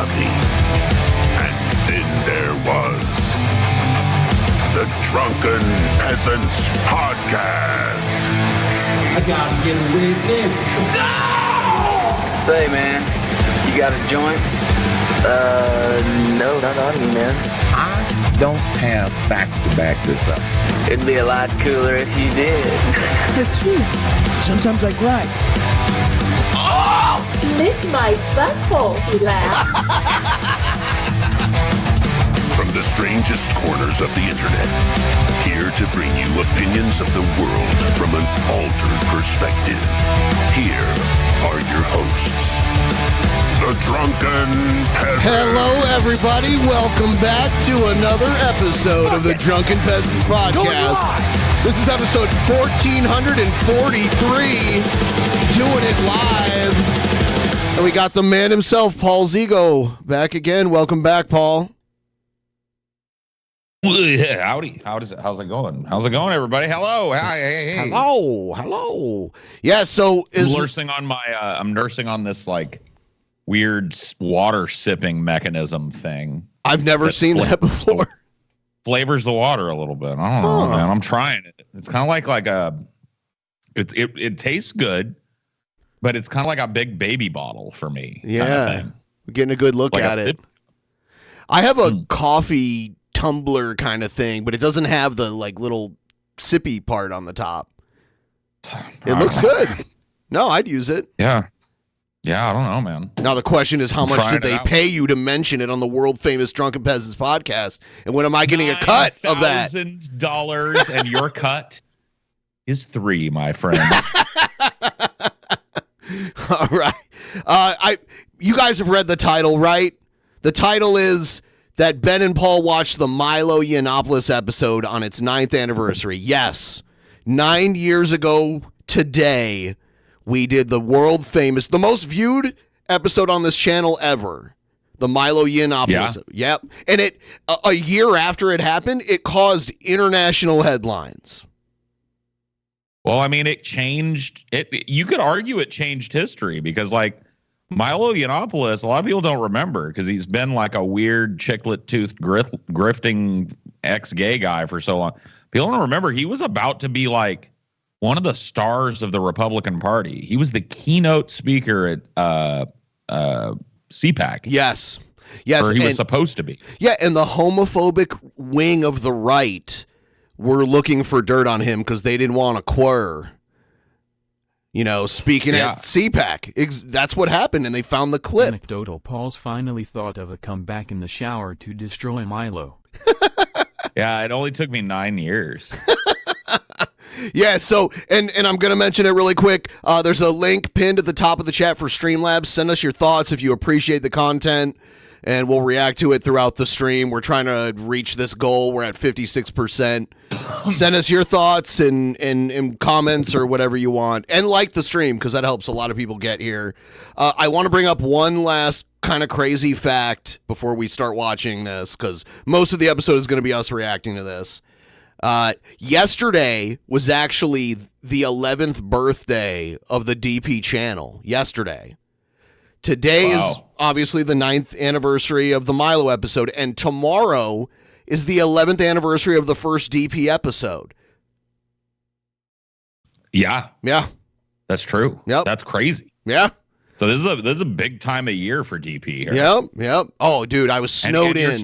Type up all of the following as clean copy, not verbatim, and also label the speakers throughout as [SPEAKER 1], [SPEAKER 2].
[SPEAKER 1] nothing. And then there was the Drunken Peasants Podcast.
[SPEAKER 2] I gotta get a witness. No!
[SPEAKER 3] Say, man, you got a joint? No, not on me, man.
[SPEAKER 4] I don't have facts to back this up.
[SPEAKER 3] It'd be a lot cooler if you did.
[SPEAKER 5] That's true. Sometimes I cry.
[SPEAKER 6] Lick my butthole, he laughed.
[SPEAKER 1] From the strangest corners of the internet, here to bring you opinions of the world from an altered perspective. Here are your hosts, the Drunken Peasants.
[SPEAKER 7] Hello, everybody. Welcome back to another episode of the Drunken Peasants Podcast. This is episode 1443, doing it live. And we got the man himself, Paul Zigo, back again. Welcome back, Paul.
[SPEAKER 4] Yeah, howdy. How's it going? How's it going, everybody? Hello. Hi, hey.
[SPEAKER 7] Hello. Yeah, so
[SPEAKER 4] I'm nursing on this like weird water sipping mechanism thing.
[SPEAKER 7] I've never seen that before.
[SPEAKER 4] Flavors the water a little bit. I don't know, man. I'm trying it. It's kind of like it tastes good, but it's kind of like a big baby bottle for me.
[SPEAKER 7] Yeah, we're getting a good look
[SPEAKER 4] like
[SPEAKER 7] at it. I have a coffee tumbler kind of thing, but it doesn't have the like little sippy part on the top. It looks good. No, I'd use it.
[SPEAKER 4] Yeah, I don't know, man.
[SPEAKER 7] Now the question is, how much did they pay you to mention it on the world famous Drunken Peasants podcast? And when am I getting a cut of that?
[SPEAKER 4] $9,000, and your cut is $3, my friend.
[SPEAKER 7] All right. You guys have read the title, right? The title is that Ben and Paul watched the Milo Yiannopoulos episode on its 9th anniversary. Yes. 9 years ago today, we did the world famous, the most viewed episode on this channel ever. The Milo Yiannopoulos.
[SPEAKER 4] Yeah.
[SPEAKER 7] Yep. And it a year after it happened, it caused international headlines.
[SPEAKER 4] Well, I mean, it changed it. You could argue it changed history because, like, Milo Yiannopoulos, a lot of people don't remember because he's been like a weird chiclet-toothed grifting ex-gay guy for so long. People don't remember he was about to be like one of the stars of the Republican Party. He was the keynote speaker at CPAC.
[SPEAKER 7] Yes.
[SPEAKER 4] Or he was supposed to be.
[SPEAKER 7] Yeah, and the homophobic wing of the right were looking for dirt on him because they didn't want a queer, speaking at CPAC. That's what happened, and they found the clip.
[SPEAKER 8] Anecdotal Paul's finally thought of a comeback in the shower to destroy Milo.
[SPEAKER 4] Yeah, it only took me 9 years.
[SPEAKER 7] Yeah, so, and I'm going to mention it really quick. There's a link pinned at the top of the chat for Streamlabs. Send us your thoughts if you appreciate the content, and we'll react to it throughout the stream. We're trying to reach this goal. We're at 56%. Send us your thoughts and comments or whatever you want. And like the stream, because that helps a lot of people get here. I want to bring up one last kind of crazy fact before we start watching this, because most of the episode is going to be us reacting to this. Yesterday was actually the 11th birthday of the DP channel. Yesterday. Today is obviously the 9th anniversary of the Milo episode, and tomorrow is the 11th anniversary of the first DP episode.
[SPEAKER 4] Yeah. That's true.
[SPEAKER 7] Yep.
[SPEAKER 4] That's crazy.
[SPEAKER 7] Yeah.
[SPEAKER 4] So this is a big time of year for DP here.
[SPEAKER 7] Yep. Oh, dude, I was snowed in.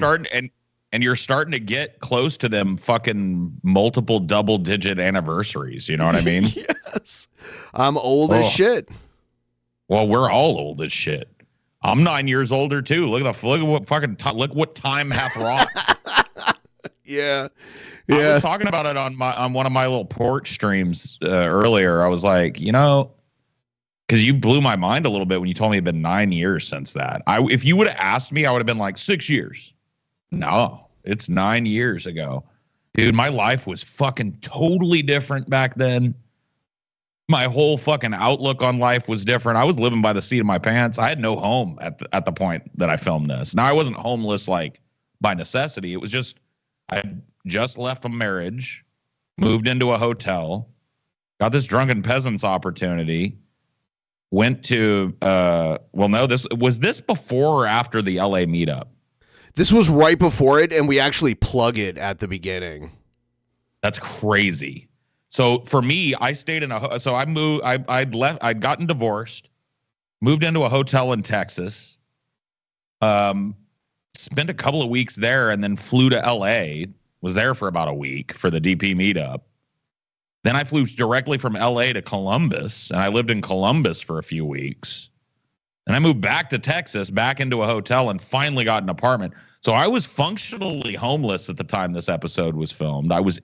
[SPEAKER 4] You're starting to get close to them fucking multiple double-digit anniversaries. You know what I mean?
[SPEAKER 7] Yes. I'm old as shit.
[SPEAKER 4] Well, we're all old as shit. I'm 9 years older too. Look at what time hath wrought.
[SPEAKER 7] Yeah.
[SPEAKER 4] I was talking about it on one of my little porch streams earlier. I was like, because you blew my mind a little bit when you told me it'd been 9 years since that. If you would have asked me, I would have been like 6 years. No, it's 9 years ago. Dude, my life was fucking totally different back then. My whole fucking outlook on life was different. I was living by the seat of my pants. I had no home at the point that I filmed this. Now, I wasn't homeless like by necessity. It was just I just left a marriage, moved into a hotel, got this Drunken Peasants opportunity, went to this before or after the LA meetup?
[SPEAKER 7] This was right before it, and we actually plug it at the beginning.
[SPEAKER 4] That's crazy. So for me, I stayed in I moved, I'd gotten divorced, moved into a hotel in Texas, spent a couple of weeks there, and then flew to LA, was there for about a week for the DP meetup. Then I flew directly from LA to Columbus, and I lived in Columbus for a few weeks. And I moved back to Texas, back into a hotel, and finally got an apartment. So I was functionally homeless at the time this episode was filmed. I was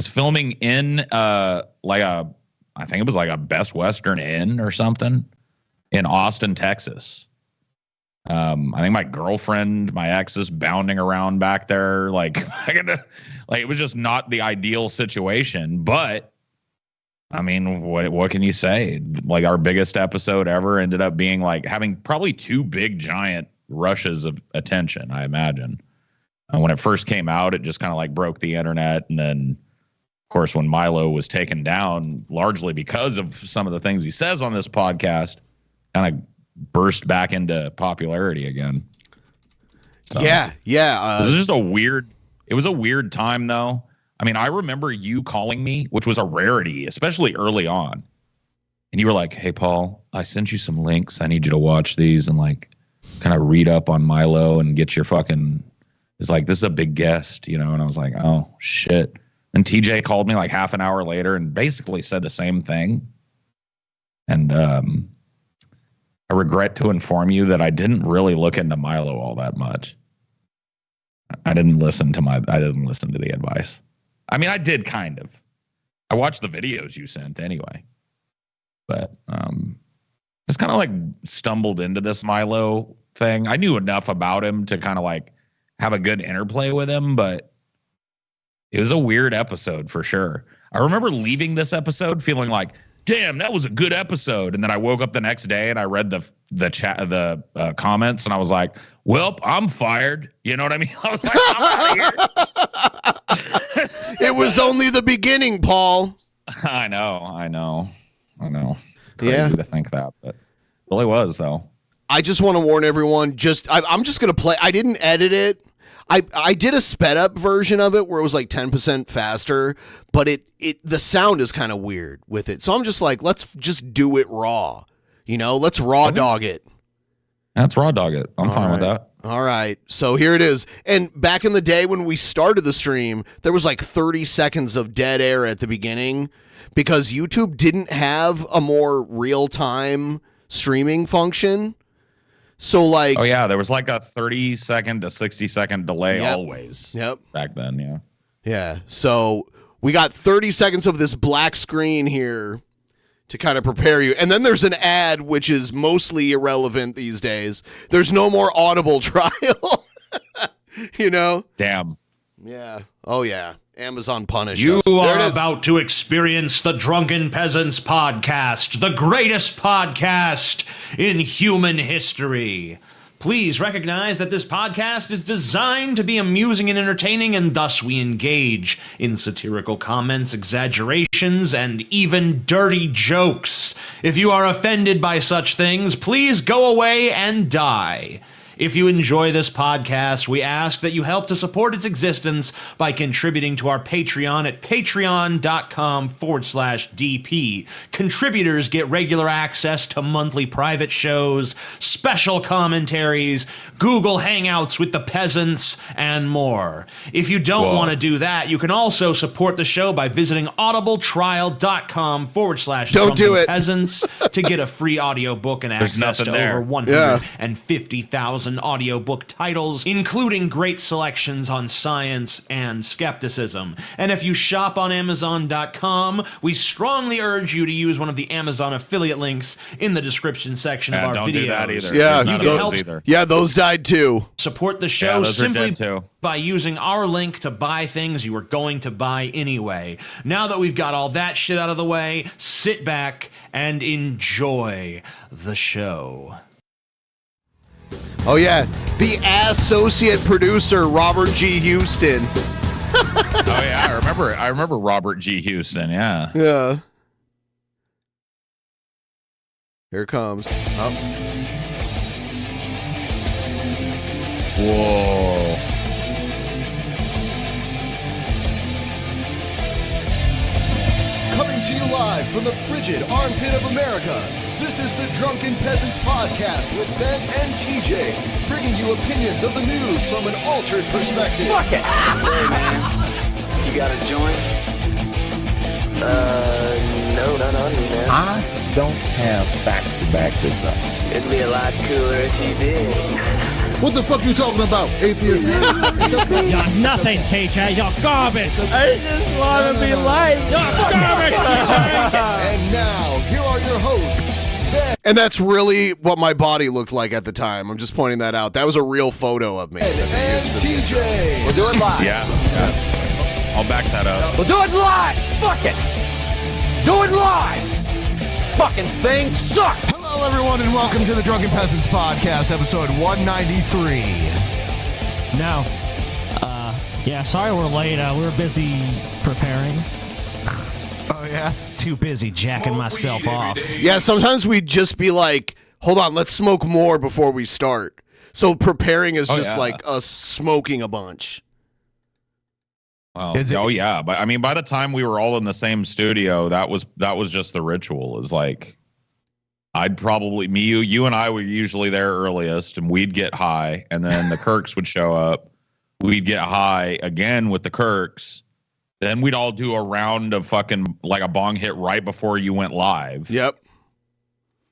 [SPEAKER 4] filming in I think it was like a Best Western Inn or something in Austin, Texas. I think my girlfriend, my ex, is bounding around back there. Like it was just not the ideal situation. But I mean, what can you say? Like, our biggest episode ever ended up being like having probably 2 big giant rushes of attention, I imagine. When it first came out, it just kind of like broke the internet, and then, of course, when Milo was taken down, largely because of some of the things he says on this podcast, kind of burst back into popularity again. So,
[SPEAKER 7] yeah.
[SPEAKER 4] It was just it was a weird time, though. I mean, I remember you calling me, which was a rarity, especially early on. And you were like, "Hey, Paul, I sent you some links. I need you to watch these and like kind of read up on Milo and get your fucking," it's like, "This is a big guest, you know?" And I was like, "Oh, shit." And TJ called me like half an hour later and basically said the same thing. And I regret to inform you that I didn't really look into Milo all that much. I didn't listen to the advice. I mean, I did kind of. I watched the videos you sent anyway. But just kind of like stumbled into this Milo thing. I knew enough about him to kind of like have a good interplay with him, but it was a weird episode for sure. I remember leaving this episode feeling like, damn, that was a good episode. And then I woke up the next day and I read the comments, and I was like, well, I'm fired. You know what I mean? I was like, I'm out of here.
[SPEAKER 7] It was only the beginning, Paul.
[SPEAKER 4] I know. Crazy to think that, but it really was, though.
[SPEAKER 7] I just want to warn everyone, I'm just going to play. I didn't edit it. I did a sped up version of it where it was like 10% faster, but the sound is kind of weird with it. So I'm just like, let's just do it raw. You know, let's raw dog it.
[SPEAKER 4] Let's raw dog it. I'm fine with that.
[SPEAKER 7] All right. So here it is. And back in the day when we started the stream, there was like 30 seconds of dead air at the beginning because YouTube didn't have a more real-time streaming function. So like,
[SPEAKER 4] oh yeah, there was like a 30-second to 60-second delay always.
[SPEAKER 7] Yep.
[SPEAKER 4] Back then, yeah.
[SPEAKER 7] Yeah. So we got 30 seconds of this black screen here to kind of prepare you. And then there's an ad, which is mostly irrelevant these days. There's no more Audible trial. You know?
[SPEAKER 4] Damn.
[SPEAKER 7] Yeah. Oh yeah. Amazon punished
[SPEAKER 9] You
[SPEAKER 7] us. There
[SPEAKER 9] are
[SPEAKER 7] it is.
[SPEAKER 9] about to experience the Drunken Peasants podcast, the greatest podcast in human history. Please recognize that this podcast is designed to be amusing and entertaining, and thus we engage in satirical comments, exaggerations, and even dirty jokes. If you are offended by such things, please go away and die. If you enjoy this podcast, we ask that you help to support its existence by contributing to our Patreon at patreon.com/DP. Contributors get regular access to monthly private shows, special commentaries, Google Hangouts with the peasants, and more. If you don't want to do that, you can also support the show by visiting audibletrial.com/peasants to get a free audiobook and access to over 150,000 audiobook titles, including great selections on science and skepticism. And if you shop on Amazon.com, we strongly urge you to use one of the Amazon affiliate links in the description section of our
[SPEAKER 4] don't
[SPEAKER 9] videos.
[SPEAKER 4] Do that either.
[SPEAKER 7] Yeah,
[SPEAKER 9] you can help
[SPEAKER 4] either.
[SPEAKER 7] Yeah, those died too.
[SPEAKER 9] Support the show
[SPEAKER 4] those are
[SPEAKER 9] simply
[SPEAKER 4] dead too.
[SPEAKER 9] by using our link to buy things you were going to buy anyway. Now that we've got all that shit out of the way, sit back and enjoy the show.
[SPEAKER 7] Oh yeah, the associate producer Robert G. Houston.
[SPEAKER 4] Oh yeah, I remember Robert G. Houston. Yeah.
[SPEAKER 7] Yeah. Here it comes. Oh.
[SPEAKER 4] Whoa.
[SPEAKER 7] Coming to you live from the frigid armpit of America, this is the Drunken Peasants Podcast with Ben and TJ, bringing you opinions of the news from an altered perspective.
[SPEAKER 3] Fuck it. Hey, man. You got a joint? No, man.
[SPEAKER 10] I don't have facts to back this up.
[SPEAKER 3] It'd be a lot cooler if you did.
[SPEAKER 7] What the fuck you talking about, atheist?
[SPEAKER 2] You're nothing, TJ. You're garbage.
[SPEAKER 5] I just want to be liked.
[SPEAKER 2] You're garbage.
[SPEAKER 7] And now, here are your hosts, Ben. And that's really what my body looked like at the time. I'm just pointing that out. That was a real photo of me. And TJ.
[SPEAKER 3] We'll do it live.
[SPEAKER 4] Yeah. I'll back that up.
[SPEAKER 10] We'll do it live. Fuck it. Do it live. Fucking thing sucks.
[SPEAKER 7] Hello, everyone, and welcome to the Drunken Peasants Podcast, episode 193.
[SPEAKER 2] No. Yeah, sorry we're late. We were busy preparing.
[SPEAKER 7] Oh, yeah?
[SPEAKER 2] Too busy jacking myself off.
[SPEAKER 7] Yeah, sometimes we'd just be like, hold on, let's smoke more before we start. So preparing is just like us smoking a bunch.
[SPEAKER 4] Well, yeah, but I mean, by the time we were all in the same studio, that was just the ritual. Is like, I'd probably you and I were usually there earliest, and we'd get high, and then the Kirks would show up. We'd get high again with the Kirks. Then we'd all do a round of fucking like a bong hit right before you went live.
[SPEAKER 7] Yep.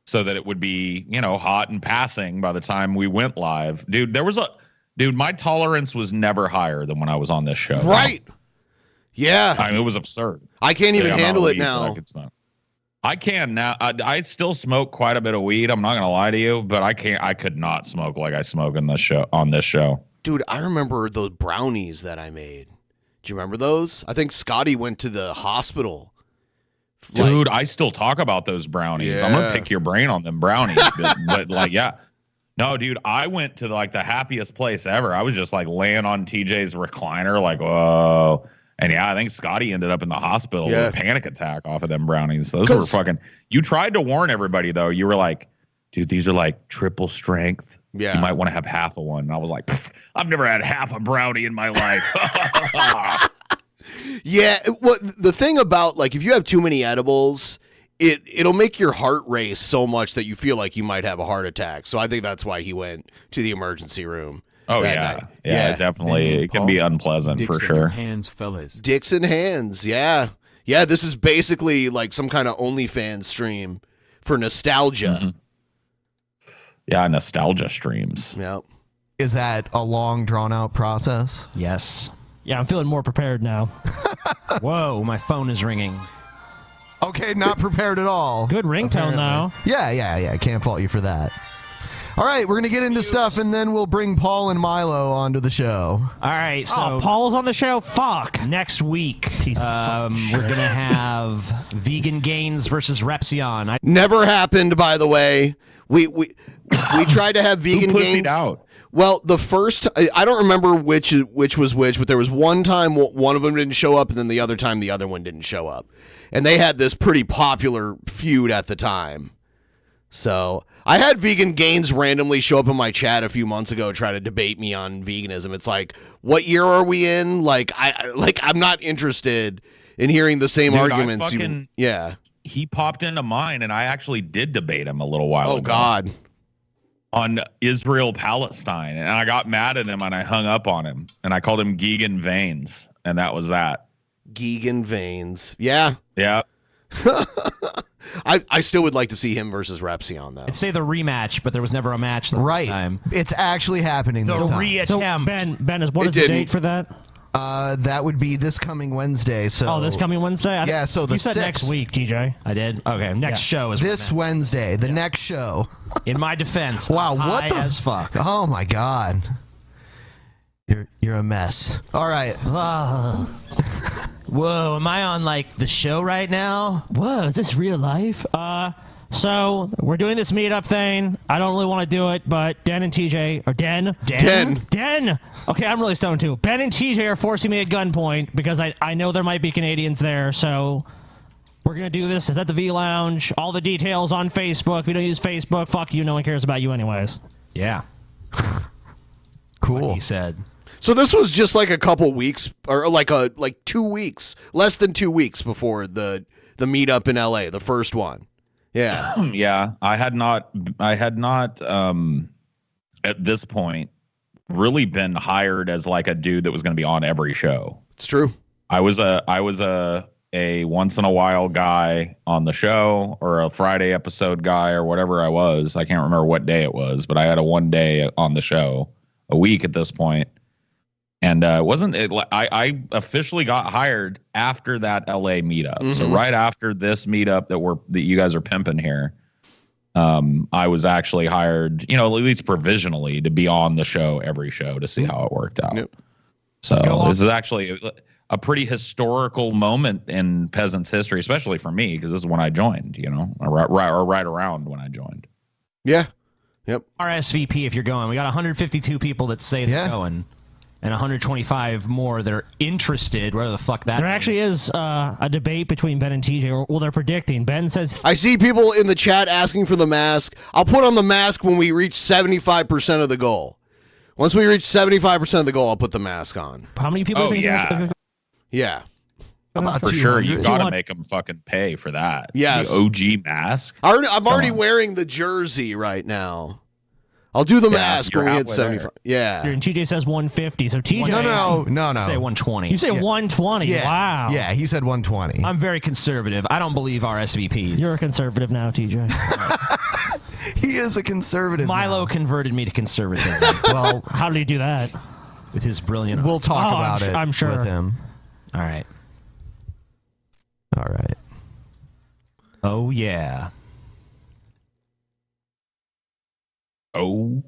[SPEAKER 4] So that it would be, hot and passing by the time we went live. Dude, my tolerance was never higher than when I was on this show.
[SPEAKER 7] Right. Yeah.
[SPEAKER 4] I mean, it was absurd.
[SPEAKER 7] I can't even handle it
[SPEAKER 4] weed,
[SPEAKER 7] now.
[SPEAKER 4] I can now. I still smoke quite a bit of weed. I'm not going to lie to you, but I could not smoke like I smoke on this show.
[SPEAKER 7] Dude, I remember those brownies that I made. Do you remember those? I think Scotty went to the hospital.
[SPEAKER 4] Dude, I still talk about those brownies. I'm going to pick your brain on them brownies. but like, yeah. No, dude, I went to like the happiest place ever. I was just like laying on TJ's recliner, like, whoa. And yeah, I think Scotty ended up in the hospital with a panic attack off of them brownies. Those were fucking. You tried to warn everybody, though. You were like, dude, these are like triple strength. Yeah. You might want to have half of one. And I was like, I've never had half a brownie in my life.
[SPEAKER 7] Yeah. What the thing about like if you have too many edibles, it'll make your heart race so much that you feel like you might have a heart attack. So I think that's why he went to the emergency room.
[SPEAKER 4] Oh, yeah, definitely. It can be unpleasant for sure.
[SPEAKER 8] Hands, fellas.
[SPEAKER 7] Dicks and hands, yeah. Yeah, this is basically like some kind of OnlyFans stream for nostalgia.
[SPEAKER 4] Mm-hmm. Yeah, nostalgia streams.
[SPEAKER 7] Yep.
[SPEAKER 11] Is that a long, drawn-out process?
[SPEAKER 2] Yes. Yeah, I'm feeling more prepared now.
[SPEAKER 8] Whoa, my phone is ringing.
[SPEAKER 11] Okay, not prepared at all.
[SPEAKER 2] Good ringtone, though.
[SPEAKER 11] Yeah. Can't fault you for that. All right, we're going to get into stuff, and then we'll bring Paul and Milo onto the show.
[SPEAKER 8] All right, so...
[SPEAKER 2] Paul's on the show? Fuck.
[SPEAKER 8] Next week, we're going to have Vegan Gains versus Repsion.
[SPEAKER 7] Never happened, by the way. We tried to have Vegan Gains.
[SPEAKER 4] Out?
[SPEAKER 7] Well, the first... I don't remember which was which, but there was one time one of them didn't show up, and then the other time the other one didn't show up. And they had this pretty popular feud at the time. So I had Vegan Gains randomly show up in my chat a few months ago, try to debate me on veganism. It's like, what year are we in? I'm not interested in hearing the same arguments.
[SPEAKER 4] He popped into mine, and I actually did debate him a little while ago.
[SPEAKER 7] Oh God,
[SPEAKER 4] on Israel Palestine, and I got mad at him, and I hung up on him, and I called him Geegan Veins, and that was that.
[SPEAKER 7] Geegan Veins, yeah. I still would like to see him versus Repsion, though.
[SPEAKER 8] I'd say the rematch, but there was never a match the time.
[SPEAKER 11] It's actually happening this time.
[SPEAKER 8] The reattempt.
[SPEAKER 2] So, Ben, what is the date for that?
[SPEAKER 11] That would be this coming Wednesday. So
[SPEAKER 2] this coming Wednesday?
[SPEAKER 11] So
[SPEAKER 2] you said 6th. Next week, TJ.
[SPEAKER 8] I did? Okay, next show is
[SPEAKER 11] this Wednesday, the next show.
[SPEAKER 8] In my defense,
[SPEAKER 11] wow,
[SPEAKER 8] what the as fuck.
[SPEAKER 11] Oh my God. You're a mess. All right.
[SPEAKER 8] Whoa, am I on like the show right now?
[SPEAKER 2] Whoa, is this real life? So we're doing this meetup thing. I don't really want to do it, but Den and TJ, or Den. Okay, I'm really stoned too. Ben and TJ are forcing me at gunpoint because I know there might be Canadians there. So We're going to do this. It's at the V Lounge. All the details on Facebook. If you don't use Facebook, fuck you. No one cares about you anyways.
[SPEAKER 8] Yeah.
[SPEAKER 11] Cool.
[SPEAKER 8] Like he said.
[SPEAKER 7] So this was just like a couple weeks, or like 2 weeks, less than 2 weeks before the meetup in LA, the first one. Yeah.
[SPEAKER 4] Yeah. I had not at this point really been hired as like a dude that was going to be on every show.
[SPEAKER 7] It's true.
[SPEAKER 4] I was a once in a while guy on the show, or a Friday episode guy, or whatever I was. I can't remember what day it was, but I had a one day on the show a week at this point. And I officially got hired after that LA meetup. Mm-hmm. So right after this meetup that you guys are pimping here, I was actually hired, at least provisionally, to be on the show every show to see how it worked out. Yep. So this is actually a pretty historical moment in Peasants history, especially for me, because this is when I joined, right around when I joined.
[SPEAKER 7] Yeah. Yep.
[SPEAKER 8] RSVP if you're going. We got 152 people that say they're going, and 125 more that are interested. Whatever the fuck that
[SPEAKER 2] There actually is a debate between Ben and TJ. Well, they're predicting. Ben says...
[SPEAKER 7] I see people in the chat asking for the mask. I'll put on the mask when we reach 75% of the goal. Once we reach 75% of the goal, I'll put the mask on.
[SPEAKER 2] How many people think
[SPEAKER 7] Yeah.
[SPEAKER 4] For sure, you gotta make them fucking pay for that.
[SPEAKER 7] Yes.
[SPEAKER 4] The OG mask.
[SPEAKER 7] I'm already wearing the jersey right now. I'll do the mask when we hit 75. Yeah.
[SPEAKER 2] And TJ says 150. So TJ...
[SPEAKER 11] No.
[SPEAKER 8] Say 120.
[SPEAKER 2] You say 120.
[SPEAKER 11] Yeah.
[SPEAKER 2] Wow.
[SPEAKER 11] Yeah, he said 120.
[SPEAKER 8] I'm very conservative. I don't believe RSVPs.
[SPEAKER 2] You're a conservative now, TJ.
[SPEAKER 11] He is a conservative.
[SPEAKER 8] Milo converted me to conservatism.
[SPEAKER 11] Well,
[SPEAKER 2] how did he do that?
[SPEAKER 8] With his brilliant...
[SPEAKER 11] We'll talk about it
[SPEAKER 2] I'm sure.
[SPEAKER 11] with him.
[SPEAKER 8] All right. Oh, yeah.
[SPEAKER 4] Oh,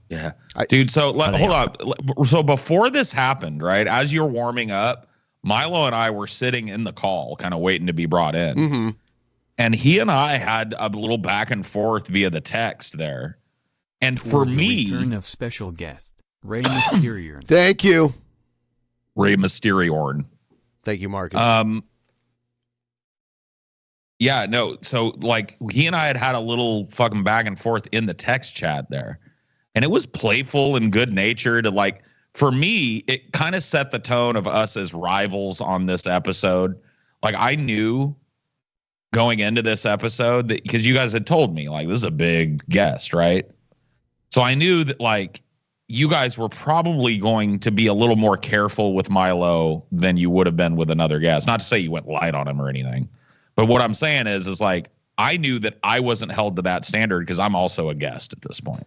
[SPEAKER 4] yeah. Dude, so hold on. So before this happened, right, as you're warming up, Milo and I were sitting in the call, kind of waiting to be brought in.
[SPEAKER 7] Mm-hmm.
[SPEAKER 4] And he and I had a little back and forth via the text there. And for me...
[SPEAKER 12] return of special guest, Rey Mysterio.
[SPEAKER 7] Thank you.
[SPEAKER 4] Rey Mysterio.
[SPEAKER 7] Thank you, Marcus.
[SPEAKER 4] Yeah, no. So like he and I had a little fucking back and forth in the text chat there. And it was playful and good natured. Like for me, it kind of set the tone of us as rivals on this episode. Like I knew going into this episode that, because you guys had told me like this is a big guest, right? So I knew that like you guys were probably going to be a little more careful with Milo than you would have been with another guest. Not to say you went light on him or anything. But what I'm saying is like, I knew that I wasn't held to that standard because I'm also a guest at this point.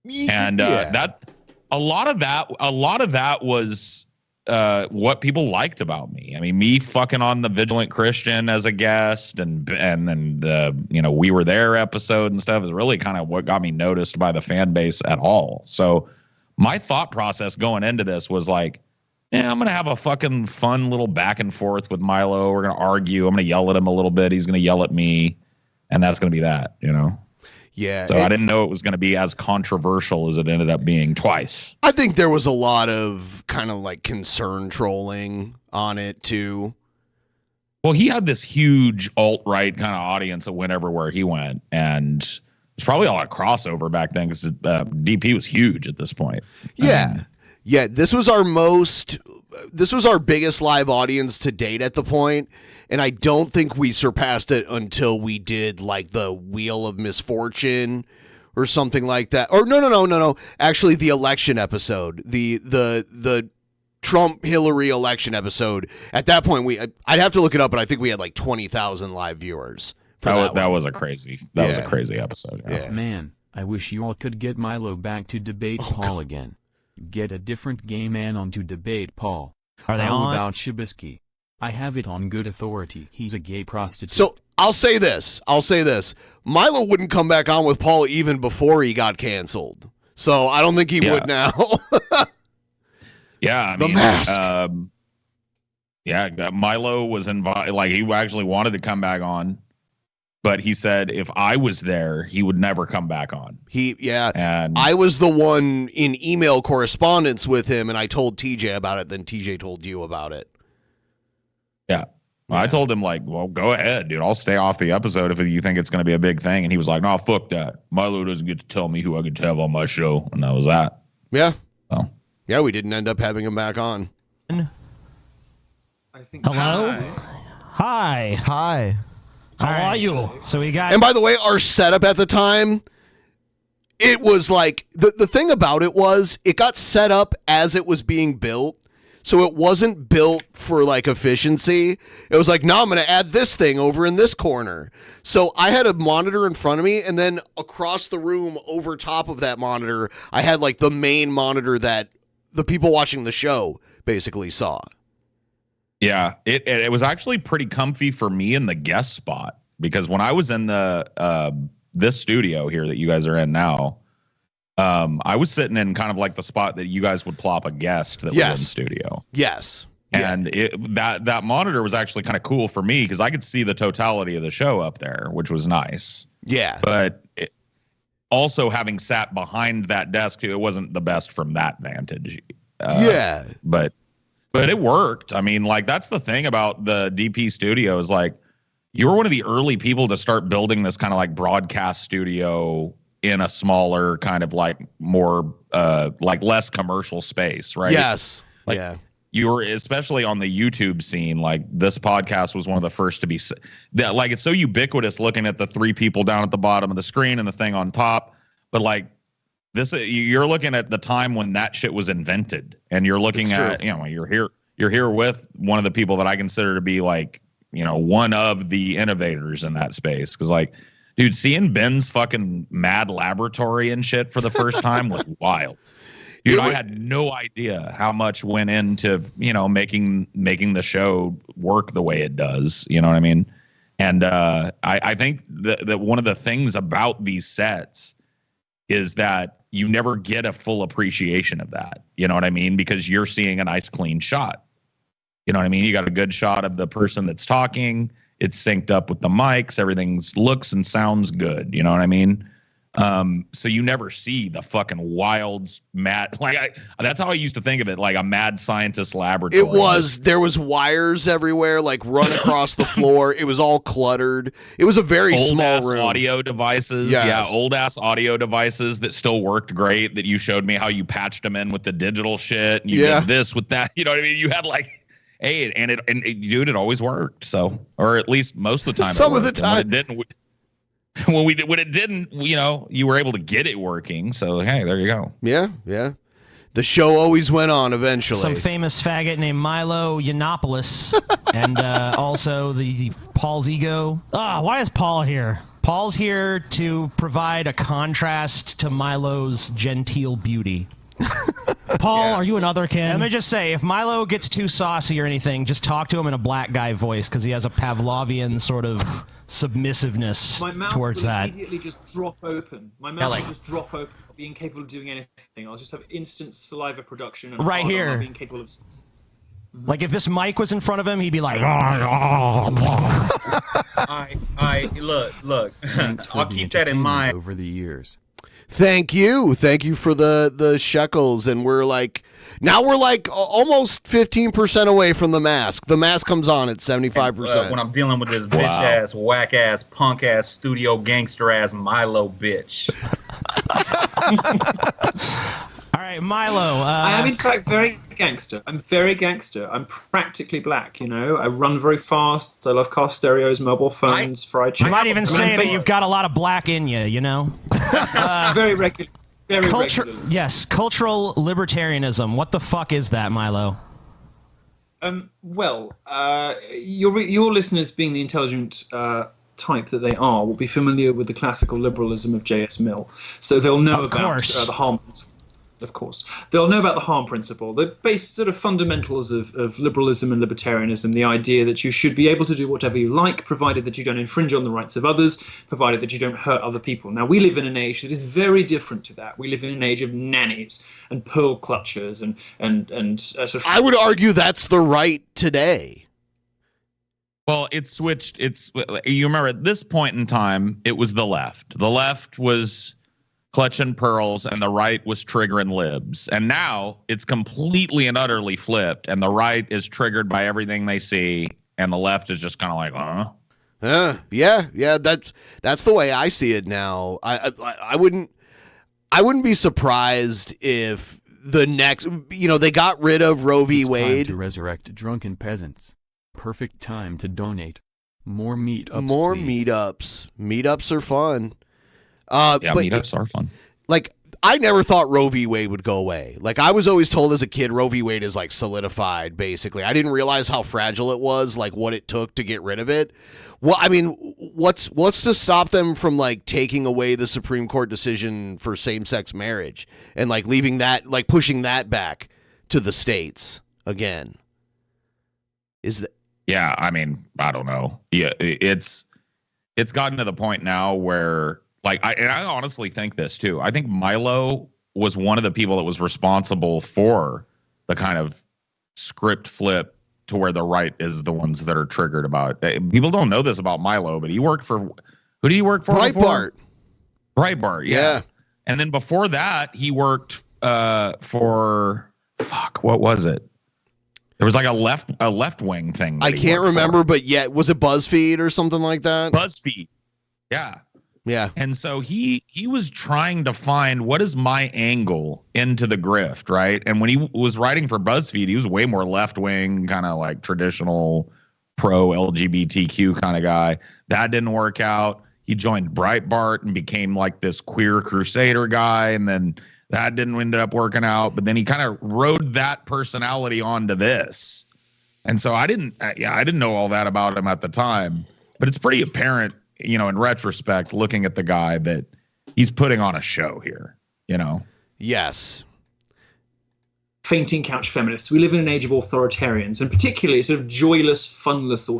[SPEAKER 4] And that a lot of that was what people liked about me. I mean, me fucking on the Vigilant Christian as a guest and then the, We Were There episode and stuff is really kind of what got me noticed by the fan base at all. So my thought process going into this was like, yeah, I'm going to have a fucking fun little back and forth with Milo. We're going to argue. I'm going to yell at him a little bit. He's going to yell at me. And that's going to be that,
[SPEAKER 7] Yeah.
[SPEAKER 4] So I didn't know it was going to be as controversial as it ended up being twice.
[SPEAKER 7] I think there was a lot of kind of like concern trolling on it too.
[SPEAKER 4] Well, he had this huge alt-right kind of audience that went everywhere he went. And there's probably a lot of crossover back then because DP was huge at this point.
[SPEAKER 7] Yeah. Yeah, this was our biggest live audience to date at the point, and I don't think we surpassed it until we did like the Wheel of Misfortune or something like that. Or no. Actually, the election episode, the Trump Hillary election episode. At that point, I'd have to look it up, but I think we had like 20,000 live viewers.
[SPEAKER 4] That was a crazy episode.
[SPEAKER 7] Yeah.
[SPEAKER 12] Man, I wish you all could get Milo back to debate Paul again. Get a different gay man on to debate Paul.
[SPEAKER 8] Are they
[SPEAKER 12] How
[SPEAKER 8] on?
[SPEAKER 12] about Shabisky? I have it on good authority. He's a gay prostitute.
[SPEAKER 7] So I'll say this. Milo wouldn't come back on with Paul even before he got canceled. So I don't think he would now.
[SPEAKER 4] Yeah, I
[SPEAKER 7] the
[SPEAKER 4] mean,
[SPEAKER 7] mask.
[SPEAKER 4] Milo was invited. Like he actually wanted to come back on, but he said if I was there, he would never come back on.
[SPEAKER 7] And I was the one in email correspondence with him, and I told TJ about it. Then TJ told you about it.
[SPEAKER 4] Yeah. I told him, like, well, go ahead, dude. I'll stay off the episode if you think it's going to be a big thing. And he was like, no, fuck that. Milo doesn't get to tell me who I get to have on my show. And that was that.
[SPEAKER 7] Yeah.
[SPEAKER 4] So.
[SPEAKER 7] Yeah, we didn't end up having him back on.
[SPEAKER 2] I think. Hello? Hi.
[SPEAKER 11] Hi.
[SPEAKER 2] How are you? So we got.
[SPEAKER 7] And by the way, our setup at the time, it was like, the thing about it was, it got set up as it was being built. So it wasn't built for like efficiency. It was like, no, I'm going to add this thing over in this corner. So I had a monitor in front of me, and then across the room over top of that monitor, I had like the main monitor that the people watching the show basically saw.
[SPEAKER 4] Yeah, it was actually pretty comfy for me in the guest spot, because when I was in the this studio here that you guys are in now, I was sitting in kind of like the spot that you guys would plop a guest that was in studio.
[SPEAKER 7] Yes.
[SPEAKER 4] And that monitor was actually kind of cool for me because I could see the totality of the show up there, which was nice.
[SPEAKER 7] Yeah.
[SPEAKER 4] But also having sat behind that desk, it wasn't the best from that vantage. But it worked. I mean, like, that's the thing about the DP studio is, like, you were one of the early people to start building this kind of like broadcast studio in a smaller kind of like more like less commercial space, right?
[SPEAKER 7] Yes.
[SPEAKER 4] Like, you were, especially on the YouTube scene, like this podcast was one of the first to be that, like, it's so ubiquitous looking at the three people down at the bottom of the screen and the thing on top. But like this, you're looking at the time when that shit was invented, and you're looking at, you know, you're here with one of the people that I consider to be like, you know, one of the innovators in that space. Cause like, dude, seeing Ben's fucking mad laboratory and shit for the first time was wild. Dude, I had no idea how much went into, you know, making the show work the way it does. You know what I mean? And I think that one of the things about these sets is that you never get a full appreciation of that. You know what I mean? Because you're seeing a nice, clean shot. You know what I mean? You got a good shot of the person that's talking. It's synced up with the mics. Everything looks and sounds good. You know what I mean? So you never see the fucking wild mad, like that's how I used to think of it, like a mad scientist laboratory.
[SPEAKER 7] There was wires everywhere, like run across the floor. It was all cluttered. It was a very small room.
[SPEAKER 4] Audio devices.
[SPEAKER 7] Yes.
[SPEAKER 4] Yeah. Old ass audio devices that still worked great, that you showed me how you patched them in with the digital shit. And you did this with that. You know what I mean? You had like, hey, and dude, it always worked. So, or at least most of the time.
[SPEAKER 7] Some of the time.
[SPEAKER 4] It didn't. When it didn't, you know, you were able to get it working. So, hey, there you go.
[SPEAKER 7] Yeah, yeah. The show always went on eventually.
[SPEAKER 2] Some famous faggot named Milo Yiannopoulos, and also the Paul's ego. Why is Paul here? Paul's here to provide a contrast to Milo's genteel beauty. Paul, are you another kid? Let me just say, if Milo gets too saucy or anything, just talk to him in a black guy voice, because he has a Pavlovian sort of submissiveness
[SPEAKER 13] My mouth
[SPEAKER 2] towards
[SPEAKER 13] will
[SPEAKER 2] that.
[SPEAKER 13] immediately just drop open. My mouth will just drop open. I'll be incapable of doing anything. I'll just have instant saliva production. And
[SPEAKER 2] Right here.
[SPEAKER 13] I'll be incapable of...
[SPEAKER 2] Like, if this mic was in front of him, he'd be like...
[SPEAKER 14] Look. I'll keep that in mind.
[SPEAKER 12] Over the years.
[SPEAKER 7] Thank you for the shekels, and we're like almost 15% away from the mask. The mask comes on at 75%.
[SPEAKER 14] When I'm dealing with this bitch ass, whack ass, punk ass, studio gangster ass Milo bitch.
[SPEAKER 2] All right, Milo.
[SPEAKER 13] I am in fact very gangster. I'm very gangster. I'm practically black, you know. I run very fast. I love car stereos, mobile phones, fried chicken.
[SPEAKER 2] I might even say that you've got a lot of black in you, you know?
[SPEAKER 13] Very regular. Very
[SPEAKER 2] regular.
[SPEAKER 13] regular.
[SPEAKER 2] Yes, cultural libertarianism. What the fuck is that, Milo?
[SPEAKER 13] Well, your listeners, being the intelligent type that they are, will be familiar with the classical liberalism of J.S. Mill. So they'll know about the harm principle. Of course. They'll know about the harm principle, the base sort of fundamentals of liberalism and libertarianism, the idea that you should be able to do whatever you like, provided that you don't infringe on the rights of others, provided that you don't hurt other people. Now, we live in an age that is very different to that. We live in an age of nannies and pearl clutchers and sort of...
[SPEAKER 7] I would argue that's the right today.
[SPEAKER 4] Well, it's switched. You remember at this point in time, it was the left. The left was clutching pearls, and the right was triggering libs. And now it's completely and utterly flipped, and the right is triggered by everything they see, and the left is just kind of like,
[SPEAKER 7] Yeah. That's the way I see it now. I wouldn't be surprised if the next, they got rid of Roe v. Wade.
[SPEAKER 12] Time to resurrect Drunken Peasants. Perfect time to donate. More meetups.
[SPEAKER 7] More
[SPEAKER 12] please.
[SPEAKER 7] meetups. Meetups are fun.
[SPEAKER 4] Meetups are fun.
[SPEAKER 7] Like, I never thought Roe v. Wade would go away. Like, I was always told as a kid, Roe v. Wade is like solidified, basically. I didn't realize how fragile it was, like what it took to get rid of it. Well, I mean, what's to stop them from like taking away the Supreme Court decision for same-sex marriage and like leaving that, like pushing that back to the states again?
[SPEAKER 4] Yeah, I mean, I don't know. Yeah, it's gotten to the point now where, like, I honestly think this too. I think Milo was one of the people that was responsible for the kind of script flip to where the right is the ones that are triggered about it. People don't know this about Milo, but he worked for, who did he work for?
[SPEAKER 7] Breitbart.
[SPEAKER 4] Breitbart, yeah. And then before that, he worked for, what was it? There was like a left wing thing.
[SPEAKER 7] I can't remember, but was it BuzzFeed or something like that?
[SPEAKER 4] BuzzFeed. Yeah.
[SPEAKER 7] Yeah.
[SPEAKER 4] And so he was trying to find what is my angle into the grift, right? And when he was writing for BuzzFeed, he was way more left wing, kind of like traditional pro LGBTQ kind of guy. That didn't work out. He joined Breitbart and became like this queer crusader guy, and then that didn't end up working out. But then he kind of rode that personality onto this. And so I didn't know all that about him at the time, but it's pretty apparent, in retrospect, looking at the guy, that he's putting on a show here,
[SPEAKER 7] Yes.
[SPEAKER 13] Fainting couch feminists. We live in an age of authoritarians, and particularly sort of joyless, funless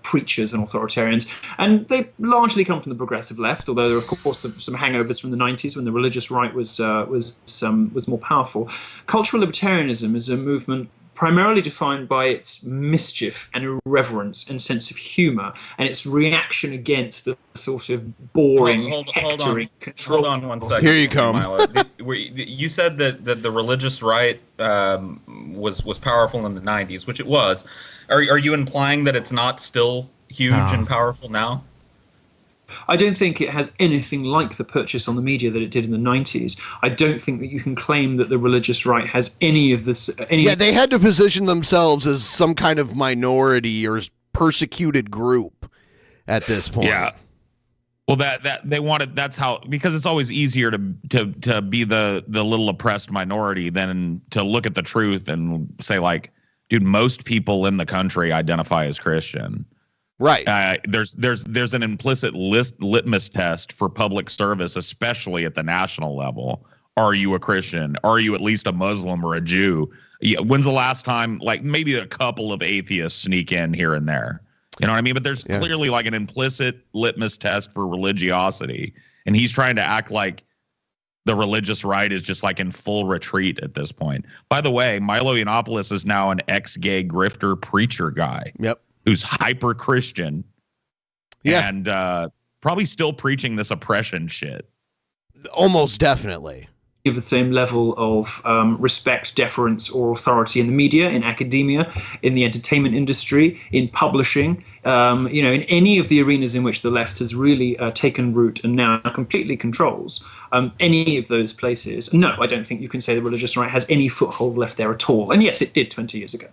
[SPEAKER 13] preachers and authoritarians. And they largely come from the progressive left, although there are, of course, some hangovers from the 90s when the religious right was more powerful. Cultural libertarianism is a movement primarily defined by its mischief and irreverence and sense of humor, and its reaction against the sort of boring, hectoring, control.
[SPEAKER 14] Hold on one second.
[SPEAKER 7] Here you come.
[SPEAKER 14] Milo. You said that the religious right was powerful in the 90s, which it was. Are you implying that it's not still huge and powerful now?
[SPEAKER 13] I don't think it has anything like the purchase on the media that it did in the 90s. I don't think that you can claim that the religious right has any of this.
[SPEAKER 7] They had to position themselves as some kind of minority or persecuted group at this point.
[SPEAKER 4] Yeah. Well, that they wanted. That's how, because it's always easier to be the little oppressed minority than to look at the truth and say, like, dude, most people in the country identify as Christian.
[SPEAKER 7] Right.
[SPEAKER 4] There's an implicit litmus test for public service, especially at the national level. Are you a Christian? Are you at least a Muslim or a Jew? Yeah, when's the last time, like, maybe a couple of atheists sneak in here and there? You know what I mean? But there's clearly like an implicit litmus test for religiosity. And he's trying to act like the religious right is just like in full retreat at this point. By the way, Milo Yiannopoulos is now an ex-gay grifter preacher guy.
[SPEAKER 7] Yep.
[SPEAKER 4] Who's hyper Christian, and probably still preaching this oppression shit.
[SPEAKER 7] Almost definitely.
[SPEAKER 13] Give the same level of respect, deference, or authority in the media, in academia, in the entertainment industry, in publishing, in any of the arenas in which the left has really taken root and now completely controls any of those places. No, I don't think you can say the religious right has any foothold left there at all. And yes, it did 20 years ago.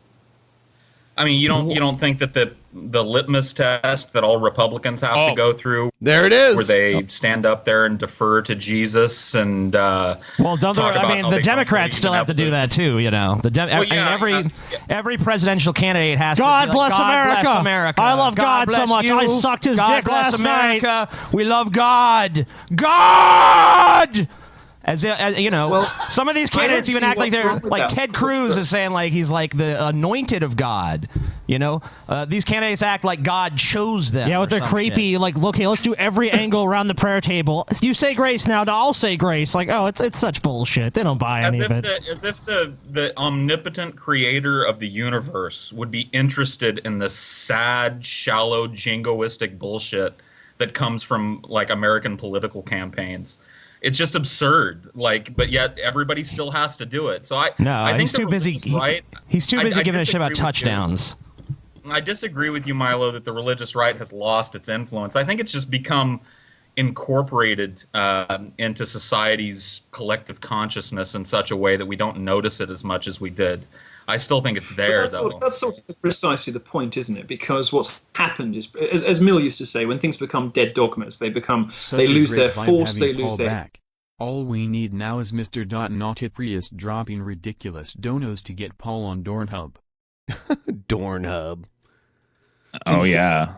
[SPEAKER 14] I mean, you don't think that the litmus test that all Republicans have to go through,
[SPEAKER 7] there it is,
[SPEAKER 14] where they stand up there and defer to Jesus and
[SPEAKER 2] the Democrats still have to do that too. Every presidential candidate has
[SPEAKER 8] God
[SPEAKER 2] to be
[SPEAKER 8] bless
[SPEAKER 2] like, God
[SPEAKER 8] America.
[SPEAKER 2] bless America.
[SPEAKER 8] I love God so
[SPEAKER 2] bless
[SPEAKER 8] much.
[SPEAKER 2] you.
[SPEAKER 8] I sucked his
[SPEAKER 2] God
[SPEAKER 8] dick
[SPEAKER 2] bless
[SPEAKER 8] last
[SPEAKER 2] America.
[SPEAKER 8] night.
[SPEAKER 2] We love God. God. As some of these candidates even act like they're like Ted Cruz is saying like he's like the anointed of God. These candidates act like God chose them.
[SPEAKER 8] Yeah, with their creepy
[SPEAKER 2] shit.
[SPEAKER 8] like, okay, let's do every angle around the prayer table. You say grace now, I'll say grace. Like, oh, it's such bullshit. They don't buy any of it.
[SPEAKER 14] As if the omnipotent creator of the universe would be interested in the sad, shallow, jingoistic bullshit that comes from like American political campaigns. It's just absurd, but yet everybody still has to do it. So I think
[SPEAKER 2] he's too busy.
[SPEAKER 14] Right?
[SPEAKER 2] He's too busy giving a shit about touchdowns.
[SPEAKER 14] I disagree with you, Milo, that the religious right has lost its influence. I think it's just become incorporated into society's collective consciousness in such a way that we don't notice it as much as we did. I still think it's there, though.
[SPEAKER 13] That's sort of precisely the point, isn't it? Because what's happened is, as Mill used to say, when things become dead dogmas, they lose their force, they lose their...
[SPEAKER 12] Back. All we need now is Mr. Naughty Prius dropping ridiculous donos to get Paul on Dornhub.
[SPEAKER 7] Dornhub.
[SPEAKER 4] Oh, yeah.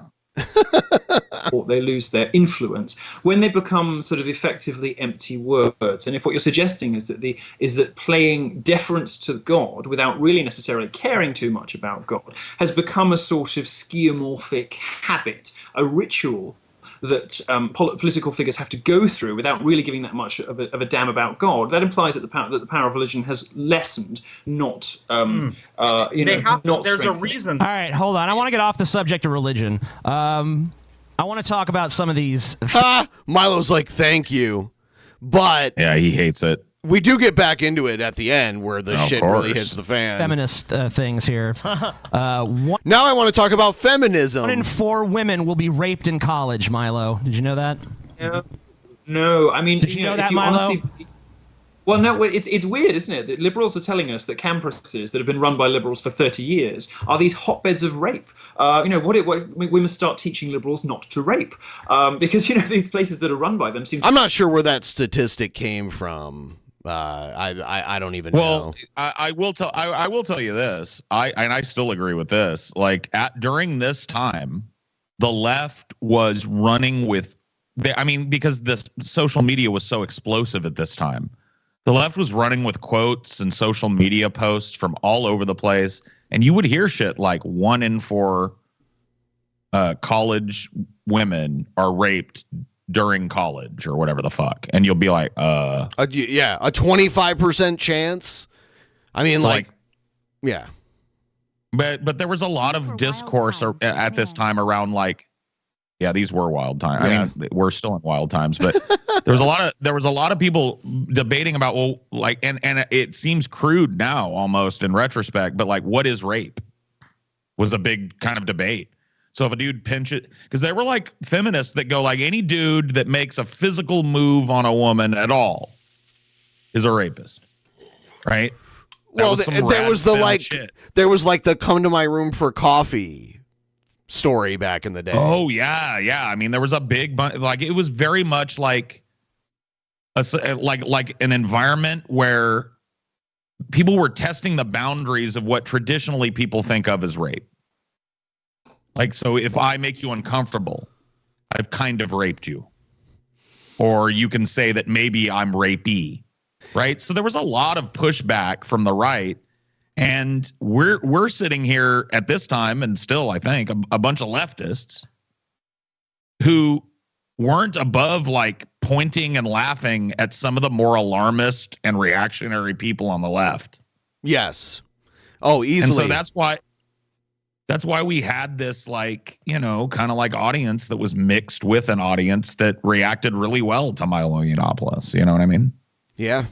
[SPEAKER 13] Or they lose their influence when they become sort of effectively empty words. And if what you're suggesting is that playing deference to God without really necessarily caring too much about God has become a sort of skeuomorphic habit, a ritual that political figures have to go through without really giving that much of a damn about God, that implies that the power of religion has lessened, not
[SPEAKER 14] There's a reason.
[SPEAKER 2] All right, hold on. I want to get off the subject of religion. I want to talk about some of these.
[SPEAKER 7] Milo's like, thank you, but
[SPEAKER 4] yeah, he hates it.
[SPEAKER 7] We do get back into it at the end where the shit really hits the fan.
[SPEAKER 2] Feminist things here.
[SPEAKER 7] Now I want to talk about feminism.
[SPEAKER 2] 1 in 4 women will be raped in college, Milo. Did you know that?
[SPEAKER 13] Yeah. No, I mean,
[SPEAKER 2] did you know that, Milo?
[SPEAKER 13] Honestly, well, no, it's weird, isn't it? That liberals are telling us that campuses that have been run by liberals for 30 years are these hotbeds of rape. We must start teaching liberals not to rape because these places that are run by them seem.
[SPEAKER 7] I'm not sure where that statistic came from. I don't even know.
[SPEAKER 4] I will tell you this. I still agree with this. Like during this time, the left was running with. Because this social media was so explosive at this time. The left was running with quotes and social media posts from all over the place. And you would hear shit like 1 in 4 college women are raped during college or whatever the fuck. And you'll be like,
[SPEAKER 7] a 25% chance. I mean, yeah.
[SPEAKER 4] But there was a lot of discourse at this time around yeah, these were wild times.
[SPEAKER 7] Yeah.
[SPEAKER 4] I mean, we're still in wild times, but there was a lot of people debating about, and it seems crude now almost in retrospect, but what is rape was a big kind of debate. So if a dude pinches, because there were feminists that go any dude that makes a physical move on a woman at all is a rapist, right?
[SPEAKER 7] Well, there was the come to my room for coffee story back in the day.
[SPEAKER 4] Oh yeah. I mean, there was a big it was very much like an environment where people were testing the boundaries of what traditionally people think of as rape. So if I make you uncomfortable, I've kind of raped you. Or you can say that maybe I'm rapey, right? So there was a lot of pushback from the right. And we're sitting here at this time, and still, I think, a bunch of leftists who weren't above pointing and laughing at some of the more alarmist and reactionary people on the left.
[SPEAKER 7] Yes. Oh, easily.
[SPEAKER 4] And so that's why we had this kind of audience that was mixed with an audience that reacted really well to Milo Yiannopoulos. You know what I mean?
[SPEAKER 7] Yeah.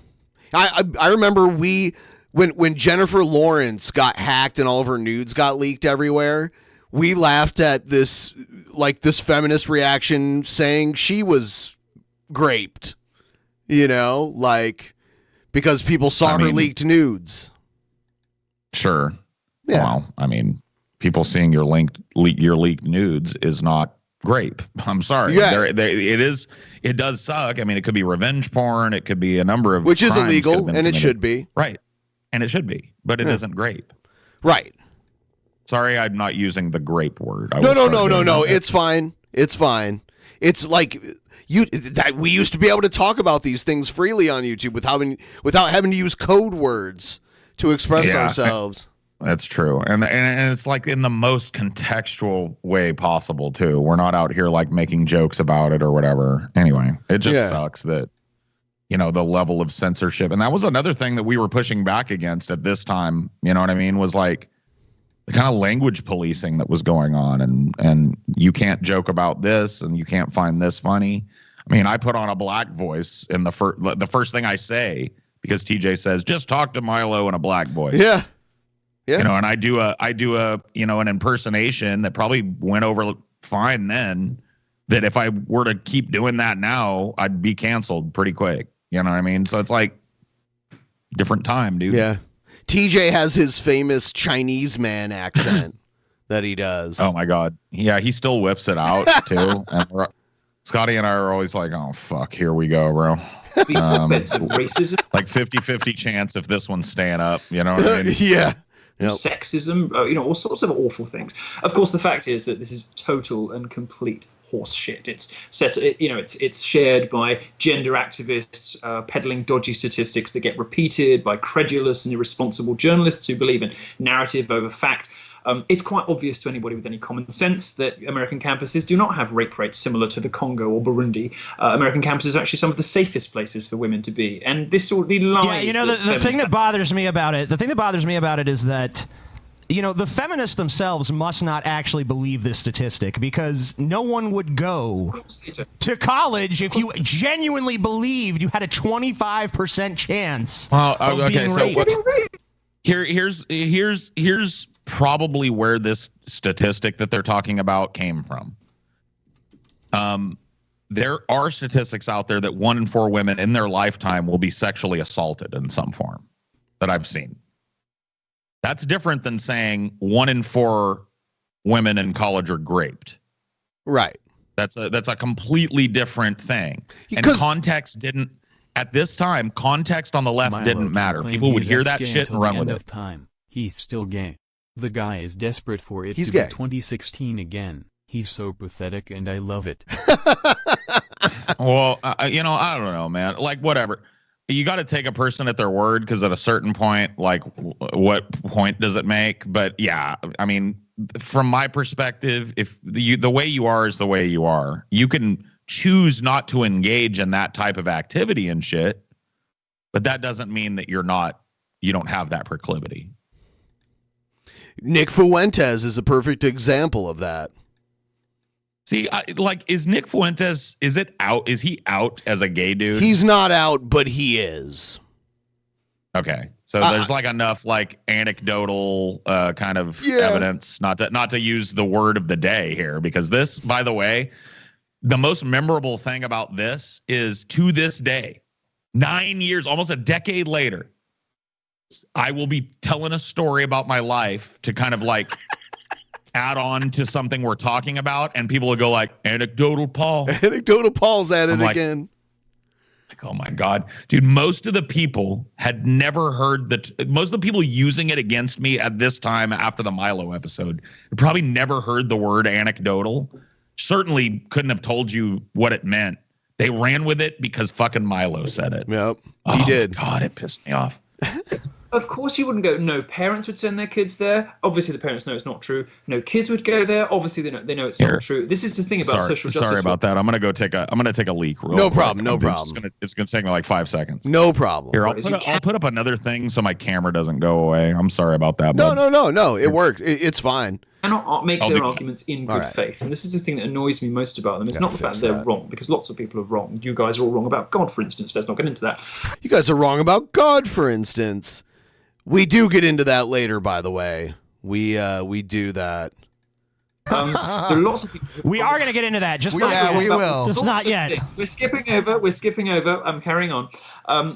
[SPEAKER 7] I remember when Jennifer Lawrence got hacked and all of her nudes got leaked everywhere, we laughed at this feminist reaction saying she was graped, because people saw her leaked nudes.
[SPEAKER 4] Sure.
[SPEAKER 7] Yeah.
[SPEAKER 4] Well, I mean, people seeing your leaked nudes is not grape. I'm sorry.
[SPEAKER 7] Yeah.
[SPEAKER 4] It does suck. I mean, it could be revenge porn. It could be a number of
[SPEAKER 7] which is
[SPEAKER 4] crimes
[SPEAKER 7] illegal, and it should be.
[SPEAKER 4] Right. And it should be, but it isn't grape.
[SPEAKER 7] Right.
[SPEAKER 4] Sorry, I'm not using the grape word.
[SPEAKER 7] No. It's fine. It's fine. It's we used to be able to talk about these things freely on YouTube without having to use code words to express ourselves.
[SPEAKER 4] That's true. And it's in the most contextual way possible too. We're not out here making jokes about it or whatever. Anyway, it just sucks that the level of censorship. And that was another thing that we were pushing back against at this time, you know what I mean, was the kind of language policing that was going on. And you can't joke about this and you can't find this funny. I mean, I put on a black voice in the first thing I say, because TJ says, just talk to Milo in a black voice.
[SPEAKER 7] Yeah. Yeah.
[SPEAKER 4] You know, and I do a an impersonation that probably went over fine then. That if I were to keep doing that now, I'd be canceled pretty quick. You know what I mean? So it's like different time, dude.
[SPEAKER 7] Yeah. TJ has his famous Chinese man accent that he does.
[SPEAKER 4] Oh my God. Yeah, he still whips it out too. And Scotty and I are always like, oh fuck, here we go, bro.
[SPEAKER 13] Racism.
[SPEAKER 4] Like 50-50 chance if this one's staying up. You know what I mean?
[SPEAKER 7] Yeah.
[SPEAKER 13] Sexism, all sorts of awful things. Of course, the fact is that this is total and complete horse shit. It's it's shared by gender activists peddling dodgy statistics that get repeated by credulous and irresponsible journalists who believe in narrative over fact. It's quite obvious to anybody with any common sense that American campuses do not have rape rates similar to the Congo or Burundi. American campuses are actually some of the safest places for women to be. And this sort of lies.
[SPEAKER 2] Yeah, the thing that bothers me about it, is that, the feminists themselves must not actually believe this statistic, because no one would go to college if you genuinely believed you had a 25% chance of being raped.
[SPEAKER 4] Here's probably where this statistic that they're talking about came from. There are statistics out there that 1 in 4 women in their lifetime will be sexually assaulted in some form that I've seen. That's different than saying 1 in 4 women in college are raped.
[SPEAKER 7] Right.
[SPEAKER 4] That's a completely different thing. And context didn't, at this time, context on the left didn't matter. People would hear that shit and run with it.
[SPEAKER 12] He's still gay. The guy is desperate for it
[SPEAKER 7] He's
[SPEAKER 12] to
[SPEAKER 7] gay.
[SPEAKER 12] be 2016 again. He's so pathetic and I love it.
[SPEAKER 4] Well, I don't know, man. Like, whatever. You got to take a person at their word, because at a certain point, like, what point does it make? But yeah, I mean, from my perspective, if the way you are is the way you are, you can choose not to engage in that type of activity and shit, but that doesn't mean that you don't have that proclivity.
[SPEAKER 7] Nick Fuentes is a perfect example of that.
[SPEAKER 4] See, is Nick Fuentes, is he out as a gay dude?
[SPEAKER 7] He's not out, but he is.
[SPEAKER 4] Okay. So there's enough anecdotal kind of evidence, not to use the word of the day here, because this, by the way, the most memorable thing about this is, to this day, 9 years, almost a decade later, I will be telling a story about my life to kind of add on to something we're talking about, and people will go anecdotal Paul.
[SPEAKER 7] Anecdotal Paul's at it again.
[SPEAKER 4] Oh my God, dude, most of the people had never heard most of the people using it against me at this time after the Milo episode had probably never heard the word anecdotal. Certainly couldn't have told you what it meant. They ran with it because fucking Milo said it.
[SPEAKER 7] Yep, he did.
[SPEAKER 4] God, it pissed me off.
[SPEAKER 13] Of course you wouldn't go. No parents would send their kids there. Obviously the parents know it's not true. No kids would go there. Obviously they know it's not true. This is the thing about social justice.
[SPEAKER 4] Sorry about that. I'm gonna take a leak.
[SPEAKER 7] No problem. No problem.
[SPEAKER 4] It's gonna take me 5 seconds.
[SPEAKER 7] No problem.
[SPEAKER 4] Here, I'll put up another thing so my camera doesn't go away. I'm sorry about that.
[SPEAKER 7] No. It worked. It's fine.
[SPEAKER 13] Cannot make their arguments in good faith, and this is the thing that annoys me most about them. It's not the fact they're wrong, because lots of people are wrong. You guys are all wrong about God, for instance. Let's not get into that.
[SPEAKER 7] You guys are wrong about God, for instance. We do get into that later, by the way. We do that.
[SPEAKER 13] There are lots of people.
[SPEAKER 2] We are going to get into that. Just
[SPEAKER 7] we will.
[SPEAKER 2] Just not yet.
[SPEAKER 13] We're skipping over. I'm carrying on.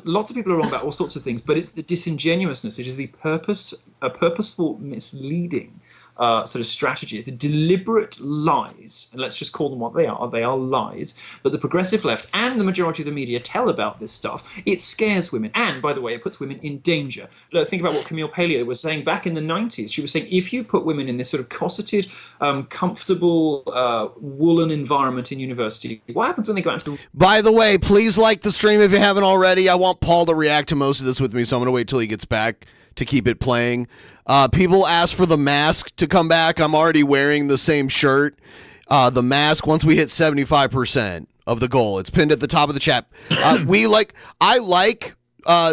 [SPEAKER 13] Lots of people are wrong about all sorts of things, but it's the disingenuousness. It is the purposeful misleading sort of strategy. It's the deliberate lies, and let's just call them what they are. They are lies that the progressive left and the majority of the media tell about this stuff. It scares women, and by the way, it puts women in danger. Think about what Camille Paglia was saying back in the 90s. She was saying, if you put women in this sort of cosseted, comfortable, woolen environment in university, what happens when they go out into...
[SPEAKER 7] By the way, please like the stream if you haven't already. I want Paul to react to most of this with me, so I'm going to wait till he gets back to keep it playing. People ask for the mask to come back. I'm already wearing the same shirt. The mask, once we hit 75% of the goal, it's pinned at the top of the chat. I like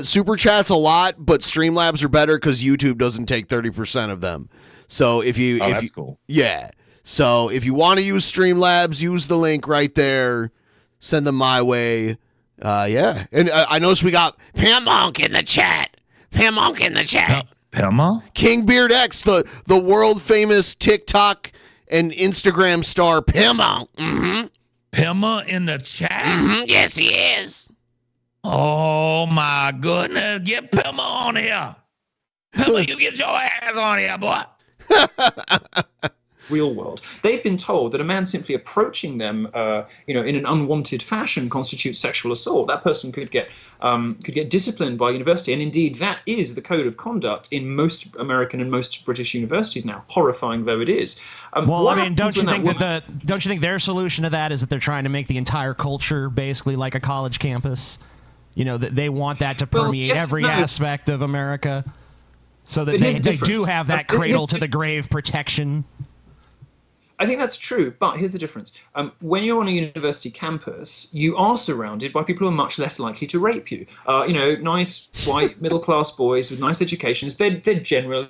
[SPEAKER 7] super chats a lot, but Streamlabs are better because YouTube doesn't take 30% of them. So that's cool. Yeah. So if you want to use Streamlabs, use the link right there. Send them my way. Yeah. And I noticed we got Pam Monk in the chat. Pam Monk in the chat.
[SPEAKER 4] Pema?
[SPEAKER 7] King Beard X, the world famous TikTok and Instagram star Pema. Mm-hmm.
[SPEAKER 4] Pema in the chat?
[SPEAKER 7] Mm-hmm. Yes, he is.
[SPEAKER 4] Oh my goodness. Get Pema on here. Pema, you get your ass on here, boy.
[SPEAKER 13] Real world. They've been told that a man simply approaching them, in an unwanted fashion constitutes sexual assault. That person could get disciplined by university, and indeed that is the code of conduct in most American and most British universities now. Horrifying though it is.
[SPEAKER 2] Don't you think their solution to that is that they're trying to make the entire culture basically like a college campus? That they want that to permeate every aspect of America, so that they do have that cradle to the grave protection.
[SPEAKER 13] I think that's true, but here's the difference. When you're on a university campus, you are surrounded by people who are much less likely to rape you. Nice, white, middle-class boys with nice educations, they're generally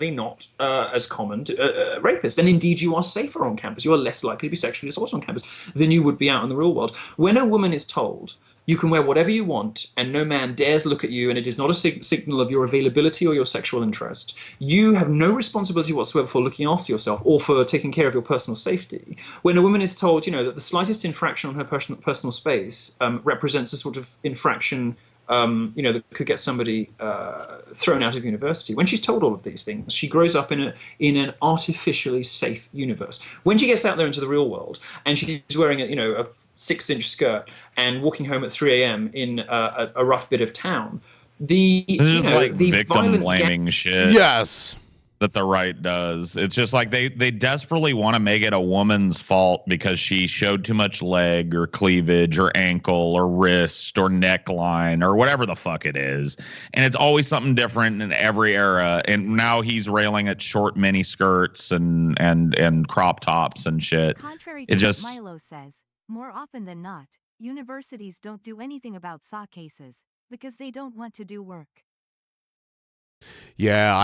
[SPEAKER 13] not as common rapists. And indeed, you are safer on campus. You are less likely to be sexually assaulted on campus than you would be out in the real world. When a woman is told, you can wear whatever you want, and no man dares look at you, and it is not a signal of your availability or your sexual interest. You have no responsibility whatsoever for looking after yourself or for taking care of your personal safety. When a woman is told, that the slightest infraction on her personal space represents a sort of infraction, that could get somebody thrown out of university. When she's told all of these things, she grows up in an artificially safe universe. When she gets out there into the real world and she's wearing a 6-inch skirt and walking home at 3 a.m. in a rough bit of town, the
[SPEAKER 4] victim blaming shit.
[SPEAKER 7] Yes.
[SPEAKER 4] That the right does. It's just like they desperately want to make it a woman's fault because she showed too much leg or cleavage or ankle or wrist or neckline or whatever the fuck it is. And it's always something different in every era. And now he's railing at short mini skirts and crop tops and shit.
[SPEAKER 15] Contrary to what Milo says, more often than not, universities don't do anything about SAW cases because they don't want to do work.
[SPEAKER 7] Yeah,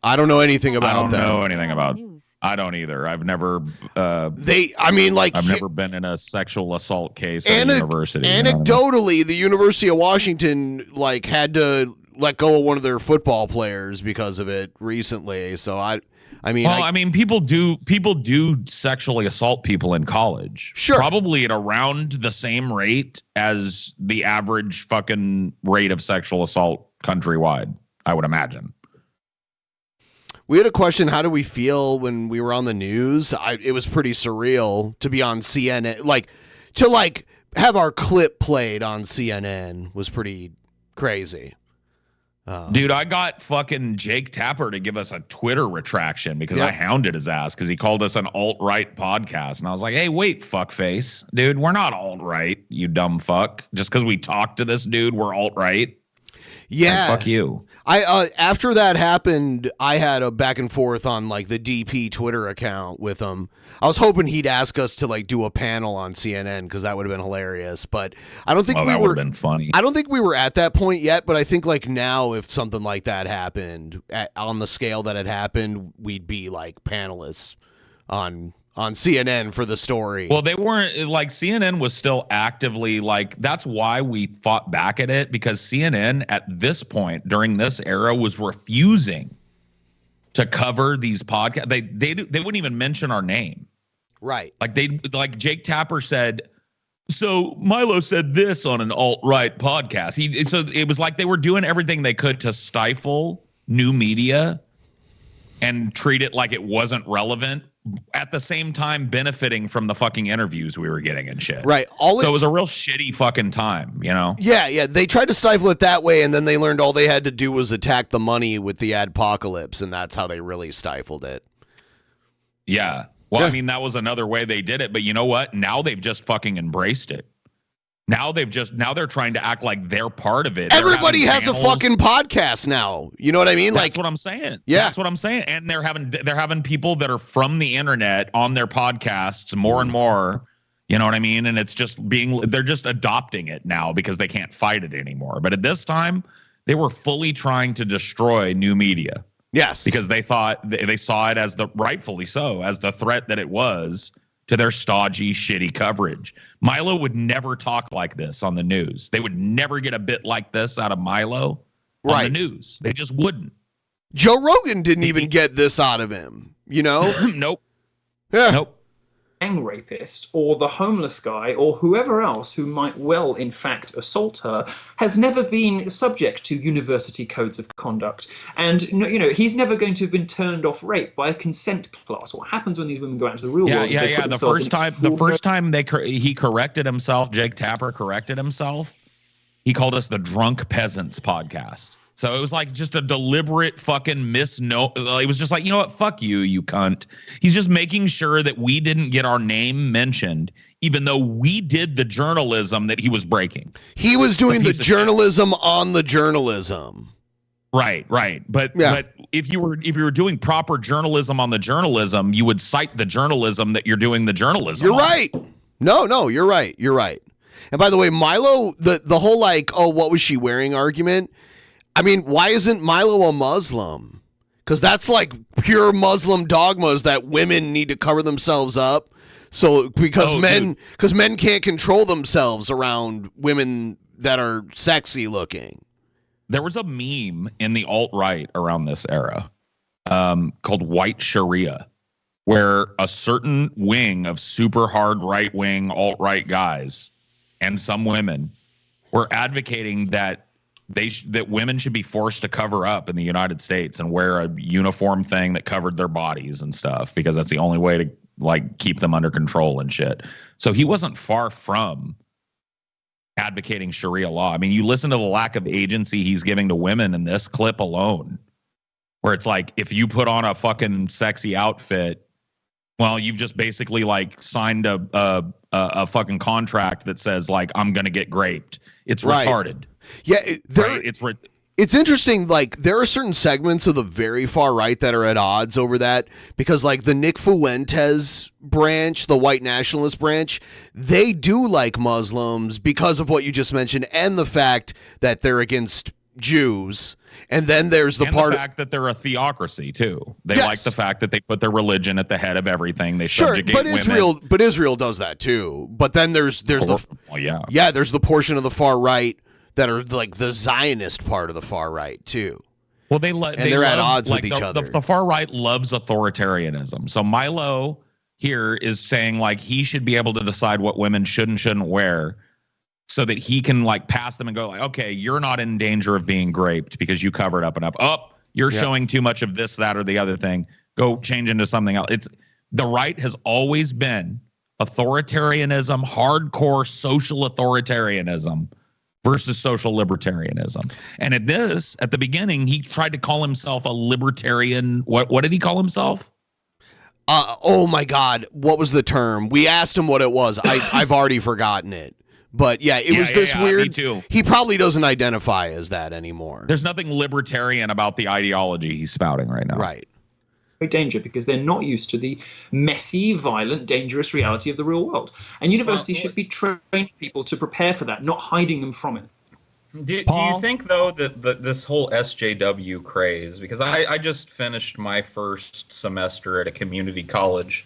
[SPEAKER 7] I don't know anything about that.
[SPEAKER 4] I don't know anything about. I don't either. I've never. I've never been in a sexual assault case at a university.
[SPEAKER 7] Anecdotally, the University of Washington had to let go of one of their football players because of it recently. So people do sexually assault people in college. Sure,
[SPEAKER 4] probably at around the same rate as the average fucking rate of sexual assault countrywide, I would imagine.
[SPEAKER 7] We had a question, how do we feel when we were on the news? It was pretty surreal to be on CNN. To have our clip played on CNN was pretty crazy.
[SPEAKER 4] Dude, I got fucking Jake Tapper to give us a Twitter retraction because I hounded his ass because he called us an alt-right podcast. And I was like, hey, wait, fuckface. Dude, we're not alt-right, you dumb fuck. Just because we talked to this dude, we're alt-right.
[SPEAKER 7] Yeah.
[SPEAKER 4] Fuck you.
[SPEAKER 7] After that happened, I had a back and forth on the DP Twitter account with him. I was hoping he'd ask us to do a panel on CNN because that would have been hilarious. But I don't think
[SPEAKER 4] that would have been funny.
[SPEAKER 7] I don't think we were at that point yet. But I think now, if something like that happened on the scale that it happened, we'd be panelists on CNN for the story.
[SPEAKER 4] Well, they weren't CNN was still actively that's why we fought back at it, because CNN at this point during this era was refusing to cover these podcasts. They wouldn't even mention our name.
[SPEAKER 7] Right.
[SPEAKER 4] Jake Tapper said, so Milo said this on an alt-right podcast. So it was like they were doing everything they could to stifle new media and treat it like it wasn't relevant, at the same time benefiting from the fucking interviews we were getting and shit.
[SPEAKER 7] Right.
[SPEAKER 4] So it was a real shitty fucking time,
[SPEAKER 7] Yeah. They tried to stifle it that way, and then they learned all they had to do was attack the money with the adpocalypse, and that's how they really stifled it.
[SPEAKER 4] Yeah. Well, I mean, that was another way they did it, but you know what? Now they've just fucking embraced it. Now they're trying to act like they're part of it.
[SPEAKER 7] Everybody has a fucking podcast now. You know what I mean?
[SPEAKER 4] That's what I'm saying.
[SPEAKER 7] Yeah.
[SPEAKER 4] That's what I'm saying. And they're having people that are from the internet on their podcasts more and more. You know what I mean? And it's just they're just adopting it now because they can't fight it anymore. But at this time, they were fully trying to destroy new media.
[SPEAKER 7] Yes.
[SPEAKER 4] Because they thought they saw it as rightfully so, as the threat that it was to their stodgy, shitty coverage. Milo would never talk like this on the news. They would never get a bit like this out of Milo on the news. They just wouldn't.
[SPEAKER 7] Joe Rogan didn't even get this out of him, you know?
[SPEAKER 4] Nope.
[SPEAKER 7] Yeah.
[SPEAKER 4] Nope.
[SPEAKER 13] Gang rapist or the homeless guy or whoever else who might well in fact assault her has never been subject to university codes of conduct, and he's never going to have been turned off rape by a consent class. What happens when these women go out into the real world?
[SPEAKER 4] The first time he corrected himself, Jake Tapper corrected himself, he called us the Drunk Peasants podcast. So it was like just a deliberate fucking misnomer. It was just like, you know what? Fuck you, you cunt. He's just making sure that we didn't get our name mentioned, even though we did the journalism that he was breaking.
[SPEAKER 7] He was doing the journalism on the journalism.
[SPEAKER 4] Right. But if you were doing proper journalism on the journalism, you would cite the journalism that you're doing the journalism.
[SPEAKER 7] You're
[SPEAKER 4] on.
[SPEAKER 7] right. No, you're right. You're right. And by the way, Milo, the whole like, oh, what was she wearing argument? I mean, why isn't Milo a Muslim? Because that's like pure Muslim dogmas that women need to cover themselves up. So because men can't control themselves around women that are sexy looking.
[SPEAKER 4] There was a meme in the alt-right around this era called White Sharia, where a certain wing of super hard right-wing alt-right guys and some women were advocating that that women should be forced to cover up in the United States and wear a uniform thing that covered their bodies and stuff, because that's the only way to like keep them under control and shit. So he wasn't far from advocating Sharia law. I mean, you listen to the lack of agency he's giving to women in this clip alone, where it's like, if you put on a fucking sexy outfit, well, you've just basically like signed a fucking contract that says like, I'm going to get raped. It's retarded.
[SPEAKER 7] Yeah,
[SPEAKER 4] it's
[SPEAKER 7] interesting. Like, there are certain segments of the very far right that are at odds over that, because like the Nick Fuentes branch, the white nationalist branch, they do like Muslims because of what you just mentioned and the fact that they're against Jews. And then there's the
[SPEAKER 4] fact that they're a theocracy too. They like the fact that they put their religion at the head of everything. They subjugate women.
[SPEAKER 7] But Israel does that too. But then there's there's the portion of the far right that are like the Zionist part of the far right too.
[SPEAKER 4] Well, they're
[SPEAKER 7] at odds with each other.
[SPEAKER 4] The far right loves authoritarianism. So Milo here is saying like he should be able to decide what women should and shouldn't wear, so that he can like pass them and go like, okay, you're not in danger of being raped because you covered up enough. Oh, you're showing too much of this, that, or the other thing. Go change into something else. The right has always been authoritarianism, hardcore social authoritarianism versus social libertarianism. And at the beginning, he tried to call himself a libertarian. What did he call himself?
[SPEAKER 7] Oh my God. What was the term? We asked him what it was. I've already forgotten it. But yeah, it was this weird.
[SPEAKER 4] Me too.
[SPEAKER 7] He probably doesn't identify as that anymore.
[SPEAKER 4] There's nothing libertarian about the ideology he's spouting right now.
[SPEAKER 7] Right.
[SPEAKER 13] Danger, because they're not used to the messy, violent, dangerous reality of the real world. And universities should be training people to prepare for that, not hiding them from it.
[SPEAKER 14] Do you think, though, that this whole SJW craze, because I just finished my first semester at a community college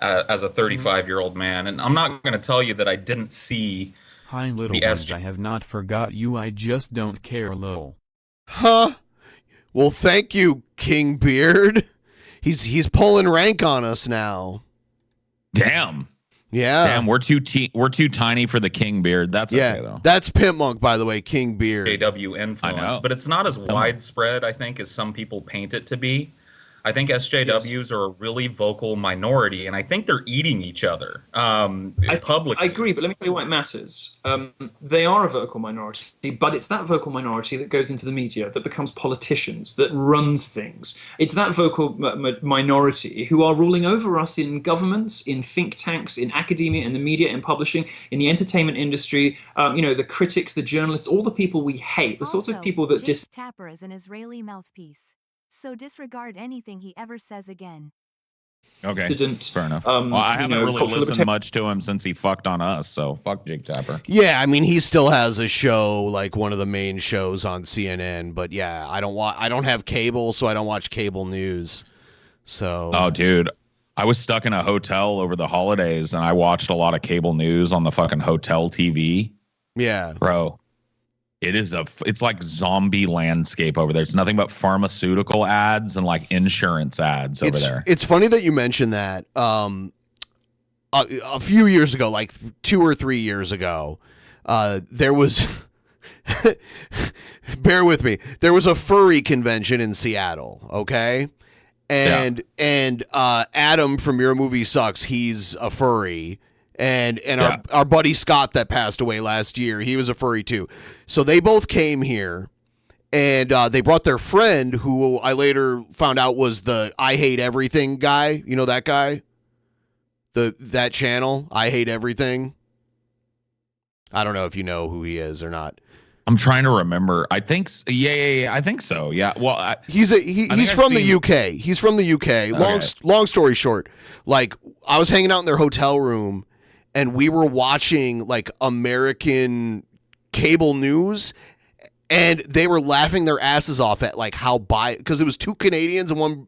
[SPEAKER 14] as a 35-year-old man, and I'm not going to tell you that I didn't see
[SPEAKER 12] Hi, little ones, I have not forgot you, I just don't care, lol.
[SPEAKER 7] Huh? Well, thank you, King Beard. He's pulling rank on us now.
[SPEAKER 4] Damn.
[SPEAKER 7] Yeah.
[SPEAKER 4] Damn, we're too tiny for the King Beard. That's okay though.
[SPEAKER 7] That's Pimp Monk, by the way, King Beard.
[SPEAKER 14] SJW influence, but it's not as widespread, I think, as some people paint it to be. I think SJWs are a really vocal minority, and I think they're eating each other publicly.
[SPEAKER 13] I agree, but let me tell you why it matters. They are a vocal minority, but it's that vocal minority that goes into the media, that becomes politicians, that runs things. It's that vocal minority who are ruling over us in governments, in think tanks, in academia, in the media, in publishing, in the entertainment industry, the critics, the journalists, all the people we hate, the sorts of people that
[SPEAKER 15] Jake Tapper is an Israeli mouthpiece. So disregard anything he ever says again.
[SPEAKER 4] Okay, fair enough. Well, I haven't really listened much to him since he fucked on us, so fuck Jake Tapper.
[SPEAKER 7] Yeah, I mean, he still has a show, like one of the main shows on CNN, but yeah, I don't have cable, so I don't watch cable news. So
[SPEAKER 4] Oh, dude. I was stuck in a hotel over the holidays, and I watched a lot of cable news on the fucking hotel TV.
[SPEAKER 7] Yeah.
[SPEAKER 4] Bro. It's like zombie landscape over there. It's nothing but pharmaceutical ads and like insurance ads over there.
[SPEAKER 7] It's funny that you mentioned that. A few years ago, like 2 or 3 years ago, there was. Bear with me. There was a furry convention in Seattle. Okay. And Adam from Your Movie Sucks, he's a furry. And our buddy Scott that passed away last year, he was a furry too. So they both came here, and they brought their friend, who I later found out was the I Hate Everything guy. You know that guy? That channel, I Hate Everything. I don't know if you know who he is or not.
[SPEAKER 4] I'm trying to remember. I think, I think so. Yeah. Well,
[SPEAKER 7] he's from the UK. He's from the UK.
[SPEAKER 4] Okay.
[SPEAKER 7] Long story short, like I was hanging out in their hotel room, and we were watching like American cable news, and they were laughing their asses off at like how because it was 2 Canadians and 1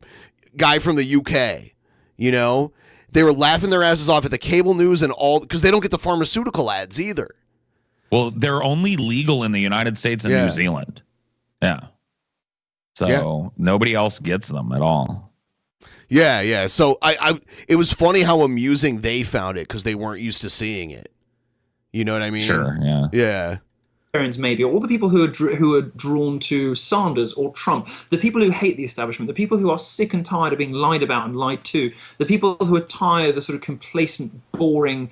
[SPEAKER 7] guy from the UK. You know, they were laughing their asses off at the cable news and all because they don't get the pharmaceutical ads either.
[SPEAKER 4] Well, they're only legal in the United States and New Zealand. Yeah. So nobody else gets them at all.
[SPEAKER 7] Yeah. So it was funny how amusing they found it because they weren't used to seeing it. You know what I mean?
[SPEAKER 4] Sure. Yeah.
[SPEAKER 7] Yeah.
[SPEAKER 13] Maybe all the people who are drawn to Sanders or Trump, the people who hate the establishment, the people who are sick and tired of being lied about and lied to, the people who are tired of the sort of complacent, boring,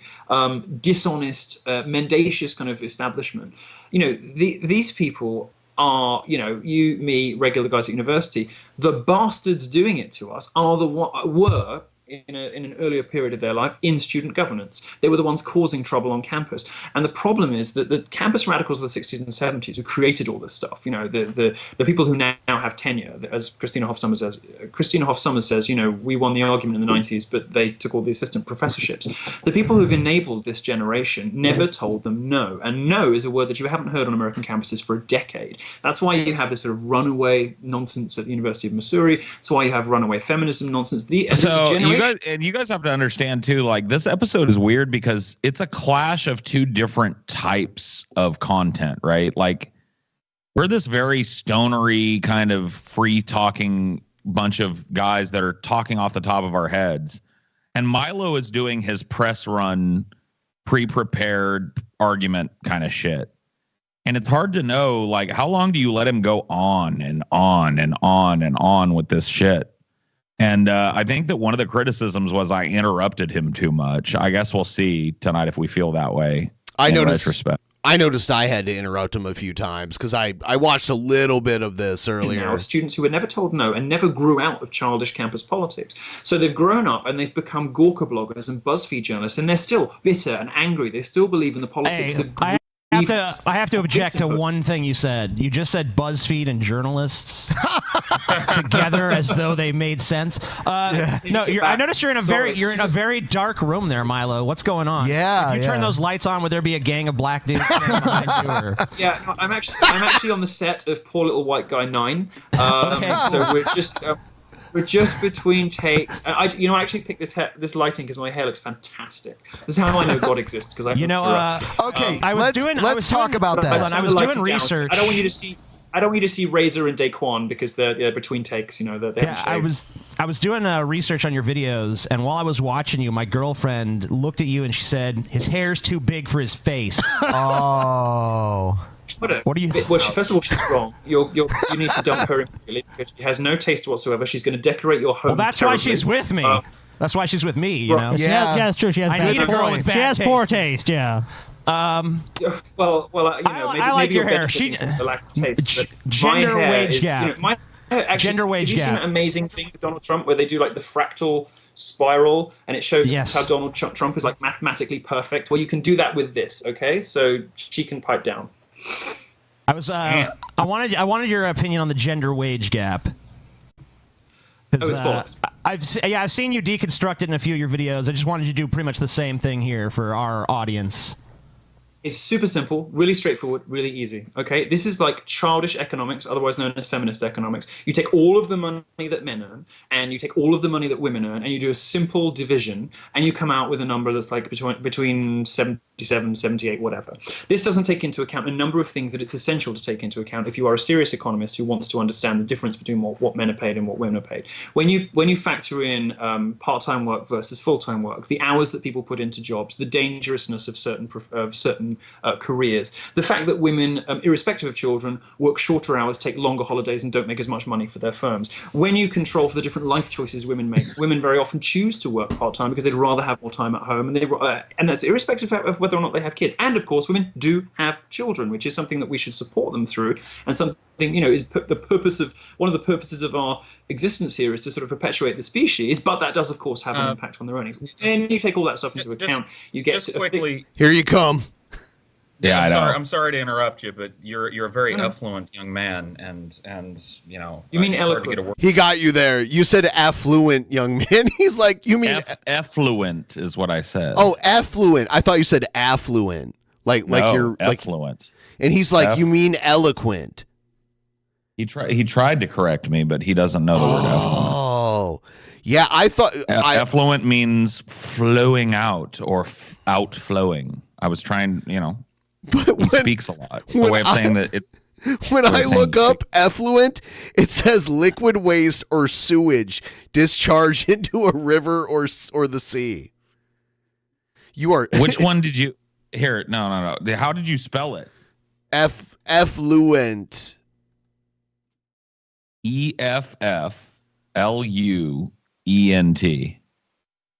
[SPEAKER 13] dishonest, mendacious kind of establishment. You know, these people are, you know, you, me, regular guys at university. The bastards doing it to us are were. In an earlier period of their life in student governance. They were the ones causing trouble on campus. And the problem is that the campus radicals of the 60s and 70s who created all this stuff, you know, the people who now have tenure, as Christina Hoff Sommers says, you know, we won the argument in the 90s, but they took all the assistant professorships. The people who've enabled this generation never told them no. And no is a word that you haven't heard on American campuses for a decade. That's why you have this sort of runaway nonsense at the University of Missouri. That's why you have runaway feminism nonsense.
[SPEAKER 4] You guys have to understand too, like this episode is weird because it's a clash of 2 different types of content, right? Like we're this very stonery kind of free talking bunch of guys that are talking off the top of our heads. And Milo is doing his press run, pre-prepared argument kind of shit. And it's hard to know, like, how long do you let him go on and on and on and on with this shit? And I think that one of the criticisms was I interrupted him too much. I guess we'll see tonight if we feel that way. I noticed
[SPEAKER 7] I had to interrupt him a few times because I watched a little bit of this earlier.
[SPEAKER 13] Now, students who were never told no and never grew out of childish campus politics. So they've grown up and they've become Gawker bloggers and BuzzFeed journalists, and they're still bitter and angry. They still believe in the politics of
[SPEAKER 2] I have to object to one thing you said. You just said BuzzFeed and journalists together as though they made sense. No, I noticed you're in a very dark room there, Milo. What's going on?
[SPEAKER 11] Yeah.
[SPEAKER 2] If you turn those lights on, would there be a gang of black dudes behind you? Or?
[SPEAKER 13] Yeah, no, I'm actually on the set of Poor Little White Guy 9. So we're just between takes. And I actually picked this lighting because my hair looks fantastic. This is how I know God exists, because I
[SPEAKER 11] let's talk about that.
[SPEAKER 2] I was doing research.
[SPEAKER 13] I don't want you to see Razor and Daquan because they're between takes. You know, they haven't shaved.
[SPEAKER 2] I was doing research on your videos, and while I was watching you, my girlfriend looked at you and she said, "His hair's too big for his face."
[SPEAKER 11] Oh.
[SPEAKER 2] What do you?
[SPEAKER 13] Well, first of all, she's wrong. You need to dump her immediately because she has no taste whatsoever. She's going to decorate your home.
[SPEAKER 2] Well, that's
[SPEAKER 13] terribly.
[SPEAKER 2] why she's with me. That's why she's with me. You know.
[SPEAKER 11] Yeah,
[SPEAKER 8] it's true. She has.
[SPEAKER 2] I need a girl with bad
[SPEAKER 8] She has
[SPEAKER 2] taste.
[SPEAKER 8] poor taste. Yeah.
[SPEAKER 13] Well, maybe
[SPEAKER 2] I like your hair.
[SPEAKER 13] The lack of taste,
[SPEAKER 2] gender wage gap.
[SPEAKER 13] Gender wage
[SPEAKER 2] gap.
[SPEAKER 13] Have you seen that amazing thing with Donald Trump where they do like the fractal spiral and it shows how Donald Trump is like mathematically perfect? Well, you can do that with this. Okay, so she can pipe down.
[SPEAKER 2] I wanted your opinion on the gender wage gap.
[SPEAKER 13] It's bollocks.
[SPEAKER 2] I've seen you deconstruct it in a few of your videos. I just wanted you to do pretty much the same thing here for our audience.
[SPEAKER 13] It's super simple, really straightforward, really easy. Okay, this is like childish economics, otherwise known as feminist economics. You take all of the money that men earn, and you take all of the money that women earn, and you do a simple division, and you come out with a number that's like between 77, 78, whatever. This doesn't take into account a number of things that it's essential to take into account if you are a serious economist who wants to understand the difference between what men are paid and what women are paid. When you factor in part-time work versus full-time work, the hours that people put into jobs, the dangerousness of certain careers, the fact that women, irrespective of children, work shorter hours, take longer holidays, and don't make as much money for their firms. When you control for the different life choices women make, women very often choose to work part-time because they'd rather have more time at home, and that's irrespective of whether or not they have kids. And of course, women do have children, which is something that we should support them through, and something, is one of the purposes of our existence here is to sort of perpetuate the species, but that does of course have an impact on their earnings. And you take all that stuff into account, you get
[SPEAKER 14] just quickly.
[SPEAKER 7] Here you come.
[SPEAKER 14] Yeah, I'm sorry to interrupt you, but you're a very affluent young man, and
[SPEAKER 13] You mean eloquent?
[SPEAKER 7] He got you there. You said affluent young man. He's like, you mean
[SPEAKER 4] effluent is what I said.
[SPEAKER 7] Oh, affluent. I thought you said affluent. Like you're
[SPEAKER 4] affluent.
[SPEAKER 7] And he's like, you mean eloquent.
[SPEAKER 4] He tried to correct me, but he doesn't know the word effluent.
[SPEAKER 7] Oh, yeah. I thought
[SPEAKER 4] effluent means flowing out or outflowing. I was trying, he speaks a lot. It's the way of saying that it.
[SPEAKER 7] When I look up effluent, it says liquid waste or sewage discharged into a river or the sea. You are.
[SPEAKER 4] Which one did you here? No. How did you spell it?
[SPEAKER 7] Effluent.
[SPEAKER 4] EFFLUENT.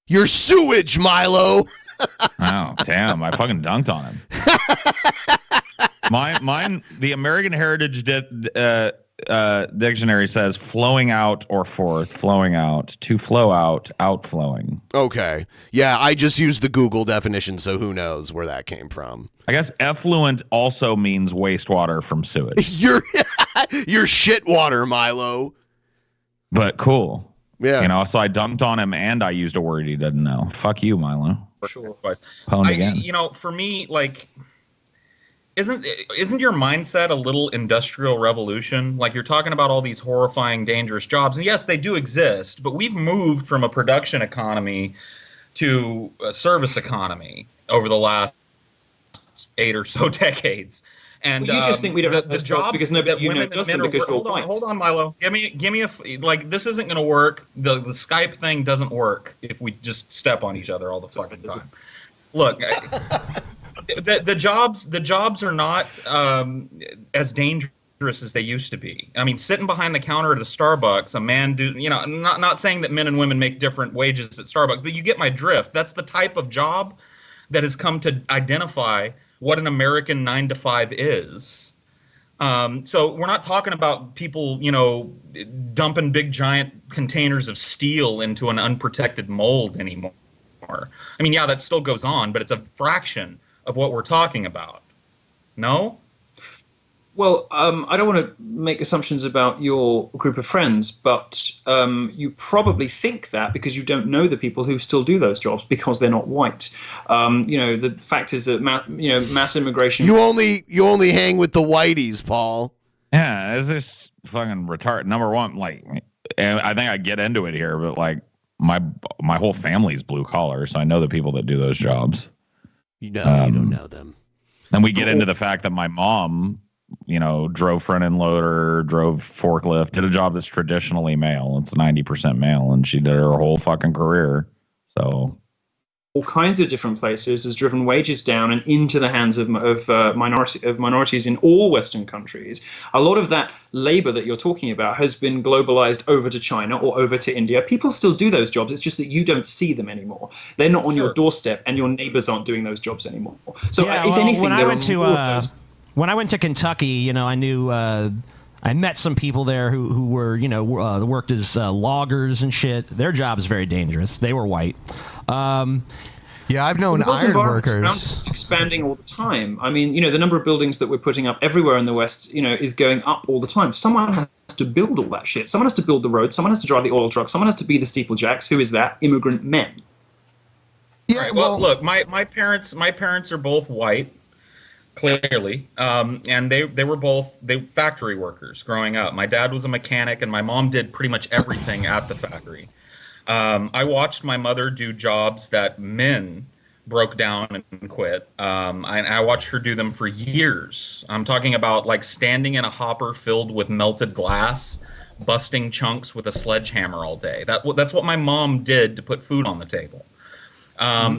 [SPEAKER 7] Your sewage, Milo.
[SPEAKER 4] Oh, damn. I fucking dunked on him. Mine, the American Heritage Dictionary says flowing out or forth, flowing out, to flow out, outflowing.
[SPEAKER 7] Okay. Yeah, I just used the Google definition, so who knows where that came from.
[SPEAKER 4] I guess effluent also means wastewater from sewage.
[SPEAKER 7] Your shit water, Milo.
[SPEAKER 4] But cool.
[SPEAKER 7] Yeah.
[SPEAKER 4] So I dunked on him and I used a word he didn't know. Fuck you, Milo.
[SPEAKER 14] Sure.
[SPEAKER 4] Again.
[SPEAKER 14] For me, like, isn't your mindset a little industrial revolution? Like, you're talking about all these horrifying, dangerous jobs, and yes, they do exist, but we've moved from a production economy to a service economy over the last 8 or so decades. And
[SPEAKER 13] you just think we don't have those jobs because nobody does them because you're white.
[SPEAKER 14] Hold on, Milo. Give me a this isn't going to work. The Skype thing doesn't work if we just step on each other all the fucking time. Look, the jobs are not as dangerous as they used to be. I mean, sitting behind the counter at a Starbucks, a man not saying that men and women make different wages at Starbucks, but you get my drift. That's the type of job that has come to identify what an American 9-to-5 is. So we're not talking about people, dumping big giant containers of steel into an unprotected mold anymore. I mean, yeah, that still goes on, but it's a fraction of what we're talking about. No?
[SPEAKER 13] Well, I don't want to make assumptions about your group of friends, but you probably think that because you don't know the people who still do those jobs because they're not white. The fact is that mass immigration.
[SPEAKER 7] You only hang with the whiteys, Paul.
[SPEAKER 4] Yeah, it's just fucking retarded. Number one, and I think I get into it here, but my whole family's blue collar, so I know the people that do those jobs.
[SPEAKER 7] You don't know them.
[SPEAKER 4] Then we get into the fact that my mom, drove front end loader, drove forklift, did a job that's traditionally male. It's 90% male, and she did her whole fucking career. So
[SPEAKER 13] all kinds of different places has driven wages down and into the hands of minorities in all Western countries. A lot of that labor that you're talking about has been globalized over to China or over to India. People still do those jobs. It's just that you don't see them anymore. They're not on your doorstep, and your neighbors aren't doing those jobs anymore. So if anything,
[SPEAKER 2] when I went to Kentucky, I knew I met some people there who were worked as loggers and shit. Their job is very dangerous. They were white.
[SPEAKER 11] Yeah, I've known iron workers.
[SPEAKER 13] It's expanding all the time. I mean, the number of buildings that we're putting up everywhere in the West, is going up all the time. Someone has to build all that shit. Someone has to build the road. Someone has to drive the oil truck. Someone has to be the steeplejacks. Who is that? Immigrant men.
[SPEAKER 14] Yeah. Right, well, look, my parents are both white. clearly. And they were both factory workers growing up. My dad was a mechanic, and my mom did pretty much everything at the factory. I watched my mother do jobs that men broke down and quit. I watched her do them for years. I'm talking about like standing in a hopper filled with melted glass, busting chunks with a sledgehammer all day. That's what my mom did to put food on the table.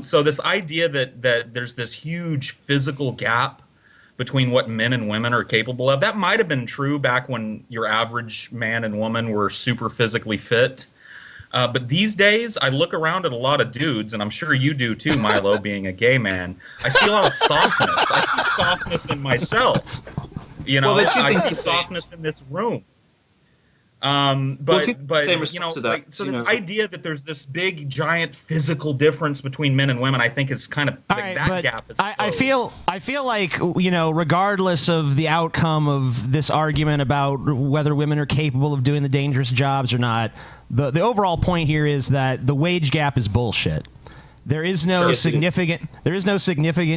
[SPEAKER 14] So this idea that there's this huge physical gap between what men and women are capable of, that might have been true back when your average man and woman were super physically fit. But these days, I look around at a lot of dudes, and I'm sure you do too, Milo, being a gay man. I see a lot of softness. I see softness in myself. You know, I see softness in this room. But you know, like, so this idea that there's this big, giant physical difference between men and women, I think is kind of like that gap is
[SPEAKER 2] I feel like, you know, regardless of the outcome of this argument about whether women are capable of doing the dangerous jobs or not, the overall point here is that the wage gap is bullshit. There is no significant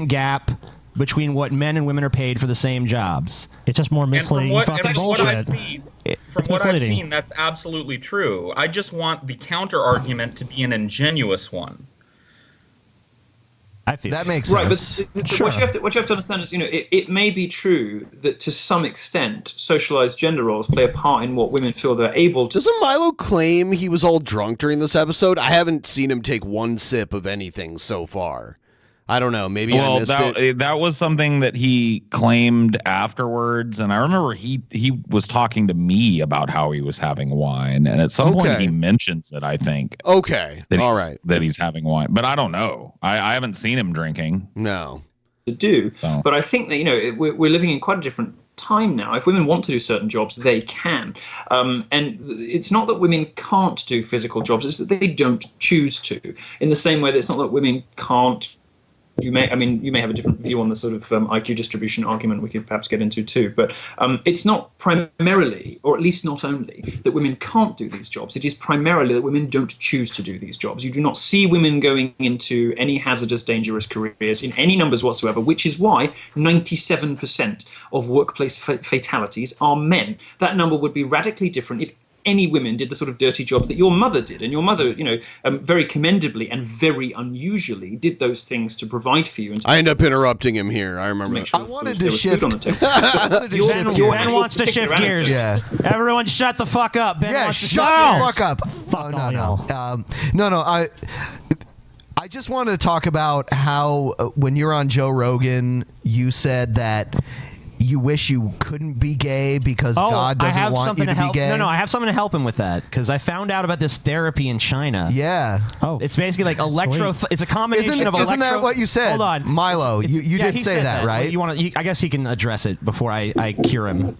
[SPEAKER 2] gap between what men and women are paid for the same jobs.
[SPEAKER 8] It's just more misleading fucking bullshit.
[SPEAKER 14] From what I've seen, that's absolutely true. I just want the counter argument to be an ingenuous one.
[SPEAKER 2] I feel
[SPEAKER 11] that makes
[SPEAKER 13] right,
[SPEAKER 11] sense.
[SPEAKER 13] But what you have to understand is, you know, it may be true that to some extent socialized gender roles play a part in what women feel they're able to.
[SPEAKER 7] Doesn't Milo claim he was all drunk during this episode? I haven't seen him take one sip of anything so far. I don't know. Maybe I missed it.
[SPEAKER 4] That was something that he claimed afterwards, and I remember he was talking to me about how he was having wine, and at some point he mentions it. I think.
[SPEAKER 7] Okay. All right.
[SPEAKER 4] That he's having wine, but I don't know. I haven't seen him drinking.
[SPEAKER 7] No.
[SPEAKER 13] To do, but I think that, you know, we're living in quite a different time now. If women want to do certain jobs, they can, and it's not that women can't do physical jobs; it's that they don't choose to. In the same way that it's not that women can't. You may have a different view on the sort of IQ distribution argument we could perhaps get into too, but it's not primarily, or at least not only, that women can't do these jobs. It is primarily that women don't choose to do these jobs. You do not see women going into any hazardous, dangerous careers in any numbers whatsoever, which is why 97% of workplace fatalities are men. That number would be radically different if any women did the sort of dirty jobs that your mother did. And your mother, you know, very commendably and very unusually did those things to provide for you. And
[SPEAKER 7] I end up interrupting him here. I remember.
[SPEAKER 11] I wanted to shift.
[SPEAKER 2] Ben wants to shift gears.
[SPEAKER 11] Yeah.
[SPEAKER 2] Everyone shut the fuck up. Ben wants to
[SPEAKER 11] shut
[SPEAKER 2] shift
[SPEAKER 11] the
[SPEAKER 2] gears.
[SPEAKER 11] fuck up. No. I just wanted to talk about how when you're on Joe Rogan, you said that you wish you couldn't be gay because God doesn't want you to be gay.
[SPEAKER 2] No, I have something to help him with that, because I found out about this therapy in China.
[SPEAKER 11] Yeah.
[SPEAKER 2] It's basically like it's a combination of
[SPEAKER 11] Isn't that what you said?
[SPEAKER 2] Hold on,
[SPEAKER 11] Milo. You did say that, right?
[SPEAKER 2] You want to? I guess he can address it before I cure him.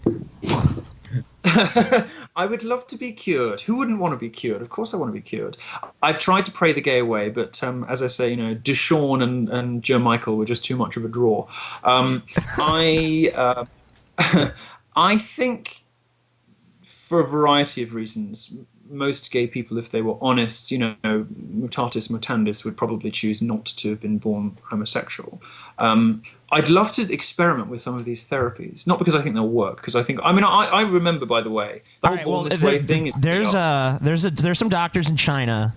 [SPEAKER 13] I would love to be cured. Who wouldn't want to be cured? Of course I want to be cured. I've tried to pray the gay away, but as I say, you know, Deshaun and Joe Michael were just too much of a draw. I think for a variety of reasons, most gay people, if they were honest, you know, mutatis mutandis, would probably choose not to have been born homosexual. I'd love to experiment with some of these therapies, not because I think they'll work, because I remember, by the way, the whole born this way thing is
[SPEAKER 2] there's some doctors in China,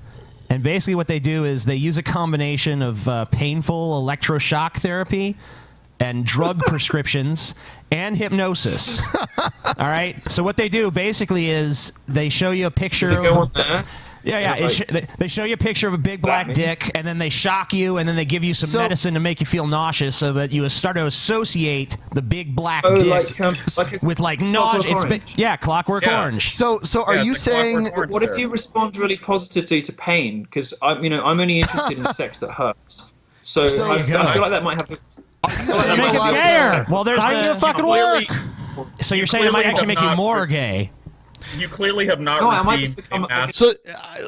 [SPEAKER 2] and basically what they do is they use a combination of painful electroshock therapy and drug prescriptions and hypnosis. All right. So what they do basically is they show you a picture.
[SPEAKER 13] Does it go on there?
[SPEAKER 2] Yeah. They show you a picture of a big black dick, and then they shock you, and then they give you some medicine to make you feel nauseous, so that you start to associate the big black dick with like nausea. Clockwork Orange.
[SPEAKER 11] So are you saying?
[SPEAKER 13] What if you respond really positively to pain? Because I'm only interested in sex that hurts. So I feel like that might happen.
[SPEAKER 2] Make it gayer. Well, there's the fucking work. So you're saying it might actually make you more gay?
[SPEAKER 14] You clearly have not received
[SPEAKER 7] So,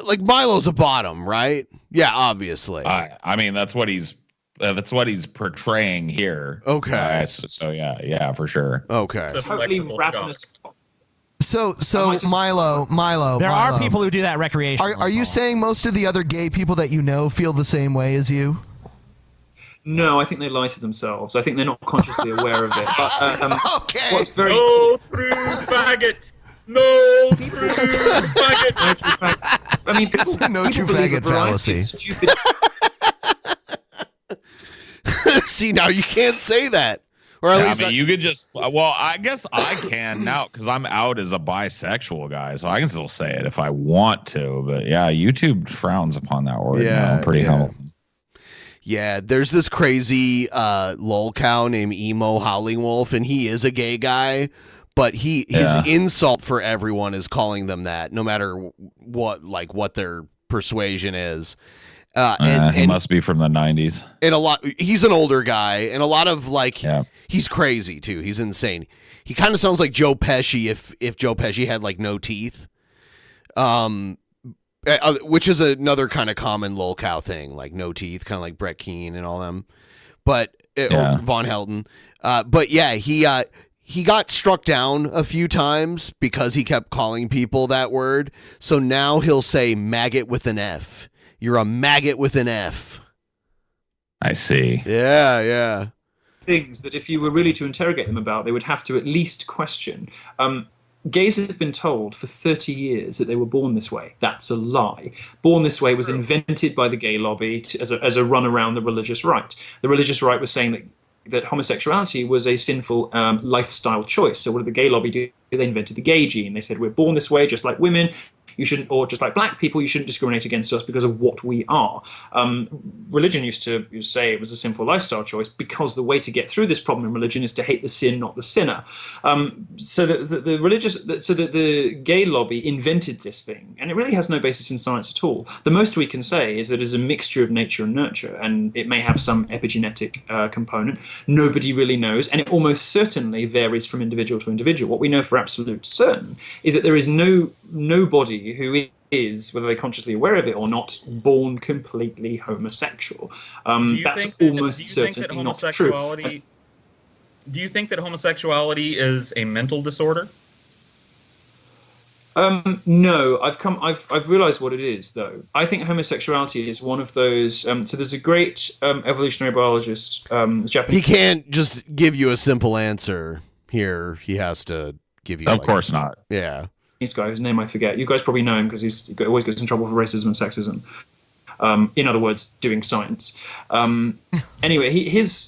[SPEAKER 7] like, Milo's a bottom, right? Yeah, obviously.
[SPEAKER 4] I mean, that's what he's portraying here.
[SPEAKER 7] Okay.
[SPEAKER 4] So yeah, for sure.
[SPEAKER 7] Okay.
[SPEAKER 13] Totally ravenous.
[SPEAKER 11] So Milo.
[SPEAKER 2] There are people who do that recreationally.
[SPEAKER 11] Are you saying most of the other gay people that you know feel the same way as you?
[SPEAKER 13] No, I think they lie to themselves. I think they're not consciously aware of it. But,
[SPEAKER 11] okay.
[SPEAKER 13] What's very
[SPEAKER 14] No true faggot. No true faggot.
[SPEAKER 13] No true faggot. I mean, people,
[SPEAKER 11] No
[SPEAKER 13] people
[SPEAKER 11] true
[SPEAKER 13] believe a
[SPEAKER 11] faggot
[SPEAKER 13] variety
[SPEAKER 11] fallacy.
[SPEAKER 13] of Stupid.
[SPEAKER 7] See, now you can't say that. Or at
[SPEAKER 4] Yeah,
[SPEAKER 7] least
[SPEAKER 4] I mean, you could just. Well, I guess I can now because I'm out as a bisexual guy, so I can still say it if I want to. But yeah, YouTube frowns upon that word.
[SPEAKER 7] Yeah,
[SPEAKER 4] now, pretty
[SPEAKER 7] yeah.
[SPEAKER 4] hell.
[SPEAKER 7] Yeah, there's this crazy lol cow named Emo Howling Wolf, and he is a gay guy, but his insult for everyone is calling them that, no matter what their persuasion is.
[SPEAKER 4] He must be from the 90s.
[SPEAKER 7] And he's an older guy, and a lot of he's crazy too. He's insane. He kind of sounds like Joe Pesci if Joe Pesci had like no teeth. Which is another kind of common lol cow thing, like no teeth, kind of like Brett Keane and all them, or Von Helden. But yeah, he got struck down a few times because he kept calling people that word. So now he'll say maggot with an F. You're a maggot with an F.
[SPEAKER 4] I see.
[SPEAKER 7] Yeah.
[SPEAKER 13] Things that if you were really to interrogate them about, they would have to at least question. Gays have been told for 30 years that they were born this way. That's a lie. Born this way was invented by the gay lobby as a run around the religious right. The religious right was saying that homosexuality was a sinful lifestyle choice. So what did the gay lobby do? They invented the gay gene. They said, we're born this way, just like women. You shouldn't, or just like black people, you shouldn't discriminate against us because of what we are. Religion used to say it was a sinful lifestyle choice because the way to get through this problem in religion is to hate the sin, not the sinner. So the gay lobby invented this thing, and it really has no basis in science at all. The most we can say is that it is a mixture of nature and nurture, and it may have some epigenetic component. Nobody really knows, and it almost certainly varies from individual to individual. What we know for absolute certain is that there is nobody who is, whether they're consciously aware of it or not, born completely homosexual. That's almost certainly not true.
[SPEAKER 14] Do you think that homosexuality is a mental disorder?
[SPEAKER 13] No, I've realized what it is, though. I think homosexuality is one of those. So there's a great evolutionary biologist, Japanese.
[SPEAKER 7] He can't just give you a simple answer here. He has to give you.
[SPEAKER 4] Of course not.
[SPEAKER 7] Yeah.
[SPEAKER 13] This guy whose name I forget. You guys probably know him because he always gets in trouble for racism and sexism. In other words, doing science. Anyway, his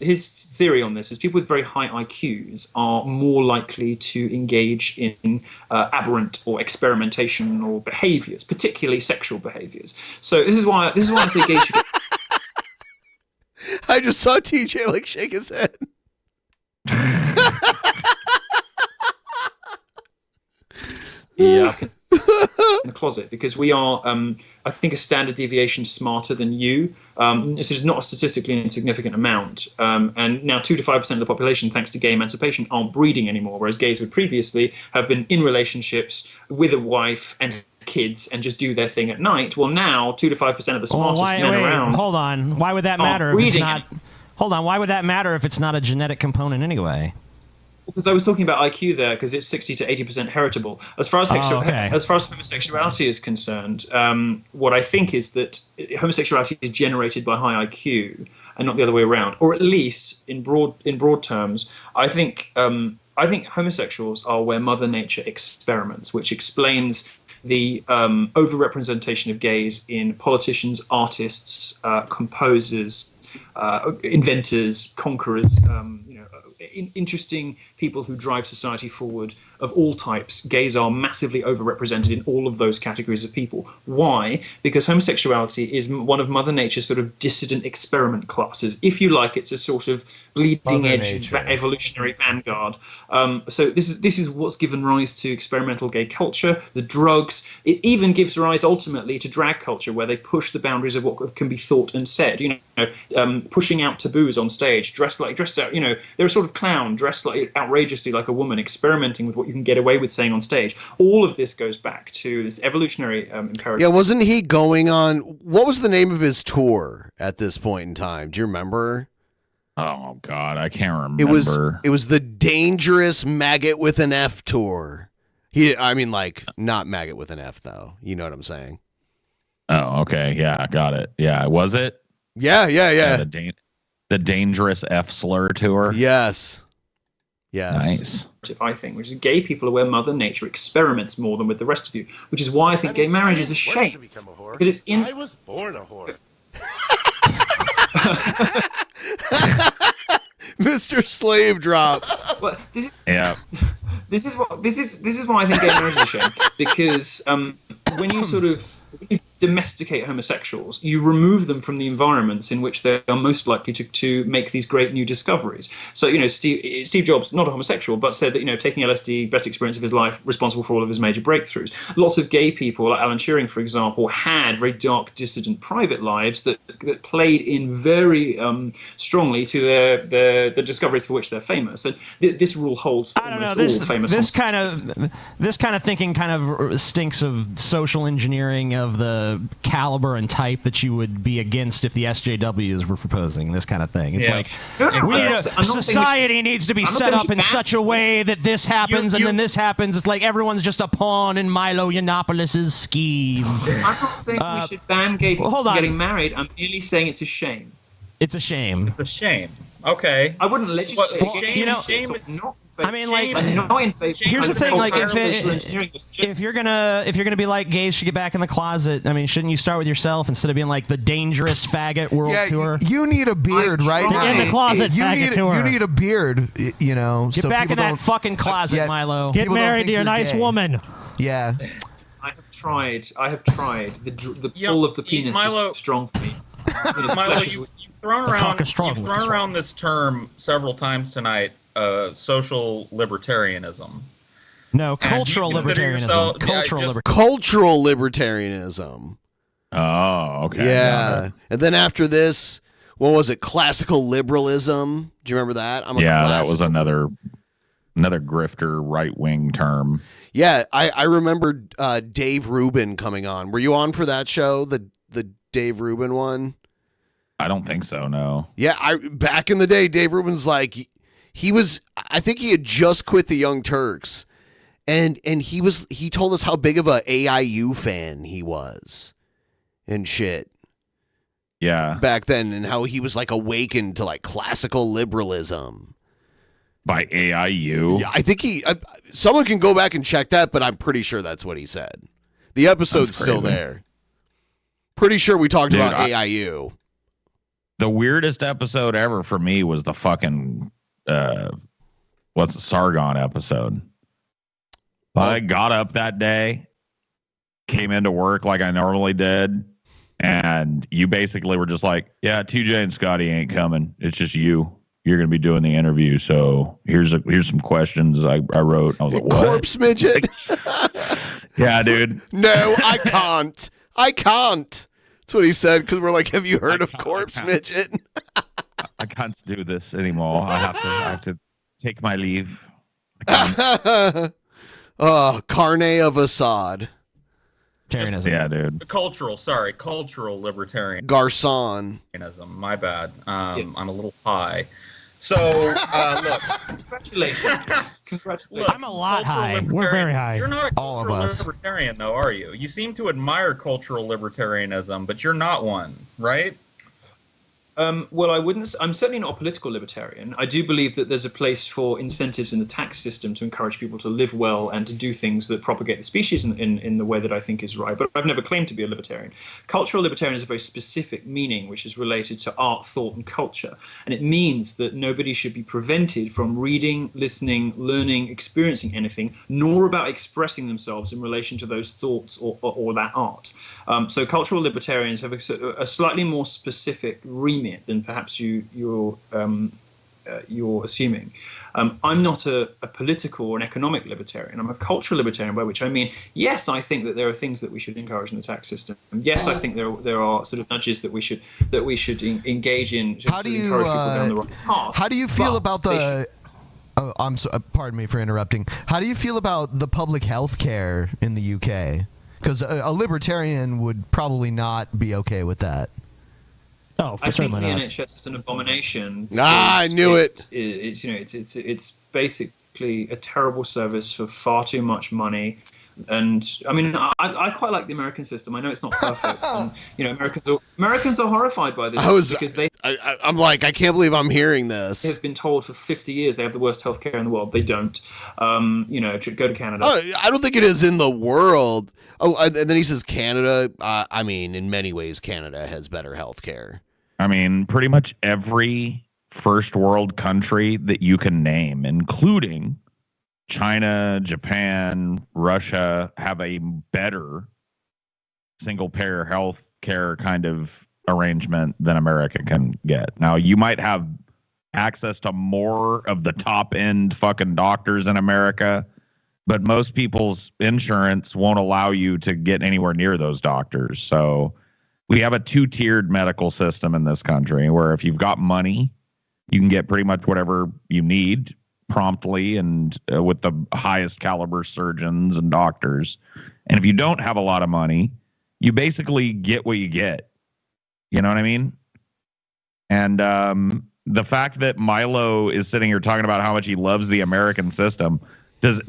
[SPEAKER 13] theory on this is people with very high IQs are more likely to engage in aberrant or experimentation or behaviors, particularly sexual behaviors. So this is why I say gays should get.
[SPEAKER 7] I just saw TJ shake his head.
[SPEAKER 13] Yeah, in the closet, because we are, I think, a standard deviation smarter than you. This is not a statistically insignificant amount. And now 2 to 5% of the population, thanks to gay emancipation, aren't breeding anymore, whereas gays would previously have been in relationships with a wife and kids and just do their thing at night. Well, now 2 to 5% of the smartest men around.
[SPEAKER 2] Hold on. Why would that matter if it's not? Hold on. Why would that matter if it's not a genetic component anyway?
[SPEAKER 13] Because I was talking about IQ there, because it's 60 to 80% heritable. As far as homosexuality is concerned, what I think is that homosexuality is generated by high IQ and not the other way around. Or at least in broad terms, I think homosexuals are where Mother Nature experiments, which explains the overrepresentation of gays in politicians, artists, composers, inventors, conquerors, interesting people who drive society forward of all types. Gays are massively overrepresented in all of those categories of people. Why? Because homosexuality is one of Mother Nature's sort of dissident experiment classes. If you like, it's a sort of bleeding edge evolutionary vanguard. So this is what's given rise to experimental gay culture, the drugs. It even gives rise ultimately to drag culture, where they push the boundaries of what can be thought and said. Pushing out taboos on stage, dressed out. They're a sort of clown dressed like outrageously like a woman, experimenting with what you can get away with saying on stage. All of this goes back to this evolutionary imperative.
[SPEAKER 7] Yeah, wasn't he going on? What was the name of his tour at this point in time? Do you remember?
[SPEAKER 4] Oh God, I can't remember.
[SPEAKER 7] It was the Dangerous Maggot with an F tour. Not maggot with an F though. You know what I'm saying?
[SPEAKER 4] Oh, okay. Yeah, got it. Yeah, was it?
[SPEAKER 7] Yeah.
[SPEAKER 4] The Dangerous F Slur tour.
[SPEAKER 7] Yes. Yes.
[SPEAKER 4] Nice.
[SPEAKER 13] I think, which is gay people are where Mother Nature experiments more than with the rest of you, which is why I think gay marriage is a shame. Because it's
[SPEAKER 16] I was born a whore.
[SPEAKER 7] Mr. Slave Drop.
[SPEAKER 13] Well,
[SPEAKER 4] Yeah.
[SPEAKER 13] This is why I think gay marriage is a shame, because when you domesticate homosexuals, you remove them from the environments in which they are most likely to make these great new discoveries. So, Steve Jobs, not a homosexual, but said that, taking LSD, best experience of his life, responsible for all of his major breakthroughs. Lots of gay people, like Alan Turing, for example, had very dark, dissident private lives that played in very strongly to the discoveries for which they're famous. And this rule holds for almost all famous homosexuals.
[SPEAKER 2] This kind of thinking kind of stinks of social engineering of the caliber and type that you would be against if the SJWs were proposing this kind of thing. It's like society needs to be set up in such a way that this happens and then this happens. It's like everyone's just a pawn in Milo Yiannopoulos' scheme.
[SPEAKER 13] I'm not saying we should ban gay people from getting married. I'm merely saying it's a shame.
[SPEAKER 2] It's a shame.
[SPEAKER 14] It's a shame. Okay.
[SPEAKER 13] I wouldn't legislate.
[SPEAKER 14] Shame.
[SPEAKER 13] I mean, like, not in favor.
[SPEAKER 2] Here's the thing: like, if you're gonna be like, gays should get back in the closet. I mean, shouldn't you start with yourself instead of being like the dangerous faggot world tour?
[SPEAKER 11] You need a beard right now.
[SPEAKER 2] In the closet, faggot tour.
[SPEAKER 11] You need a beard.
[SPEAKER 2] Get
[SPEAKER 11] so
[SPEAKER 2] back in that fucking closet, Milo.
[SPEAKER 8] Get married to your nice woman.
[SPEAKER 11] Yeah.
[SPEAKER 13] I have tried. The pull of the penis is too strong for me.
[SPEAKER 14] Milo, you've thrown around this term several times tonight. Social libertarianism.
[SPEAKER 2] No, cultural libertarianism.
[SPEAKER 7] Cultural libertarianism.
[SPEAKER 4] Oh, okay.
[SPEAKER 7] Yeah. And then after this, what was it? Classical liberalism. Do you remember that?
[SPEAKER 4] That was another grifter right-wing term.
[SPEAKER 7] Yeah, I remember Dave Rubin coming on. Were you on for that show, the Dave Rubin one?
[SPEAKER 4] I don't think so, no.
[SPEAKER 7] Yeah, back in the day, Dave Rubin's like, I think he had just quit the Young Turks, and he told us how big of a AIU fan he was and shit.
[SPEAKER 4] Yeah.
[SPEAKER 7] Back then, and how he was like awakened to like classical liberalism.
[SPEAKER 4] By AIU?
[SPEAKER 7] Yeah, I think someone can go back and check that, but I'm pretty sure that's what he said. The episode's still there. Pretty sure we talked about AIU.
[SPEAKER 4] The weirdest episode ever for me was the fucking Sargon episode. I got up that day, came into work like I normally did, and you basically were just like, yeah, TJ and Scotty ain't coming. It's just you. You're going to be doing the interview. So here's some questions I wrote. I was like, what?
[SPEAKER 7] Corpse midget?
[SPEAKER 4] Yeah, dude.
[SPEAKER 7] No, I can't. That's what he said, because we're like, have you heard of Corpse Midget?
[SPEAKER 4] I can't do this anymore. I have to take my leave.
[SPEAKER 7] Carne of Assad.
[SPEAKER 4] Yeah, dude.
[SPEAKER 14] Cultural libertarian.
[SPEAKER 7] Garcon.
[SPEAKER 14] My bad. Yes. I'm a little high. So, look.
[SPEAKER 13] Congratulations.
[SPEAKER 14] Look,
[SPEAKER 8] I'm a lot high. We're very high.
[SPEAKER 14] You're not a
[SPEAKER 11] all of
[SPEAKER 14] cultural
[SPEAKER 11] us.
[SPEAKER 14] libertarian, though, are you? You seem to admire cultural libertarianism, but you're not one, right?
[SPEAKER 13] Well, I'm certainly not a political libertarian. I do believe that there's a place for incentives in the tax system to encourage people to live well and to do things that propagate the species in the way that I think is right. But I've never claimed to be a libertarian. Cultural libertarian is a very specific meaning, which is related to art, thought, and culture. And it means that nobody should be prevented from reading, listening, learning, experiencing anything, nor about expressing themselves in relation to those thoughts or that art. So cultural libertarians have a slightly more specific remit than perhaps you're assuming. I'm not a political or an economic libertarian. I'm a cultural libertarian, by which I mean, yes, I think that there are things that we should encourage in the tax system. Yes, I think there are sort of nudges that we should engage in to encourage people down the right path.
[SPEAKER 11] How do you feel about the? Oh, pardon me for interrupting. How do you feel about the public health care in the UK? Because a libertarian would probably not be okay with that.
[SPEAKER 8] Oh,
[SPEAKER 13] I think the NHS is an abomination.
[SPEAKER 7] I knew it.
[SPEAKER 13] It's basically a terrible service for far too much money. And I mean, I quite like the American system. I know it's not perfect. And, Americans are horrified by this because
[SPEAKER 7] I'm like, I can't believe I'm hearing this.
[SPEAKER 13] They've been told for 50 years they have the worst healthcare in the world. They don't. Go to Canada.
[SPEAKER 7] Oh, I don't think it is in the world. Oh, and then he says Canada. I mean, in many ways, Canada has better healthcare.
[SPEAKER 4] I mean, pretty much every first world country that you can name, including China, Japan, Russia, have a better single payer health care kind of arrangement than America can get. Now, you might have access to more of the top end fucking doctors in America, but most people's insurance won't allow you to get anywhere near those doctors. So we have a two-tiered medical system in this country where if you've got money, you can get pretty much whatever you need promptly and with the highest caliber surgeons and doctors. And if you don't have a lot of money, you basically get what you get. You know what I mean? And the fact that Milo is sitting here talking about how much he loves the American system, does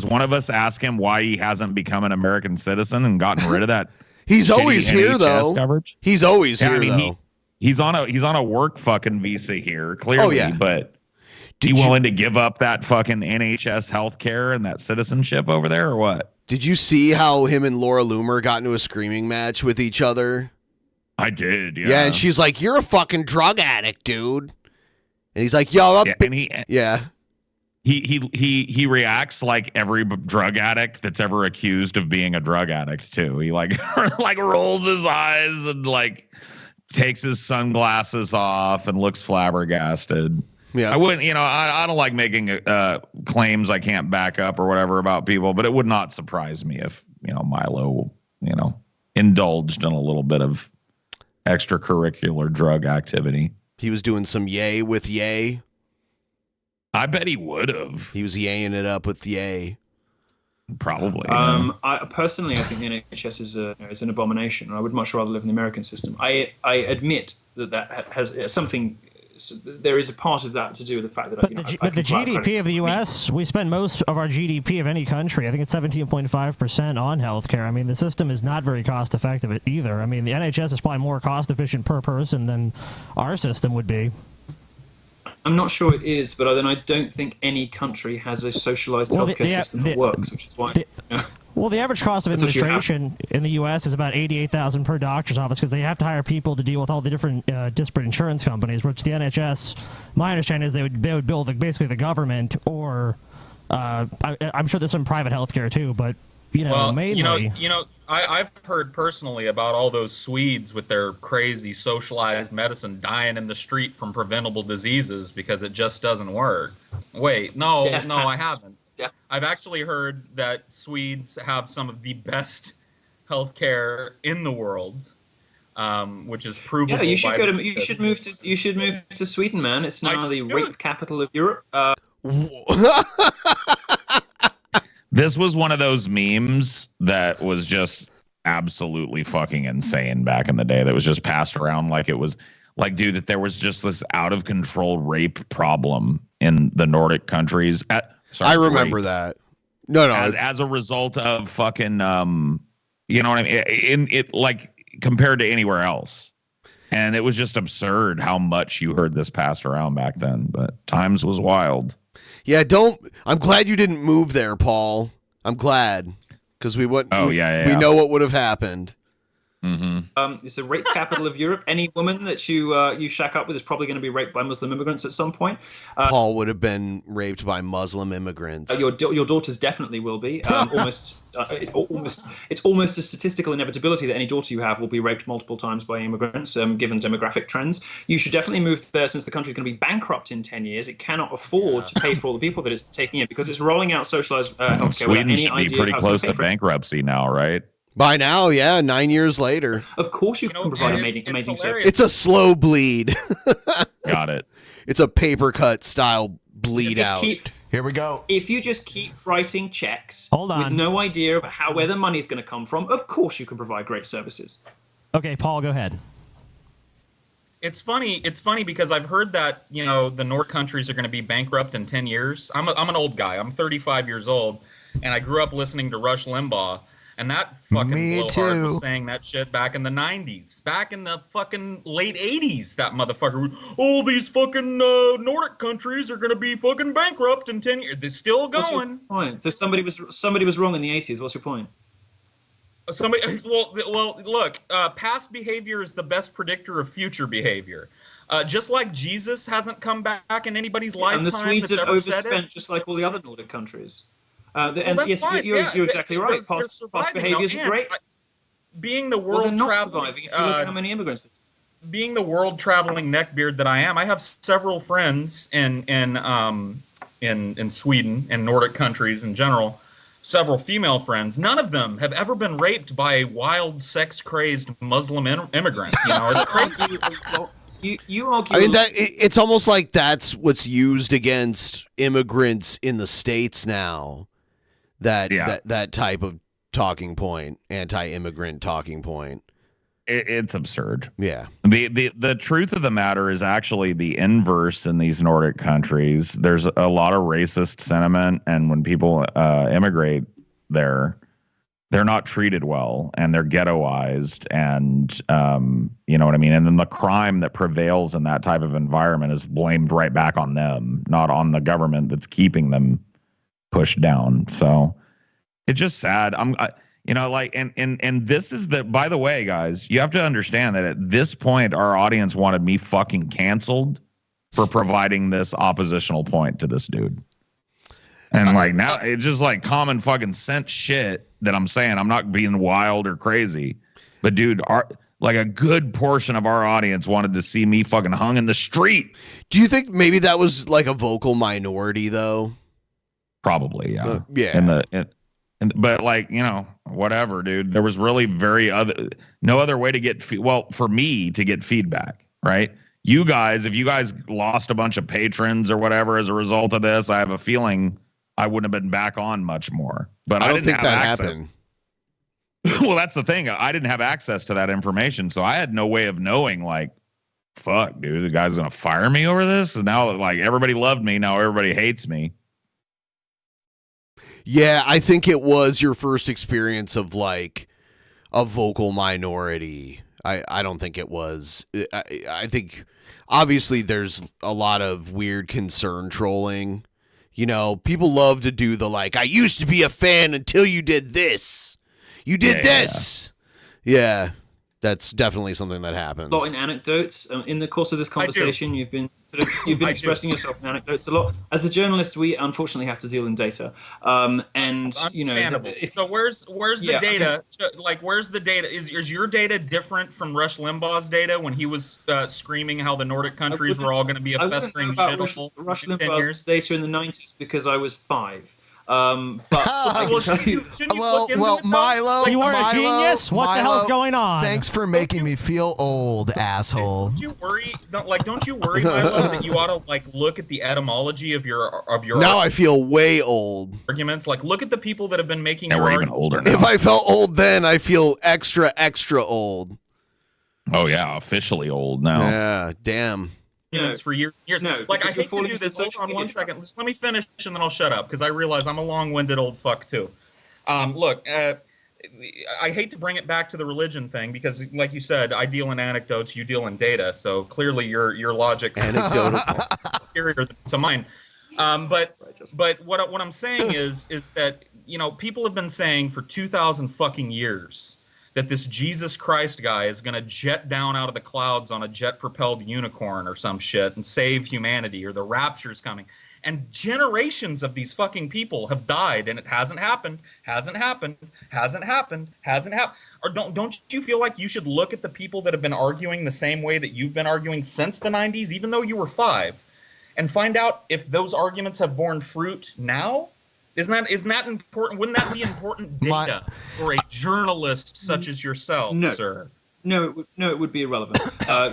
[SPEAKER 4] one of us ask him why he hasn't become an American citizen and gotten rid of that?
[SPEAKER 7] He's always here, though.
[SPEAKER 4] Coverage?
[SPEAKER 7] He's always here, though.
[SPEAKER 4] He's on a work fucking visa here, clearly.
[SPEAKER 7] Oh, yeah.
[SPEAKER 4] But you willing to give up that fucking NHS healthcare and that citizenship over there, or what?
[SPEAKER 7] Did you see how him and Laura Loomer got into a screaming match with each other?
[SPEAKER 4] I did, yeah.
[SPEAKER 7] Yeah, and she's like, "You're a fucking drug addict, dude." And he's like, "Yo,
[SPEAKER 4] He reacts like every drug addict that's ever accused of being a drug addict too. He like rolls his eyes and like takes his sunglasses off and looks flabbergasted.
[SPEAKER 7] Yeah,
[SPEAKER 4] I wouldn't, I don't like making claims I can't back up or whatever about people, but it would not surprise me if Milo, indulged in a little bit of extracurricular drug activity.
[SPEAKER 7] He was doing some yay with yay.
[SPEAKER 4] I bet he would have.
[SPEAKER 7] He was yaying it up with yay.
[SPEAKER 4] Probably.
[SPEAKER 13] I think the NHS is an abomination. I would much rather live in the American system. I admit that has something. There is a part of that to do with the fact that.
[SPEAKER 8] But the GDP of the U.S., we spend most of our GDP of any country. I think it's 17.5% on healthcare. I mean, the system is not very cost effective either. I mean, the NHS is probably more cost efficient per person than our system would be.
[SPEAKER 13] I'm not sure it is, but then I don't think any country has a socialized healthcare system that works, which is why.
[SPEAKER 8] Well, the average cost of administration in the U.S. is about $88,000 per doctor's office because they have to hire people to deal with all the different disparate insurance companies. Which the NHS, my understanding is they would build basically the government, or I'm sure there's some private healthcare too, but mainly.
[SPEAKER 14] I've heard personally about all those Swedes with their crazy socialized medicine dying in the street from preventable diseases because it just doesn't work. Wait, no, I haven't. I've actually heard that Swedes have some of the best healthcare in the world, which is provable.
[SPEAKER 13] Yeah, you should move to Sweden, man. It's now the rape capital of Europe.
[SPEAKER 4] This was one of those memes that was just absolutely fucking insane back in the day, that was just passed around like it was like, dude, that there was just this out of control rape problem in the Nordic countries.
[SPEAKER 7] I remember that. No.
[SPEAKER 4] As a result of fucking, you know what I mean? It like compared to anywhere else. And it was just absurd how much you heard this passed around back then, but times was wild.
[SPEAKER 7] Yeah, I'm glad you didn't move there, Paul. I'm glad, because we wouldn't. We know what would have happened.
[SPEAKER 4] Mm-hmm.
[SPEAKER 13] It's the rape capital of Europe. Any woman that you shack up with is probably going to be raped by Muslim immigrants at some point.
[SPEAKER 7] Paul would have been raped by Muslim immigrants.
[SPEAKER 13] Your daughters definitely will be. It's almost a statistical inevitability that any daughter you have will be raped multiple times by immigrants, given demographic trends. You should definitely move there, since the country is going to be bankrupt in 10 years. It cannot afford to pay for all the people that it's taking in, because it's rolling out socialized healthcare.
[SPEAKER 4] Sweden should be pretty close to bankruptcy now, right?
[SPEAKER 7] By now, yeah, 9 years later.
[SPEAKER 13] Of course you can provide amazing service.
[SPEAKER 7] It's a slow bleed.
[SPEAKER 4] Got it.
[SPEAKER 7] It's a paper cut style bleed out.
[SPEAKER 11] Here we go.
[SPEAKER 13] If you just keep writing checks
[SPEAKER 8] with
[SPEAKER 13] no idea of where the money's going to come from, of course you can provide great services.
[SPEAKER 8] Okay, Paul, go ahead.
[SPEAKER 14] It's funny because I've heard that, the North countries are going to be bankrupt in 10 years. I'm an old guy. I'm 35 years old. and I grew up listening to Rush Limbaugh. And that fucking blowhard was saying that shit back in the 90s. Back in the fucking late 80s, that motherfucker. Oh, these fucking Nordic countries are going to be fucking bankrupt in 10 years. They're still going.
[SPEAKER 13] What's your point? So somebody was wrong in the 80s. What's your point?
[SPEAKER 14] Well, look, past behavior is the best predictor of future behavior. Just like Jesus hasn't come back in anybody's lifetime.
[SPEAKER 13] And the Swedes have overspent just like all the other Nordic countries. And yes, you're exactly right. Past behavior is great.
[SPEAKER 14] Being the world traveling,
[SPEAKER 13] if you look at how many immigrants.
[SPEAKER 14] Being the world traveling neckbeard that I am, I have several friends in Sweden and Nordic countries in general. Several female friends. None of them have ever been raped by a wild, sex-crazed Muslim immigrant. You know, it's crazy.
[SPEAKER 13] You argue.
[SPEAKER 7] I mean, it's almost like that's what's used against immigrants in the States now. That type of talking point, anti-immigrant talking point.
[SPEAKER 4] It's absurd.
[SPEAKER 7] Yeah.
[SPEAKER 4] The truth of the matter is actually the inverse in these Nordic countries. There's a lot of racist sentiment, and when people immigrate there, they're not treated well, and they're ghettoized, and you know what I mean? And then the crime that prevails in that type of environment is blamed right back on them, not on the government that's keeping them pushed down. So it's just sad. And this is by the way, guys, you have to understand that at this point, our audience wanted me fucking canceled for providing this oppositional point to this dude. And like now it's just like common fucking sense shit that I'm saying. I'm not being wild or crazy, but dude, like a good portion of our audience wanted to see me fucking hung in the street.
[SPEAKER 7] Do you think maybe that was like a vocal minority though?
[SPEAKER 4] Probably, yeah.
[SPEAKER 7] Yeah.
[SPEAKER 4] But like, you know, whatever, dude. There was really no other way to get for me to get feedback, right? You guys, if you guys lost a bunch of patrons or whatever as a result of this, I have a feeling I wouldn't have been back on much more. But I didn't think that happened. Well, that's the thing. I didn't have access to that information, so I had no way of knowing, like, fuck, dude, the guy's gonna fire me over this? And now, like, everybody loved me, now everybody hates me.
[SPEAKER 7] Yeah, I think it was your first experience of like a vocal minority. I don't think it was. I think obviously there's a lot of weird concern trolling. You know, people love to do the like, I used to be a fan until you did this. You did this. Yeah, that's definitely something that happens.
[SPEAKER 13] A lot in anecdotes. In the course of this conversation, you've been expressing yourself in anecdotes a lot. As a journalist, we unfortunately have to deal in data. And you know,
[SPEAKER 14] so where's the data? So, like, where's the data? Is your data different from Rush Limbaugh's data when he was screaming how the Nordic countries were all going to be a festering shithole?
[SPEAKER 13] Rush Limbaugh's data in the 90s because I was 5. But
[SPEAKER 11] Milo,
[SPEAKER 8] you are a genius. What the hell's going on?
[SPEAKER 11] Thanks for making me feel old, asshole.
[SPEAKER 14] Don't you worry, Milo, that you ought to like look at the etymology of your.
[SPEAKER 7] Now I feel way old.
[SPEAKER 14] Arguments, like look at the people that have been making.
[SPEAKER 4] Yeah, we're even older now.
[SPEAKER 7] If I felt old then, I feel extra old.
[SPEAKER 4] Oh yeah, officially old now.
[SPEAKER 7] Yeah, damn.
[SPEAKER 14] For years and years. No, like I hate to do this. Hold on one second. Just let me finish and then I'll shut up because I realize I'm a long-winded old fuck too. Look, I hate to bring it back to the religion thing because, like you said, I deal in anecdotes, you deal in data. So clearly your logic
[SPEAKER 7] anecdotal
[SPEAKER 14] superior to mine. But what I'm saying is that people have been saying for 2,000 fucking years that this Jesus Christ guy is going to jet down out of the clouds on a jet-propelled unicorn or some shit and save humanity, or the rapture's coming. And generations of these fucking people have died, and it hasn't happened. Or don't you feel like you should look at the people that have been arguing the same way that you've been arguing since the 90s, even though you were 5, and find out if those arguments have borne fruit now? Isn't that important? Wouldn't that be important data for a journalist such as yourself, sir?
[SPEAKER 13] No, it would be irrelevant.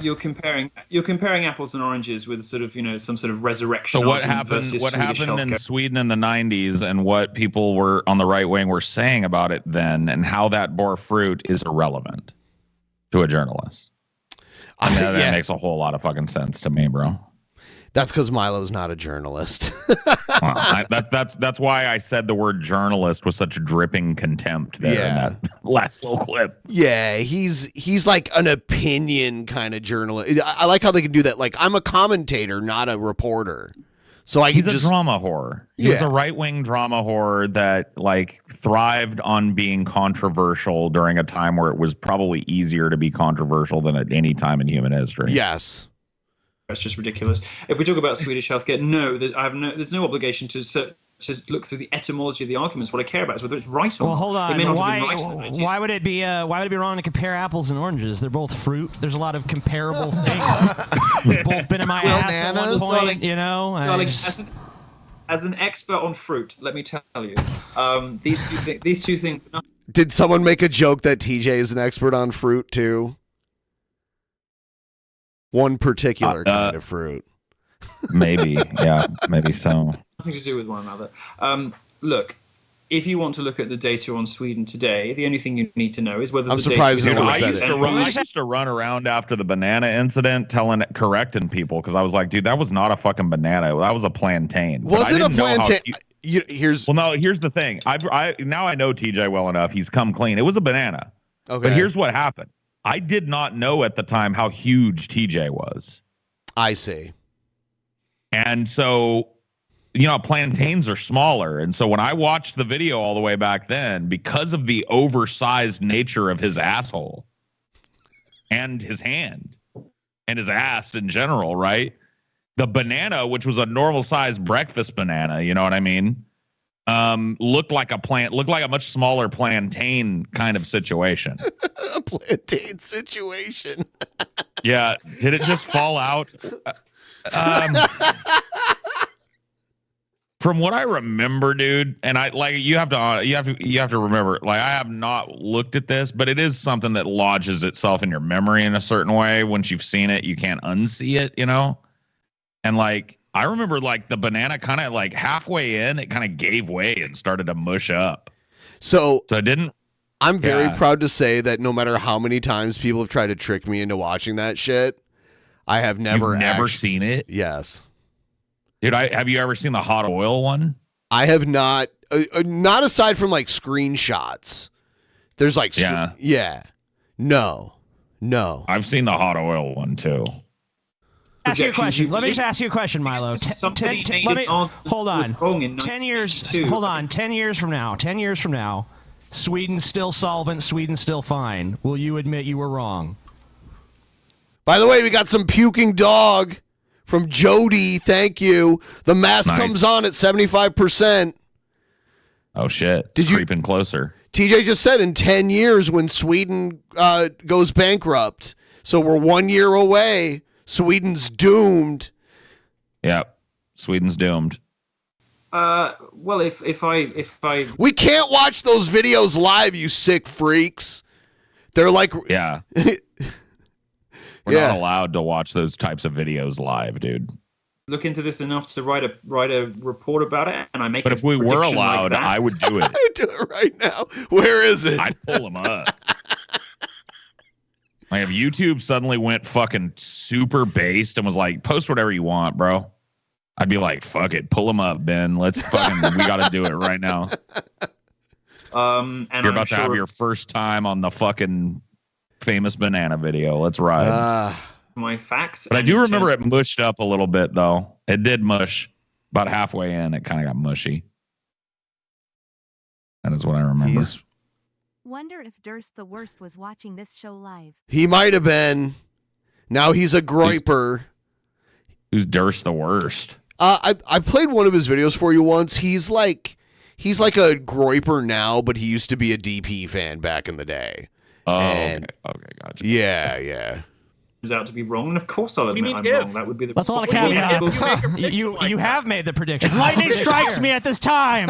[SPEAKER 13] You're comparing apples and oranges with sort of some sort of resurrection.
[SPEAKER 4] So what happened in Sweden in the 90s, and what people were on the right wing were saying about it then, and how that bore fruit is irrelevant to a journalist. I mean, that makes a whole lot of fucking sense to me, bro.
[SPEAKER 7] That's because Milo's not a journalist.
[SPEAKER 4] Well, that's why I said the word journalist with such dripping contempt there in that last little clip.
[SPEAKER 7] Yeah, he's like an opinion kind of journalist. I like how they can do that. Like, I'm a commentator, not a reporter. So
[SPEAKER 4] He's a drama whore. He was a right-wing drama whore that like thrived on being controversial during a time where it was probably easier to be controversial than at any time in human history.
[SPEAKER 7] Yes.
[SPEAKER 13] That's just ridiculous. If we talk about Swedish healthcare, there's no obligation to look through the etymology of the arguments. What I care about is whether it's right or not.
[SPEAKER 2] Well, hold on.
[SPEAKER 13] It may not have been right in the 90s.
[SPEAKER 2] Why would it be wrong to compare apples and oranges? They're both fruit. There's a lot of comparable things. They've both been in my ass at one point, you know.
[SPEAKER 13] Darling, as an expert on fruit, let me tell you, these two things.
[SPEAKER 7] Did someone make a joke that TJ is an expert on fruit too? One particular kind of fruit.
[SPEAKER 4] Maybe, yeah, maybe so.
[SPEAKER 13] Nothing to do with one another. Look, if you want to look at the data on Sweden today, the only thing you need to know is whether the data is
[SPEAKER 4] I used to run around after the banana incident correcting people because I was like, dude, that was not a fucking banana. That was a plantain.
[SPEAKER 7] Was it a plantain? Here's
[SPEAKER 4] the thing. I now I know TJ well enough. He's come clean. It was a banana.
[SPEAKER 7] Okay.
[SPEAKER 4] But here's what happened. I did not know at the time how huge TJ was.
[SPEAKER 7] I see.
[SPEAKER 4] And so, you know, plantains are smaller. And so when I watched the video all the way back then, because of the oversized nature of his asshole and his hand and his ass in general, right? The banana, which was a normal sized breakfast banana, you know what I mean? Looked like a much smaller plantain kind of situation.
[SPEAKER 7] A plantain situation.
[SPEAKER 4] Yeah. Did it just fall out? From what I remember, dude, and I like you have to remember, like I have not looked at this, but it is something that lodges itself in your memory in a certain way. Once you've seen it, you can't unsee it, you know? And like I remember like the banana kind of like halfway in, it kind of gave way and started to mush up.
[SPEAKER 7] So
[SPEAKER 4] it didn't.
[SPEAKER 7] I'm very proud to say that no matter how many times people have tried to trick me into watching that shit, I have never
[SPEAKER 4] seen it.
[SPEAKER 7] Yes.
[SPEAKER 4] Dude, have you ever seen the hot oil one?
[SPEAKER 7] I have not. Not aside from like screenshots. There's like No.
[SPEAKER 2] I've
[SPEAKER 4] seen the hot oil one too.
[SPEAKER 2] Ask you a question. Let me just ask you a question, Milo. Hold on. 10 years. Hold on. 10 years from now. 10 years from now. Sweden's still solvent. Sweden's still fine. Will you admit you were wrong?
[SPEAKER 7] By the way, we got some puking dog from Jody. Thank you. The mask comes on at 75%.
[SPEAKER 4] Oh shit! Creeping closer.
[SPEAKER 7] TJ just said in 10 years when Sweden goes bankrupt. So we're 1 year away. Sweden's doomed.
[SPEAKER 4] Yep. Sweden's doomed.
[SPEAKER 13] Well, if I
[SPEAKER 7] we can't watch those videos live, you sick freaks. They're like
[SPEAKER 4] We're not allowed to watch those types of videos live, dude.
[SPEAKER 13] Look into this enough to write a report about it, and I make.
[SPEAKER 4] But if we were allowed, I would do it.
[SPEAKER 7] I'd do it right now. Where is it?
[SPEAKER 4] I'd pull them up. Like if YouTube suddenly went fucking super based and was like, post whatever you want, bro. I'd be like, fuck it, pull them up, Ben. Let's fucking, we got to do it right now.
[SPEAKER 13] And
[SPEAKER 4] you're about to have your first time on the fucking famous banana video. Let's ride.
[SPEAKER 13] My facts.
[SPEAKER 4] But I do remember it mushed up a little bit, though. It did mush. About halfway in, it kind of got mushy. That is what I remember.
[SPEAKER 15] Wonder if Durst the Worst was watching this show live.
[SPEAKER 7] He might have been. Now he's a groiper.
[SPEAKER 4] Who's Durst the Worst?
[SPEAKER 7] I played one of his videos for you once. He's like a groiper now, but he used to be a DP fan back in the day.
[SPEAKER 4] Oh, okay, gotcha.
[SPEAKER 7] Yeah.
[SPEAKER 13] Turns out to be wrong, and of course I'll admit I'm wrong. That would be the.
[SPEAKER 2] That's a lot of caveats. You have made the prediction. If lightning strikes me at this time,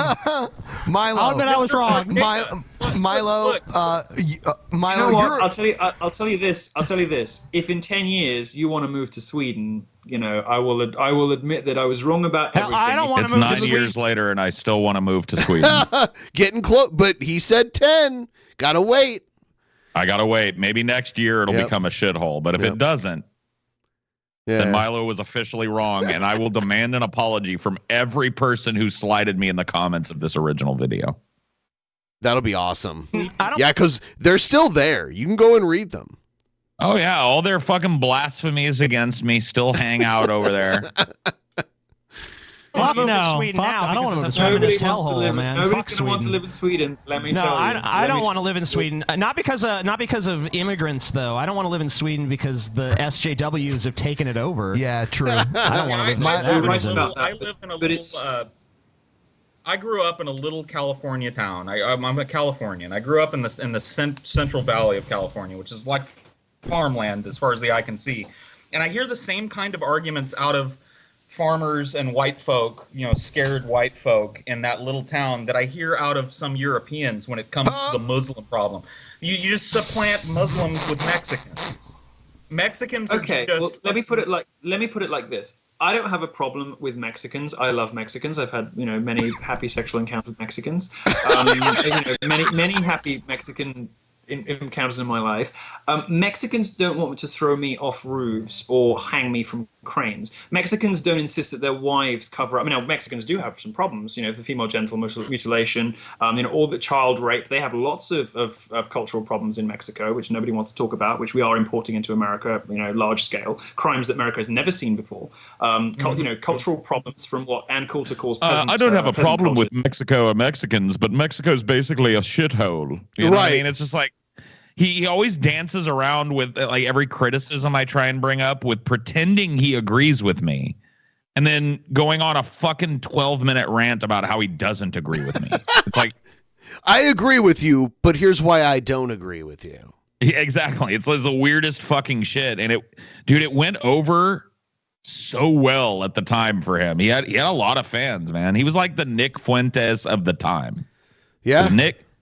[SPEAKER 11] Milo,
[SPEAKER 2] I'll admit I was wrong.
[SPEAKER 11] Milo,
[SPEAKER 13] You know what? I'll tell you this. If in 10 years you want to move to Sweden, you know, I will admit that I was wrong about everything.
[SPEAKER 2] I don't want to move to Sweden.
[SPEAKER 4] 9 years later, and I still want to move to Sweden.
[SPEAKER 7] Getting close, but he said 10. Gotta wait.
[SPEAKER 4] I gotta wait. Maybe next year it'll become a shithole, but if it doesn't, then Milo was officially wrong, and I will demand an apology from every person who slighted me in the comments of this original video.
[SPEAKER 7] That'll be awesome. Yeah, because they're still there. You can go and read them.
[SPEAKER 4] Oh, yeah. All their fucking blasphemies against me still hang out over there.
[SPEAKER 2] Fuck
[SPEAKER 8] no.
[SPEAKER 2] no. Sweden
[SPEAKER 8] Fuck,
[SPEAKER 2] now
[SPEAKER 8] I don't want to
[SPEAKER 2] because
[SPEAKER 8] live
[SPEAKER 2] it's a feminist
[SPEAKER 8] in Sweden.
[SPEAKER 2] hellhole, man.
[SPEAKER 13] Nobody's
[SPEAKER 2] Fuck
[SPEAKER 13] going to want to
[SPEAKER 2] Sweden.
[SPEAKER 13] live in Sweden. Let me
[SPEAKER 2] No,
[SPEAKER 13] tell you.
[SPEAKER 2] I don't want to live in Sweden. Not because of immigrants, though. I don't want to live in Sweden because the SJWs have taken it over.
[SPEAKER 11] Yeah, true.
[SPEAKER 2] I don't want to live in
[SPEAKER 14] I live in a little. I grew up in a little California town. I'm a Californian. I grew up in the Central Valley of California, which is like farmland as far as the eye can see. And I hear the same kind of arguments out of farmers and white folk, scared white folk in that little town that I hear out of some Europeans when it comes to the Muslim problem. You just supplant Muslims with Mexicans. Mexicans are just.
[SPEAKER 13] Well, let me put it like this. I don't have a problem with Mexicans. I love Mexicans. I've had many happy sexual encounters with Mexicans. Many happy Mexican encounters in my life. Mexicans don't want to throw me off roofs or hang me from cranes. Mexicans don't insist that their wives cover up. Now, Mexicans do have some problems, the female genital mutilation, all the child rape. They have lots of cultural problems in Mexico, which nobody wants to talk about, which we are importing into America, large scale. Crimes that America has never seen before. Cultural problems from what Ann Coulter calls peasant,
[SPEAKER 4] I don't have a problem
[SPEAKER 13] culture.
[SPEAKER 4] with Mexico or Mexicans, but Mexico's basically a shithole. You know what I mean? It's just like, he always dances around with like every criticism I try and bring up with pretending he agrees with me and then going on a fucking 12-minute rant about how he doesn't agree with me. It's like,
[SPEAKER 7] I agree with you, but here's why I don't agree with you.
[SPEAKER 4] Yeah, exactly. It's the weirdest fucking shit. And it went over so well at the time for him. He had a lot of fans, man. He was like the Nick Fuentes of the time.
[SPEAKER 7] Yeah.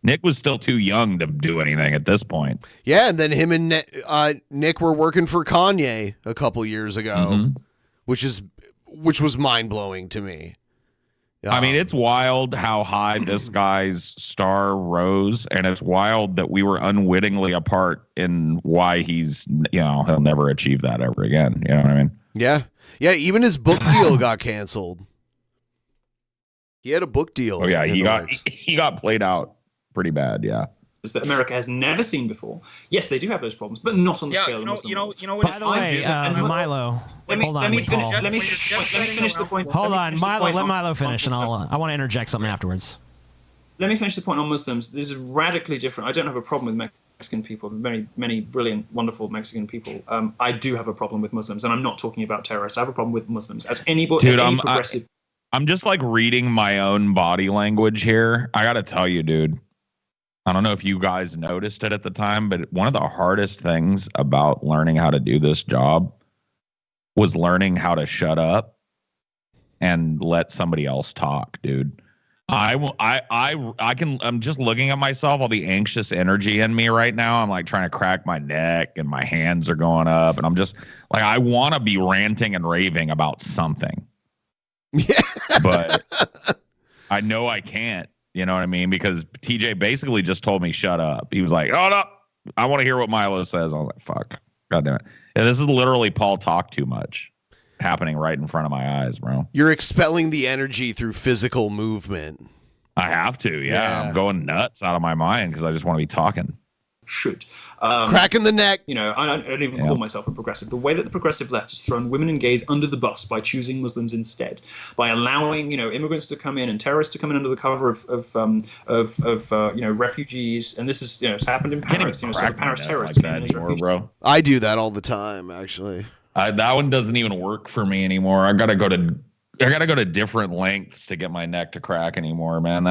[SPEAKER 4] Nick was still too young to do anything at this point.
[SPEAKER 7] Yeah, and then him and Nick were working for Kanye a couple years ago, which was mind-blowing to me.
[SPEAKER 4] I mean, it's wild how high this guy's star rose, and it's wild that we were unwittingly a part in why he'll never achieve that ever again. You know what I mean?
[SPEAKER 7] Yeah. Yeah, even his book deal got canceled. He had a book deal.
[SPEAKER 4] Oh, yeah, he got played out pretty bad, yeah.
[SPEAKER 13] That America has never seen before. Yes, they do have those problems, but not on the scale of Muslim.
[SPEAKER 2] By the way, Milo, let me
[SPEAKER 13] finish the point.
[SPEAKER 2] Hold on, Milo, let Milo finish, and I want to interject something afterwards.
[SPEAKER 13] Let me finish the point on Muslims. This is radically different. I don't have a problem with Mexican people. Many brilliant, wonderful Mexican people. I do have a problem with Muslims, and I'm not talking about terrorists. I have a problem with Muslims. As anybody,
[SPEAKER 4] dude,
[SPEAKER 13] progressive.
[SPEAKER 4] I'm just like reading my own body language here. I got to tell you, dude. I don't know if you guys noticed it at the time, but one of the hardest things about learning how to do this job was learning how to shut up and let somebody else talk, dude. I'm just looking at myself, all the anxious energy in me right now. I'm like trying to crack my neck and my hands are going up. And I'm just like, I want to be ranting and raving about something. Yeah. But I know I can't. You know what I mean? Because TJ basically just told me, shut up. He was like, oh, no, I want to hear what Milo says. I was like, fuck. God damn it. Yeah, this is literally Paul talk too much happening right in front of my eyes, bro.
[SPEAKER 7] You're expelling the energy through physical movement.
[SPEAKER 4] I have to, yeah. I'm going nuts out of my mind because I just want to be talking.
[SPEAKER 13] Should.
[SPEAKER 7] Cracking the neck.
[SPEAKER 13] I don't even call myself a progressive. The way that the progressive left has thrown women and gays under the bus by choosing Muslims instead, by allowing immigrants to come in and terrorists to come in under the cover of refugees, and this is it's happened in Paris. So the Paris terrorists
[SPEAKER 4] like that anymore, bro.
[SPEAKER 7] I do that all the time, actually.
[SPEAKER 4] That one doesn't even work for me anymore. I gotta go to different lengths to get my neck to crack anymore, man.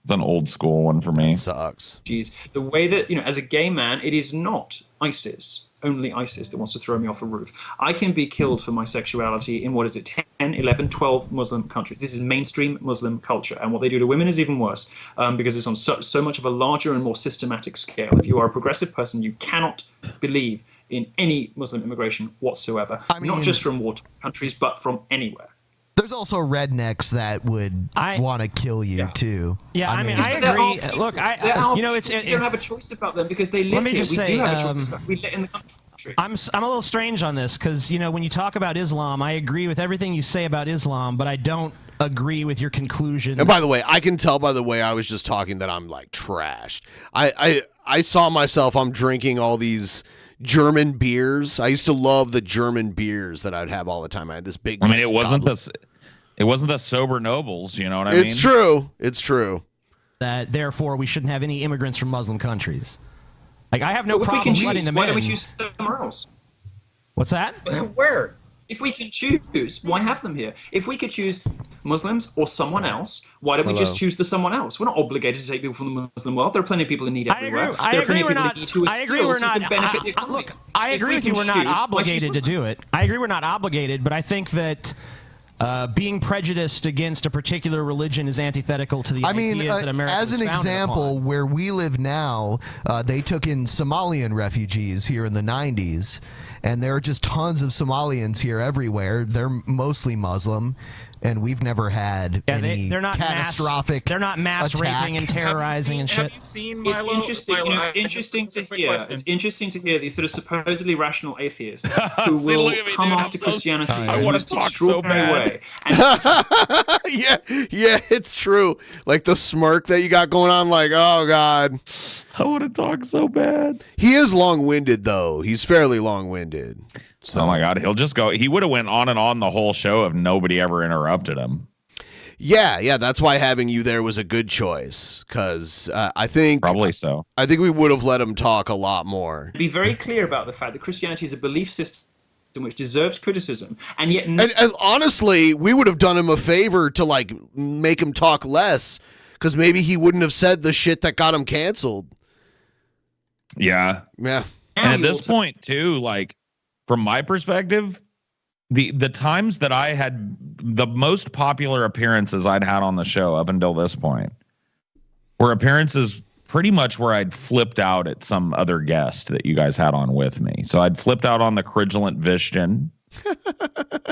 [SPEAKER 4] It's an old school one for me.
[SPEAKER 7] It sucks.
[SPEAKER 13] Jeez. The way that, as a gay man, it is not ISIS, only ISIS that wants to throw me off a roof. I can be killed for my sexuality in, 10, 11, 12 Muslim countries. This is mainstream Muslim culture. And what they do to women is even worse because it's on so much of a larger and more systematic scale. If you are a progressive person, you cannot believe in any Muslim immigration whatsoever. Not just from war countries, but from anywhere.
[SPEAKER 11] There's also rednecks that would want to kill you too.
[SPEAKER 2] Yeah, I mean, I agree. Look,
[SPEAKER 13] we don't have a choice about them because they live here. We do have a choice. We live in the country. history.
[SPEAKER 2] I'm a little strange on this because, you know, when you talk about Islam, I agree with everything you say about Islam, but I don't agree with your conclusion.
[SPEAKER 7] And by the way, I can tell by the way I was just talking that I'm like trashed. I saw myself, I'm drinking all these German beers. I used to love the German beers that I'd have all the time. I had this big.
[SPEAKER 4] I mean, it wasn't the sober nobles. You know what I mean?
[SPEAKER 7] It's true. It's true.
[SPEAKER 2] That therefore we shouldn't have any immigrants from Muslim countries. Like I have no
[SPEAKER 13] If we
[SPEAKER 2] problem
[SPEAKER 13] can
[SPEAKER 2] letting
[SPEAKER 13] choose,
[SPEAKER 2] them
[SPEAKER 13] why
[SPEAKER 2] in.
[SPEAKER 13] don't we choose somewhere else?
[SPEAKER 2] What's that?
[SPEAKER 13] Where? If we can choose, why have them here? If we could choose Muslims or someone else, why don't we just choose the someone else? We're not obligated to take people from the Muslim world. There are plenty of people in need everywhere.
[SPEAKER 2] I agree we're not. I agree we're not. Look, I agree with you. We're not obligated to do it. I agree we're not obligated, but I think that being prejudiced against a particular religion is antithetical to the ideas that America
[SPEAKER 11] as an
[SPEAKER 2] was founded
[SPEAKER 11] example,
[SPEAKER 2] upon.
[SPEAKER 11] where we live now, they took in Somalian refugees here in the 90s, and there are just tons of Somalians here everywhere. They're mostly Muslim, and we've never had any
[SPEAKER 2] they're not
[SPEAKER 11] catastrophic
[SPEAKER 2] they're not mass
[SPEAKER 11] attack.
[SPEAKER 2] raping and terrorizing and shit.
[SPEAKER 13] It's interesting. It's interesting to hear. It's interesting to hear these sort of supposedly rational atheists who will come after Christianity in the most extraordinary way.
[SPEAKER 7] Yeah, it's true. Like the smirk that you got going on, like, oh God.
[SPEAKER 4] I want to talk so bad.
[SPEAKER 7] He is long-winded, though. He's fairly long-winded. So.
[SPEAKER 4] Oh my God, he'll just go. He would have went on and on the whole show if nobody ever interrupted him.
[SPEAKER 7] Yeah, that's why having you there was a good choice, because I think
[SPEAKER 4] probably so.
[SPEAKER 7] I think we would have let him talk a lot more.
[SPEAKER 13] Be very clear about the fact that Christianity is a belief system which deserves criticism, and yet.
[SPEAKER 7] And honestly, we would have done him a favor to like make him talk less, because maybe he wouldn't have said the shit that got him canceled.
[SPEAKER 4] Yeah.
[SPEAKER 7] And
[SPEAKER 4] at this point, too, like from my perspective, the times that I had the most popular appearances I'd had on the show up until this point were appearances pretty much where I'd flipped out at some other guest that you guys had on with me. So I'd flipped out on the Cridulent Vishton.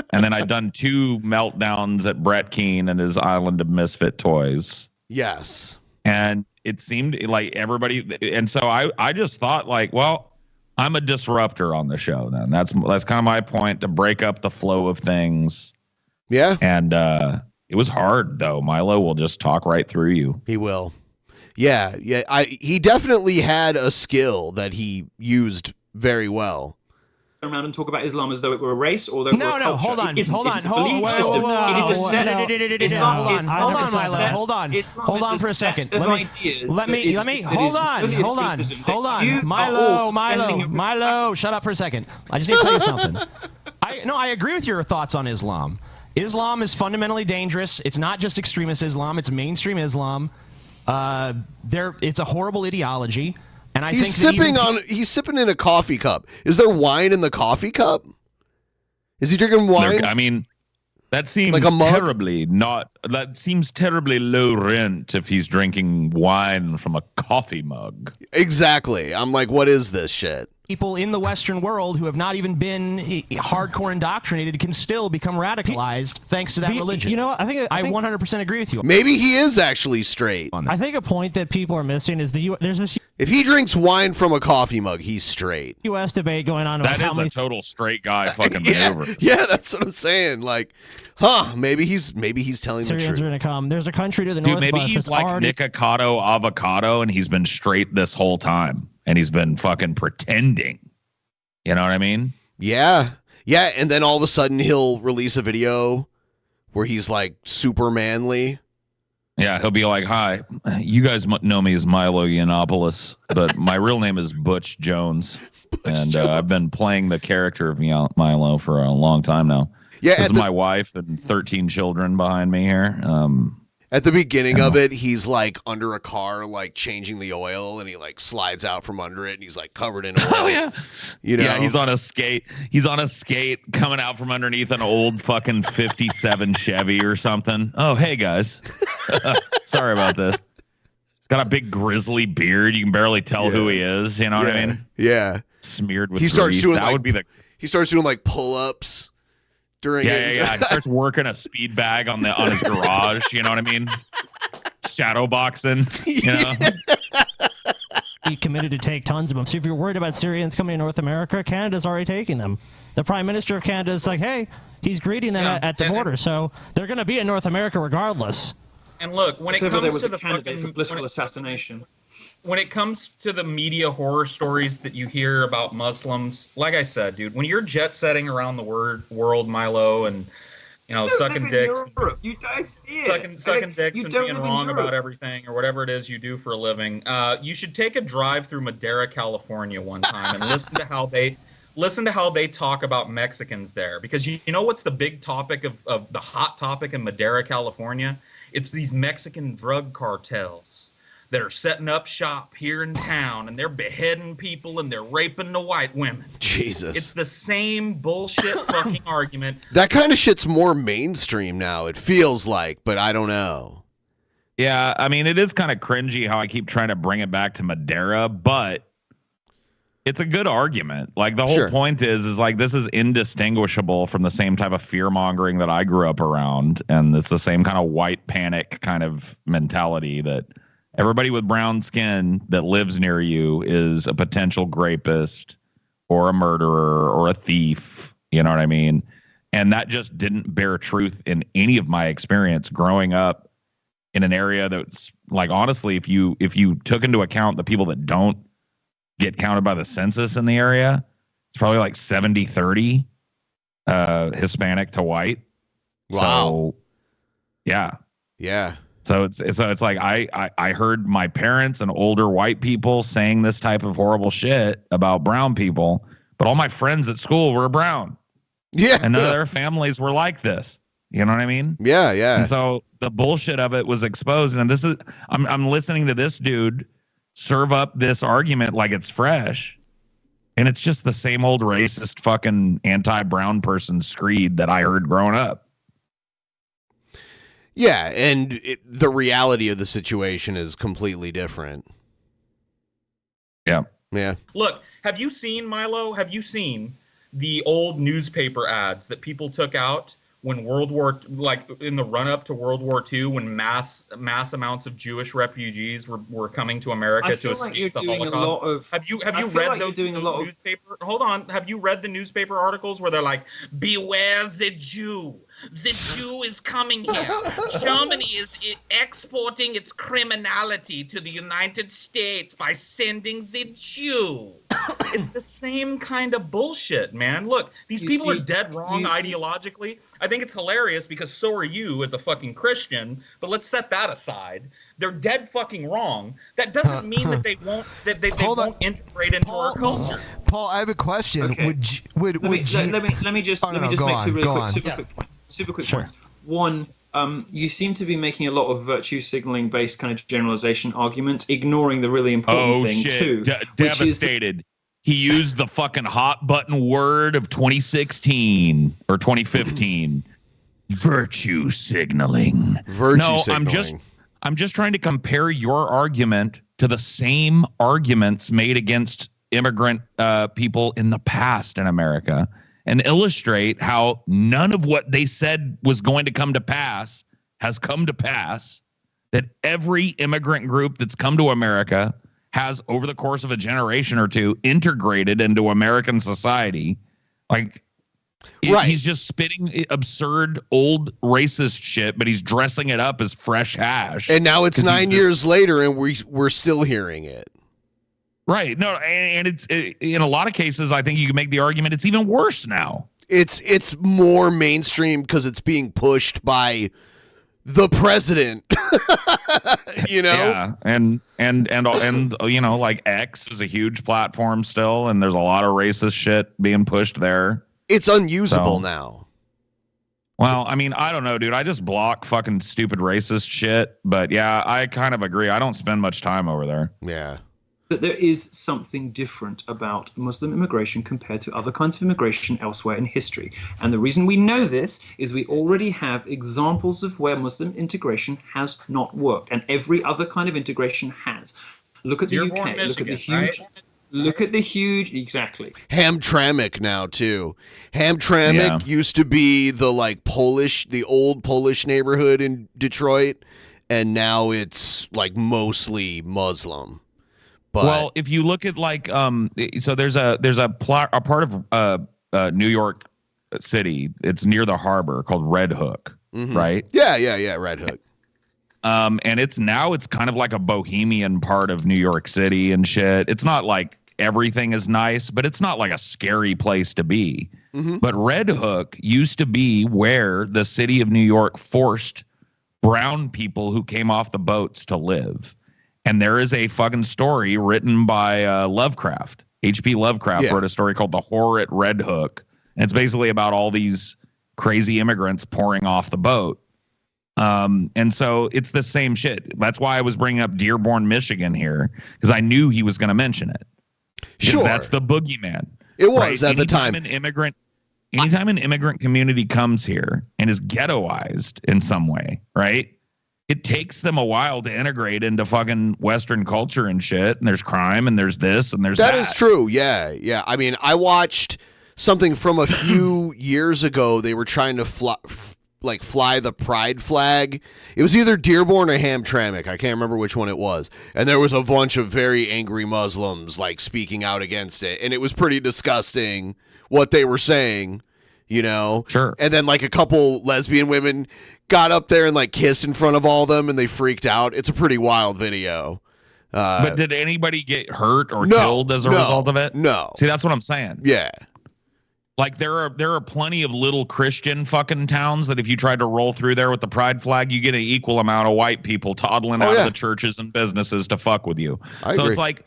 [SPEAKER 4] And then I'd done 2 meltdowns at Brett Keane and his Island of Misfit Toys.
[SPEAKER 7] Yes.
[SPEAKER 4] And it seemed like everybody, and so I just thought like, well, I'm a disruptor on the show then. That's kind of my point, to break up the flow of things.
[SPEAKER 7] Yeah.
[SPEAKER 4] And it was hard though. Milo will just talk right through you.
[SPEAKER 7] He will. Yeah. He definitely had a skill that he used very well.
[SPEAKER 13] Around and talk about Islam as though it were a race or though it were a culture.
[SPEAKER 2] Hold on,
[SPEAKER 13] It isn't.
[SPEAKER 2] hold
[SPEAKER 13] It's
[SPEAKER 2] on,
[SPEAKER 13] a belief system. It is a set.
[SPEAKER 2] Hold on, Milo. Hold on for a second. Let me. Hold on. Milo. Shut up for a second. I just need to tell you something. I agree with your thoughts on Islam. Islam is fundamentally dangerous. It's not just extremist Islam. It's mainstream Islam. It's a horrible ideology. And
[SPEAKER 7] he's sipping in a coffee cup. Is there wine in the coffee cup? Is he drinking wine?
[SPEAKER 4] I mean, that seems
[SPEAKER 7] like a mug?
[SPEAKER 4] That seems terribly low rent if he's drinking wine from a coffee mug.
[SPEAKER 7] Exactly. I'm like, what is this shit?
[SPEAKER 2] People in the Western world who have not even been hardcore indoctrinated can still become radicalized thanks to that religion.
[SPEAKER 8] You know what? I think
[SPEAKER 2] 100% agree with you.
[SPEAKER 7] Maybe he is actually straight.
[SPEAKER 8] I think a point that people are missing is there's this.
[SPEAKER 7] If he drinks wine from a coffee mug, he's straight.
[SPEAKER 8] U.S. debate going on about
[SPEAKER 4] that is a total straight guy fucking maneuver.
[SPEAKER 7] Yeah, that's what I'm saying. Like, maybe he's telling the
[SPEAKER 8] Syrians
[SPEAKER 7] truth.
[SPEAKER 8] are going to come. There's a country to the
[SPEAKER 4] Dude,
[SPEAKER 8] north
[SPEAKER 4] maybe
[SPEAKER 8] of us
[SPEAKER 4] he's
[SPEAKER 8] that's
[SPEAKER 4] like
[SPEAKER 8] already...
[SPEAKER 4] Nikocado Avocado, and he's been straight this whole time, and he's been fucking pretending. You know what I mean?
[SPEAKER 7] Yeah. And then all of a sudden he'll release a video where he's like super manly.
[SPEAKER 4] Yeah, he'll be like, "Hi, you guys know me as Milo Yiannopoulos, but my real name is Butch Jones, I've been playing the character of Milo for a long time now.
[SPEAKER 7] Yeah,
[SPEAKER 4] this is my wife and 13 children behind me here."
[SPEAKER 7] At the beginning of it, he's like under a car, like changing the oil, and he like slides out from under it, and he's like covered in oil.
[SPEAKER 4] Oh yeah,
[SPEAKER 7] you know?
[SPEAKER 4] Yeah, he's on a skate. He's on a skate coming out from underneath an old fucking 57 Chevy or something. Oh hey guys, sorry about this. Got a big grizzly beard. You can barely tell who he is. You know what I mean?
[SPEAKER 7] Yeah.
[SPEAKER 4] Smeared with
[SPEAKER 7] he starts
[SPEAKER 4] grease.
[SPEAKER 7] doing
[SPEAKER 4] that would be the.
[SPEAKER 7] He starts doing like pull-ups.
[SPEAKER 4] Yeah. He starts working a speed bag on his garage. You know what I mean? Shadow boxing. You know.
[SPEAKER 8] committed to take tons of them. So if you're worried about Syrians coming to North America, Canada's already taking them. The Prime Minister of Canada is like, hey, he's greeting them at the border, so they're going to be in North America regardless.
[SPEAKER 14] And look, when it
[SPEAKER 13] there
[SPEAKER 14] comes
[SPEAKER 13] was
[SPEAKER 14] to
[SPEAKER 13] a
[SPEAKER 14] the
[SPEAKER 13] candidate
[SPEAKER 14] fucking
[SPEAKER 13] for political assassination.
[SPEAKER 14] When it comes to the media horror stories that you hear about Muslims, like I said, dude, when you're jet setting around the world, Milo, and sucking dicks,
[SPEAKER 13] You guys see it.
[SPEAKER 14] sucking dicks and being wrong
[SPEAKER 13] Europe.
[SPEAKER 14] about everything or whatever it is you do for a living, you should take a drive through Madera, California one time and listen to how they talk about Mexicans there, because you know what's the big topic of the hot topic in Madera, California? It's these Mexican drug cartels that are setting up shop here in town, and they're beheading people and they're raping the white women.
[SPEAKER 7] Jesus.
[SPEAKER 14] It's the same bullshit fucking argument.
[SPEAKER 7] That kind of shit's more mainstream now, it feels like, but I don't know.
[SPEAKER 4] Yeah, I mean, it is kind of cringy how I keep trying to bring it back to Madera, but it's a good argument. Like, the whole point is like, this is indistinguishable from the same type of fear mongering that I grew up around. And it's the same kind of white panic kind of mentality that everybody with brown skin that lives near you is a potential rapist or a murderer or a thief. You know what I mean? And that just didn't bear truth in any of my experience growing up in an area that's like, honestly, if you took into account the people that don't get counted by the census in the area, it's probably like 70-30 Hispanic to white.
[SPEAKER 7] Wow.
[SPEAKER 4] So, yeah.
[SPEAKER 7] Yeah.
[SPEAKER 4] So it's like I heard my parents and older white people saying this type of horrible shit about brown people, but all my friends at school were brown.
[SPEAKER 7] Yeah.
[SPEAKER 4] And none of their families were like this. You know what I mean?
[SPEAKER 7] Yeah, yeah.
[SPEAKER 4] And so the bullshit of it was exposed. And this is I'm listening to this dude serve up this argument like it's fresh, and it's just the same old racist fucking anti-brown person screed that I heard growing up.
[SPEAKER 7] Yeah, and the reality of the situation is completely different.
[SPEAKER 4] Yeah.
[SPEAKER 7] Yeah.
[SPEAKER 14] Look, have you seen, Milo? Have you seen the old newspaper ads that people took out when in the run-up to World War II, when mass amounts of Jewish refugees were coming to America to escape the Holocaust? Have you read those newspaper? Hold on. Have you read the newspaper articles where they're like, "Beware the Jew. The Jew is coming here. Germany is exporting its criminality to the United States by sending the Jew." It's the same kind of bullshit, man. Look, these people are dead wrong ideologically. I think it's hilarious because so are you as a fucking Christian, but let's set that aside. They're dead fucking wrong. That doesn't mean that they won't won't integrate into our culture.
[SPEAKER 11] Paul, I have a question.
[SPEAKER 14] Okay.
[SPEAKER 11] Let me
[SPEAKER 14] just
[SPEAKER 11] make
[SPEAKER 14] two really
[SPEAKER 11] quick
[SPEAKER 13] super quick points. One, you seem to be making a lot of virtue signaling based kind of generalization arguments, ignoring the really important thing too.
[SPEAKER 4] Devastated. He used the fucking hot button word of 2016 or 2015. Virtue signaling.
[SPEAKER 7] Signaling.
[SPEAKER 4] I'm just trying to compare your argument to the same arguments made against immigrant people in the past in America, and illustrate how none of what they said was going to come to pass has come to pass, that every immigrant group that's come to America has, over the course of a generation or two, integrated into American society. Like, he's just spitting absurd old racist shit, but he's dressing it up as fresh hash.
[SPEAKER 7] And now it's 9 years later, and we're still hearing it.
[SPEAKER 4] Right. No, and it's in a lot of cases, I think you can make the argument it's even worse now.
[SPEAKER 7] It's more mainstream because it's being pushed by the president. You know?
[SPEAKER 4] Yeah. And you know, like X is a huge platform still, and there's a lot of racist shit being pushed there.
[SPEAKER 7] It's unusable now.
[SPEAKER 4] Well, I mean, I don't know, dude. I just block fucking stupid racist shit. But yeah, I kind of agree. I don't spend much time over there.
[SPEAKER 7] Yeah.
[SPEAKER 13] That there is something different about Muslim immigration compared to other kinds of immigration elsewhere in history. And the reason we know this is we already have examples of where Muslim integration has not worked, and every other kind of integration has. Look at the UK, look at the huge... Right? Look at the huge, exactly.
[SPEAKER 7] Hamtramck now too. Hamtramck used to be the the old Polish neighborhood in Detroit, and now it's like mostly Muslim. But
[SPEAKER 4] well, if you look at like so there's a part of New York City. It's near the harbor called Red Hook, right?
[SPEAKER 7] Yeah, Red Hook.
[SPEAKER 4] And it's kind of like a bohemian part of New York City and shit. It's not like everything is nice, but it's not like a scary place to be. But Red Hook used to be where the city of New York forced brown people who came off the boats to live. And there is a fucking story written by Lovecraft. H.P. Lovecraft wrote a story called The Horror at Red Hook. And it's basically about all these crazy immigrants pouring off the boat. And so it's the same shit. That's why I was bringing up Dearborn, Michigan here, because I knew he was going to mention it.
[SPEAKER 7] Sure.
[SPEAKER 4] That's the boogeyman.
[SPEAKER 7] It was at the time.
[SPEAKER 4] Anytime an immigrant community comes here and is ghettoized in some way, right? It takes them a while to integrate into fucking Western culture and shit. And there's crime and there's this and there's that.
[SPEAKER 7] That is true. Yeah. I mean, I watched something from a few years ago. They were trying to fly the pride flag. It was either Dearborn or Hamtramck. I can't remember which one it was. And there was a bunch of very angry Muslims like speaking out against it. And it was pretty disgusting what they were saying, you know?
[SPEAKER 4] Sure.
[SPEAKER 7] And then like a couple lesbian women got up there and like kissed in front of all of them and they freaked out. It's a pretty wild video.
[SPEAKER 4] But did anybody get hurt or killed as a result of it?
[SPEAKER 7] No.
[SPEAKER 4] See, that's what I'm saying.
[SPEAKER 7] Yeah.
[SPEAKER 4] Like there are plenty of little Christian fucking towns that if you tried to roll through there with the pride flag, you get an equal amount of white people toddling out of the churches and businesses to fuck with you.
[SPEAKER 7] I agree.
[SPEAKER 4] It's like,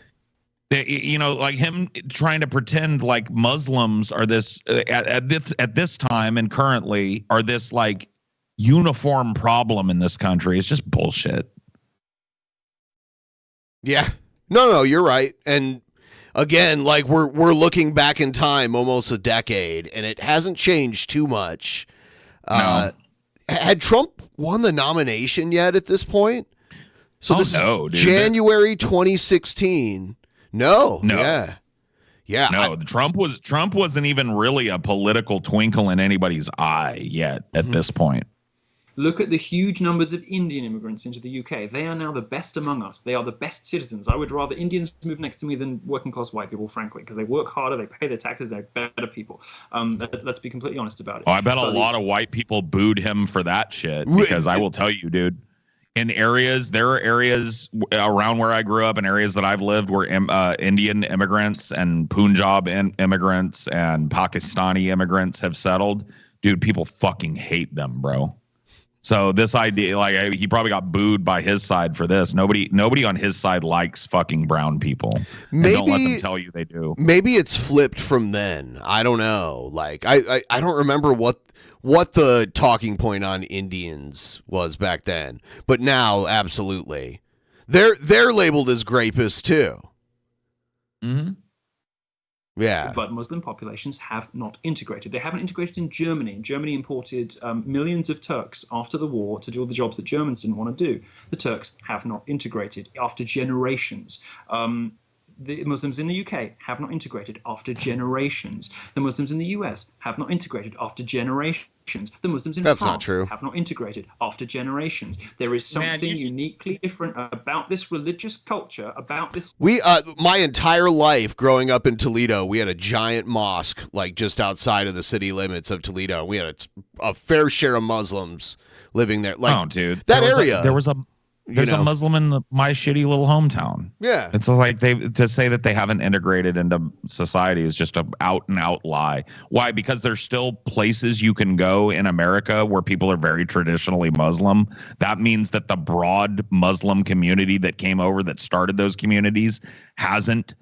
[SPEAKER 4] you know, like him trying to pretend like Muslims are this at this time and currently are this like uniform problem in this country. It's just bullshit.
[SPEAKER 7] Yeah. No, you're right. And again, like we're looking back in time almost a decade, and it hasn't changed too much.
[SPEAKER 4] No.
[SPEAKER 7] Had Trump won the nomination yet at this point? So
[SPEAKER 4] no, dude.
[SPEAKER 7] January 2016. No. Yeah.
[SPEAKER 4] No, Trump wasn't even really a political twinkle in anybody's eye yet at this point.
[SPEAKER 13] Look at the huge numbers of Indian immigrants into the UK. They are now the best among us. They are the best citizens. I would rather Indians move next to me than working class white people, frankly, because they work harder, they pay their taxes, they're better people. Let's be completely honest about it.
[SPEAKER 4] Oh, I bet a lot of white people booed him for that shit, because I will tell you, dude, there are areas around where I grew up and areas that I've lived where Indian immigrants and Punjab immigrants and Pakistani immigrants have settled. Dude, people fucking hate them, bro. So this idea, like he probably got booed by his side for this. Nobody on his side likes fucking brown people.
[SPEAKER 7] Maybe,
[SPEAKER 4] don't let them tell you they do.
[SPEAKER 7] Maybe it's flipped from then. I don't know. Like I don't remember what the talking point on Indians was back then, but now absolutely, they're labeled as grapists too.
[SPEAKER 4] Mm-hmm.
[SPEAKER 7] Yeah.
[SPEAKER 13] But Muslim populations have not integrated. They haven't integrated in Germany. Germany imported millions of Turks after the war to do all the jobs that Germans didn't want to do. The Turks have not integrated after generations. The Muslims in the UK have not integrated after generations. The Muslims in the US have not integrated after generations. The Muslims in
[SPEAKER 7] That's
[SPEAKER 13] France
[SPEAKER 7] not true.
[SPEAKER 13] have not integrated after generations. There is something uniquely different about this religious culture, about this.
[SPEAKER 7] My entire life growing up in Toledo, we had a giant mosque like just outside of the city limits of Toledo. We had a fair share of Muslims living there. Like,
[SPEAKER 4] oh, dude,
[SPEAKER 7] that area.
[SPEAKER 4] There's a Muslim in my shitty little hometown.
[SPEAKER 7] Yeah.
[SPEAKER 4] It's like to say that they haven't integrated into society is just an out and out lie. Why? Because there's still places you can go in America where people are very traditionally Muslim. That means that the broad Muslim community that came over that started those communities hasn't.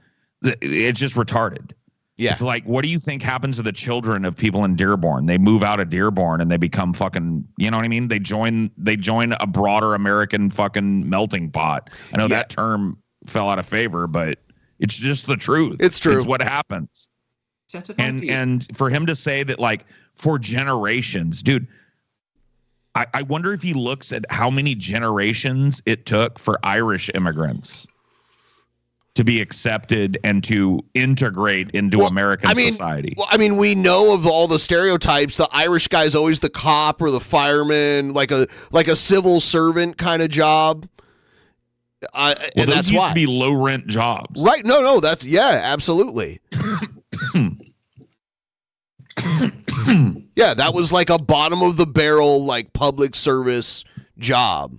[SPEAKER 4] It's just retarded.
[SPEAKER 7] Yeah.
[SPEAKER 4] It's like, what do you think happens to the children of people in Dearborn? They move out of Dearborn and they become fucking, you know what I mean? They join a broader American fucking melting pot. I know that term fell out of favor, but it's just the truth.
[SPEAKER 7] It's true.
[SPEAKER 4] It's what happens. And for him to say that, like, for generations, dude, I wonder if he looks at how many generations it took for Irish immigrants to be accepted and to integrate into American society.
[SPEAKER 7] Well, I mean, we know of all the stereotypes. The Irish guy's always the cop or the fireman, like a civil servant kind of job. And
[SPEAKER 4] those
[SPEAKER 7] that's
[SPEAKER 4] used
[SPEAKER 7] why.
[SPEAKER 4] to be low rent jobs.
[SPEAKER 7] Right? No, that's absolutely. Yeah, that was like a bottom of the barrel, like public service job.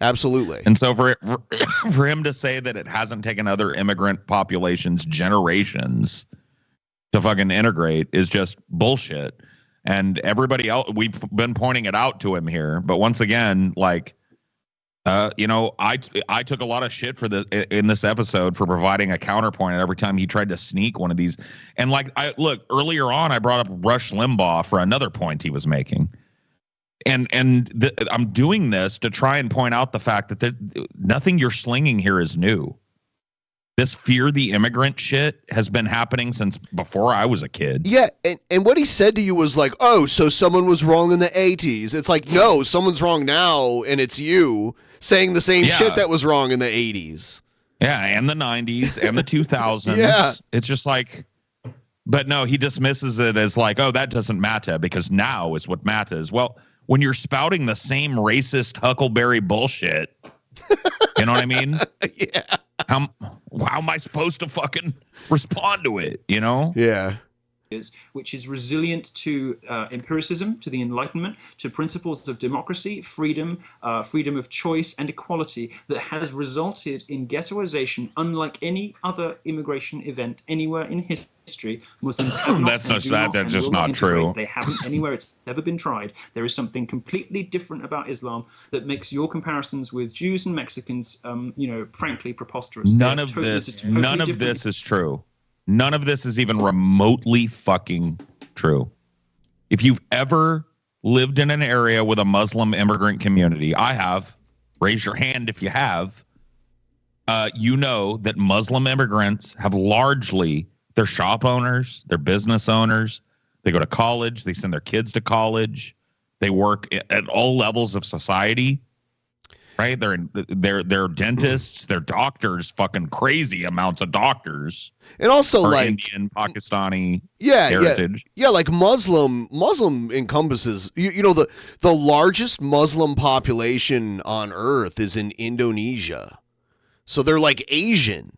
[SPEAKER 7] Absolutely.
[SPEAKER 4] And so for him to say that it hasn't taken other immigrant populations generations to fucking integrate is just bullshit. And everybody else, we've been pointing it out to him here, but once again, like, I took a lot of shit in this episode for providing a counterpoint every time he tried to sneak one of these. And like, earlier on, I brought up Rush Limbaugh for another point he was making. And I'm doing this to try and point out the fact that nothing you're slinging here is new. This fear the immigrant shit has been happening since before I was a kid.
[SPEAKER 7] Yeah, and what he said to you was like, oh, so someone was wrong in the 80s. It's like, no, someone's wrong now, and it's you saying the same shit that was wrong in the 80s.
[SPEAKER 4] Yeah, and the 90s and the 2000s.
[SPEAKER 7] Yeah.
[SPEAKER 4] It's just like, but no, he dismisses it as like, oh, that doesn't matter because now is what matters. Well, when you're spouting the same racist Huckleberry bullshit, you know what I mean?
[SPEAKER 7] Yeah.
[SPEAKER 4] How am I supposed to fucking respond to it, you know?
[SPEAKER 7] Yeah.
[SPEAKER 13] Which is resilient to empiricism, to the Enlightenment, to principles of democracy, freedom, freedom of choice, and equality that has resulted in ghettoization unlike any other immigration event anywhere in history. Muslims have not,
[SPEAKER 4] That's just not true.
[SPEAKER 13] They haven't anywhere it's ever been tried. There is something completely different about Islam that makes your comparisons with Jews and Mexicans, frankly preposterous.
[SPEAKER 4] None of this is true. None of this is even remotely fucking true. If you've ever lived in an area with a Muslim immigrant community, I have. Raise your hand if you have. You know that Muslim immigrants have largely, they're shop owners, they're business owners. They go to college. They send their kids to college. They work at all levels of society. Right? They're dentists, they're doctors, fucking crazy amounts of doctors.
[SPEAKER 7] And also like
[SPEAKER 4] Indian, Pakistani
[SPEAKER 7] heritage. Yeah, like Muslim encompasses the largest Muslim population on earth is in Indonesia. So they're like Asian.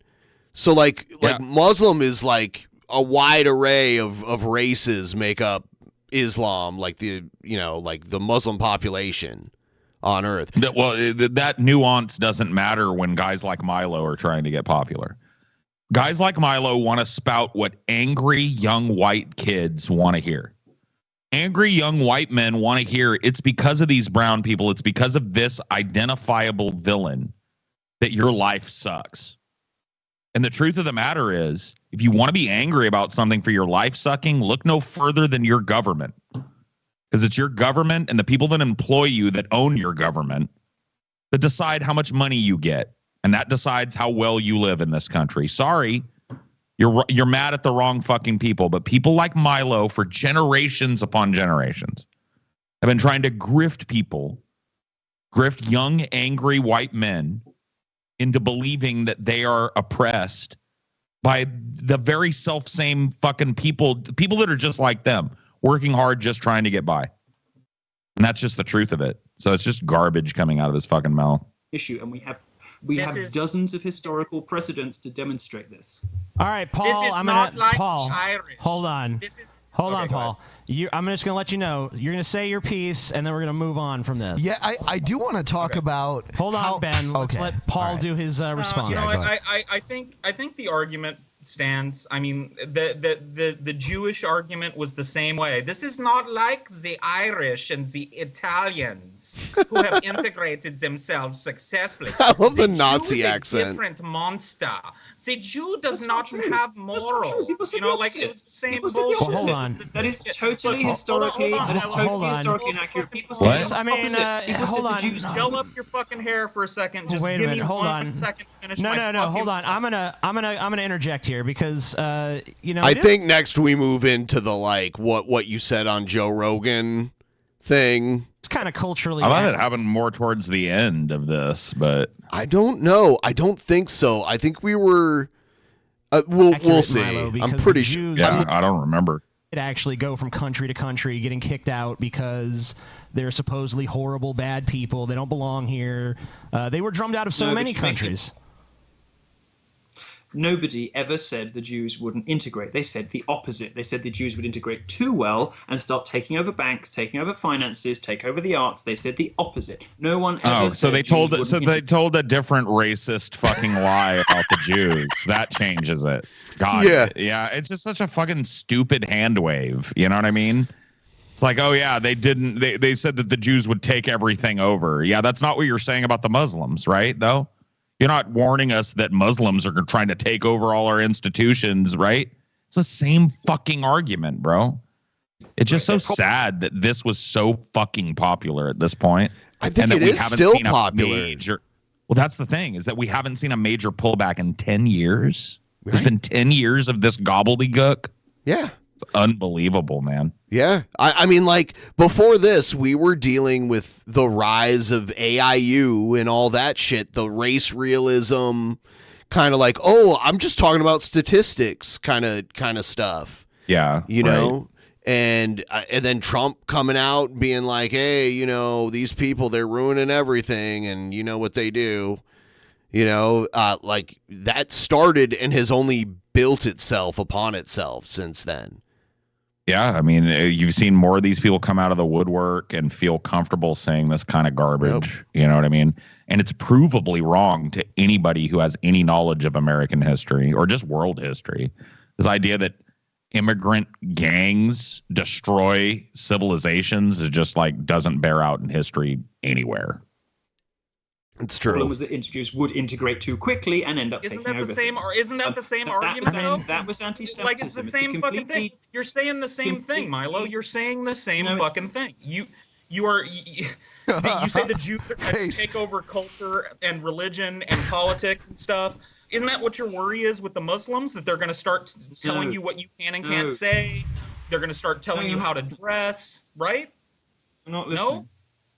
[SPEAKER 7] So like Muslim is like a wide array of races make up Islam, like the Muslim population on earth.
[SPEAKER 4] Well, that nuance doesn't matter when guys like Milo are trying to get popular. Guys like Milo want to spout what angry young white kids want to hear. Angry young white men want to hear it's because of these brown people, it's because of this identifiable villain that your life sucks. And the truth of the matter is, if you want to be angry about something for your life sucking, look no further than your government. Because it's your government and the people that employ you that own your government that decide how much money you get. And that decides how well you live in this country. Sorry, you're mad at the wrong fucking people. But people like Milo for generations upon generations have been trying to grift young, angry white men into believing that they are oppressed by the very self-same fucking people that are just like them. Working hard, just trying to get by. And that's just the truth of it. So it's just garbage coming out of his fucking mouth.
[SPEAKER 13] Issue, and we have dozens of historical precedents to demonstrate this.
[SPEAKER 2] All right, Paul. Paul. Hold on. Hold on, Paul. I'm just going to let you know. You're going to say your piece, and then we're going to move on from this.
[SPEAKER 11] Yeah, I do want to talk about.
[SPEAKER 2] Hold on, Ben. Let's let Paul do his response.
[SPEAKER 14] I think the argument stands. I mean, the Jewish argument was the same way. This is not like the Irish and the Italians who have integrated themselves successfully.
[SPEAKER 7] I love the
[SPEAKER 14] Jew
[SPEAKER 7] Nazi
[SPEAKER 14] is a
[SPEAKER 7] accent.
[SPEAKER 14] different monster. The Jew does not have moral. It's the same bullshit.
[SPEAKER 2] Well, hold on.
[SPEAKER 13] That is totally historically inaccurate. People say
[SPEAKER 4] What?
[SPEAKER 13] the
[SPEAKER 2] I mean,
[SPEAKER 13] opposite. People
[SPEAKER 2] hold
[SPEAKER 13] said
[SPEAKER 2] on.
[SPEAKER 13] the Jews
[SPEAKER 14] Shell up your fucking hair for a second. Just
[SPEAKER 2] Wait a
[SPEAKER 14] give
[SPEAKER 2] minute.
[SPEAKER 14] me
[SPEAKER 2] Hold
[SPEAKER 14] one
[SPEAKER 2] on.
[SPEAKER 14] second to finish
[SPEAKER 2] No,
[SPEAKER 14] my
[SPEAKER 2] hold on. I'm gonna interject here because
[SPEAKER 7] I think next we move into the like what you said on Joe Rogan thing.
[SPEAKER 2] It's kind of culturally.
[SPEAKER 4] I thought it happened more towards the end of this, but
[SPEAKER 7] I don't know. I don't think so. I think we were. We'll see.
[SPEAKER 2] Milo,
[SPEAKER 7] I'm pretty sure.
[SPEAKER 2] Jews
[SPEAKER 4] I don't remember.
[SPEAKER 2] It actually go from country to country, getting kicked out because They're supposedly horrible, bad people. They don't belong here. They were drummed out of so many countries.
[SPEAKER 13] Nobody ever said the Jews wouldn't integrate. They said the opposite. They said the Jews would integrate too well and start taking over banks, taking over finances, take over the arts. They said the opposite. No one ever said
[SPEAKER 4] so they
[SPEAKER 13] Jews
[SPEAKER 4] told they told a different racist fucking lie about the Jews. That changes it. God, yeah, it's just such a fucking stupid hand wave. You know what I mean? It's like, oh yeah, they didn't. They said that the Jews would take everything over. Yeah, that's not what you're saying about the Muslims, right? Though. You're not warning us that Muslims are trying to take over all our institutions, right? It's the same fucking argument, bro. It's just so sad that this was so fucking popular at this point.
[SPEAKER 7] I think it is still popular.
[SPEAKER 4] Well, that's the thing, is that we haven't seen a major pullback in 10 years. Right. There's been 10 years of this gobbledygook.
[SPEAKER 7] Yeah.
[SPEAKER 4] It's unbelievable, man.
[SPEAKER 7] Yeah. I mean, like, before this, we were dealing with the rise of AIU and all that shit, the race realism, kind of like, oh, I'm just talking about statistics kind of stuff.
[SPEAKER 4] Yeah.
[SPEAKER 7] You know? And then Trump coming out being like, hey, you know, these people, they're ruining everything, and you know what they do. You know, like, that started and has only built itself upon itself since then.
[SPEAKER 4] Yeah, I mean, you've seen more of these people come out of the woodwork and feel comfortable saying this kind of garbage. Yep. You know what I mean? And it's provably wrong to anybody who has any knowledge of American history or just world history. This idea that immigrant gangs destroy civilizations is just like doesn't bear out in history anywhere.
[SPEAKER 7] It's true.
[SPEAKER 13] The problem was that Jews would integrate too quickly and end up taking over.
[SPEAKER 14] Isn't that the same argument, though?
[SPEAKER 13] That was anti-Semitism.
[SPEAKER 14] Like, it's the same fucking thing. You're saying the same thing, Milo. You're saying the same fucking thing. You say the Jews are going to take over culture and religion and politics and stuff. Isn't that what your worry is with the Muslims? That they're going to start telling you what you can and can't say? They're going to start telling you how to dress, right?
[SPEAKER 13] I'm not listening.
[SPEAKER 14] No?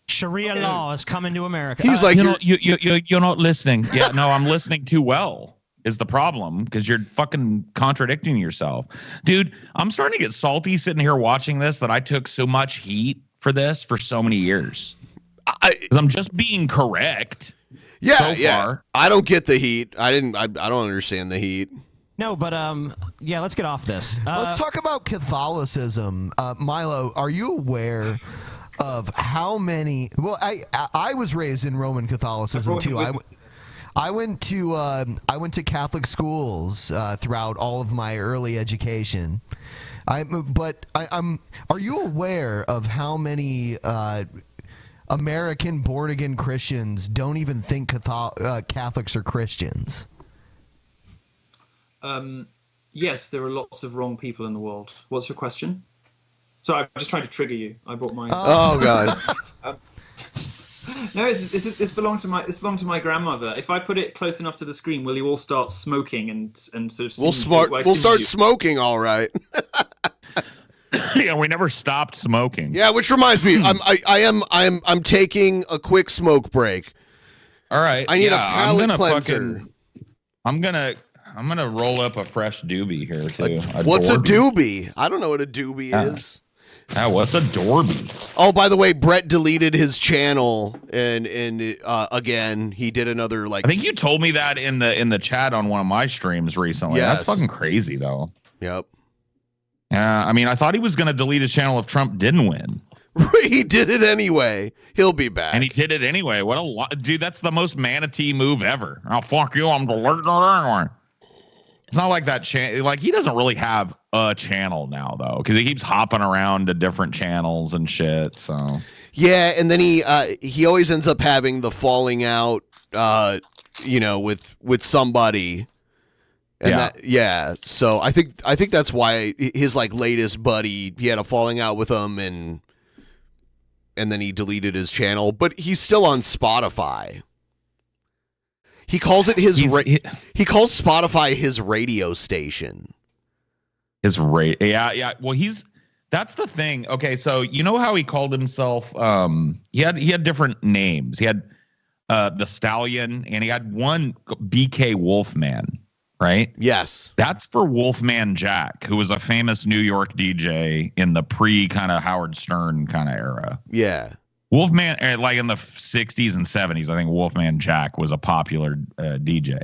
[SPEAKER 2] Sharia law is coming to America.
[SPEAKER 7] He's like,
[SPEAKER 4] you're not listening. Yeah, no, I'm listening too well is the problem, because you're fucking contradicting yourself. Dude, I'm starting to get salty sitting here watching this that I took so much heat for this for so many years. Because I'm just being correct.
[SPEAKER 7] Yeah,
[SPEAKER 4] so far.
[SPEAKER 7] I don't get the heat. I don't understand the heat.
[SPEAKER 2] No, but yeah, let's get off this.
[SPEAKER 11] Let's talk about Catholicism. Milo, are you aware of how many? Well, I was raised in Roman Catholicism too. I went to Catholic schools throughout all of my early education. Are you aware of how many American born-again Christians don't even think Catholics are Christians?
[SPEAKER 13] Yes, there are lots of wrong people in the world. What's your question? Sorry, I'm just trying to trigger you. I brought my.
[SPEAKER 7] Oh God.
[SPEAKER 13] No, this belonged to my grandmother. If I put it close enough to the screen, will you all start smoking and sort of?
[SPEAKER 7] We'll start smoking, all right.
[SPEAKER 4] Yeah, we never stopped smoking.
[SPEAKER 7] Yeah, which reminds me, I'm taking a quick smoke break.
[SPEAKER 4] All right,
[SPEAKER 7] I need a palate cleanser.
[SPEAKER 4] I'm gonna roll up a fresh doobie here too.
[SPEAKER 7] What's a doobie? I don't know what a doobie is.
[SPEAKER 4] What's a Dorby?
[SPEAKER 7] Oh, by the way, Brett deleted his channel, and again, he did another like.
[SPEAKER 4] I think you told me that in the chat on one of my streams recently.
[SPEAKER 7] Yes.
[SPEAKER 4] That's fucking crazy, though.
[SPEAKER 7] Yep.
[SPEAKER 4] Yeah, I mean, I thought he was going to delete his channel if Trump didn't win.
[SPEAKER 7] He did it anyway. He'll be back.
[SPEAKER 4] And he did it anyway. What a dude! That's the most manatee move ever. Oh fuck you! I'm deleting it anyway. It's not like that channel. Like, he doesn't really have a channel now, though, because he keeps hopping around to different channels and shit. So
[SPEAKER 7] yeah, and then he always ends up having the falling out, with somebody. And so I think that's why his like latest buddy, he had a falling out with him, and then he deleted his channel, but he's still on Spotify. He calls it he calls Spotify his radio station.
[SPEAKER 4] Yeah. Well, that's the thing. Okay, so you know how he called himself? He had different names. He had the Stallion, and he had one BK Wolfman, right?
[SPEAKER 7] Yes.
[SPEAKER 4] That's for Wolfman Jack, who was a famous New York DJ in the pre kind of Howard Stern kind of era.
[SPEAKER 7] Yeah.
[SPEAKER 4] Wolfman, like in the 60s and 70s, I think Wolfman Jack was a popular DJ.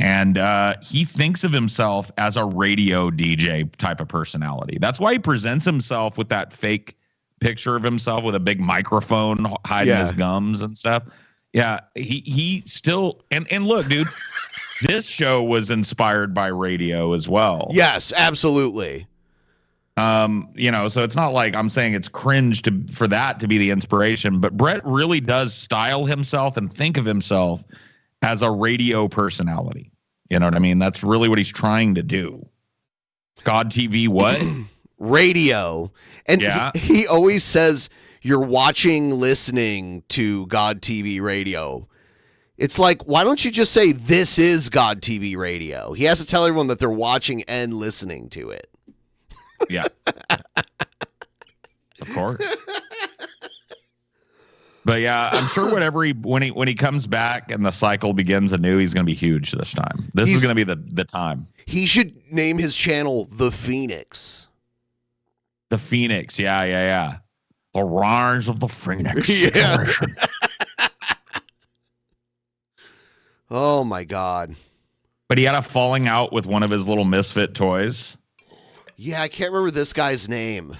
[SPEAKER 4] And he thinks of himself as a radio DJ type of personality. That's why he presents himself with that fake picture of himself with a big microphone hiding his gums and stuff. Yeah, he still and look, dude, this show was inspired by radio as well.
[SPEAKER 7] Yes, absolutely.
[SPEAKER 4] So it's not like I'm saying it's cringe for that to be the inspiration, but Brett really does style himself and think of himself as a radio personality. You know what I mean? That's really what he's trying to do. God TV, what?
[SPEAKER 7] Radio. And he always says you're listening to God TV radio. It's like, why don't you just say this is God TV radio? He has to tell everyone that they're watching and listening to it.
[SPEAKER 4] Yeah. Of course. But yeah, I'm sure when he comes back and the cycle begins anew, he's going to be huge this time. This is going to be the time.
[SPEAKER 7] He should name his channel The Phoenix.
[SPEAKER 4] The Phoenix, yeah. The Rise of the Phoenix.
[SPEAKER 7] Yeah. Oh my God.
[SPEAKER 4] But he had a falling out with one of his little misfit toys.
[SPEAKER 7] Yeah, I can't remember this guy's name.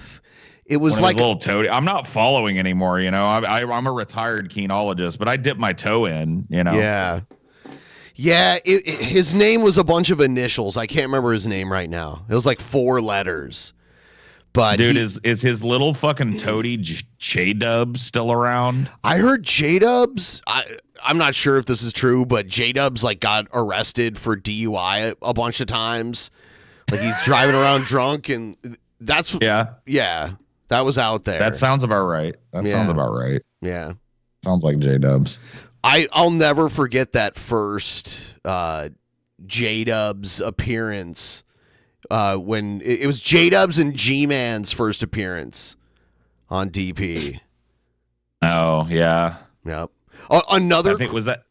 [SPEAKER 7] It was
[SPEAKER 4] like
[SPEAKER 7] like
[SPEAKER 4] a little toady. I'm not following anymore. I'm a retired keenologist, but I dipped my toe in.
[SPEAKER 7] Yeah. His name was a bunch of initials. I can't remember his name right now. It was like 4 letters. But
[SPEAKER 4] dude, is his little fucking toady J-Dubs still around?
[SPEAKER 7] I heard J-Dubs. I'm not sure if this is true, but J-Dubs like got arrested for DUI a bunch of times. Like he's driving around drunk, and that's that was out there.
[SPEAKER 4] That sounds about right. Sounds about right.
[SPEAKER 7] Yeah,
[SPEAKER 4] sounds like J-Dubs.
[SPEAKER 7] I'll never forget that first J-Dubs appearance when it was J-Dubs and G-Man's first appearance on DP.
[SPEAKER 4] Oh yeah.
[SPEAKER 7] Yep. Another.
[SPEAKER 4] I think was that.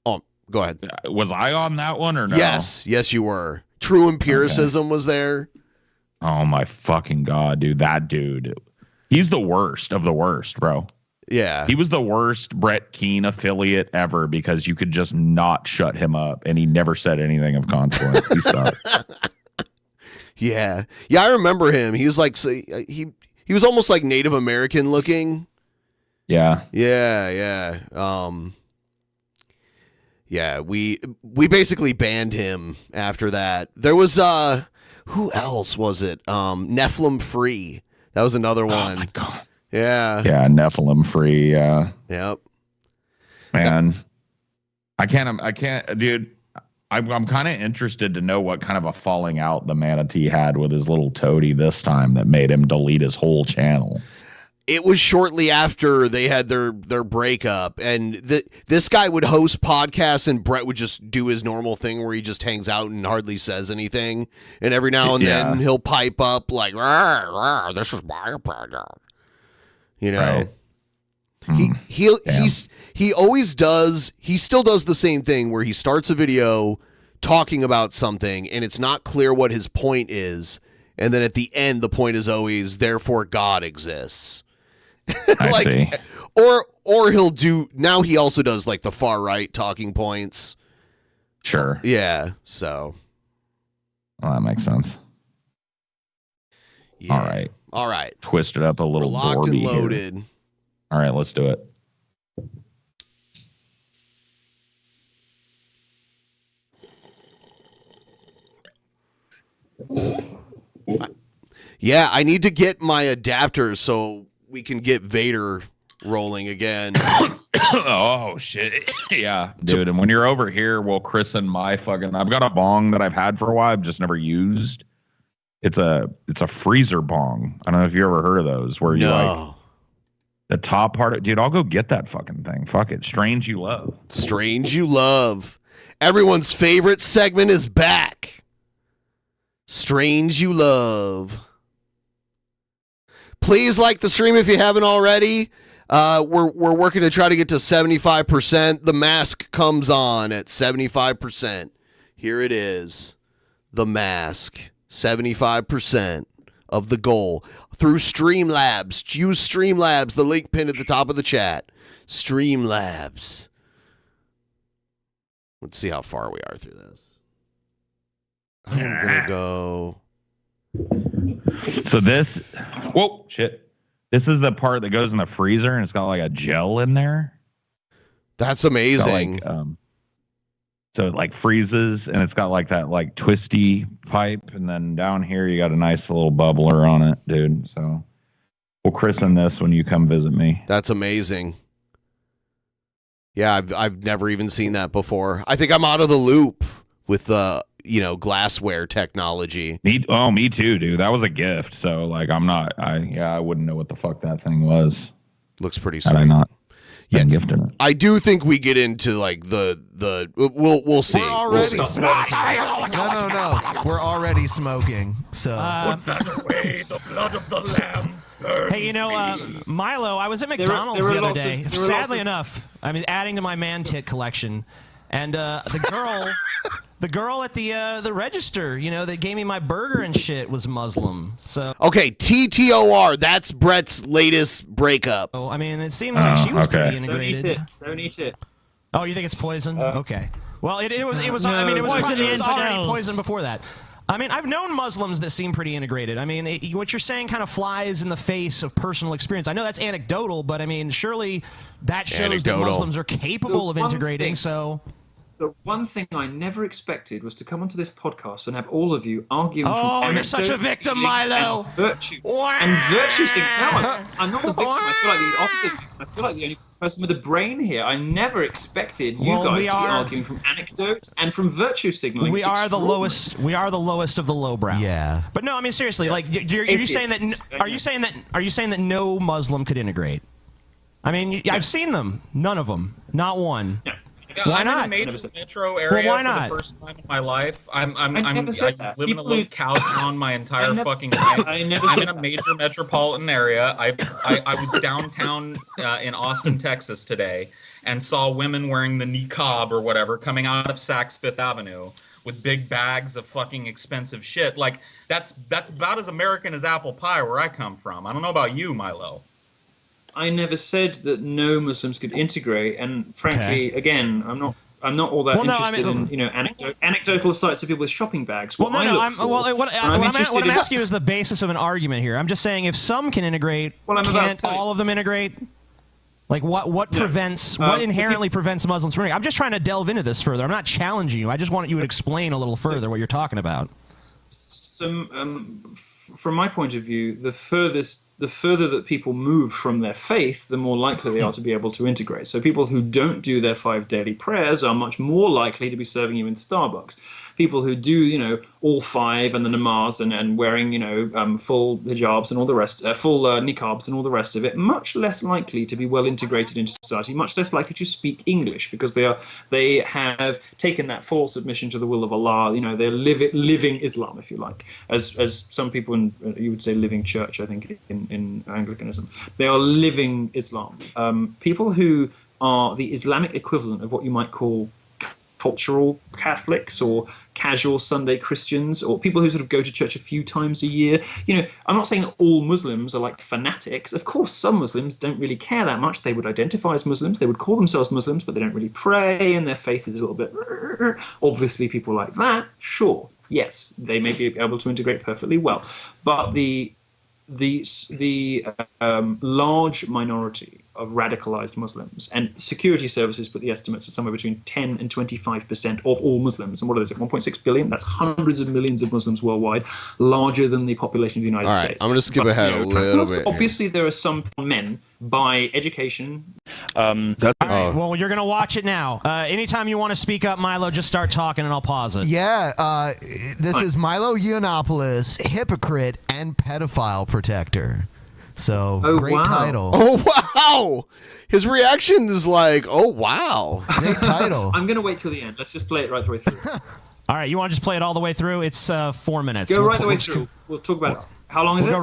[SPEAKER 7] Oh, go ahead.
[SPEAKER 4] Was I on that one or no?
[SPEAKER 7] Yes, you were. True Empiricism was there.
[SPEAKER 4] Oh my fucking God, dude. That dude. He's the worst of the worst, bro.
[SPEAKER 7] Yeah.
[SPEAKER 4] He was the worst Brett Keane affiliate ever because you could just not shut him up, and he never said anything of consequence. He sucked.
[SPEAKER 7] Yeah, I remember him. He was like he was almost like Native American looking.
[SPEAKER 4] Yeah.
[SPEAKER 7] Yeah, we basically banned him after that. There was who else was it? Nephilim Free. That was another one.
[SPEAKER 4] Oh my God.
[SPEAKER 7] Yeah.
[SPEAKER 4] Yeah, Nephilim Free, yeah.
[SPEAKER 7] Yep.
[SPEAKER 4] Man. I can't dude. I'm kind of interested to know what kind of a falling out the manatee had with his little toady this time that made him delete his whole channel.
[SPEAKER 7] It was shortly after they had their breakup, and this guy would host podcasts, and Brett would just do his normal thing where he just hangs out and hardly says anything, and every now and then he'll pipe up like, "Rawr, rawr, "This is my opinion," Right. He always does. He still does the same thing where he starts a video talking about something, and it's not clear what his point is, and then at the end, the point is always, "Therefore, God exists."
[SPEAKER 4] I see.
[SPEAKER 7] Or he'll do, now he also does like the far right talking points.
[SPEAKER 4] Sure.
[SPEAKER 7] Yeah. So.
[SPEAKER 4] Well, that makes sense.
[SPEAKER 7] Yeah. All right.
[SPEAKER 4] Twist it up a little.
[SPEAKER 7] We're locked and loaded.
[SPEAKER 4] Here. All right, let's do it.
[SPEAKER 7] Yeah, I need to get my adapters so we can get Vader rolling again.
[SPEAKER 4] Oh shit. Yeah, dude. And when you're over here, we'll christen my fucking, I've got a bong that I've had for a while, I've just never used. It's a freezer bong. I don't know if you ever heard of those where you like the top part of, dude, I'll go get that fucking thing. Fuck it. Strange You Love.
[SPEAKER 7] Strange You Love. Everyone's favorite segment is back. Strange You Love. Please like the stream if you haven't already. We're working to try to get to 75%. The mask comes on at 75%. Here it is. The mask. 75% of the goal through Streamlabs. Use Streamlabs, the link pinned at the top of the chat. Streamlabs. Let's see how far we are through this. I'm going to go.
[SPEAKER 4] So this, whoa, shit. This is the part that goes in the freezer and it's got like a gel in there.
[SPEAKER 7] That's amazing.
[SPEAKER 4] So it like freezes and it's got like that like twisty pipe. And then down here, you got a nice little bubbler on it, dude. So we'll christen this when you come visit me.
[SPEAKER 7] That's amazing. Yeah, I've never even seen that before. I think I'm out of the loop with the, glassware technology.
[SPEAKER 4] Me too, dude. That was a gift. So like, I wouldn't know what the fuck that thing was.
[SPEAKER 7] Looks pretty sweet.
[SPEAKER 4] Had I not been
[SPEAKER 7] Yes.
[SPEAKER 4] gifted it.
[SPEAKER 7] I do think we get into like we'll see.
[SPEAKER 11] We're already no. We're already smoking. So
[SPEAKER 10] Put that away, the blood of the lamb.
[SPEAKER 2] Hey, Milo, I was at McDonald's the other day. Sadly enough, adding to my man tit collection, and the girl at the register, that gave me my burger and shit was Muslim. So
[SPEAKER 7] okay, TTOR. That's Brett's latest breakup.
[SPEAKER 2] Oh, it seemed like she was pretty integrated.
[SPEAKER 13] Don't eat it.
[SPEAKER 2] Oh, you think it's poison? Okay. Well, it was already poison before that. I've known Muslims that seem pretty integrated. What you're saying kind of flies in the face of personal experience. I know that's anecdotal, but surely that shows that Muslims are capable of integrating. So
[SPEAKER 13] the one thing I never expected was to come onto this podcast and have all of you arguing.
[SPEAKER 2] Oh, you're such a victim, Milo.
[SPEAKER 13] And virtue signaling. No, I'm not a victim. I feel like the opposite. I feel like the only person with a brain here. I never expected you guys to be arguing from anecdote and from virtue signaling.
[SPEAKER 2] We are the lowest. We are the lowest of the lowbrow.
[SPEAKER 11] Yeah.
[SPEAKER 2] But no, seriously. Like, are you saying that? Are you saying that no Muslim could integrate? I've seen them. None of them. Not one.
[SPEAKER 13] No.
[SPEAKER 2] Why not?
[SPEAKER 14] I'm in a major metro area
[SPEAKER 2] why not?
[SPEAKER 14] for the first time in my life. I live in a
[SPEAKER 13] People
[SPEAKER 14] little cow town my entire fucking life. I'm in a major metropolitan area. I was downtown in Austin, Texas today and saw women wearing the niqab or whatever coming out of Saks Fifth Avenue with big bags of fucking expensive shit. Like that's about as American as apple pie where I come from. I don't know about you, Milo.
[SPEAKER 13] I never said that no Muslims could integrate, and frankly, again, I'm not all that interested in anecdotal sites of people with shopping bags. What
[SPEAKER 2] I'm asking you is the basis of an argument here. I'm just saying if some can integrate, can't all of them integrate? Like what prevents? What inherently prevents Muslims from integrating? I'm just trying to delve into this further. I'm not challenging you. I just want you to explain a little further what you're talking about.
[SPEAKER 13] From my point of view, the further that people move from their faith, the more likely they are to be able to integrate. So people who don't do their 5 daily prayers are much more likely to be serving you in Starbucks. People who do, all 5 and the namaz and wearing, full hijabs and all the rest, full niqabs and all the rest of it, much less likely to be well integrated into society, much less likely to speak English because they have taken that full submission to the will of Allah. They're living Islam, if you like, as some people you would say living church, I think, in Anglicanism. They are living Islam. People who are the Islamic equivalent of what you might call cultural Catholics or casual Sunday Christians or people who sort of go to church a few times a year. I'm not saying that all Muslims are like fanatics. Of course, some Muslims don't really care that much. They would identify as Muslims. They would call themselves Muslims, but they don't really pray and their faith is a little bit... Obviously, people like that, sure, yes, they may be able to integrate perfectly well. But the large minority of radicalized Muslims, and security services put the estimates are somewhere between 10 and 25% of all Muslims. And what is it, 1.6 billion? That's hundreds of millions of Muslims worldwide, larger than the population of the United States.
[SPEAKER 7] I'm going to skip ahead a little bit.
[SPEAKER 13] Obviously, there are some men by education.
[SPEAKER 2] All right, well, you're going to watch it now. Anytime you want to speak up, Milo, just start talking and I'll pause it.
[SPEAKER 11] Yeah, this is Milo Yiannopoulos, hypocrite and pedophile protector. So, great title.
[SPEAKER 7] Oh, wow. His reaction is like, oh, wow.
[SPEAKER 11] Great title.
[SPEAKER 13] I'm going to wait till the end. Let's just play it right the way through.
[SPEAKER 2] All right, you want to just play it all the way through? It's 4 minutes.
[SPEAKER 13] Go right the way through. We'll talk about it. How long is it?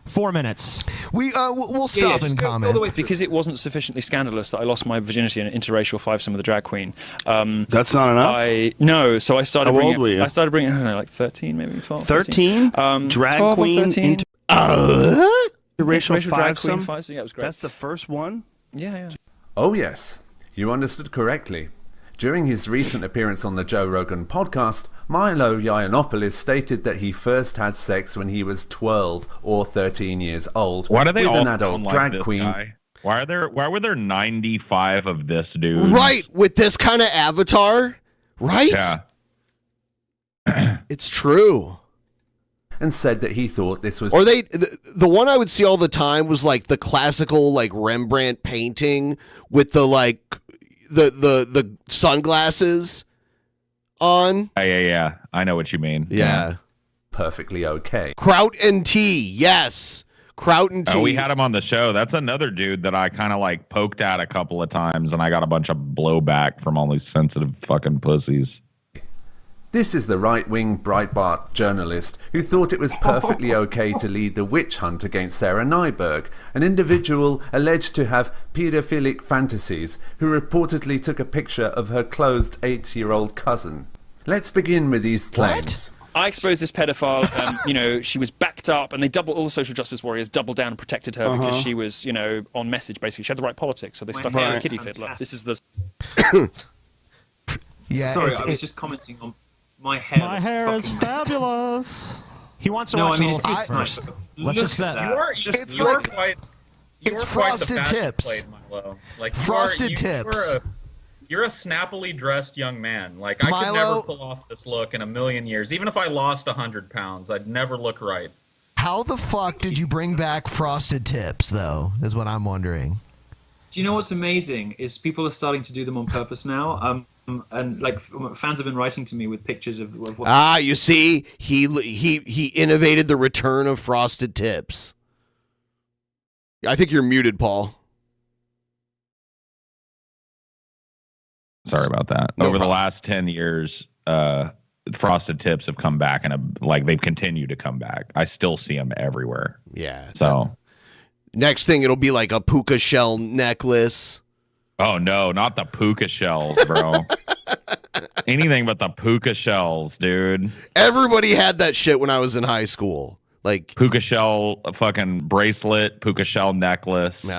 [SPEAKER 2] 4 minutes.
[SPEAKER 11] We'll stop and comment.
[SPEAKER 16] Because it wasn't sufficiently scandalous that I lost my virginity in an interracial fivesome with a drag queen.
[SPEAKER 17] That's not enough?
[SPEAKER 16] So I started
[SPEAKER 17] How old were you?
[SPEAKER 16] I started bringing, I don't know, like 13, maybe 12.
[SPEAKER 17] 13? Drag
[SPEAKER 16] 12
[SPEAKER 17] queen?
[SPEAKER 16] or 13.
[SPEAKER 17] The racial
[SPEAKER 16] drag queen
[SPEAKER 17] fivesome?
[SPEAKER 16] fight. Yeah, it was great.
[SPEAKER 17] That's the first one?
[SPEAKER 16] Yeah.
[SPEAKER 18] Oh, yes. You understood correctly. During his recent appearance on the Joe Rogan podcast, Milo Yiannopoulos stated that he first had sex when he was 12 or 13 years old
[SPEAKER 4] Why do they
[SPEAKER 18] with
[SPEAKER 4] all
[SPEAKER 18] an
[SPEAKER 4] sound
[SPEAKER 18] adult
[SPEAKER 4] like
[SPEAKER 18] drag
[SPEAKER 4] this
[SPEAKER 18] queen.
[SPEAKER 4] guy? Why were there 95 of this dude?
[SPEAKER 7] Right, with this kind of avatar, right?
[SPEAKER 4] Yeah.
[SPEAKER 7] It's true.
[SPEAKER 18] And said that he thought this was...
[SPEAKER 7] Or the one I would see all the time was like the classical like Rembrandt painting with the like the sunglasses on.
[SPEAKER 4] Yeah. I know what you mean.
[SPEAKER 7] Yeah.
[SPEAKER 18] Perfectly okay.
[SPEAKER 7] Kraut and tea, yes. Kraut and tea.
[SPEAKER 4] We had him on the show. That's another dude that I kind of like poked at a couple of times, and I got a bunch of blowback from all these sensitive fucking pussies.
[SPEAKER 18] This is the right-wing Breitbart journalist who thought it was perfectly okay to lead the witch hunt against Sarah Nyberg, an individual alleged to have paedophilic fantasies who reportedly took a picture of her clothed 8-year-old cousin. Let's begin with these claims.
[SPEAKER 16] I exposed this pedophile. She was backed up, and all the social justice warriors doubled down and protected her because she was, on message. Basically, she had the right politics, so they stuck her in a kiddie fiddler. This is the.
[SPEAKER 11] Yeah.
[SPEAKER 13] Sorry, I was just commenting on my hair.
[SPEAKER 8] My hair is fabulous.
[SPEAKER 2] He wants to
[SPEAKER 13] No,
[SPEAKER 2] watch
[SPEAKER 13] I mean,
[SPEAKER 2] a
[SPEAKER 13] it's
[SPEAKER 2] little
[SPEAKER 13] good
[SPEAKER 2] first.
[SPEAKER 13] first.
[SPEAKER 2] Let's
[SPEAKER 13] Look
[SPEAKER 2] just
[SPEAKER 13] at
[SPEAKER 2] set.
[SPEAKER 13] that.
[SPEAKER 14] You are quite the
[SPEAKER 11] frosted
[SPEAKER 14] fashion
[SPEAKER 11] tips.
[SPEAKER 14] plate, Milo. Like
[SPEAKER 11] Frosted tips.
[SPEAKER 14] You're a snappily dressed young man. Like I could
[SPEAKER 11] Milo-
[SPEAKER 14] never pull off this look in a million years. Even if I lost 100 pounds, I'd never look right.
[SPEAKER 11] How the fuck did you bring back frosted tips, though, is what I'm wondering.
[SPEAKER 13] Do you know what's amazing is people are starting to do them on purpose now. And like fans have been writing to me with pictures of what.
[SPEAKER 7] You see, he innovated the return of frosted tips. I think you're muted, Paul.
[SPEAKER 4] Sorry about that. Over the last 10 years, frosted tips have come back, and they've continued to come back. I still see them everywhere.
[SPEAKER 7] Yeah.
[SPEAKER 4] So
[SPEAKER 7] next thing, it'll be like a puka shell necklace.
[SPEAKER 4] Oh no, not the puka shells, bro. Anything but the puka shells, dude.
[SPEAKER 7] Everybody had that shit when I was in high school. Like
[SPEAKER 4] puka shell fucking bracelet, puka shell necklace.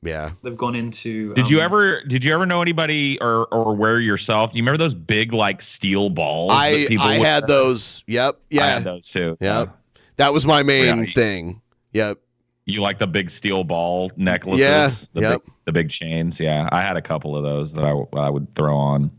[SPEAKER 7] Yeah.
[SPEAKER 13] They've gone into.
[SPEAKER 4] Did you ever know anybody or wear yourself? Do you remember those big like steel balls?
[SPEAKER 7] I had those. Yep. Yeah.
[SPEAKER 4] I had those too.
[SPEAKER 7] Yep. That was my main thing. Yep.
[SPEAKER 4] You like the big steel ball necklaces?
[SPEAKER 7] Yeah.
[SPEAKER 4] The big chains. Yeah. I had a couple of those that I would throw on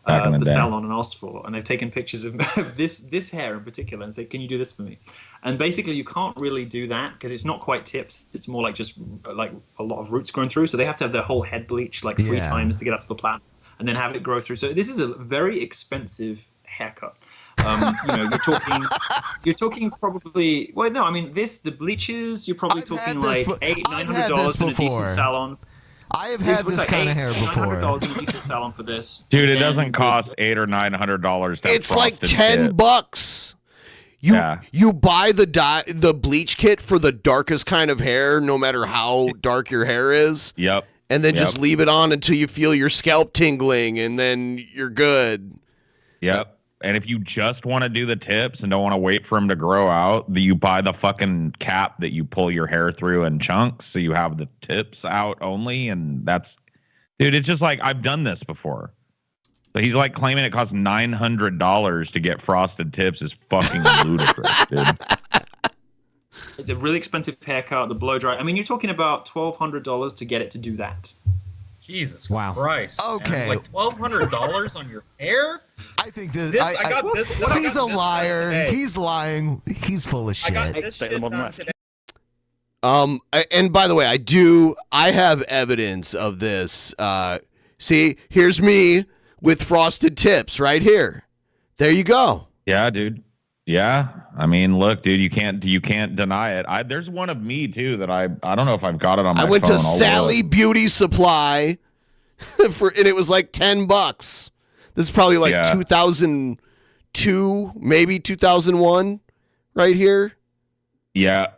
[SPEAKER 4] back in the day.
[SPEAKER 13] salon and asked for, and they've taken pictures of this hair in particular and said, "Can you do this for me?" And basically, you can't really do that because it's not quite tips. It's more like just like a lot of roots growing through. So they have to have their whole head bleached like 3 times to get up to the plant, and then have it grow through. So this is a very expensive haircut. You're talking probably. Well, no, I mean the bleaches. You're probably talking like $800-900 in a decent salon.
[SPEAKER 11] I have had this kind of hair before.
[SPEAKER 13] $900 in a decent salon for this,
[SPEAKER 4] dude. It doesn't cost $800 or $900.
[SPEAKER 7] It's like $10. You buy the bleach kit for the darkest kind of hair, no matter how dark your hair is.
[SPEAKER 4] Yep.
[SPEAKER 7] And then just leave it on until you feel your scalp tingling, and then you're good.
[SPEAKER 4] Yep. And if you just want to do the tips and don't want to wait for them to grow out, you buy the fucking cap that you pull your hair through in chunks, so you have the tips out only. And that's, dude, it's just like I've done this before. So he's like claiming it costs $900 to get frosted tips is fucking ludicrous, dude.
[SPEAKER 13] It's a really expensive haircut, the blow dry. I mean, you're talking about $1,200 to get it to do that.
[SPEAKER 14] Jesus Christ.
[SPEAKER 11] Okay.
[SPEAKER 14] Man. Like $1,200 on your hair?
[SPEAKER 11] I think this.
[SPEAKER 14] He's
[SPEAKER 11] a liar. He's lying. He's full of shit.
[SPEAKER 7] And by the way, I have evidence of this. See, here's me with frosted tips right here. There you go.
[SPEAKER 4] Yeah, dude. Yeah. I mean, look, dude, you can't deny it. There's one of me too that I don't know if I've got it on my phone.
[SPEAKER 7] I went to Sally Beauty Supply and it was like $10. This is probably like 2002, maybe 2001 right here.
[SPEAKER 4] Yeah.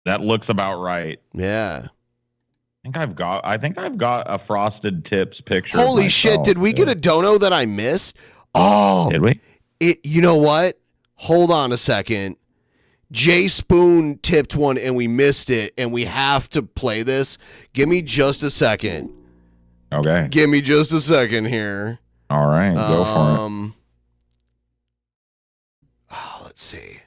[SPEAKER 4] That looks about right.
[SPEAKER 7] Yeah.
[SPEAKER 4] I think I've got a frosted tips picture.
[SPEAKER 7] Holy shit, did we get a dono that I missed? Oh.
[SPEAKER 4] Did we?
[SPEAKER 7] You know what? Hold on a second. Jay Spoon tipped one and we missed it, and we have to play this. Give me just a second.
[SPEAKER 4] Okay.
[SPEAKER 7] Give me just a second here.
[SPEAKER 4] All right, go for it.
[SPEAKER 7] Let's see.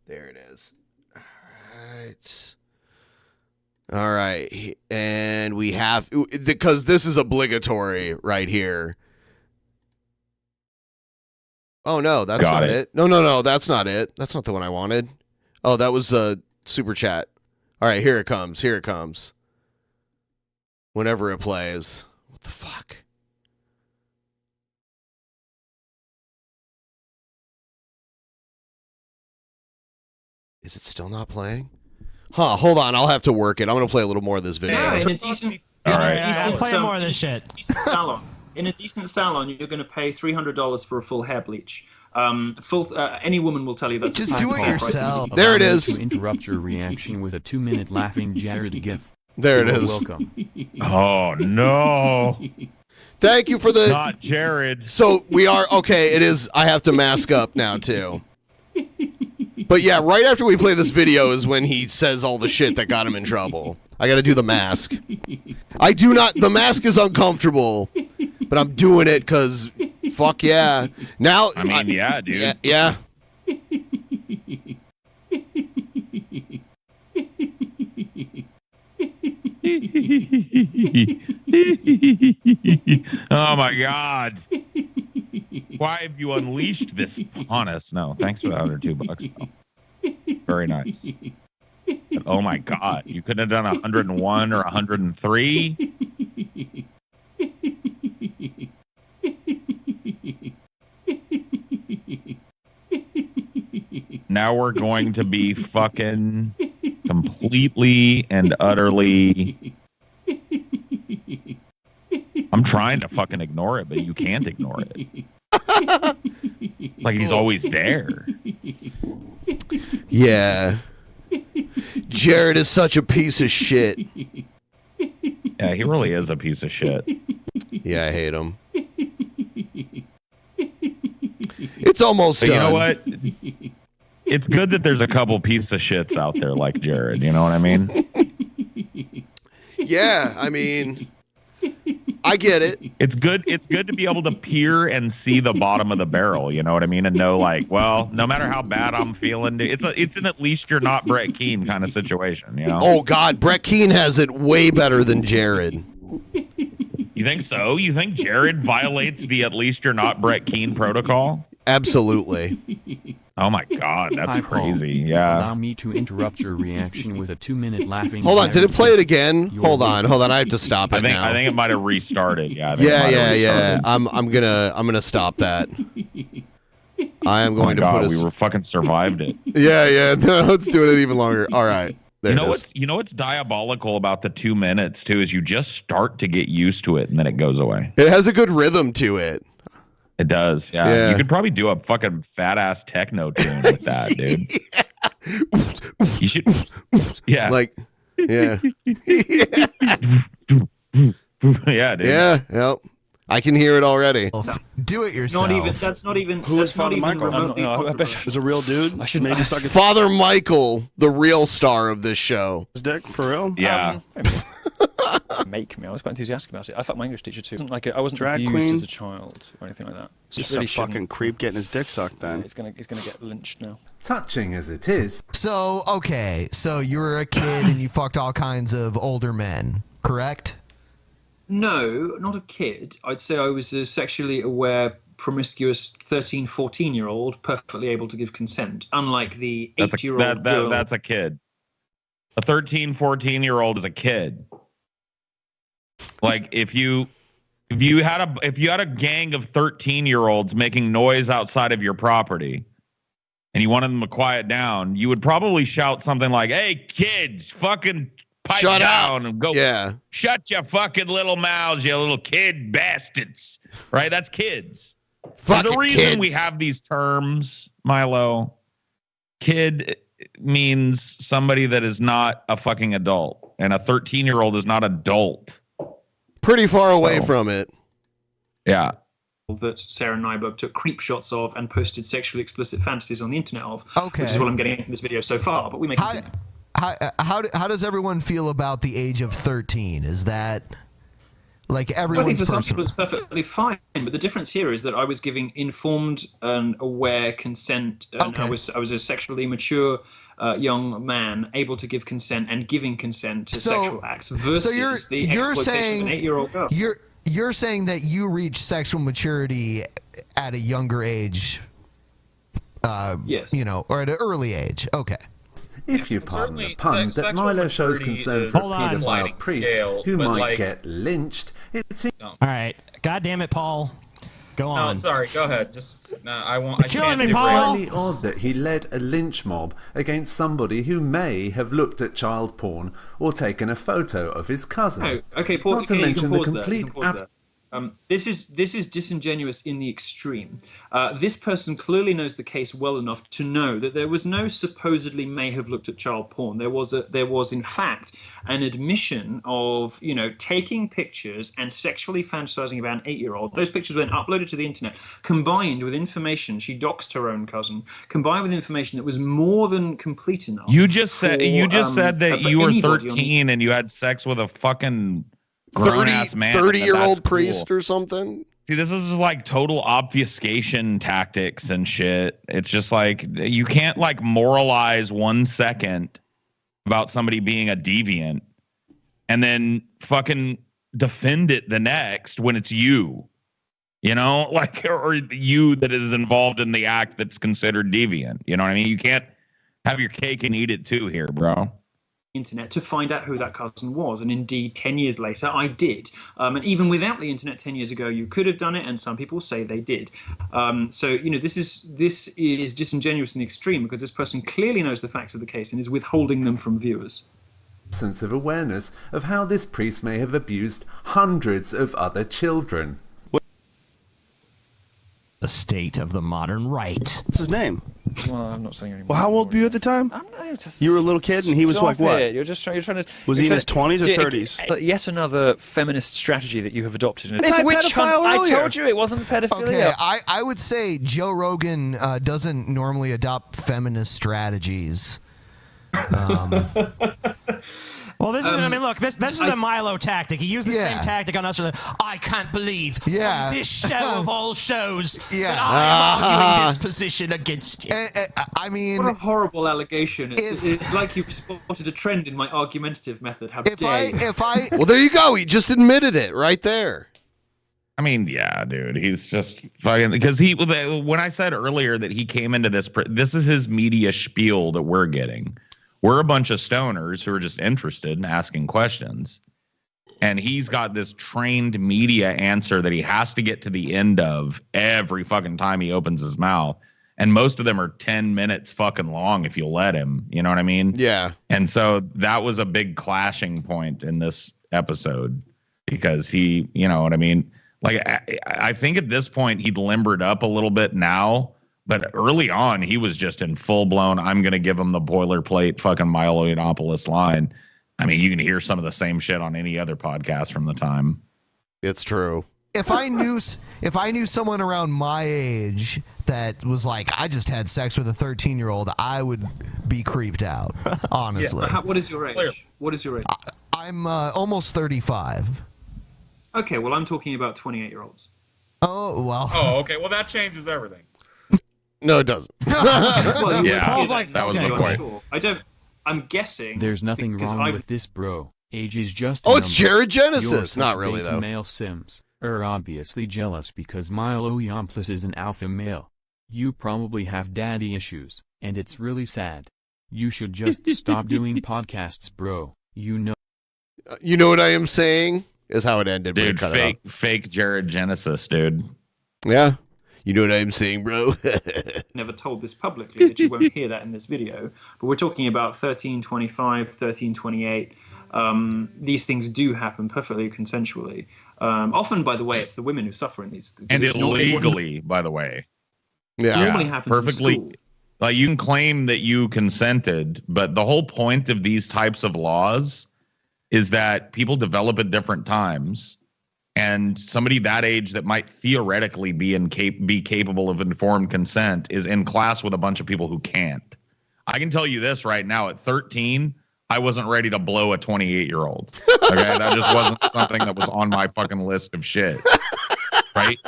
[SPEAKER 7] There it is. All right. And we have, because this is obligatory right here. Oh, no, that's not it. No, that's not it. That's not the one I wanted. Oh, that was the super chat. All right, here it comes. Here it comes. Whenever it plays. What the fuck? Is it still not playing? Huh, hold on. I'll have to work it. I'm going to play a little more of this video.
[SPEAKER 13] Yeah, in a decent...
[SPEAKER 8] Play more of this shit.
[SPEAKER 13] Decent salon. In a decent salon, you're going to pay $300 for a full hair bleach. Any woman will tell you that's
[SPEAKER 11] just do it yourself.
[SPEAKER 7] There it is.
[SPEAKER 12] To interrupt your reaction with a 2-minute laughing Jared gif.
[SPEAKER 7] There it is.
[SPEAKER 12] Welcome.
[SPEAKER 4] Oh no!
[SPEAKER 7] Thank you for the.
[SPEAKER 4] Not Jared.
[SPEAKER 7] So we are okay. It is. I have to mask up now too. But yeah, right after we play this video is when he says all the shit that got him in trouble. I got to do the mask. I do not. The mask is uncomfortable, but I'm doing it because fuck yeah. Now.
[SPEAKER 4] I mean, yeah, dude.
[SPEAKER 7] Yeah.
[SPEAKER 4] Oh my God! Why have you unleashed this on us? No, thanks for the $102. No. Very nice. But, oh my God! You could have done 101 or 103. Now we're going to be fucking completely and utterly. I'm trying to fucking ignore it, but you can't ignore it. It's like he's always there.
[SPEAKER 7] Yeah. Jared is such a piece of shit.
[SPEAKER 4] Yeah, he really is a piece of shit.
[SPEAKER 7] Yeah, I hate him. It's almost done.
[SPEAKER 4] You know what? It's good that there's a couple piece of shits out there like Jared. You know what I mean?
[SPEAKER 7] Yeah, I mean, I get it.
[SPEAKER 4] It's good. It's good to be able to peer and see the bottom of the barrel. You know what I mean? And know, like, well, no matter how bad I'm feeling, it's an at least you're not Brett Keane kind of situation. You know?
[SPEAKER 7] Oh God, Brett Keane has it way better than Jared.
[SPEAKER 4] You think so? You think Jared violates the at least you're not Brett Keane protocol?
[SPEAKER 7] Absolutely.
[SPEAKER 4] Oh my God, that's
[SPEAKER 12] Hi,
[SPEAKER 4] crazy.
[SPEAKER 12] Paul.
[SPEAKER 4] Yeah.
[SPEAKER 12] Allow me to interrupt your reaction with a 2-minute laughing.
[SPEAKER 7] Hold on, did it play it again? Hold on. I have to stop it now.
[SPEAKER 4] I think it might have restarted. Yeah.
[SPEAKER 7] Yeah. I'm gonna stop that. I am going to put.
[SPEAKER 4] We were fucking survived it.
[SPEAKER 7] Yeah. No, let's do it even longer. All right. There
[SPEAKER 4] you know what's diabolical about the 2 minutes too is you just start to get used to it and then it goes away.
[SPEAKER 7] It has a good rhythm to it.
[SPEAKER 4] It does. Yeah. You could probably do a fucking fat ass techno tune with that, dude. Yeah. You should. Yeah.
[SPEAKER 7] Like. Yeah.
[SPEAKER 4] Yeah, dude.
[SPEAKER 7] Yeah. Yep. I can hear it already.
[SPEAKER 11] Do it yourself.
[SPEAKER 13] That's not even.
[SPEAKER 17] Who was Father Michael?
[SPEAKER 13] Was
[SPEAKER 17] a real dude. I should maybe suck his
[SPEAKER 7] Father Michael, the real star of this show.
[SPEAKER 17] His dick for real.
[SPEAKER 4] Yeah.
[SPEAKER 16] Make me. I was quite enthusiastic about it. I felt my English teacher too. I wasn't
[SPEAKER 17] Drag
[SPEAKER 16] abused
[SPEAKER 17] queen?
[SPEAKER 16] as a child or anything like that.
[SPEAKER 17] Just really a fucking creep getting his dick sucked. Then
[SPEAKER 16] it's gonna get lynched now.
[SPEAKER 18] Touching as it is.
[SPEAKER 11] So you were a kid and you fucked all kinds of older men, correct?
[SPEAKER 13] No, not a kid. I'd say I was a sexually aware, promiscuous 13, 14-year-old, perfectly able to give consent, unlike the 8-year-old girl.
[SPEAKER 4] That's a kid. A 13, 14-year-old is a kid. Like if you had a gang of 13-year-olds making noise outside of your property and you wanted them to quiet down, you would probably shout something like, "Hey kids, fucking pipe
[SPEAKER 7] Shut
[SPEAKER 4] down
[SPEAKER 7] up.
[SPEAKER 4] and go.
[SPEAKER 7] Yeah.
[SPEAKER 4] Shut your fucking little mouths, you little kid bastards." Right? That's kids.
[SPEAKER 7] Fucking
[SPEAKER 4] There's a reason
[SPEAKER 7] kids.
[SPEAKER 4] we have these terms, Milo. Kid means somebody that is not a fucking adult, and a 13-year-old is not adult.
[SPEAKER 7] Pretty far away from it.
[SPEAKER 4] Yeah.
[SPEAKER 13] That Sarah Nyberg took creep shots of and posted sexually explicit fantasies on the internet of.
[SPEAKER 11] Okay.
[SPEAKER 13] Which is what I'm getting in this video so far, but we may continue.
[SPEAKER 11] How does everyone feel about the age of 13? Is that like
[SPEAKER 13] I think
[SPEAKER 11] everyone's
[SPEAKER 13] for some
[SPEAKER 11] personal?
[SPEAKER 13] people it's perfectly fine, but the difference here is that I was giving informed and aware consent, and I was a sexually mature young man able to give consent and giving consent to sexual acts versus the exploitation of an 8-year-old girl.
[SPEAKER 11] You're saying that you reach sexual maturity at a younger age,
[SPEAKER 13] yes,
[SPEAKER 11] or at an early age. Okay.
[SPEAKER 18] If you pardon the pun, that Milo shows concern for a paedophile priest who might get lynched, it seems...
[SPEAKER 2] All right. God damn it, Paul. Go on.
[SPEAKER 14] No, sorry. Go ahead. Just I won't. I can't.
[SPEAKER 18] It's highly odd that he led a lynch mob against somebody who may have looked at child porn or taken a photo of his cousin.
[SPEAKER 13] Oh, okay, Paul.
[SPEAKER 18] Not to mention the complete
[SPEAKER 13] This is disingenuous in the extreme. This person clearly knows the case well enough to know that there was no supposedly may have looked at child porn. There was in fact an admission of taking pictures and sexually fantasizing about an 8-year-old. Those pictures were then uploaded to the internet, combined with information she doxed her own cousin, combined with information that was more than complete enough.
[SPEAKER 4] You just said that you were 13 and you had sex with a fucking grown-ass man,
[SPEAKER 7] 30-year-old priest or something.
[SPEAKER 4] See, this is like total obfuscation tactics and shit. It's just like you can't like moralize 1 second about somebody being a deviant and then fucking defend it the next when it's you, or you that is involved in the act that's considered deviant. You know what I mean? You can't have your cake and eat it too here, bro.
[SPEAKER 13] Internet to find out who that cousin was, and indeed 10 years later I did, and even without the internet 10 years ago you could have done it, and some people say they did. So this is disingenuous in the extreme, because this person clearly knows the facts of the case and is withholding them from viewers.
[SPEAKER 18] Sense of awareness of how this priest may have abused hundreds of other children.
[SPEAKER 2] The state of the modern right.
[SPEAKER 17] What's his name?
[SPEAKER 16] Well, I'm not saying anymore.
[SPEAKER 17] Well, how old were you at the time? You were a little kid, and he was like what?
[SPEAKER 16] You're trying to.
[SPEAKER 17] Was he in his 20s or 30s?
[SPEAKER 16] Yet another feminist strategy that you have adopted.
[SPEAKER 17] It's a witch hunt.
[SPEAKER 16] I told you it wasn't pedophilia.
[SPEAKER 11] Okay, I would say Joe Rogan doesn't normally adopt feminist strategies.
[SPEAKER 2] Well, this is, look, this is a Milo tactic. He used the same tactic on us. I can't believe on this show of all shows that I'm arguing this position against you.
[SPEAKER 13] What a horrible allegation. It's like you've spotted a trend in my argumentative method. How dare you?
[SPEAKER 7] Well, there you go. He just admitted it right there.
[SPEAKER 4] I mean, yeah, dude, he's just fucking, because when I said earlier that he came into this is his media spiel that we're getting. We're a bunch of stoners who are just interested in asking questions. And he's got this trained media answer that he has to get to the end of every fucking time he opens his mouth. And most of them are 10 minutes fucking long if you'll let him. You know what I mean?
[SPEAKER 7] Yeah.
[SPEAKER 4] And so that was a big clashing point in this episode, because he, you know what I mean? Like, I think at this point he'd limbered up a little bit now. But early on, he was just in full-blown, I'm going to give him the boilerplate fucking Milo Yiannopoulos line. I mean, you can hear some of the same shit on any other podcast from the time.
[SPEAKER 7] It's true.
[SPEAKER 11] If I knew someone around my age that was like, I just had sex with a 13-year-old, I would be creeped out, honestly.
[SPEAKER 13] Yeah, what is your age? What is your age?
[SPEAKER 11] I'm almost 35.
[SPEAKER 13] Okay, well, I'm talking about 28-year-olds.
[SPEAKER 11] Oh, well.
[SPEAKER 14] Oh, okay. Well, that changes everything.
[SPEAKER 7] No, it doesn't.
[SPEAKER 13] Well,
[SPEAKER 4] that was the point.
[SPEAKER 13] Sure. I'm guessing.
[SPEAKER 12] There's nothing wrong with this, bro. Age is just.
[SPEAKER 7] Oh, it's Jared Genesis. Not really, though.
[SPEAKER 12] Male Sims are obviously jealous because Milo Yiannopoulos is an alpha male. You probably have daddy issues, and it's really sad. You should just stop doing podcasts, bro. You know.
[SPEAKER 7] You know what I am saying? Is how it ended.
[SPEAKER 4] Dude, fake Jared Genesis, dude.
[SPEAKER 7] Yeah. You know what I'm saying, bro?
[SPEAKER 13] Never told this publicly, that you won't hear that in this video. But we're talking about 1325, 1328. These things do happen perfectly consensually. Often, by the way, it's the women who suffer in these.
[SPEAKER 4] And illegally, by the way.
[SPEAKER 13] Yeah. It normally happens
[SPEAKER 4] perfectly.
[SPEAKER 13] In school.
[SPEAKER 4] Like, you can claim that you consented, but the whole point of these types of laws is that people develop at different times. And somebody that age that might theoretically be capable of informed consent is in class with a bunch of people who can't. I can tell you this right now, at 13, I wasn't ready to blow a 28-year-old. Okay, that just wasn't something that was on my fucking list of shit. Right?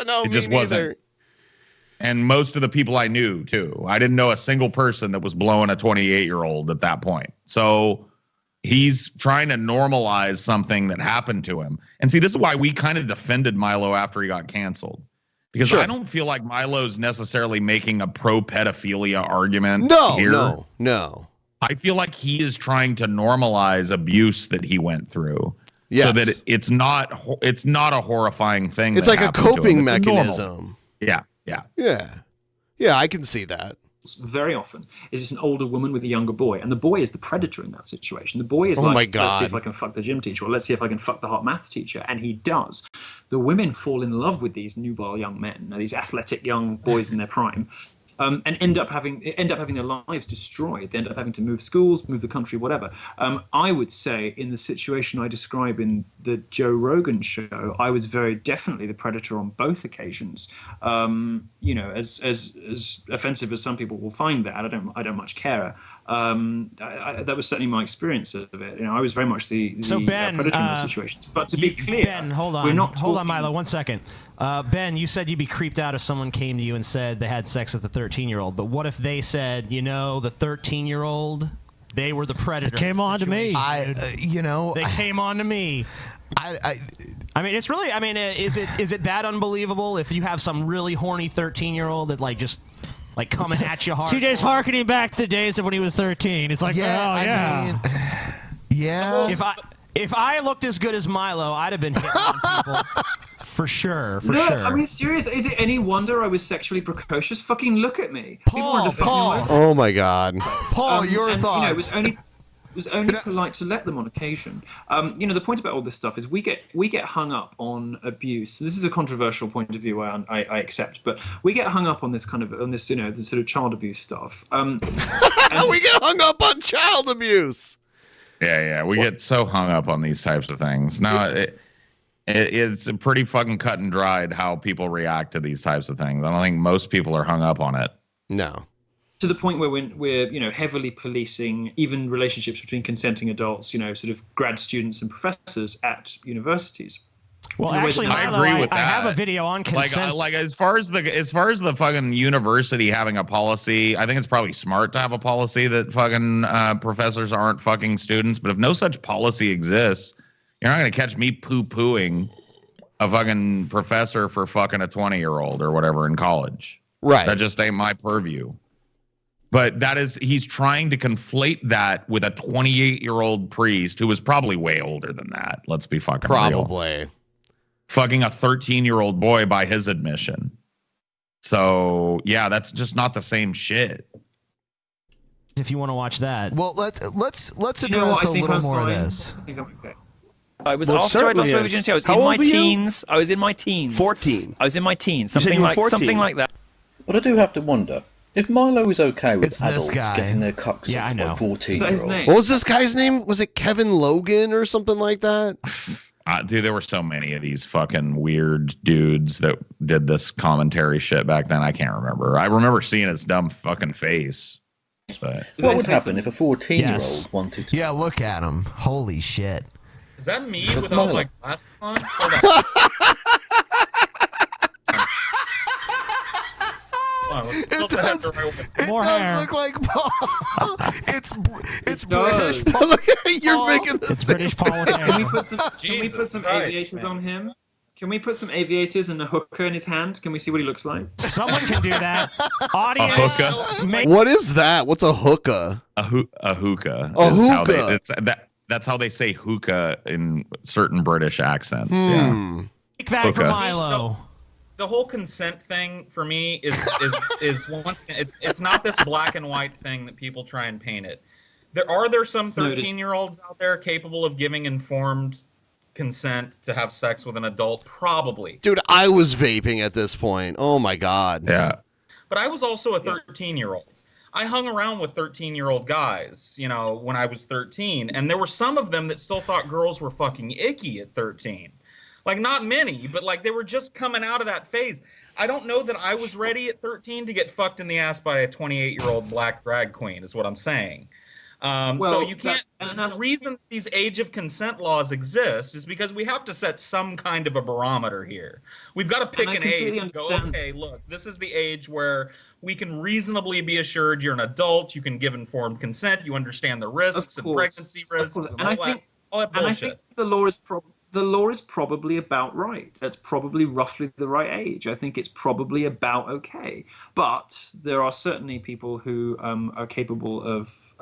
[SPEAKER 7] No,
[SPEAKER 4] it
[SPEAKER 7] me
[SPEAKER 4] just
[SPEAKER 7] neither.
[SPEAKER 4] wasn't. And most of the people I knew too. I didn't know a single person that was blowing a 28-year-old at that point. So he's trying to normalize something that happened to him. And see, this is why we kind of defended Milo after he got canceled. Because
[SPEAKER 7] Sure.
[SPEAKER 4] I don't feel like Milo's necessarily making a pro-pedophilia argument here.
[SPEAKER 7] No.
[SPEAKER 4] I feel like he is trying to normalize abuse that he went through.
[SPEAKER 7] Yes.
[SPEAKER 4] So that it's not a horrifying thing.
[SPEAKER 7] It's
[SPEAKER 4] that
[SPEAKER 7] like a
[SPEAKER 4] happened to him.
[SPEAKER 7] coping
[SPEAKER 4] It's normal.
[SPEAKER 7] mechanism.
[SPEAKER 4] Yeah.
[SPEAKER 7] Yeah, I can see that.
[SPEAKER 13] Very often is just an older woman with a younger boy, and the boy is the predator in that situation. The boy is
[SPEAKER 7] Oh
[SPEAKER 13] like,
[SPEAKER 7] my God.
[SPEAKER 13] let's see if I can fuck the gym teacher, or let's see if I can fuck the hot maths teacher, and he does. The women fall in love with these nubile young men, these athletic young boys in their prime, and end up having their lives destroyed. They end up having to move schools, move the country, whatever. I would say in the situation I describe in the Joe Rogan show, I was very definitely the predator on both occasions. As offensive as some people will find that, I don't much care. That was certainly my experience of it. I was very much the
[SPEAKER 2] Ben,
[SPEAKER 13] predator in those situations. But to be clear,
[SPEAKER 2] Ben, hold on,
[SPEAKER 13] we're not
[SPEAKER 2] hold on,
[SPEAKER 13] talking-
[SPEAKER 2] Milo, 1 second. Ben, you said you'd be creeped out if someone came to you and said they had sex with a 13-year-old. But what if they said, the 13-year-old, they were the predator?
[SPEAKER 8] Came on to me.
[SPEAKER 2] They came on to me. I mean, it's really. I mean, is it that unbelievable if you have some really horny 13-year-old that just coming at you hard?
[SPEAKER 8] TJ's harkening back to the days of when he was 13. It's like,
[SPEAKER 11] yeah.
[SPEAKER 2] If I looked as good as Milo, I'd have been hitting on people. For sure.
[SPEAKER 13] I mean, serious. Is it any wonder I was sexually precocious? Fucking look at me.
[SPEAKER 11] Paul.
[SPEAKER 7] Oh my God.
[SPEAKER 11] Paul, your thoughts.
[SPEAKER 13] It was only polite to let them on occasion. The point about all this stuff is we get hung up on abuse. This is a controversial point of view I accept, but we get hung up on this this sort of child abuse stuff.
[SPEAKER 7] We get hung up on child abuse.
[SPEAKER 4] Yeah. We get so hung up on these types of things. Now, it's pretty fucking cut and dried how people react to these types of things. I don't think most people are hung up on it.
[SPEAKER 7] No.
[SPEAKER 13] To the point where we're heavily policing even relationships between consenting adults, sort of grad students and professors at universities.
[SPEAKER 2] Well, actually, Milo,
[SPEAKER 4] I agree with that.
[SPEAKER 2] I have a video on consent.
[SPEAKER 4] Like as far as the fucking university having a policy, I think it's probably smart to have a policy that fucking professors aren't fucking students. But if no such policy exists, you're not going to catch me poo-pooing a fucking professor for fucking a 20-year-old or whatever in college.
[SPEAKER 7] Right.
[SPEAKER 4] That just ain't my purview. But he's trying to conflate that with a 28-year-old priest who was probably way older than that. Let's be fucking real. Fucking a 13-year-old boy by his admission. So, yeah, that's just not the same shit.
[SPEAKER 2] If you want to watch that.
[SPEAKER 11] Well, let's address a little more of this.
[SPEAKER 13] I think I'm okay.
[SPEAKER 16] I was after I'd lost my virginity. I was in my teens. I was in my teens.
[SPEAKER 17] 14.
[SPEAKER 16] I was in my teens.
[SPEAKER 17] You said
[SPEAKER 16] Something
[SPEAKER 17] you were
[SPEAKER 16] like
[SPEAKER 17] 14.
[SPEAKER 16] something like that.
[SPEAKER 19] But I do have to wonder if Milo is okay with
[SPEAKER 11] It's this
[SPEAKER 19] adults
[SPEAKER 11] guy.
[SPEAKER 19] getting their cocks
[SPEAKER 2] Yeah,
[SPEAKER 19] sucked
[SPEAKER 2] I
[SPEAKER 19] by
[SPEAKER 2] know.
[SPEAKER 19] 14-year-olds.
[SPEAKER 7] What was this guy's name? Was it Kevin Logan or something like that?
[SPEAKER 4] Dude, there were so many of these fucking weird dudes that did this commentary shit back then. I can't remember. I remember seeing his dumb fucking face. But
[SPEAKER 19] What would happen if a 14-year-old wanted to?
[SPEAKER 11] Yeah, look at him. Holy shit.
[SPEAKER 14] Is that me
[SPEAKER 19] That's
[SPEAKER 14] without
[SPEAKER 19] Milo.
[SPEAKER 14] my glasses on? Hold on.
[SPEAKER 11] It does look like Paul. It's British
[SPEAKER 13] does.
[SPEAKER 11] Paul.
[SPEAKER 7] Look at you're making this.
[SPEAKER 8] It's British politics.
[SPEAKER 13] Can we put some
[SPEAKER 14] Jesus Christ,
[SPEAKER 13] aviators
[SPEAKER 14] man.
[SPEAKER 13] on him? Can we put some aviators and a hooker in his hand? Can we see what he looks like?
[SPEAKER 2] Someone can do that. Audience,
[SPEAKER 4] hookah?
[SPEAKER 7] What is that? What's a hookah?
[SPEAKER 4] a hookah.
[SPEAKER 7] A
[SPEAKER 4] is how they-
[SPEAKER 7] hookah.
[SPEAKER 4] that's how they say hookah in certain British accents.
[SPEAKER 7] Hmm.
[SPEAKER 4] Yeah.
[SPEAKER 2] Take that for
[SPEAKER 4] Hookah.
[SPEAKER 2] Milo.
[SPEAKER 14] The whole consent thing for me is once it's not this black and white thing that people try and paint it. Are there some
[SPEAKER 13] No, it is-
[SPEAKER 14] 13-year-olds out there capable of giving informed consent to have sex with an adult? Probably.
[SPEAKER 7] Dude, I was vaping at this point. Oh my God.
[SPEAKER 4] Yeah.
[SPEAKER 14] But I was also a 13-year-old. I hung around with 13-year-old guys, when I was 13, and there were some of them that still thought girls were fucking icky at 13. Like, not many, but like they were just coming out of that phase. I don't know that I was ready at 13 to get fucked in the ass by a 28-year-old black drag queen, is what I'm saying. So you can't. The reason these age of consent laws exist is because we have to set some kind of a barometer here. We've got to pick an age and go, okay, look, this is the age where we can reasonably be assured you're an adult, you can give informed consent, you understand the risks and pregnancy risks and all that bullshit.
[SPEAKER 13] I think the law is probably about right. That's probably roughly the right age. I think it's probably about okay. But there are certainly people who are capable of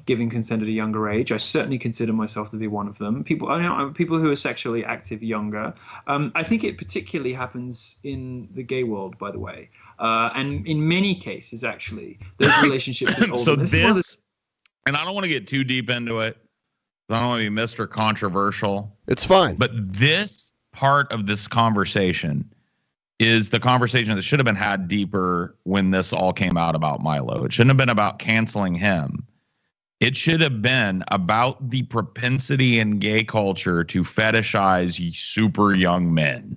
[SPEAKER 13] giving consent at a younger age. I certainly consider myself to be one of them. People who are sexually active younger. I think it particularly happens in the gay world, by the way, and in many cases, actually, those relationships with older.
[SPEAKER 4] So this, and I don't want to get too deep into it. I don't want to be Mr. Controversial.
[SPEAKER 7] It's fine.
[SPEAKER 4] But this part of this conversation is the conversation that should have been had deeper when this all came out about Milo. It shouldn't have been about canceling him. It should have been about the propensity in gay culture to fetishize super young men,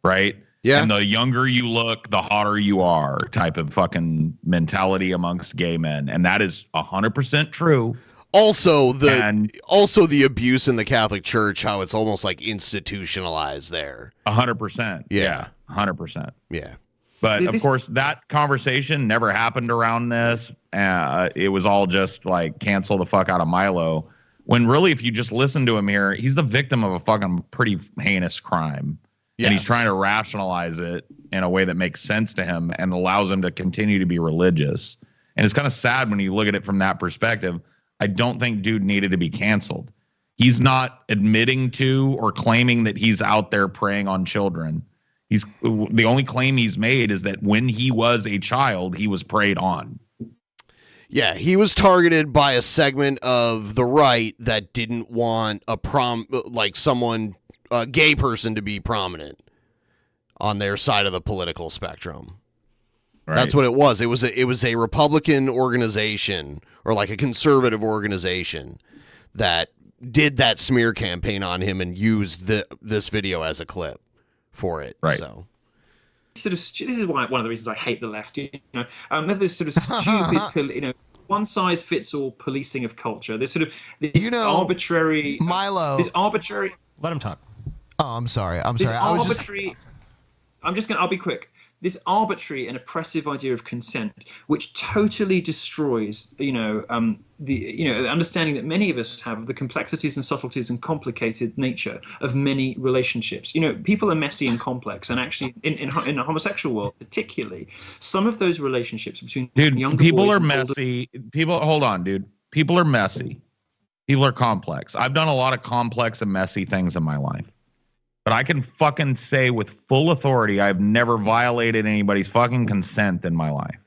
[SPEAKER 4] right?
[SPEAKER 7] Yeah.
[SPEAKER 4] And the younger you look, the hotter you are type of fucking mentality amongst gay men. And that is 100% true.
[SPEAKER 7] Also the abuse in the Catholic Church, how it's almost like institutionalized there.
[SPEAKER 4] 100%. Yeah. 100%.
[SPEAKER 7] Yeah.
[SPEAKER 4] But of course, that conversation never happened around this. It was all just like cancel the fuck out of Milo. When really, if you just listen to him here, he's the victim of a fucking pretty heinous crime. Yes. And he's trying to rationalize it in a way that makes sense to him and allows him to continue to be religious. And it's kind of sad when you look at it from that perspective. I don't think dude needed to be canceled. He's not admitting to or claiming that he's out there preying on children. The only claim he's made is that when he was a child, he was preyed on.
[SPEAKER 7] Yeah, he was targeted by a segment of the right that didn't want a gay person to be prominent on their side of the political spectrum. Right. That's what it was. It was a Republican organization or like a conservative organization that did that smear campaign on him and used this video as a clip for it.
[SPEAKER 4] Right.
[SPEAKER 7] So
[SPEAKER 13] this is why one of the reasons I hate the left. They have this sort of stupid, one size fits all policing of culture. This arbitrary
[SPEAKER 11] Milo.
[SPEAKER 13] This arbitrary.
[SPEAKER 2] Let him talk.
[SPEAKER 11] Oh, I'm sorry.
[SPEAKER 13] I'll be quick. This arbitrary and oppressive idea of consent, which totally destroys, the understanding that many of us have of the complexities and subtleties and complicated nature of many relationships. People are messy and complex, and actually, in a homosexual world, particularly, some of those relationships between younger
[SPEAKER 4] people
[SPEAKER 13] boys
[SPEAKER 4] are
[SPEAKER 13] and
[SPEAKER 4] messy. Hold on, dude. People are messy. People are complex. I've done a lot of complex and messy things in my life. But I can fucking say with full authority, I've never violated anybody's fucking consent in my life.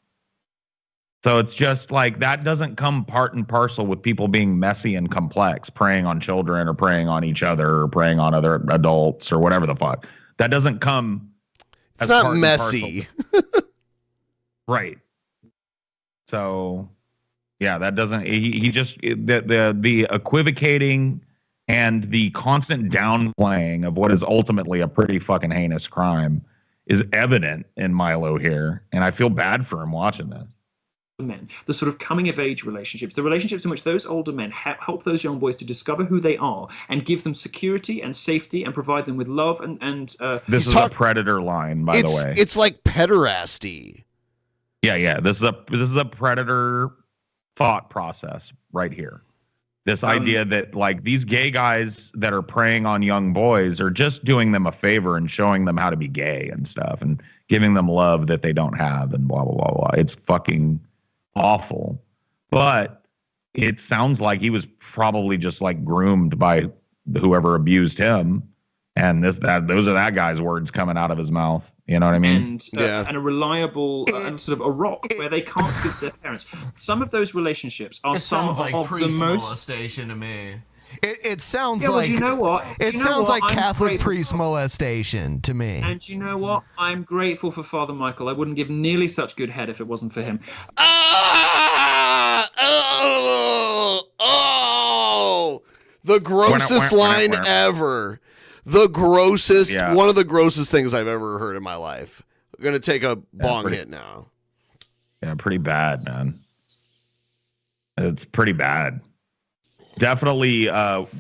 [SPEAKER 4] So it's just like that doesn't come part and parcel with people being messy and complex, preying on children or preying on each other or preying on other adults or whatever the fuck. That doesn't come.
[SPEAKER 7] It's not messy.
[SPEAKER 4] Right. So, yeah, that doesn't. He just the equivocating and the constant downplaying of what is ultimately a pretty fucking heinous crime is evident in Milo here. And I feel bad for him watching this.
[SPEAKER 13] Men, the sort of coming of age relationships, the relationships in which those older men help those young boys to discover who they are and give them security and safety and provide them with love and
[SPEAKER 4] this is a predator line, by the way.
[SPEAKER 7] It's like pederasty.
[SPEAKER 4] Yeah. This is a predator thought process right here. This idea that like these gay guys that are preying on young boys are just doing them a favor and showing them how to be gay and stuff and giving them love that they don't have and blah, blah, blah, blah. It's fucking awful. But it sounds like he was probably just like groomed by whoever abused him. And those are that guy's words coming out of his mouth. You know what I mean?
[SPEAKER 13] And a reliable and sort of a rock where they can't speak to their parents. Some of those relationships are some of the most
[SPEAKER 11] molestation to me. It sounds
[SPEAKER 13] well,
[SPEAKER 11] like
[SPEAKER 13] you know what?
[SPEAKER 11] It sounds like Catholic priest molestation to me.
[SPEAKER 13] And you know what? I'm grateful for Father Michael. I wouldn't give nearly such good head if it wasn't for him.
[SPEAKER 7] The grossest line ever. The grossest, one of the grossest things I've ever heard in my life. I'm going to take a bong hit now.
[SPEAKER 4] Yeah, pretty bad, man. It's pretty bad. Definitely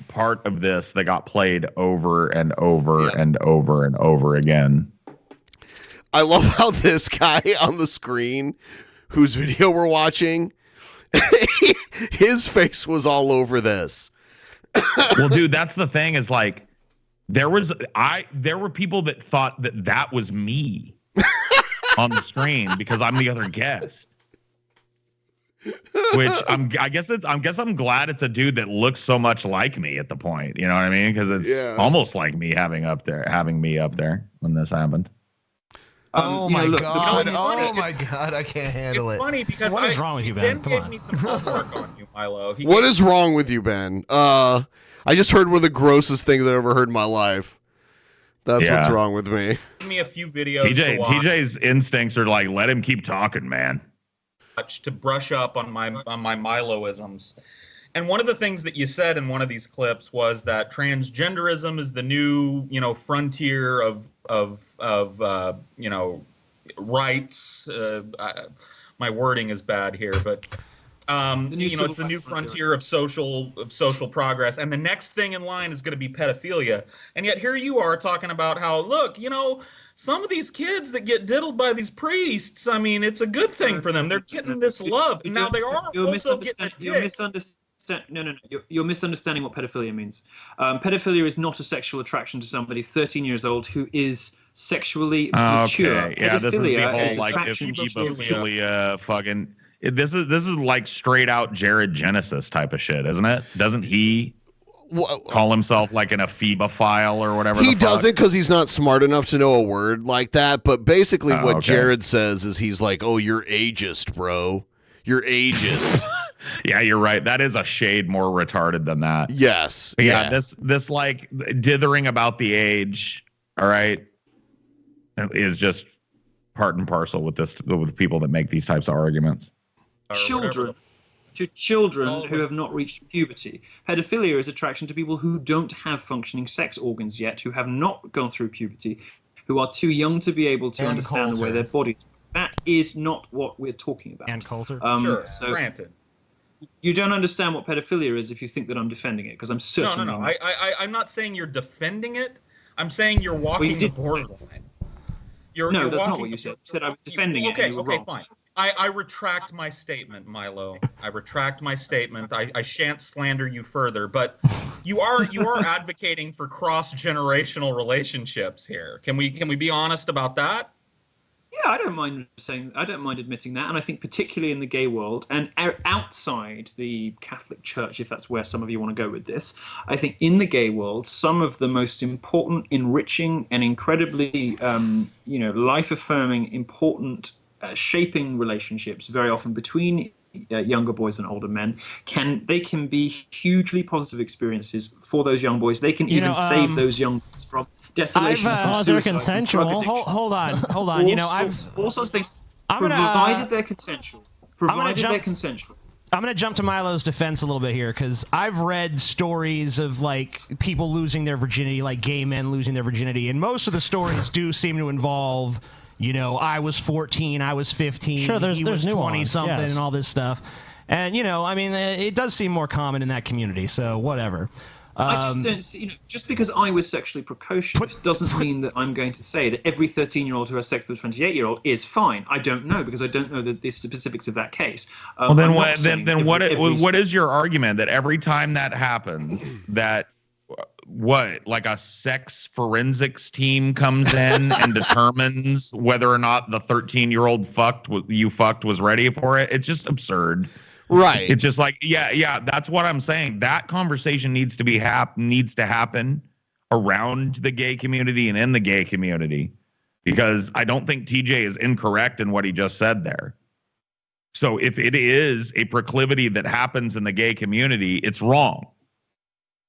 [SPEAKER 4] part of this that got played over and over and over and over again.
[SPEAKER 7] I love how this guy on the screen, whose video we're watching, his face was all over this.
[SPEAKER 4] Well, dude, that's the thing is like, there were people that thought that was me on the screen because I'm the other guest. Which I'm glad it's a dude that looks so much like me at the point. You know what I mean? Because it's almost like me having me up there when this happened.
[SPEAKER 11] Oh my god! Oh my god! I can't handle it.
[SPEAKER 14] It's funny because
[SPEAKER 2] what is wrong with you, Ben?
[SPEAKER 14] Come on. Me some homework on you, Milo.
[SPEAKER 7] What is wrong with you, Ben? I just heard one of the grossest things I've ever heard in my life. That's what's wrong with me.
[SPEAKER 14] Give me a few videos.
[SPEAKER 4] TJ's instincts are like, let him keep talking, man.
[SPEAKER 14] To brush up on my Miloisms. And one of the things that you said in one of these clips was that transgenderism is the new, frontier of rights. My wording is bad here, but it's the new frontier of social progress. And the next thing in line is going to be pedophilia. And yet here you are talking about how, look, some of these kids that get diddled by these priests, I mean, it's a good thing for them. They're getting this love. And now they are also getting
[SPEAKER 13] You're misunderstanding what pedophilia means. Pedophilia is not a sexual attraction to somebody 13 years old who is sexually mature.
[SPEAKER 4] Okay. Yeah, this is the whole like ephebophilia fucking. This is like straight out Jared Genesis type of shit, isn't it? Doesn't he call himself like an ephebophile or whatever?
[SPEAKER 7] He doesn't because he's not smart enough to know a word like that. But basically, what Jared says is he's like, "Oh, you're ageist, bro. You're ageist."
[SPEAKER 4] Yeah, you're right. That is a shade more retarded than that.
[SPEAKER 7] Yes.
[SPEAKER 4] But yeah, this like dithering about the age, all right, is just part and parcel with people that make these types of arguments.
[SPEAKER 13] Children who have not reached puberty. Pedophilia is attraction to people who don't have functioning sex organs yet, who have not gone through puberty, who are too young to be able to understand the way their bodies. That is not what we're talking about.
[SPEAKER 2] And Coulter.
[SPEAKER 14] Sure, granted.
[SPEAKER 13] You don't understand what pedophilia is if you think that I'm defending it, because I'm certainly
[SPEAKER 14] No.
[SPEAKER 13] not.
[SPEAKER 14] I'm not saying you're defending it. I'm saying you're walking the borderline.
[SPEAKER 13] No, that's not what you said. You said I was defending it. And you were wrong.
[SPEAKER 14] Fine. I retract my statement, Milo. I retract my statement. I shan't slander you further, but you are advocating for cross-generational relationships here. Can we be honest about that?
[SPEAKER 13] Yeah, I don't mind admitting that, and I think particularly in the gay world and outside the Catholic Church, if that's where some of you want to go with this, I think in the gay world, some of the most important, enriching, and incredibly, life-affirming, important, shaping relationships, very often between younger boys and older men, can be hugely positive experiences for those young boys. They can even save those young boys from desolation, from suicide,
[SPEAKER 2] consensual.
[SPEAKER 13] from drug addiction.
[SPEAKER 2] Hold on.
[SPEAKER 13] all sorts of things, provided they're consensual. I'm going
[SPEAKER 2] to jump to Milo's defense a little bit here, because I've read stories of like people losing their virginity, like gay men losing their virginity, and most of the stories do seem to involve, I was 14, I was 15,
[SPEAKER 8] sure,
[SPEAKER 2] he was 20-something,
[SPEAKER 8] yes.
[SPEAKER 2] and all this stuff. And, it does seem more common in that community, so whatever.
[SPEAKER 13] I just don't see, just because I was sexually precocious doesn't mean that I'm going to say that every 13-year-old who has sex with a 28-year-old is fine. I don't know, because I don't know the specifics of that case.
[SPEAKER 4] Well, then what is your argument that every time that happens, that like a sex forensics team comes in and determines whether or not the 13-year-old you fucked was ready for it? It's just absurd.
[SPEAKER 7] Right.
[SPEAKER 4] It's just like, yeah, that's what I'm saying. That conversation needs to happen around the gay community and in the gay community, because I don't think TJ is incorrect in what he just said there. So if it is a proclivity that happens in the gay community, it's wrong.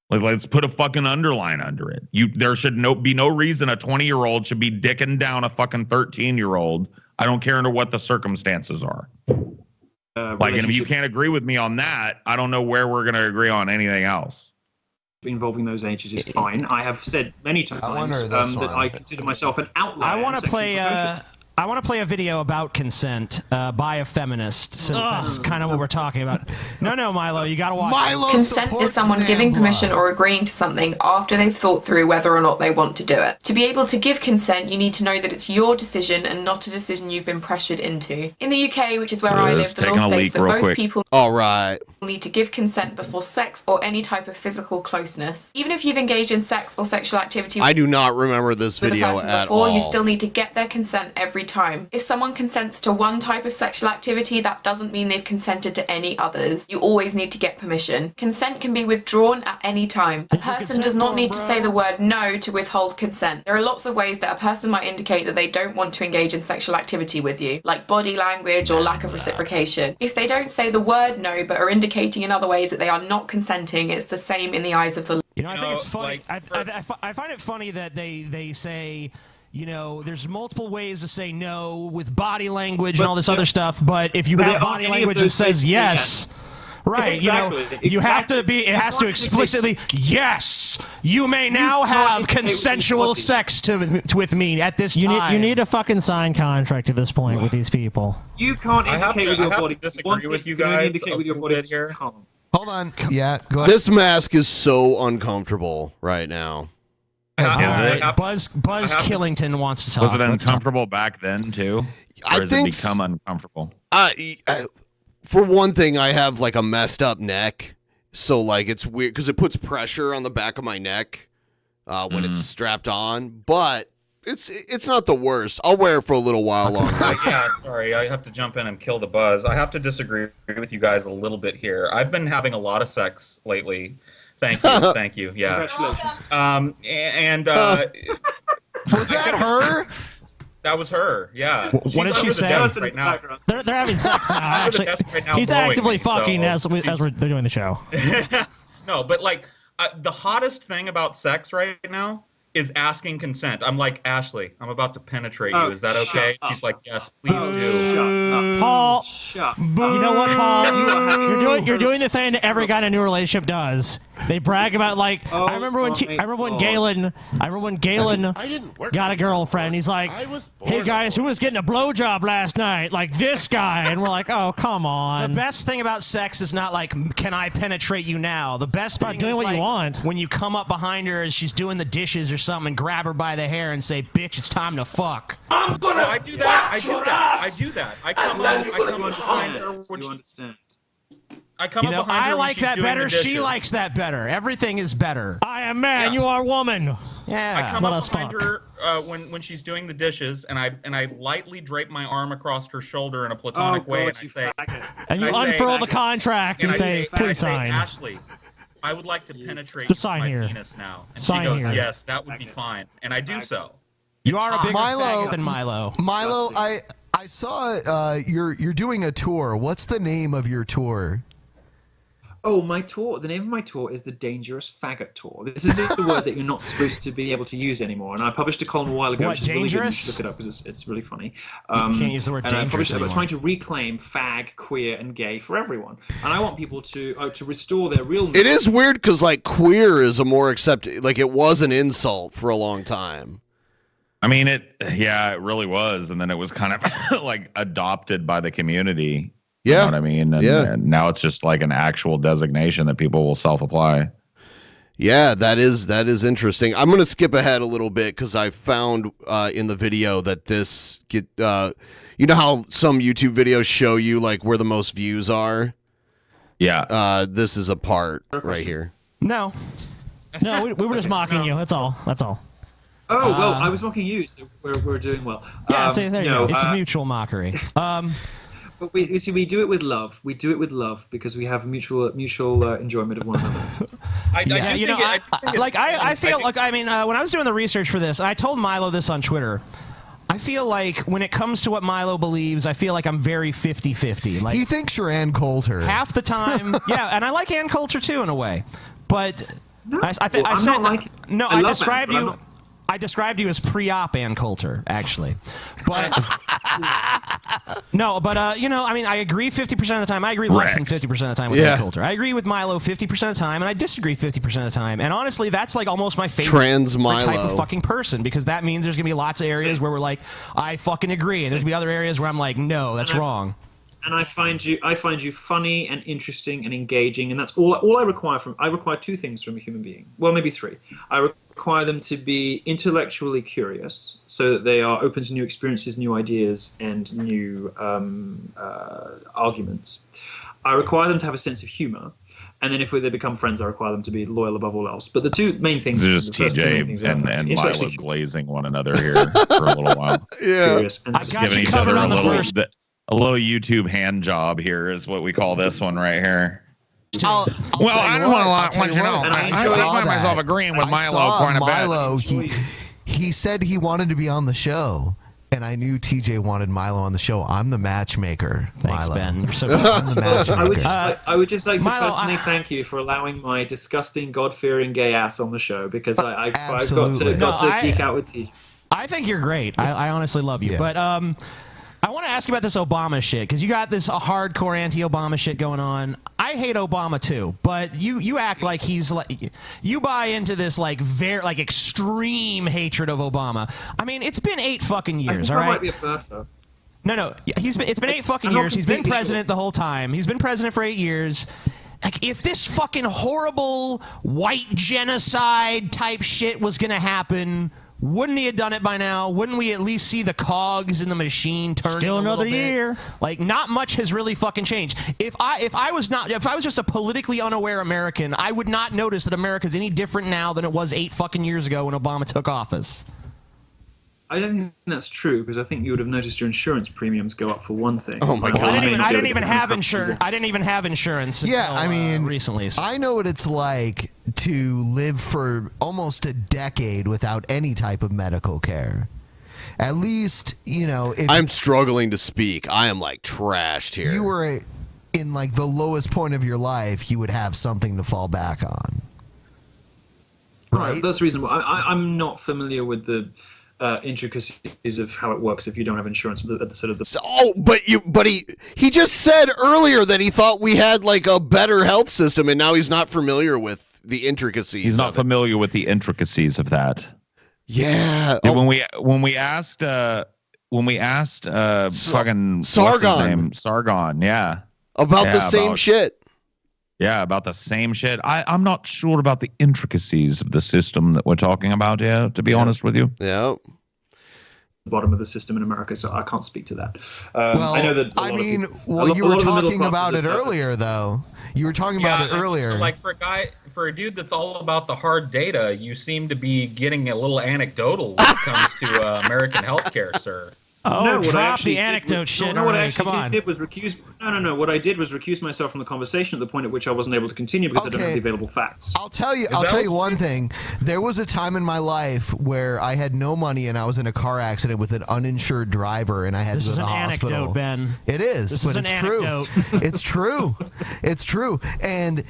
[SPEAKER 4] Like, let's put a fucking underline under it. There should be no reason a 20-year-old should be dicking down a fucking 13-year-old. I don't care under what the circumstances are. And if you can't agree with me on that, I don't know where we're going to agree on anything else.
[SPEAKER 13] involving those ages is fine. I have said many times that I consider myself an outlier.
[SPEAKER 2] I want to play. I want to play a video about consent by a feminist, since that's kind of what we're talking about. No, Milo, you gotta watch.
[SPEAKER 20] Consent is someone giving permission or agreeing to something after they've thought through whether or not they want to do it. To be able to give consent, you need to know that it's your decision and not a decision you've been pressured into. In the UK, which is where I live, the law states that both people need to give consent before sex or any type of physical closeness. Even if you've engaged in sex or sexual activity
[SPEAKER 7] I do not remember this video at
[SPEAKER 20] before,
[SPEAKER 7] all.
[SPEAKER 20] you still need to get their consent every time. If someone consents to one type of sexual activity, that doesn't mean they've consented to any others. You always need to get permission. Consent can be withdrawn at any time. A person does not need to say the word no to withhold consent. There are lots of ways that a person might indicate that they don't want to engage in sexual activity with you, like body language or lack of reciprocation. If they don't say the word no but are indicating in other ways that they are not consenting, it's the same in the eyes of the law.
[SPEAKER 2] I think it's funny. I find it funny that they say, there's multiple ways to say no with body language and all this other stuff, but if you have body language that says yes, right,
[SPEAKER 13] Exactly.
[SPEAKER 2] you have to be, it has to explicitly, yes, you may now have consensual sex with me at this time.
[SPEAKER 8] You need a fucking signed contract at this point with these people.
[SPEAKER 13] You can't indicate with your body.
[SPEAKER 14] Disagree with you guys
[SPEAKER 13] indicate with your body here.
[SPEAKER 11] Hold on. Yeah, go ahead.
[SPEAKER 7] This mask is so uncomfortable right now.
[SPEAKER 2] Buzz Killington wants to talk.
[SPEAKER 4] Was it uncomfortable back then too? Or has it become uncomfortable?
[SPEAKER 7] For one thing, I have like a messed up neck, so like it's weird because it puts pressure on the back of my neck when it's strapped on. But it's not the worst. I'll wear it for a little while longer.
[SPEAKER 14] Yeah, sorry, I have to jump in and kill the buzz. I have to disagree with you guys a little bit here. I've been having a lot of sex lately. Thank you, thank you. Yeah.
[SPEAKER 13] Congratulations.
[SPEAKER 11] Was that her?
[SPEAKER 14] That was her. Yeah.
[SPEAKER 2] What did she say?
[SPEAKER 14] Right now.
[SPEAKER 8] They're having sex now. Actually, he's actively fucking as we're doing the show.
[SPEAKER 14] No, but like the hottest thing about sex right now is asking consent. I'm like, Ashley, I'm about to penetrate you. Is that okay? She's like, yes, please do.
[SPEAKER 13] Shut up.
[SPEAKER 8] Paul,
[SPEAKER 13] Shut
[SPEAKER 8] you know what, Paul? You're doing the thing that every guy in a new relationship does. They brag about like I remember when Galen got a girlfriend. He's like, hey guys, who was getting a blowjob last night? Like this guy, and we're like, oh come on.
[SPEAKER 2] The best thing about sex is not like, can I penetrate you now? The best thing
[SPEAKER 8] doing
[SPEAKER 2] is
[SPEAKER 8] what
[SPEAKER 2] like,
[SPEAKER 8] you want.
[SPEAKER 2] when you come up behind her as she's doing the dishes or something and grab her by the hair and say, bitch, it's time to fuck.
[SPEAKER 14] I do that. I come up behind her when she's... I come up behind her
[SPEAKER 2] I like that better.
[SPEAKER 14] She
[SPEAKER 2] She likes that better. Everything is better.
[SPEAKER 8] I am man. You are woman.
[SPEAKER 2] Yeah.
[SPEAKER 14] I come up behind her when she's doing the dishes, and I lightly drape my arm across her shoulder in a platonic way, and I say,
[SPEAKER 8] and you unfurl the contract and say, please sign.
[SPEAKER 14] Ashley, I would like to penetrate my penis now. And
[SPEAKER 8] sign
[SPEAKER 14] she goes,
[SPEAKER 8] here.
[SPEAKER 14] yes, that would be fine. And I do so.
[SPEAKER 2] You are a bigger
[SPEAKER 11] Milo
[SPEAKER 2] than Milo.
[SPEAKER 11] Milo, I saw you're doing a tour. What's the name of your tour?
[SPEAKER 13] Oh, my tour. The name of my tour is the Dangerous Faggot Tour. This is the word that you're not supposed to be able to use anymore. And I published a column a while ago.
[SPEAKER 2] What,
[SPEAKER 13] which is really good. You
[SPEAKER 2] dangerous?
[SPEAKER 13] should look it up because it's really funny.
[SPEAKER 2] You can't use the word
[SPEAKER 13] and I
[SPEAKER 2] dangerous
[SPEAKER 13] published it about
[SPEAKER 2] anymore.
[SPEAKER 13] trying to reclaim fag, queer, and gay for everyone. And I want people to restore their real.
[SPEAKER 7] It is weird because like queer is a more accepted. Like it was an insult for a long time.
[SPEAKER 4] I mean, it really was, and then it was kind of like adopted by the community.
[SPEAKER 7] Yeah.
[SPEAKER 4] You know what I mean? And now it's just like an actual designation that people will self-apply.
[SPEAKER 7] Yeah, that is interesting. I'm going to skip ahead a little bit because I found in the video that this you know how some YouTube videos show you like where the most views are?
[SPEAKER 4] Yeah.
[SPEAKER 7] This is a part right here.
[SPEAKER 8] No, we were just mocking you. That's all.
[SPEAKER 13] Oh, well, I was mocking you, so we're doing well.
[SPEAKER 2] Yeah, there you go. It's a mutual mockery.
[SPEAKER 13] But we do it with love. We do it with love because we have mutual enjoyment of one another.
[SPEAKER 2] I feel like when I was doing the research for this, I told Milo this on Twitter. I feel like when it comes to what Milo believes, I feel like I'm very 50-50. Like
[SPEAKER 11] he thinks you're Ann Coulter.
[SPEAKER 2] Half the time, yeah, and I like Ann Coulter too in a way. But I described you. I described you as pre-op Ann Coulter, actually. But no, but you know, I mean, I agree 50% of the time. I agree less than 50% of the time with Ann Coulter. I agree with Milo 50% of the time, and I disagree 50% of the time. And honestly, that's like almost my favorite
[SPEAKER 7] Trans Milo
[SPEAKER 2] type of fucking person, because that means there's gonna be lots of areas where we're like, I fucking agree, and there's gonna be other areas where I'm like, no, that's wrong.
[SPEAKER 13] And I find you funny and interesting and engaging, and that's all I require from. I require two things from a human being. Well, maybe three. I require them to be intellectually curious, so that they are open to new experiences, new ideas, and new arguments. I require them to have a sense of humor, and then if they become friends, I require them to be loyal above all else. But the two main things,
[SPEAKER 4] This is
[SPEAKER 13] the first two main things
[SPEAKER 4] TJ
[SPEAKER 13] are
[SPEAKER 4] and
[SPEAKER 13] intellectually
[SPEAKER 4] Milo glazing one another here for a little while.
[SPEAKER 13] curious and
[SPEAKER 4] Just giving each other a little YouTube hand job here is what we call this one right here.
[SPEAKER 11] I'll
[SPEAKER 4] Well, I just want to let you know,
[SPEAKER 11] I
[SPEAKER 4] I
[SPEAKER 11] saw
[SPEAKER 4] find
[SPEAKER 11] that.
[SPEAKER 4] myself agreeing with
[SPEAKER 11] I
[SPEAKER 4] Milo
[SPEAKER 11] saw
[SPEAKER 4] quite a
[SPEAKER 11] Milo,
[SPEAKER 4] bit.
[SPEAKER 11] he said he wanted to be on the show, and I knew TJ wanted Milo on the show. I'm the matchmaker.
[SPEAKER 2] Thanks,
[SPEAKER 11] Milo.
[SPEAKER 2] Ben. You're so
[SPEAKER 11] I'm the matchmaker.
[SPEAKER 13] I would just like to
[SPEAKER 2] Milo,
[SPEAKER 13] personally thank you for allowing my disgusting, God-fearing gay ass on the show, because I've got
[SPEAKER 2] Absolutely.
[SPEAKER 13] to geek
[SPEAKER 2] No,
[SPEAKER 13] out with TJ.
[SPEAKER 2] I think you're great. I honestly love you. But I want to ask you about this Obama shit, because you got this hardcore anti-Obama shit going on. I hate Obama too, but you act like he's like, you buy into this like very like extreme hatred of Obama. I mean, it's been 8 fucking years, all right?
[SPEAKER 13] Might be a birth, though.
[SPEAKER 2] No, it's been 8 fucking years. He's been president the whole time. He's been president for 8 years. Like, if this fucking horrible white genocide type shit was gonna happen, wouldn't he have done it by now? Wouldn't we at least see the cogs in the machine turning?
[SPEAKER 8] Still another
[SPEAKER 2] a little bit?
[SPEAKER 8] year.
[SPEAKER 2] Like, not much has really fucking changed. If I was just a politically unaware American, I would not notice that America's any different now than it was 8 fucking years ago when Obama took office.
[SPEAKER 13] I don't think that's true, because I think you would have noticed your insurance premiums go up for one thing.
[SPEAKER 7] Oh my God!
[SPEAKER 2] I didn't even have insurance. I didn't even have insurance.
[SPEAKER 11] Yeah,
[SPEAKER 2] until,
[SPEAKER 11] I mean,
[SPEAKER 2] recently. So.
[SPEAKER 11] I know what it's like to live for almost a decade without any type of medical care. At least, you know, if
[SPEAKER 7] I'm struggling to speak. I am like trashed here.
[SPEAKER 11] you were in like the lowest point of your life, you would have something to fall back on.
[SPEAKER 13] Right, that's reasonable. I'm not familiar with the intricacies of how it works if you don't have insurance at the sort of the.
[SPEAKER 7] Oh, but he just said earlier that he thought we had like a better health system, and now he's not familiar with the intricacies.
[SPEAKER 4] He's not familiar with the intricacies of that.
[SPEAKER 7] Yeah.
[SPEAKER 4] Dude, when we asked fucking
[SPEAKER 7] Sargon.
[SPEAKER 4] Sargon, yeah.
[SPEAKER 7] About the same shit.
[SPEAKER 4] Yeah, about the same shit. I'm not sure about the intricacies of the system that we're talking about here, to be honest with you.
[SPEAKER 7] Yeah.
[SPEAKER 13] Bottom of the system in America, so I can't speak to that.
[SPEAKER 11] Well,
[SPEAKER 13] I know that.
[SPEAKER 11] You were talking about it earlier, though. You were talking about it earlier.
[SPEAKER 14] Like for a dude that's all about the hard data, you seem to be getting a little anecdotal when it comes to American healthcare, sir.
[SPEAKER 2] Oh,
[SPEAKER 13] no,
[SPEAKER 2] drop the anecdote shit.
[SPEAKER 13] No, what I
[SPEAKER 2] come
[SPEAKER 13] actually
[SPEAKER 2] on.
[SPEAKER 13] did was recuse. No. What I did was recuse myself from the conversation at the point at which I wasn't able to continue because I don't have the available facts.
[SPEAKER 11] I'll tell you one thing. There was a time in my life where I had no money and I was in a car accident with an uninsured driver and I had to go to the hospital.
[SPEAKER 2] This is an anecdote, Ben.
[SPEAKER 11] It is,
[SPEAKER 2] This
[SPEAKER 11] but
[SPEAKER 2] is
[SPEAKER 11] it's
[SPEAKER 2] an
[SPEAKER 11] true.
[SPEAKER 2] anecdote.
[SPEAKER 11] It's true. It's true. And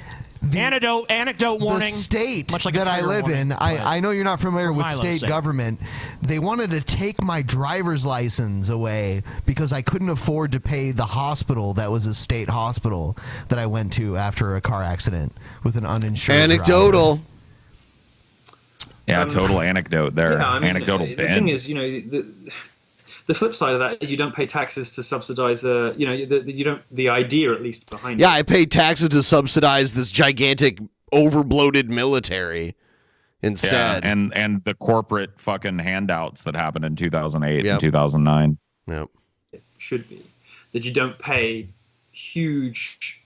[SPEAKER 2] anecdote warning.
[SPEAKER 11] The state
[SPEAKER 2] much like
[SPEAKER 11] that I live
[SPEAKER 2] warning,
[SPEAKER 11] in, I know you're not familiar with
[SPEAKER 2] Milo's
[SPEAKER 11] state
[SPEAKER 2] sake.
[SPEAKER 11] government. They wanted to take my driver's license away because I couldn't afford to pay the hospital that was a state hospital that I went to after a car accident with an uninsured
[SPEAKER 7] Anecdotal.
[SPEAKER 11] driver.
[SPEAKER 4] Yeah, total anecdote there.
[SPEAKER 13] Yeah, I mean,
[SPEAKER 4] Anecdotal
[SPEAKER 13] the
[SPEAKER 4] Ben.
[SPEAKER 13] thing is, you know, the flip side of that is you don't pay taxes to subsidize. You know, you don't. The idea, at least, behind it.
[SPEAKER 7] Yeah, I paid taxes to subsidize this gigantic, overbloated military instead.
[SPEAKER 4] Yeah, and the corporate fucking handouts that happened in 2008 and 2009.
[SPEAKER 7] Yep.
[SPEAKER 13] It should be that you don't pay huge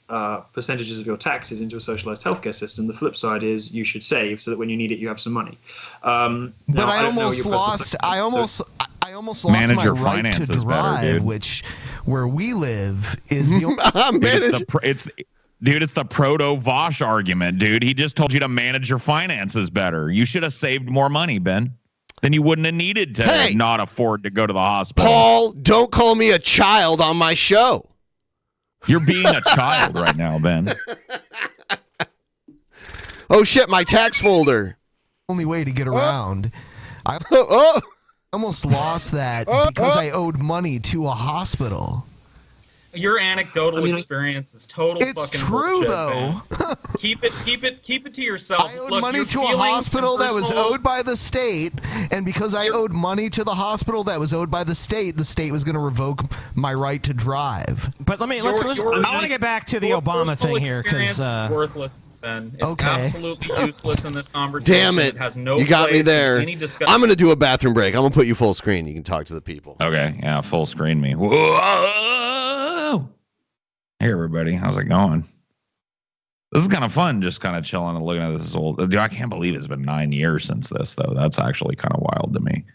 [SPEAKER 13] percentages of your taxes into a socialized healthcare system. The flip side is you should save so that when you need it, you have some money.
[SPEAKER 11] But I almost lost. I almost lost
[SPEAKER 4] Manage
[SPEAKER 11] my
[SPEAKER 4] your
[SPEAKER 11] right to
[SPEAKER 4] finances better,
[SPEAKER 11] drive,
[SPEAKER 4] dude.
[SPEAKER 11] which where we live is the only.
[SPEAKER 4] It's the proto-Vosh argument, dude. He just told you to manage your finances better. You should have saved more money, Ben. Then you wouldn't have needed to not afford to go to the hospital.
[SPEAKER 7] Paul, don't call me a child on my show.
[SPEAKER 4] You're being a child right now, Ben.
[SPEAKER 7] Oh shit, my tax folder.
[SPEAKER 11] Only way to get around. I almost lost that because I owed money to a hospital.
[SPEAKER 14] Your anecdotal experience is total
[SPEAKER 11] It's
[SPEAKER 14] fucking
[SPEAKER 11] true,
[SPEAKER 14] bullshit,
[SPEAKER 11] though.
[SPEAKER 14] man. Keep it to yourself.
[SPEAKER 11] I owed money to a hospital that was owed by the state, and because I owed money to the hospital that was owed by the state was going to revoke my right to drive.
[SPEAKER 2] But let's I want to get back to the Obama thing here because
[SPEAKER 14] it's worthless. Ben, it's
[SPEAKER 11] Okay.
[SPEAKER 14] absolutely useless in this conversation.
[SPEAKER 7] Damn it!
[SPEAKER 14] Has no
[SPEAKER 7] you got me
[SPEAKER 14] place
[SPEAKER 7] there.
[SPEAKER 14] in any discussion.
[SPEAKER 7] I'm gonna do a bathroom break. I'm gonna put you full screen. You can talk to the people.
[SPEAKER 4] Okay, yeah, full screen me. Whoa! Hey everybody, how's it going? This is kind of fun, just kind of chilling and looking at this old. Dude, I can't believe it's been 9 years since this, though. That's actually kind of wild to me.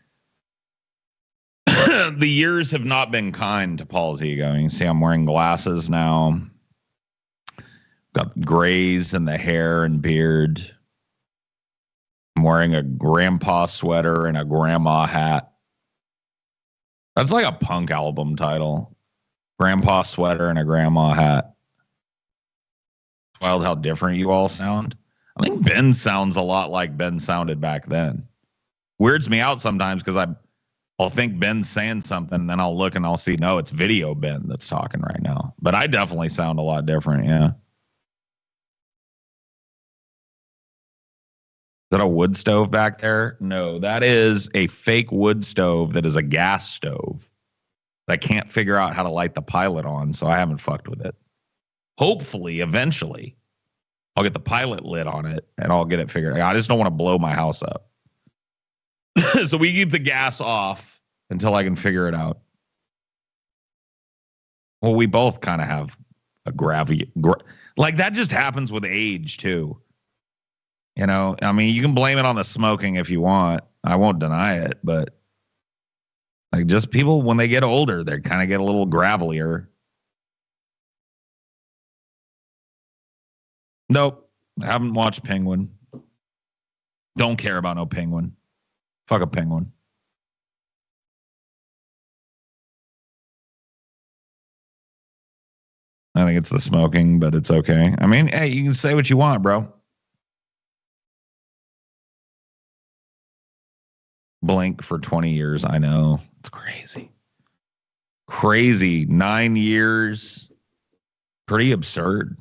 [SPEAKER 4] The years have not been kind to Paul's ego. You can see I'm wearing glasses now. Got grays in the hair and beard. I'm wearing a grandpa sweater and a grandma hat. That's like a punk album title. Grandpa sweater and a grandma hat. It's wild how different you all sound. I think Ben sounds a lot like Ben sounded back then. Weirds me out sometimes because I'll think Ben's saying something, and then I'll look and I'll see, no, it's video Ben that's talking right now. But I definitely sound a lot different, yeah. Is that a wood stove back there? No, that is a fake wood stove that is a gas stove. I can't figure out how to light the pilot on, so I haven't fucked with it. Hopefully, eventually, I'll get the pilot lit on it, and I'll get it figured out. I just don't want to blow my house up. So we keep the gas off until I can figure it out. Well, we both kind of have a like that just happens with age, too. You know, I mean, you can blame it on the smoking if you want. I won't deny it, but like just people, when they get older, they kind of get a little gravelier. Nope. I haven't watched Penguin. Don't care about no Penguin. Fuck a Penguin. I think it's the smoking, but it's okay. I mean, hey, you can say what you want, bro. Blink for 20 years. I know. It's crazy. Crazy. 9 years. Pretty absurd,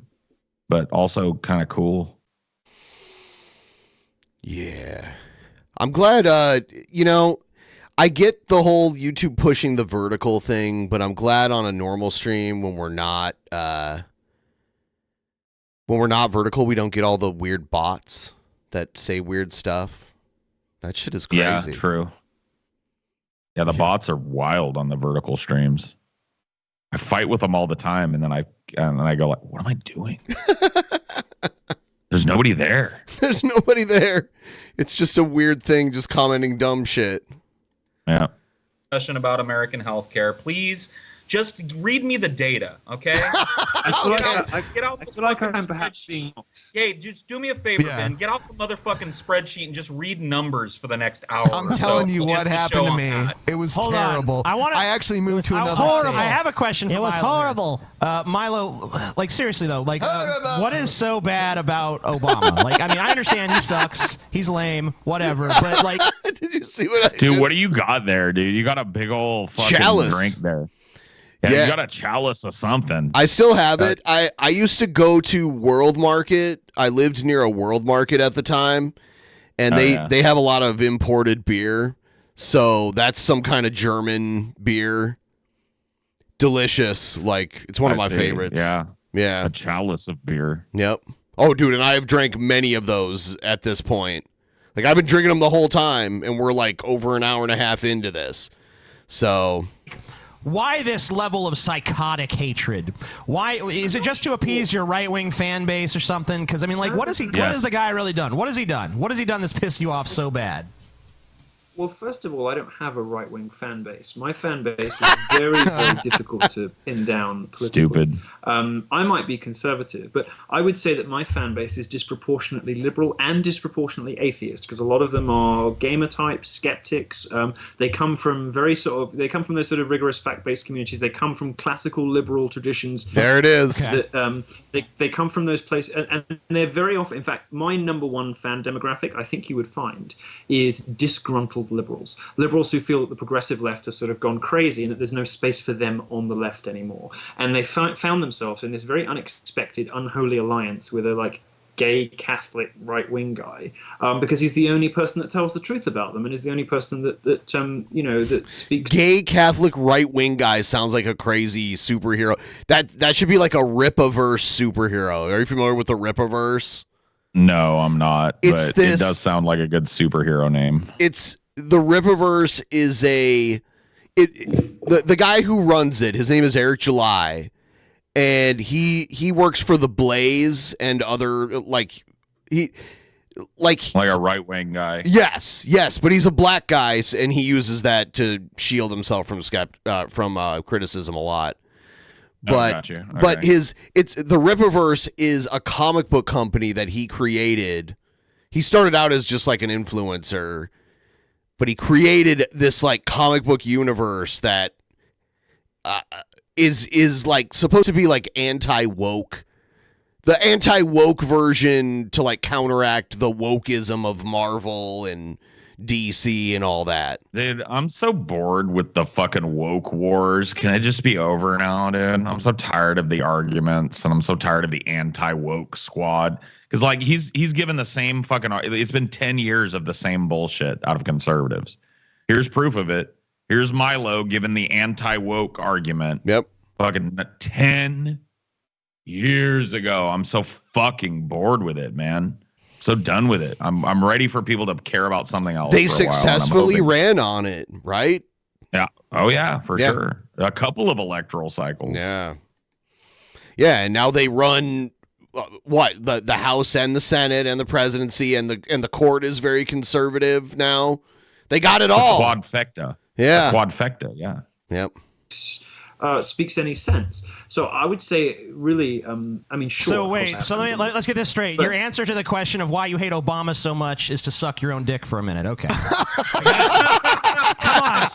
[SPEAKER 4] but also kind of cool.
[SPEAKER 7] Yeah. I'm glad, I get the whole YouTube pushing the vertical thing, but I'm glad on a normal stream when we're not vertical, we don't get all the weird bots that say weird stuff. That shit is crazy.
[SPEAKER 4] Yeah, true. Yeah, the bots are wild on the vertical streams. I fight with them all the time, and then I go like, "What am I doing?" There's nobody there.
[SPEAKER 7] There's nobody there. It's just a weird thing, just commenting dumb shit.
[SPEAKER 4] Yeah.
[SPEAKER 14] Discussion about American healthcare. Please just read me the data, okay? Get out the fucking spreadsheet. Yeah, just do me a favor, Ben. Get out the motherfucking spreadsheet and just read numbers for the next hour.
[SPEAKER 11] I'm telling you what happened to me. It was terrible. I actually moved to another state.
[SPEAKER 2] I have a question for Milo.
[SPEAKER 8] It was horrible.
[SPEAKER 2] Milo, like seriously though, like what is so bad about Obama? Like, I mean, I understand he sucks, he's lame, whatever, but like,
[SPEAKER 7] did you see what I
[SPEAKER 4] Dude, what do you got there, dude? You got a big old fucking
[SPEAKER 7] chalice
[SPEAKER 4] drink there. Yeah, you got a chalice of something.
[SPEAKER 7] I still have it. I used to go to World Market. I lived near a World Market at the time, and they have a lot of imported beer. So that's some kind of German beer. Delicious. Like, it's one of my favorites.
[SPEAKER 4] Yeah.
[SPEAKER 7] Yeah.
[SPEAKER 4] A chalice of beer.
[SPEAKER 7] Yep. Oh, dude, and I have drank many of those at this point. Like, I've been drinking them the whole time, and we're like over an hour and a half into this. So...
[SPEAKER 2] why this level of psychotic hatred? Why is it just to appease your right-wing fan base or something? Because I mean, like, what has the guy really done? What has he done? What has he done that's pissed you off so bad?
[SPEAKER 13] Well, first of all, I don't have a right-wing fan base. My fan base is very, very difficult to pin down politically.
[SPEAKER 4] Stupid.
[SPEAKER 13] I might be conservative, but I would say that my fan base is disproportionately liberal and disproportionately atheist, because a lot of them are gamer types, skeptics. They come from those sort of rigorous fact-based communities. They come from classical liberal traditions.
[SPEAKER 7] There it is.
[SPEAKER 13] That, they come from those places, and they're very often. In fact, my number one fan demographic, I think you would find, is disgruntled so-called liberals. Liberals who feel that the progressive left has sort of gone crazy and that there's no space for them on the left anymore. And they found themselves in this very unexpected, unholy alliance with a like gay Catholic right-wing guy, because he's the only person that tells the truth about them and is the only person that speaks.
[SPEAKER 7] Gay Catholic right-wing guy sounds like a crazy superhero. That should be like a Rippaverse superhero. Are you familiar with the Rippaverse?
[SPEAKER 4] No, I'm not.
[SPEAKER 7] It
[SPEAKER 4] does sound like a good superhero name.
[SPEAKER 7] It's the Rippaverse is the guy who runs it. His name is Eric July. And he works for the Blaze and other like a
[SPEAKER 4] right wing guy.
[SPEAKER 7] Yes, but he's a black guy, and he uses that to shield himself from criticism a lot. But
[SPEAKER 4] got you.
[SPEAKER 7] But the Rippaverse is a comic book company that he created. He started out as just like an influencer, but he created this like comic book universe that is like supposed to be like anti-woke. The anti-woke version to like counteract the wokeism of Marvel and DC and all that.
[SPEAKER 4] Dude, I'm so bored with the fucking woke wars. Can it just be over now, dude? I'm so tired of the arguments, and I'm so tired of the anti-woke squad. Because like he's given the same fucking. It's been 10 years of the same bullshit out of conservatives. Here's proof of it. Here's Milo giving the anti-woke argument.
[SPEAKER 7] Yep.
[SPEAKER 4] Fucking 10 years ago. I'm so fucking bored with it, man. So done with it. I'm ready for people to care about something else.
[SPEAKER 7] They successfully ran on it, right?
[SPEAKER 4] Yeah. Oh yeah, for sure. A couple of electoral cycles.
[SPEAKER 7] Yeah. Yeah, and now they run the House and the Senate and the presidency and the court is very conservative now. They got it all.
[SPEAKER 4] Quadfecta.
[SPEAKER 7] Yeah.
[SPEAKER 4] Quadfecta, yeah.
[SPEAKER 7] Yep.
[SPEAKER 13] Speaks any sense. So I would say really, sure.
[SPEAKER 2] So wait, let's get this straight. Your answer to the question of why you hate Obama so much is to suck your own dick for a minute. Okay. Come on.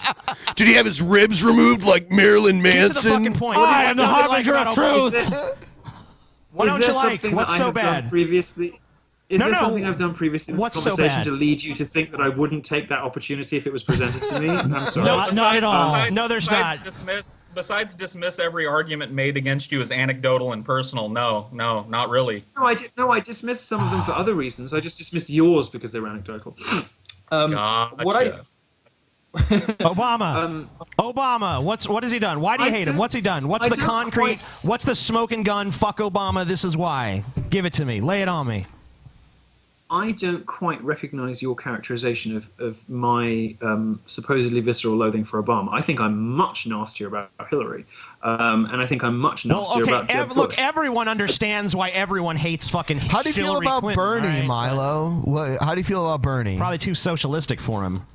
[SPEAKER 7] Did he have his ribs removed like Marilyn Manson?
[SPEAKER 2] Get to the fucking point.
[SPEAKER 8] I am the harbinger of truth.
[SPEAKER 2] What don't you like? What's so bad?
[SPEAKER 13] Previously? Is there something I've done previously in this
[SPEAKER 2] What's so
[SPEAKER 13] conversation
[SPEAKER 2] bad?
[SPEAKER 13] to lead you to think that I wouldn't take that opportunity if it was presented to me? I'm sorry.
[SPEAKER 2] Not at all. No, there's not.
[SPEAKER 14] Besides dismiss every argument made against you as anecdotal and personal, no, not really.
[SPEAKER 13] No, I dismissed some of them for other reasons. I just dismissed yours because they were anecdotal.
[SPEAKER 14] Gotcha.
[SPEAKER 2] Obama. What has he done? Why do you hate him? What's he done? What's the concrete? What's the smoking gun? Fuck Obama. This is why. Give it to me. Lay it on me.
[SPEAKER 13] I don't quite recognize your characterization of my supposedly visceral loathing for Obama. I think I'm much nastier about Hillary, and I think I'm much nastier about Jeb Bush.
[SPEAKER 2] Look, everyone understands why everyone hates fucking Hillary.
[SPEAKER 11] How do you feel about
[SPEAKER 2] Clinton,
[SPEAKER 11] Bernie,
[SPEAKER 2] right?
[SPEAKER 11] Milo? How do you feel about Bernie?
[SPEAKER 2] Probably too socialistic for him.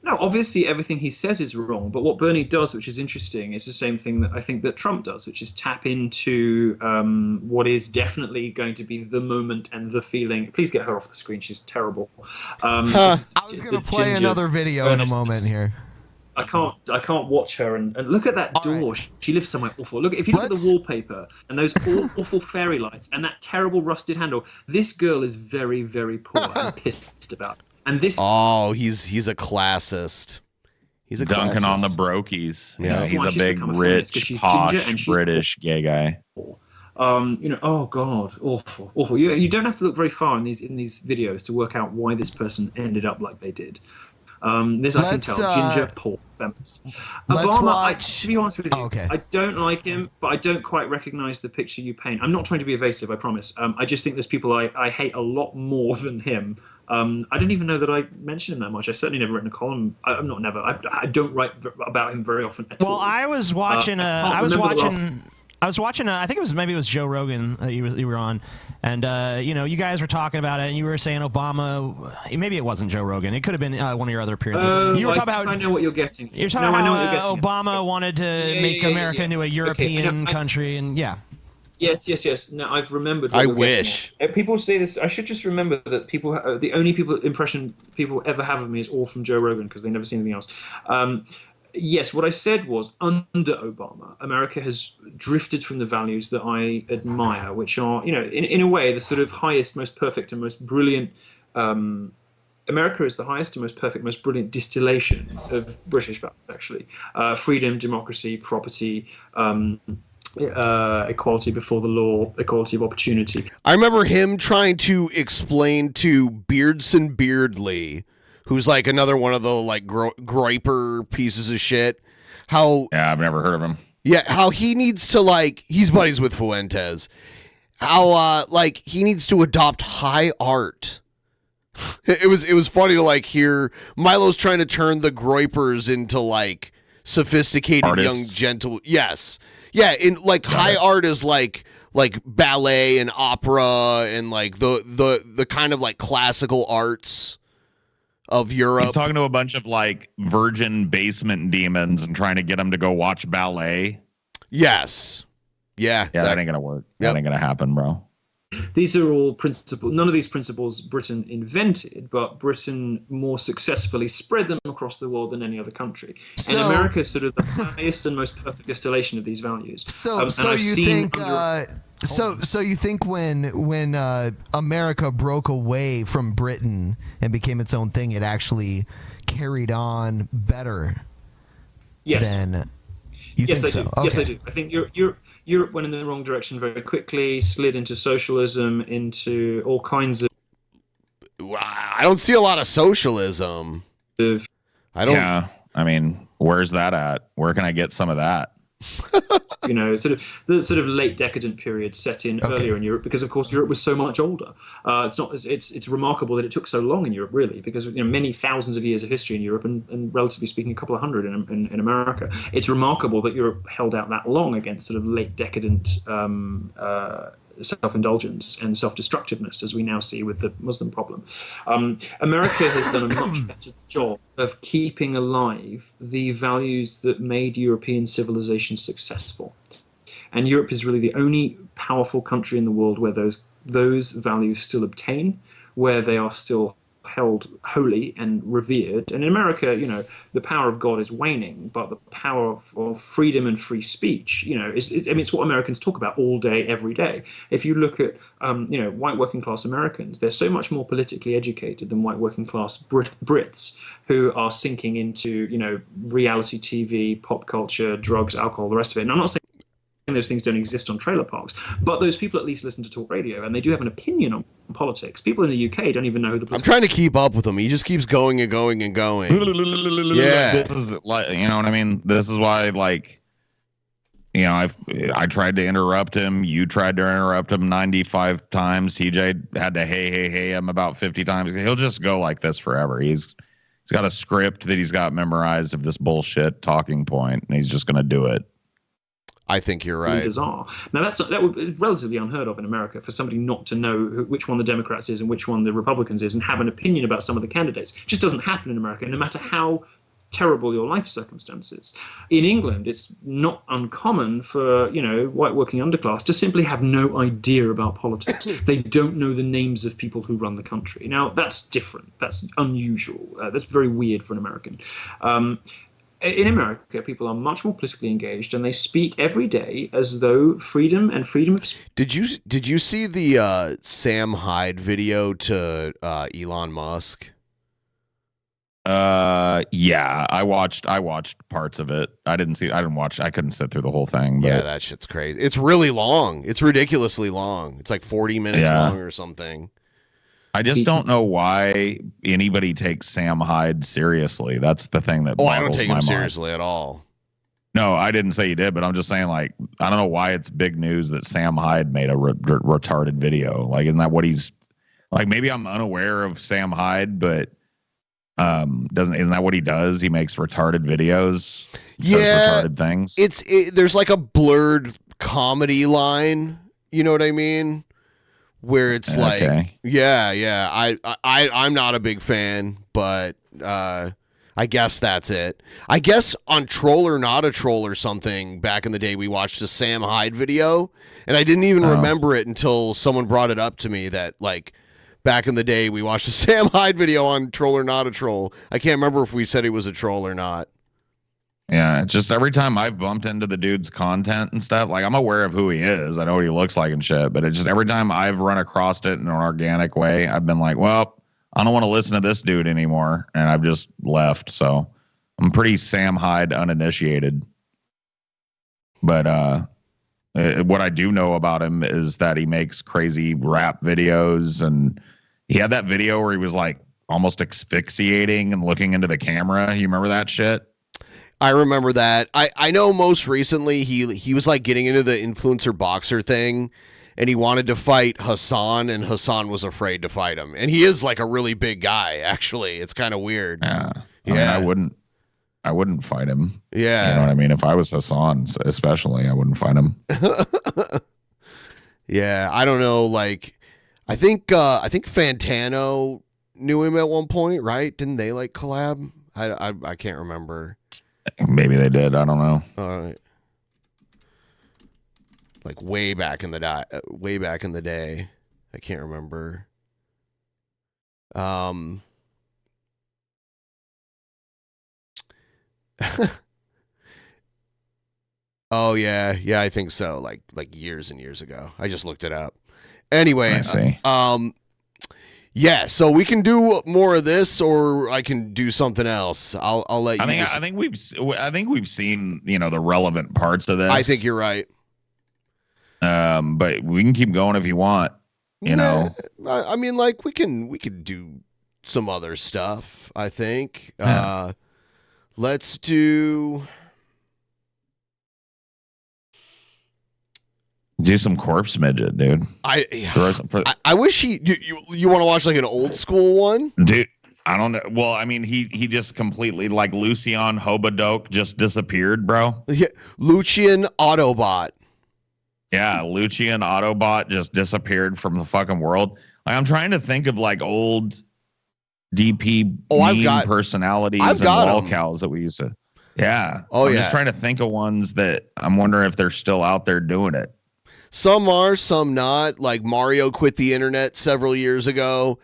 [SPEAKER 13] No, obviously everything he says is wrong, but what Bernie does, which is interesting, is the same thing that I think that Trump does, which is tap into what is definitely going to be the moment and the feeling. Please get her off the screen; she's terrible.
[SPEAKER 11] I was going to play another video in a moment here.
[SPEAKER 13] I can't watch her and look at that door. Right. She lives somewhere awful. Look, if you look at the wallpaper and those awful fairy lights and that terrible rusted handle, this girl is very, very poor and pissed about it. And this
[SPEAKER 7] he's a classist. He's a
[SPEAKER 4] dunking
[SPEAKER 7] classist.
[SPEAKER 4] on the brokies.
[SPEAKER 7] Yeah,
[SPEAKER 4] he's a big, rich, posh British gay guy.
[SPEAKER 13] Oh god, awful. You don't have to look very far in these videos to work out why this person ended up like they did. This I can tell. Ginger, poor, feminist. Obama, to be honest with you, I don't like him, but I don't quite recognize the picture you paint. I'm not trying to be evasive, I promise. I just think there's people I hate a lot more than him. I didn't even know that I mentioned him that much. I certainly never written a column. I don't write about him very often at all.
[SPEAKER 2] Well, I was watching. I was watching. I think it was Joe Rogan that you were on, and you guys were talking about it, and you were saying Obama. Maybe it wasn't Joe Rogan. It could have been one of your other appearances. You were talking about.
[SPEAKER 13] I know what you're getting.
[SPEAKER 2] You're talking about Obama wanted to make America into a European country, and yeah.
[SPEAKER 13] Yes. Now I've remembered.
[SPEAKER 7] I wish.
[SPEAKER 13] People say this. I should just remember that the only impression people ever have of me is all from Joe Rogan because they never see anything else. Yes, what I said was under Obama, America has drifted from the values that I admire, which are, in a way, the sort of highest, most perfect, and most brilliant America is the highest and most perfect, most brilliant distillation of British values, actually. Freedom, democracy, property, equality before the law, equality of opportunity.
[SPEAKER 7] I remember him trying to explain to Beardson Beardley, who's like another one of the like groiper pieces of shit, how...
[SPEAKER 4] Yeah, I've never heard of him.
[SPEAKER 7] Yeah, how he needs to like... He's buddies with Fuentes. How like he needs to adopt high art. It was funny to like hear Milo's trying to turn the groipers into like sophisticated
[SPEAKER 4] Artists.
[SPEAKER 7] young gentle. Yes. Yeah, in like high art is like ballet and opera and like the kind of like classical arts of Europe.
[SPEAKER 4] He's talking to a bunch of like virgin basement demons and trying to get them to go watch ballet.
[SPEAKER 7] Yes. Yeah.
[SPEAKER 4] That ain't gonna work.
[SPEAKER 7] Yep.
[SPEAKER 4] That ain't gonna happen, bro.
[SPEAKER 13] These are all principles. None of these principles Britain invented, but Britain more successfully spread them across the world than any other country. And America is sort of the highest and most perfect distillation of these values.
[SPEAKER 11] So you think when America broke away from Britain and became its own thing, it actually carried on better than you
[SPEAKER 13] yes,
[SPEAKER 11] think
[SPEAKER 13] I
[SPEAKER 11] so?
[SPEAKER 13] do.
[SPEAKER 11] Okay.
[SPEAKER 13] Yes, I do. I think Europe went in the wrong direction very quickly, slid into socialism, into all kinds of...
[SPEAKER 7] I don't see a lot of socialism.
[SPEAKER 13] I don't...
[SPEAKER 4] Yeah, I mean, where's that at? Where can I get some of that?
[SPEAKER 13] You know, sort of the sort of late decadent period set in earlier in Europe, because of course Europe was so much older. It's remarkable that it took so long in Europe, really, because many thousands of years of history in Europe, and relatively speaking, a couple of hundred in America. It's remarkable that Europe held out that long against sort of late decadent self-indulgence and self-destructiveness, as we now see with the Muslim problem. America has done a much better job of keeping alive the values that made European civilization successful. And Europe is really the only powerful country in the world where those values still obtain, where they are still held holy and revered. And in America, the power of God is waning, but the power of freedom and free speech, it's what Americans talk about all day, every day. If you look at, white working class Americans, they're so much more politically educated than white working class Brits, who are sinking into, reality TV, pop culture, drugs, alcohol, the rest of it. And I'm not saying those things don't exist on trailer parks, but those people at least listen to talk radio, and they do have an opinion on politics. People in the UK don't even know who the...
[SPEAKER 7] I'm trying to keep up with him. He just keeps going and going and going. Yeah.
[SPEAKER 4] This is like, you know what I mean? This is why, like, I tried to interrupt him. You tried to interrupt him 95 times. TJ had to hey him about 50 times. He'll just go like this forever. He's got a script that he's got memorized of this bullshit talking point, and he's just going to do it.
[SPEAKER 7] I think you're right.
[SPEAKER 13] Bizarre. Now that would be relatively unheard of in America, for somebody not to know which one the Democrats is and which one the Republicans is, and have an opinion about some of the candidates. It just doesn't happen in America, no matter how terrible your life circumstances. In England, it's not uncommon for white working underclass to simply have no idea about politics. They don't know the names of people who run the country. Now that's different. That's unusual. That's very weird for an American. In America, people are much more politically engaged, and they speak every day as though freedom of speech.
[SPEAKER 7] Did you see the Sam Hyde video to Elon Musk?
[SPEAKER 4] Yeah, I watched parts of it. I couldn't sit through the whole thing. But
[SPEAKER 7] yeah, that shit's crazy. It's really long. It's ridiculously long. It's like 40 minutes long or something.
[SPEAKER 4] I just don't know why anybody takes Sam Hyde seriously. That's the thing that
[SPEAKER 7] I don't take him seriously at all.
[SPEAKER 4] No, I didn't say you did, but I'm just saying, like, I don't know why it's big news that Sam Hyde made a retarded video. Like, isn't that what he's like? Maybe I'm unaware of Sam Hyde, but isn't that what he does? He makes retarded videos. Says retarded things.
[SPEAKER 7] There's like a blurred comedy line. You know what I mean? Where it's like, I'm not a big fan, but I guess that's it. I guess on Troll or Not a Troll or something back in the day, we watched a Sam Hyde video, and I didn't even remember it until someone brought it up to me that, like, back in the day, we watched a Sam Hyde video on Troll or Not a Troll. I can't remember if we said he was a troll or not.
[SPEAKER 4] Yeah, it's just every time I've bumped into the dude's content and stuff, like, I'm aware of who he is. I know what he looks like and shit, but it's just every time I've run across it in an organic way, I've been like, well, I don't want to listen to this dude anymore, and I've just left. So I'm pretty Sam Hyde uninitiated. But what I do know about him is that he makes crazy rap videos, and he had that video where he was like almost asphyxiating and looking into the camera. You remember that shit?
[SPEAKER 7] I remember that. I know most recently he was like getting into the influencer boxer thing, and he wanted to fight Hassan, and Hassan was afraid to fight him. And he is like a really big guy, actually. It's kind of weird.
[SPEAKER 4] Yeah. I mean, I wouldn't fight him.
[SPEAKER 7] Yeah.
[SPEAKER 4] You know what I mean? If I was Hassan, especially, I wouldn't fight him.
[SPEAKER 7] Yeah, I don't know. Like, I think Fantano knew him at one point, right? Didn't they like collab? I can't remember.
[SPEAKER 4] Maybe they did. I don't know.
[SPEAKER 7] All right. Like way back in the day. I can't remember. Oh yeah, I think so. Like years and years ago. I just looked it up. Anyway,
[SPEAKER 4] I see.
[SPEAKER 7] Yeah, so we can do more of this, or I can do something else. I'll let you.
[SPEAKER 4] I think we've seen the relevant parts of this.
[SPEAKER 7] I think you're right.
[SPEAKER 4] But we can keep going if you want. You know,
[SPEAKER 7] I mean, like we could do some other stuff. I think.
[SPEAKER 4] Yeah.
[SPEAKER 7] Let's do
[SPEAKER 4] some corpse midget, dude.
[SPEAKER 7] I wish you want to watch like an old school one,
[SPEAKER 4] dude. I don't know. Well, I mean, he just completely like Lucian Hobadok just disappeared, bro.
[SPEAKER 7] Yeah, Lucian Autobot.
[SPEAKER 4] Yeah, Lucian Autobot just disappeared from the fucking world. Like, I'm trying to think of like old DP personalities and lolcows that we used to. Yeah. I'm just trying to think of ones that I'm wondering if they're still out there doing it.
[SPEAKER 7] Some are, some not. Like Mario quit the internet several years ago.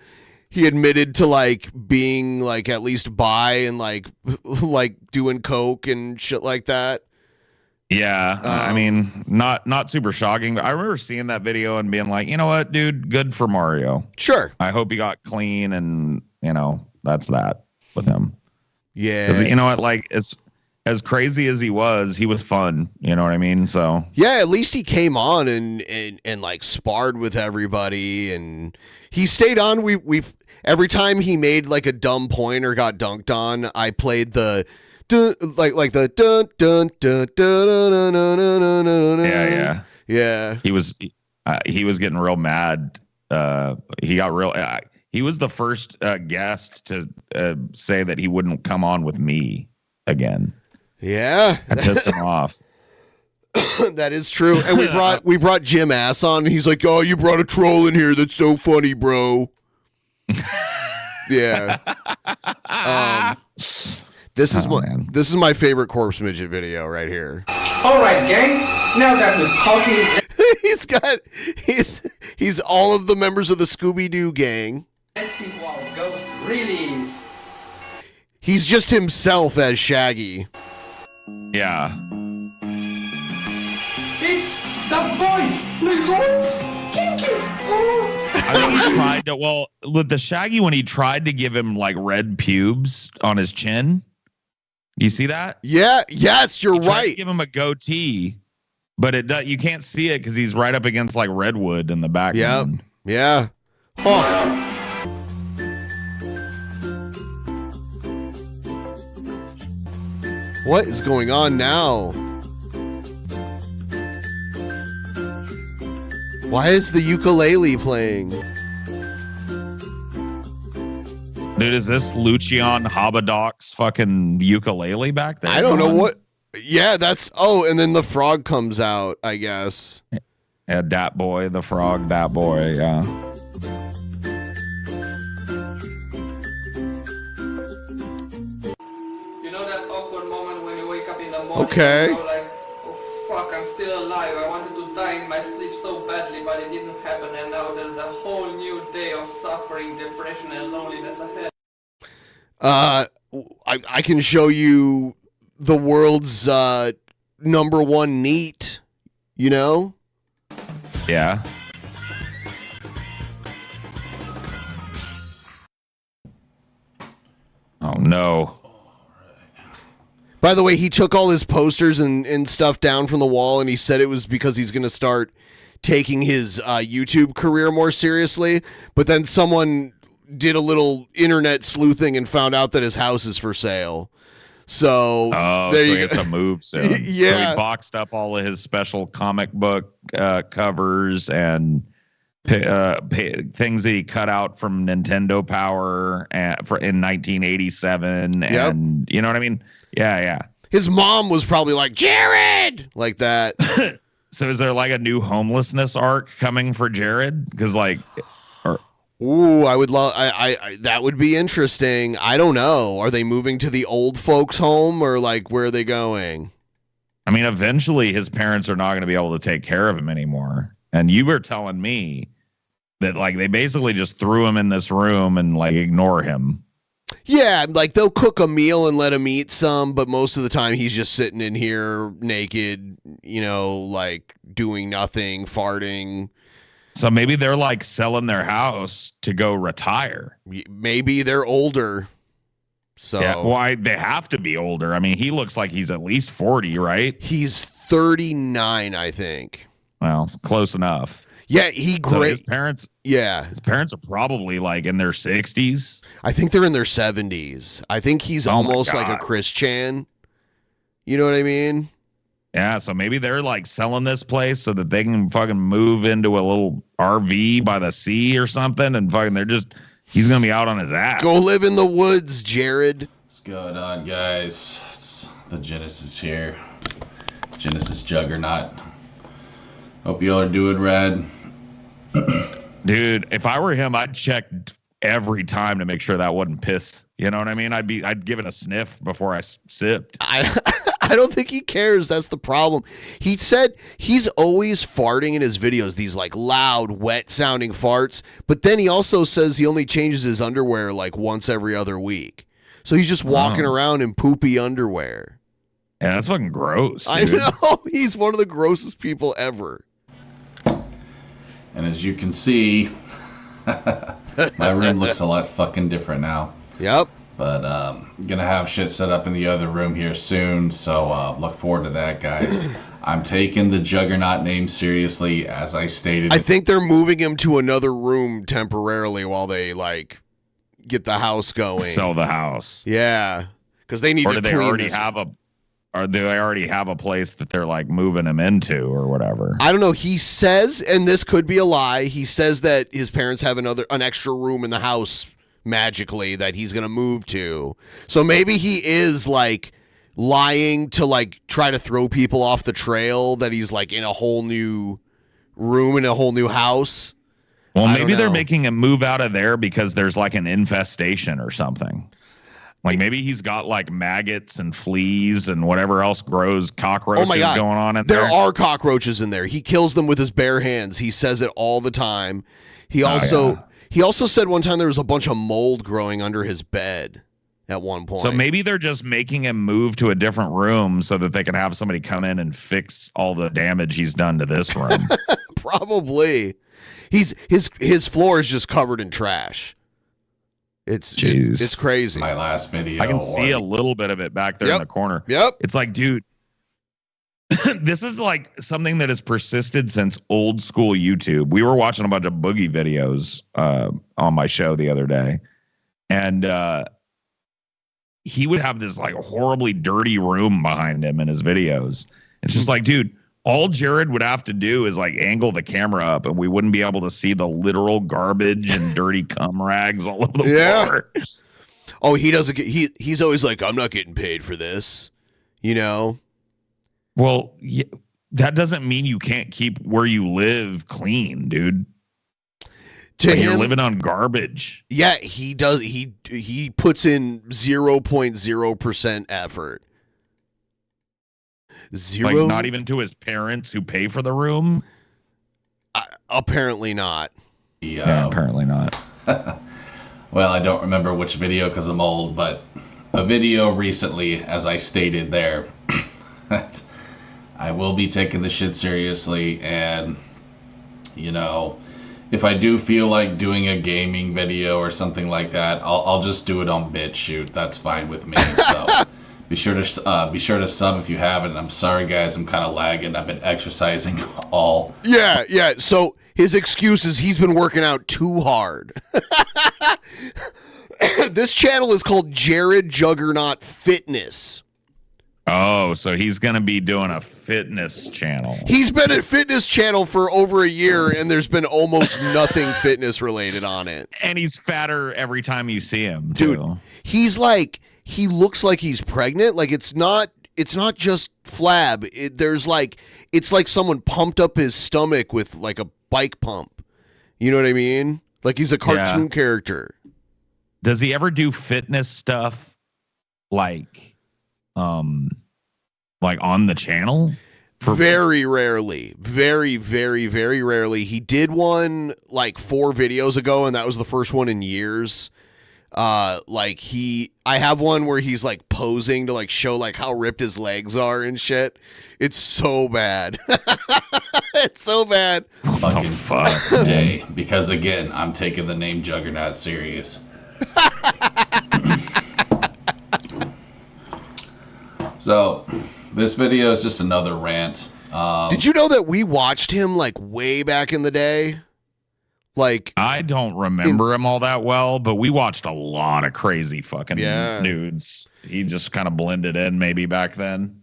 [SPEAKER 7] He admitted to like being like at least bi and like doing coke and shit like that.
[SPEAKER 4] Yeah, I mean, not super shocking, but I remember seeing that video and being like, you know what, dude, good for Mario.
[SPEAKER 7] Sure.
[SPEAKER 4] I hope he got clean, and that's that with him.
[SPEAKER 7] Yeah.
[SPEAKER 4] Because you know what, like as crazy as he was fun. You know what I mean? So
[SPEAKER 7] yeah, at least he came on and like sparred with everybody, and he stayed on. We've every time he made like a dumb point or got dunked on, I played the. Like the dun dun dun dun dun dun dun. Yeah. He was
[SPEAKER 4] getting real mad. He got real. He was the first guest to say that he wouldn't come on with me again.
[SPEAKER 7] Yeah,
[SPEAKER 4] I pissed him off.
[SPEAKER 7] That is true. And we brought Jim Ass on. And he's like, "Oh, you brought a troll in here. That's so funny, bro." Yeah. This is my favorite corpse midget video right here.
[SPEAKER 21] All right, gang. Now that we've talking,
[SPEAKER 7] he's all of the members of the Scooby-Doo gang.
[SPEAKER 21] Let's see who our ghost really is.
[SPEAKER 7] He's just himself as Shaggy.
[SPEAKER 4] Yeah.
[SPEAKER 21] It's the boy. The ghost.
[SPEAKER 4] I think he tried to. Well, look, the Shaggy when he tried to give him like red pubes on his chin. You see that?
[SPEAKER 7] Yeah. Yes, you're right.
[SPEAKER 4] Give him a goatee, but you can't see it because he's right up against like redwood in the background.
[SPEAKER 7] Yeah. Huh. What is going on now? Why is the ukulele playing?
[SPEAKER 4] Dude, is this Lucian Habadok's fucking ukulele back there?
[SPEAKER 7] I don't know what. Yeah, and then the frog comes out, I guess.
[SPEAKER 4] Yeah, Dat Boy, the frog, Dat Boy, yeah.
[SPEAKER 21] You know that awkward moment when you wake up in the morning?
[SPEAKER 7] Okay.
[SPEAKER 21] And you're like, oh fuck, I'm still alive. I wanted to die in my sleep so badly, but it didn't happen, and now there's a whole new day of suffering, depression, and loneliness ahead.
[SPEAKER 7] I can show you the world's number one neat,
[SPEAKER 4] Yeah. No.
[SPEAKER 7] By the way, he took all his posters and stuff down from the wall, and he said it was because he's going to start taking his YouTube career more seriously. But then someone did a little internet sleuthing and found out that his house is for sale. So
[SPEAKER 4] there he gets a move soon.
[SPEAKER 7] Yeah.
[SPEAKER 4] So he boxed up all of his special comic book covers and things that he cut out from Nintendo Power in 1987. And you know what I mean? Yeah.
[SPEAKER 7] His mom was probably like, Jared! Like that.
[SPEAKER 4] So is there like a new homelessness arc coming for Jared? Because
[SPEAKER 7] ooh, I would love. I that would be interesting. I don't know. Are they moving to the old folks' home or like where are they going?
[SPEAKER 4] I mean, eventually his parents are not going to be able to take care of him anymore. And you were telling me that like they basically just threw him in this room and like ignore him.
[SPEAKER 7] Yeah, like they'll cook a meal and let him eat some, but most of the time he's just sitting in here naked, like doing nothing, farting.
[SPEAKER 4] So maybe they're like selling their house to go retire.
[SPEAKER 7] Maybe they're older. So
[SPEAKER 4] yeah, why they have to be older. I mean, he looks like he's at least 40, right?
[SPEAKER 7] He's 39, I think.
[SPEAKER 4] Well, close enough.
[SPEAKER 7] Yeah,
[SPEAKER 4] So his parents.
[SPEAKER 7] Yeah.
[SPEAKER 4] His parents are probably like in their 60s.
[SPEAKER 7] I think they're in their 70s. I think he's almost like a Chris Chan. You know what I mean?
[SPEAKER 4] Yeah, so maybe they're like selling this place so that they can fucking move into a little RV by the sea or something, and fucking he's gonna be out on his ass.
[SPEAKER 7] Go live in the woods, Jared.
[SPEAKER 6] What's going on, guys? It's the Genesis here. Genesis Juggernaut. Hope y'all are doing rad.
[SPEAKER 4] Dude, if I were him, I'd check every time to make sure that wasn't piss. You know what I mean? I'd give it a sniff before I sipped.
[SPEAKER 7] I don't think he cares. That's the problem. He said he's always farting in his videos, these like loud, wet sounding farts. But then he also says he only changes his underwear like once every other week. So he's just walking around in poopy underwear.
[SPEAKER 4] Yeah, that's fucking gross. Dude.
[SPEAKER 7] I know. He's one of the grossest people ever.
[SPEAKER 6] And as you can see, my room looks a lot fucking different now.
[SPEAKER 7] Yep.
[SPEAKER 6] But gonna have shit set up in the other room here soon, so look forward to that, guys. I'm taking the Juggernaut name seriously, as I stated.
[SPEAKER 7] I think they're moving him to another room temporarily while they like get the house going.
[SPEAKER 4] Sell the house.
[SPEAKER 7] Yeah, because they need to clean this.
[SPEAKER 4] Or do they already have a place that they're like moving him into or whatever?
[SPEAKER 7] I don't know. He says, and this could be a lie, he says that his parents have an extra room in the house magically that he's going to move to. So maybe he is like lying to like try to throw people off the trail, that he's like in a whole new room in a whole new house.
[SPEAKER 4] Well, maybe they're making him move out of there because there's like an infestation or something. Like maybe he's got like maggots and fleas and whatever else grows, cockroaches going on in there.
[SPEAKER 7] There are cockroaches in there. He kills them with his bare hands. He says it all the time. He also said one time there was a bunch of mold growing under his bed at one point.
[SPEAKER 4] So maybe they're just making him move to a different room so that they can have somebody come in and fix all the damage he's done to this room.
[SPEAKER 7] Probably. His floor is just covered in trash. It's crazy.
[SPEAKER 6] My last video.
[SPEAKER 4] I can see a little bit of it back there in the corner.
[SPEAKER 7] Yep.
[SPEAKER 4] It's like, dude, this is like something that has persisted since old school YouTube. We were watching a bunch of boogie videos on my show the other day, and he would have this like horribly dirty room behind him in his videos. It's just like, dude, all Jared would have to do is like angle the camera up and we wouldn't be able to see the literal garbage and dirty cum rags all over the floor.
[SPEAKER 7] Oh, he doesn't get, he's always like, I'm not getting paid for this, you know?
[SPEAKER 4] Well, yeah, that doesn't mean you can't keep where you live clean, dude. You're living on garbage.
[SPEAKER 7] Yeah, he does. He puts in 0.0% effort. Zero?
[SPEAKER 4] Like not even to his parents who pay for the room?
[SPEAKER 7] Apparently not.
[SPEAKER 4] Yeah, apparently not.
[SPEAKER 6] Well, I don't remember which video because I'm old, but a video recently, as I stated there, that I will be taking this shit seriously, and, you know, if I do feel like doing a gaming video or something like that, I'll just do it on BitChute. That's fine with me. So be sure to sub if you haven't. I'm sorry, guys. I'm kind of lagging. I've been exercising all.
[SPEAKER 7] Yeah. So his excuse is he's been working out too hard. This channel is called Jared Juggernaut Fitness.
[SPEAKER 4] Oh, so he's going to be doing a fitness channel.
[SPEAKER 7] He's been a fitness channel for over a year, and there's been almost nothing fitness related on it.
[SPEAKER 4] And he's fatter every time you see him,
[SPEAKER 7] dude.
[SPEAKER 4] too.
[SPEAKER 7] He's like, he looks like he's pregnant. Like it's not just flab. It's like someone pumped up his stomach with like a bike pump. You know what I mean? Like he's a cartoon character.
[SPEAKER 4] Does he ever do fitness stuff like on the channel?
[SPEAKER 7] Very rarely. Very, very, very rarely. He did one like 4 videos ago, and that was the first one in years. I have one where he's like posing to like show like how ripped his legs are and shit. It's so bad. It's so bad.
[SPEAKER 6] Fucking day. Because again, I'm taking the name Juggernaut serious. So, this video is just another rant.
[SPEAKER 7] Did you know that we watched him like way back in the day? Like,
[SPEAKER 4] I don't remember him all that well, but we watched a lot of crazy fucking nudes. He just kind of blended in maybe back then.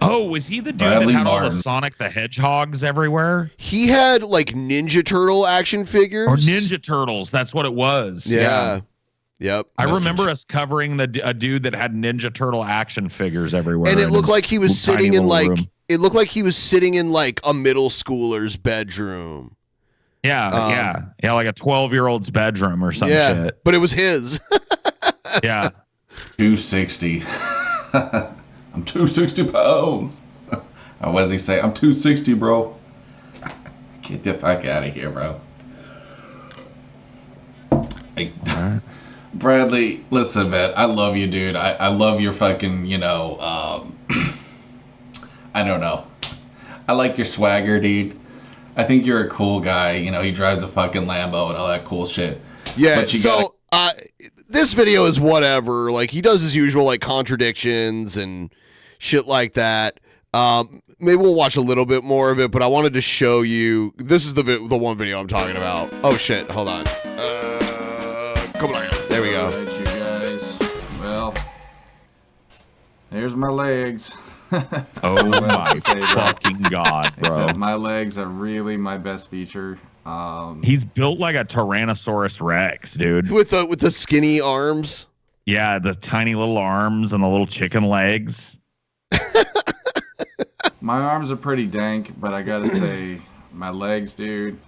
[SPEAKER 4] Oh, was he the dude
[SPEAKER 6] Bradley
[SPEAKER 4] that had
[SPEAKER 6] Martin.
[SPEAKER 4] all the Sonic the Hedgehogs everywhere?
[SPEAKER 7] He had like Ninja Turtle action figures.
[SPEAKER 4] Or Ninja Turtles, that's what it was.
[SPEAKER 7] Yeah. Yep.
[SPEAKER 4] I remember us covering a dude that had Ninja Turtle action figures everywhere.
[SPEAKER 7] And it looked like he was
[SPEAKER 4] tiny
[SPEAKER 7] sitting in
[SPEAKER 4] little
[SPEAKER 7] like
[SPEAKER 4] room.
[SPEAKER 7] it looked like he was sitting in like a middle schooler's bedroom.
[SPEAKER 4] Yeah, like a 12-year-old's bedroom or some shit.
[SPEAKER 7] But it was his.
[SPEAKER 4] Yeah.
[SPEAKER 6] 260. I'm 260 pounds. What does he say? I'm 260, bro. Get the fuck out of here, bro. Hey, Bradley, listen, man. I love you, dude. I love your fucking, I don't know. I like your swagger, dude. I think you're a cool guy. He drives a fucking Lambo and all that cool shit.
[SPEAKER 7] Yeah,
[SPEAKER 6] But you gotta
[SPEAKER 7] this video is whatever. Like, he does his usual, like, contradictions and shit like that. Maybe we'll watch a little bit more of it, but I wanted to show you. This is the one video I'm talking about. Oh, shit. Hold on. Come on. There we go.
[SPEAKER 6] All right, you guys. Well, there's my legs.
[SPEAKER 4] Oh my fucking god, bro.
[SPEAKER 6] Except my legs are really my best feature.
[SPEAKER 4] He's built like a Tyrannosaurus Rex, dude.
[SPEAKER 7] With the skinny arms.
[SPEAKER 4] Yeah, the tiny little arms and the little chicken legs.
[SPEAKER 6] My arms are pretty dank, but I gotta say, my legs, dude,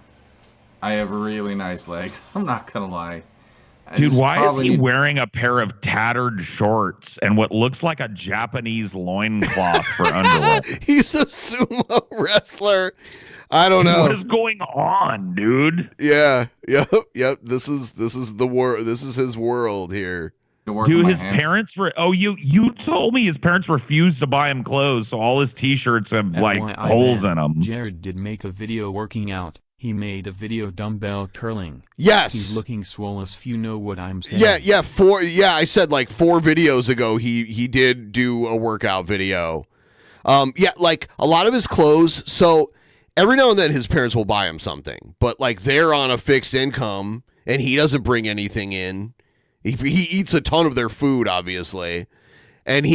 [SPEAKER 6] I have really nice legs. I'm not gonna lie.
[SPEAKER 4] Dude, why is he wearing a pair of tattered shorts and what looks like a Japanese loincloth for underwear?
[SPEAKER 7] He's a sumo wrestler. I don't know.
[SPEAKER 4] What is going on, dude?
[SPEAKER 7] Yeah. Yep. This is the world. This is his world here.
[SPEAKER 4] Dude, his parents were. Oh, you told me his parents refused to buy him clothes, so all his T-shirts have like
[SPEAKER 12] FYI,
[SPEAKER 4] holes
[SPEAKER 12] man,
[SPEAKER 4] in them.
[SPEAKER 12] Jared did make a video working out. He made a video dumbbell curling.
[SPEAKER 7] Yes.
[SPEAKER 12] He's looking swole if you know what I'm saying.
[SPEAKER 7] Yeah. I said like 4 videos ago he did do a workout video. Like a lot of his clothes. So every now and then his parents will buy him something, but like they're on a fixed income and he doesn't bring anything in. He eats a ton of their food, obviously, and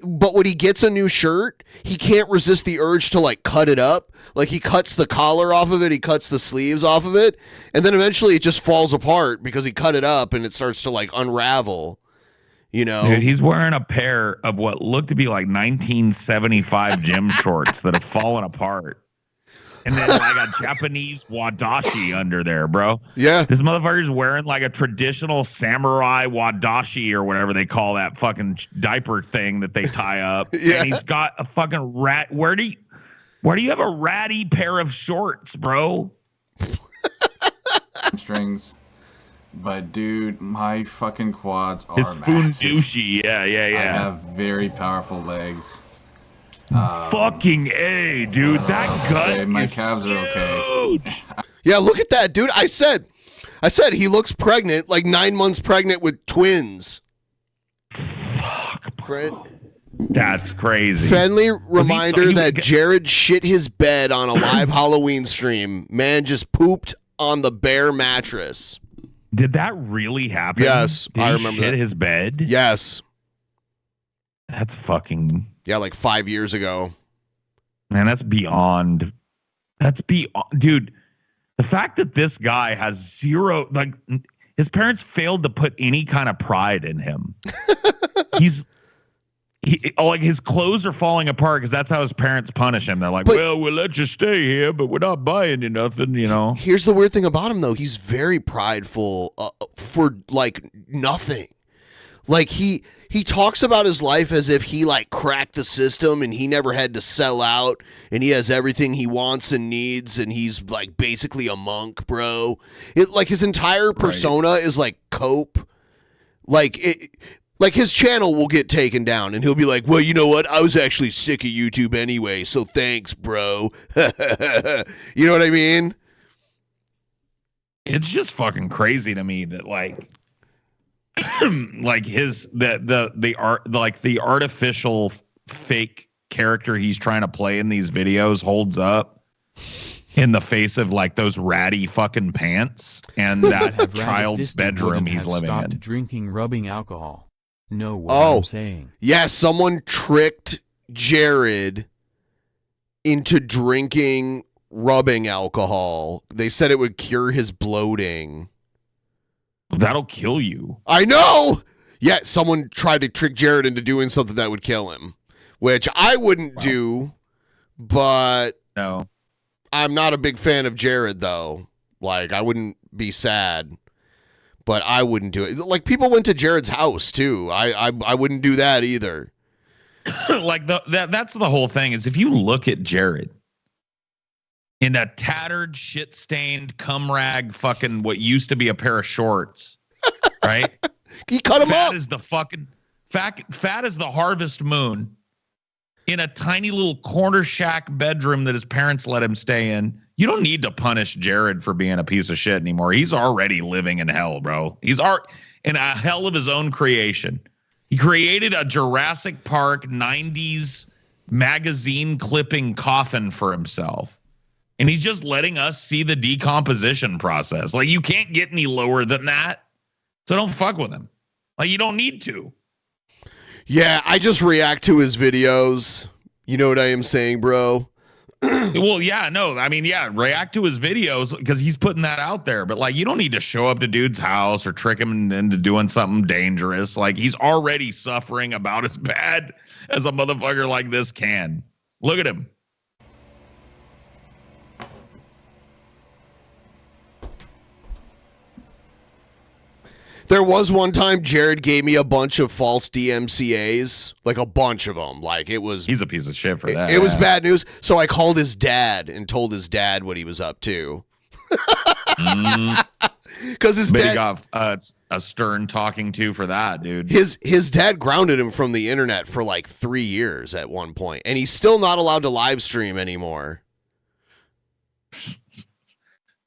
[SPEAKER 7] but when he gets a new shirt, he can't resist the urge to like cut it up. Like he cuts the collar off of it, he cuts the sleeves off of it, and then eventually it just falls apart because he cut it up and it starts to like unravel.
[SPEAKER 4] Dude, he's wearing a pair of what look to be like 1975 gym shorts that have fallen apart. And then like a Japanese wadashi under there, bro.
[SPEAKER 7] Yeah.
[SPEAKER 4] This motherfucker's wearing like a traditional samurai wadashi or whatever they call that fucking diaper thing that they tie up.
[SPEAKER 7] Yeah.
[SPEAKER 4] And he's got a fucking rat. Where do you have a ratty pair of shorts, bro?
[SPEAKER 6] Strings. But dude, my fucking quads are
[SPEAKER 4] His
[SPEAKER 6] massive.
[SPEAKER 4] fundushi. Yeah.
[SPEAKER 6] I have very powerful legs.
[SPEAKER 4] Fucking A, dude. That gut
[SPEAKER 6] my
[SPEAKER 4] is
[SPEAKER 6] calves are okay.
[SPEAKER 7] Yeah, look at that, dude. I said he looks pregnant, like 9 months pregnant with twins.
[SPEAKER 4] Fuck, that's crazy.
[SPEAKER 7] Friendly reminder that Jared shit his bed on a live Halloween stream. Man just pooped on the bare mattress.
[SPEAKER 4] Did that really happen?
[SPEAKER 7] Yes,
[SPEAKER 4] Did
[SPEAKER 7] I
[SPEAKER 4] he
[SPEAKER 7] remember
[SPEAKER 4] shit
[SPEAKER 7] that.
[SPEAKER 4] his bed?
[SPEAKER 7] Yes.
[SPEAKER 4] That's fucking...
[SPEAKER 7] Yeah, like 5 years ago.
[SPEAKER 4] Man, that's beyond... Dude, the fact that this guy has zero... Like, his parents failed to put any kind of pride in him. Like, his clothes are falling apart because that's how his parents punish him. They're like, well, we'll let you stay here, but we're not buying you nothing, you know?
[SPEAKER 7] Here's the weird thing about him, though. He's very prideful for, like, nothing. Like, he talks about his life as if he, like, cracked the system and he never had to sell out and he has everything he wants and needs and he's, like, basically a monk, bro. Like, his entire persona is, like, cope. Like, his channel will get taken down, and he'll be like, well, you know what? I was actually sick of YouTube anyway, so thanks, bro. You know what I mean?
[SPEAKER 4] It's just fucking crazy to me that, like, like the artificial fake character he's trying to play in these videos holds up in the face of, like, those ratty fucking pants and that child's bedroom he's living in.
[SPEAKER 12] Stopped drinking rubbing alcohol. Know what I'm saying?
[SPEAKER 7] Yeah, someone tricked Jared into drinking rubbing alcohol. They said it would cure his bloating.
[SPEAKER 4] That'll kill you.
[SPEAKER 7] I know! Yeah, someone tried to trick Jared into doing something that would kill him, which I wouldn't do, but
[SPEAKER 4] no.
[SPEAKER 7] I'm not a big fan of Jared, though. Like, I wouldn't be sad. But I wouldn't do it. Like, people went to Jared's house too. I wouldn't do that either.
[SPEAKER 4] Like, that's the whole thing is if you look at Jared in a tattered, shit-stained cum rag, fucking what used to be a pair of shorts, right?
[SPEAKER 7] He cut him up.
[SPEAKER 4] Fat as the harvest moon in a tiny little corner shack bedroom that his parents let him stay in. You don't need to punish Jared for being a piece of shit anymore. He's already living in hell, bro. He's in a hell of his own creation. He created a Jurassic Park 90s magazine clipping coffin for himself. And he's just letting us see the decomposition process. Like, you can't get any lower than that. So don't fuck with him. Like, you don't need to.
[SPEAKER 7] Yeah, I just react to his videos. You know what I am saying, bro?
[SPEAKER 4] Well, yeah, no, I mean, yeah, react to his videos because he's putting that out there. But, like, you don't need to show up to dude's house or trick him into doing something dangerous. Like, he's already suffering about as bad as a motherfucker like this can. Look at him.
[SPEAKER 7] There was one time Jared gave me a bunch of false DMCAs, like a bunch of them. Like, it was...
[SPEAKER 4] He's a piece of shit for that.
[SPEAKER 7] It was bad news. So I called his dad and told his dad what he was up to. Because his dad
[SPEAKER 4] got a stern talking to for that, dude.
[SPEAKER 7] His dad grounded him from the internet for like 3 years at one point, and he's still not allowed to live stream anymore.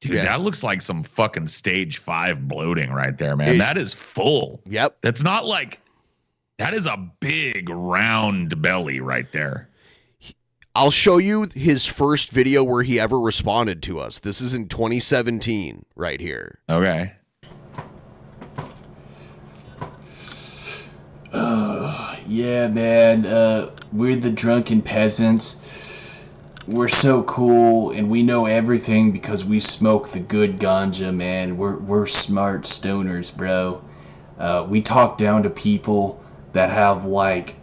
[SPEAKER 4] Dude, that looks like some fucking stage 5 bloating right there, man. That is full.
[SPEAKER 7] Yep.
[SPEAKER 4] That's not like... That is a big, round belly right there.
[SPEAKER 7] I'll show you his first video where he ever responded to us. This is in 2017 right here.
[SPEAKER 4] Okay.
[SPEAKER 1] Yeah, man. We're the Drunken Peasants. We're so cool, and we know everything because we smoke the good ganja, man. We're smart stoners, bro. We talk down to people that have like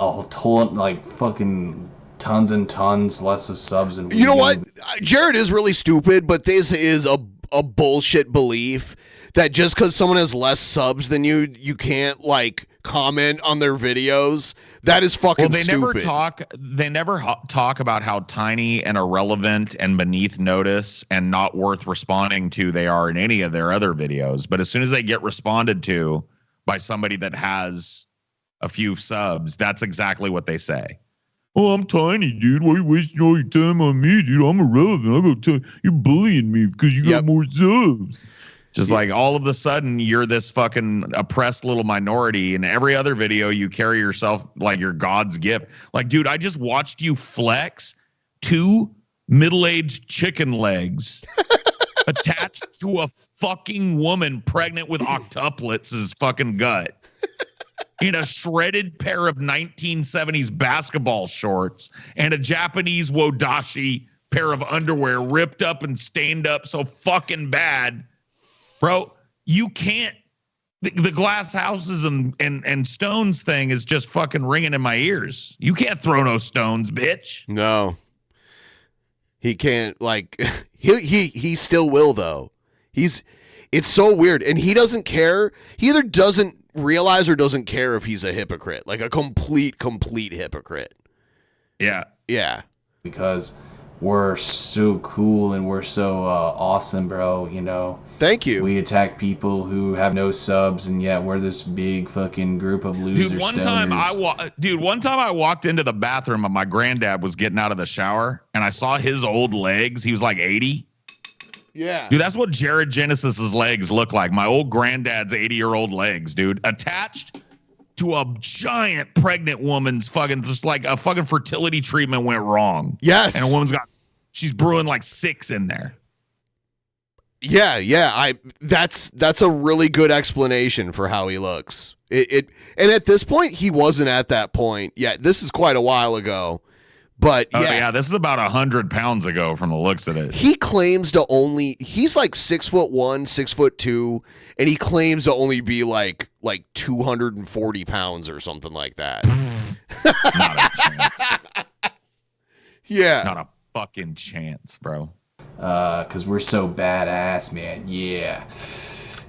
[SPEAKER 1] a ton, like fucking tons and tons less of subs than we
[SPEAKER 7] You know
[SPEAKER 1] do.
[SPEAKER 7] what? Jared is really stupid, but this is a bullshit belief that just because someone has less subs than you, you can't like comment on their videos. That is fucking stupid.
[SPEAKER 4] They never talk about how tiny and irrelevant and beneath notice and not worth responding to they are in any of their other videos. But as soon as they get responded to by somebody that has a few subs, that's exactly what they say. Oh, I'm tiny, dude. Why are you wasting all your time on me, dude? I'm irrelevant. I go tell you're bullying me because you got more subs. Just like all of a sudden you're this fucking oppressed little minority. And every other video you carry yourself like you're God's gift. Like, dude, I just watched you flex 2 middle-aged chicken legs attached to a fucking woman pregnant with octuplets' fucking gut. In a shredded pair of 1970s basketball shorts and a Japanese Wodashi pair of underwear ripped up and stained up so fucking bad. Bro, you can't. The glass houses and stones thing is just fucking ringing in my ears. You can't throw no stones, bitch.
[SPEAKER 7] No. He can't, like, he still will, though. It's so weird. And he doesn't care. He either doesn't realize or doesn't care if he's a hypocrite, like a complete hypocrite. Yeah.
[SPEAKER 1] Because we're so cool and we're so awesome, bro. You know.
[SPEAKER 7] Thank you.
[SPEAKER 1] We attack people who have no subs, and yet we're this big fucking group of losers.
[SPEAKER 4] Dude, one time I walked into the bathroom and my granddad was getting out of the shower, and I saw his old legs. He was like 80.
[SPEAKER 7] Yeah.
[SPEAKER 4] Dude, that's what Jared Genesis's legs look like. My old granddad's 80-year-old legs, dude. Attached to a giant pregnant woman's fucking, just like a fucking fertility treatment went wrong.
[SPEAKER 7] Yes.
[SPEAKER 4] And a woman's she's brewing like 6 in there.
[SPEAKER 7] Yeah. That's a really good explanation for how he looks. And at this point, he wasn't at that point. Yeah, this is quite a while ago. But
[SPEAKER 4] this is about 100 pounds ago from the looks of it.
[SPEAKER 7] He claims to he's like 6'1", 6'2", and he claims to only be like 240 pounds or something like that.
[SPEAKER 4] Not a chance.
[SPEAKER 7] Yeah.
[SPEAKER 4] Not a fucking chance, bro.
[SPEAKER 1] Because we're so badass, man. Yeah.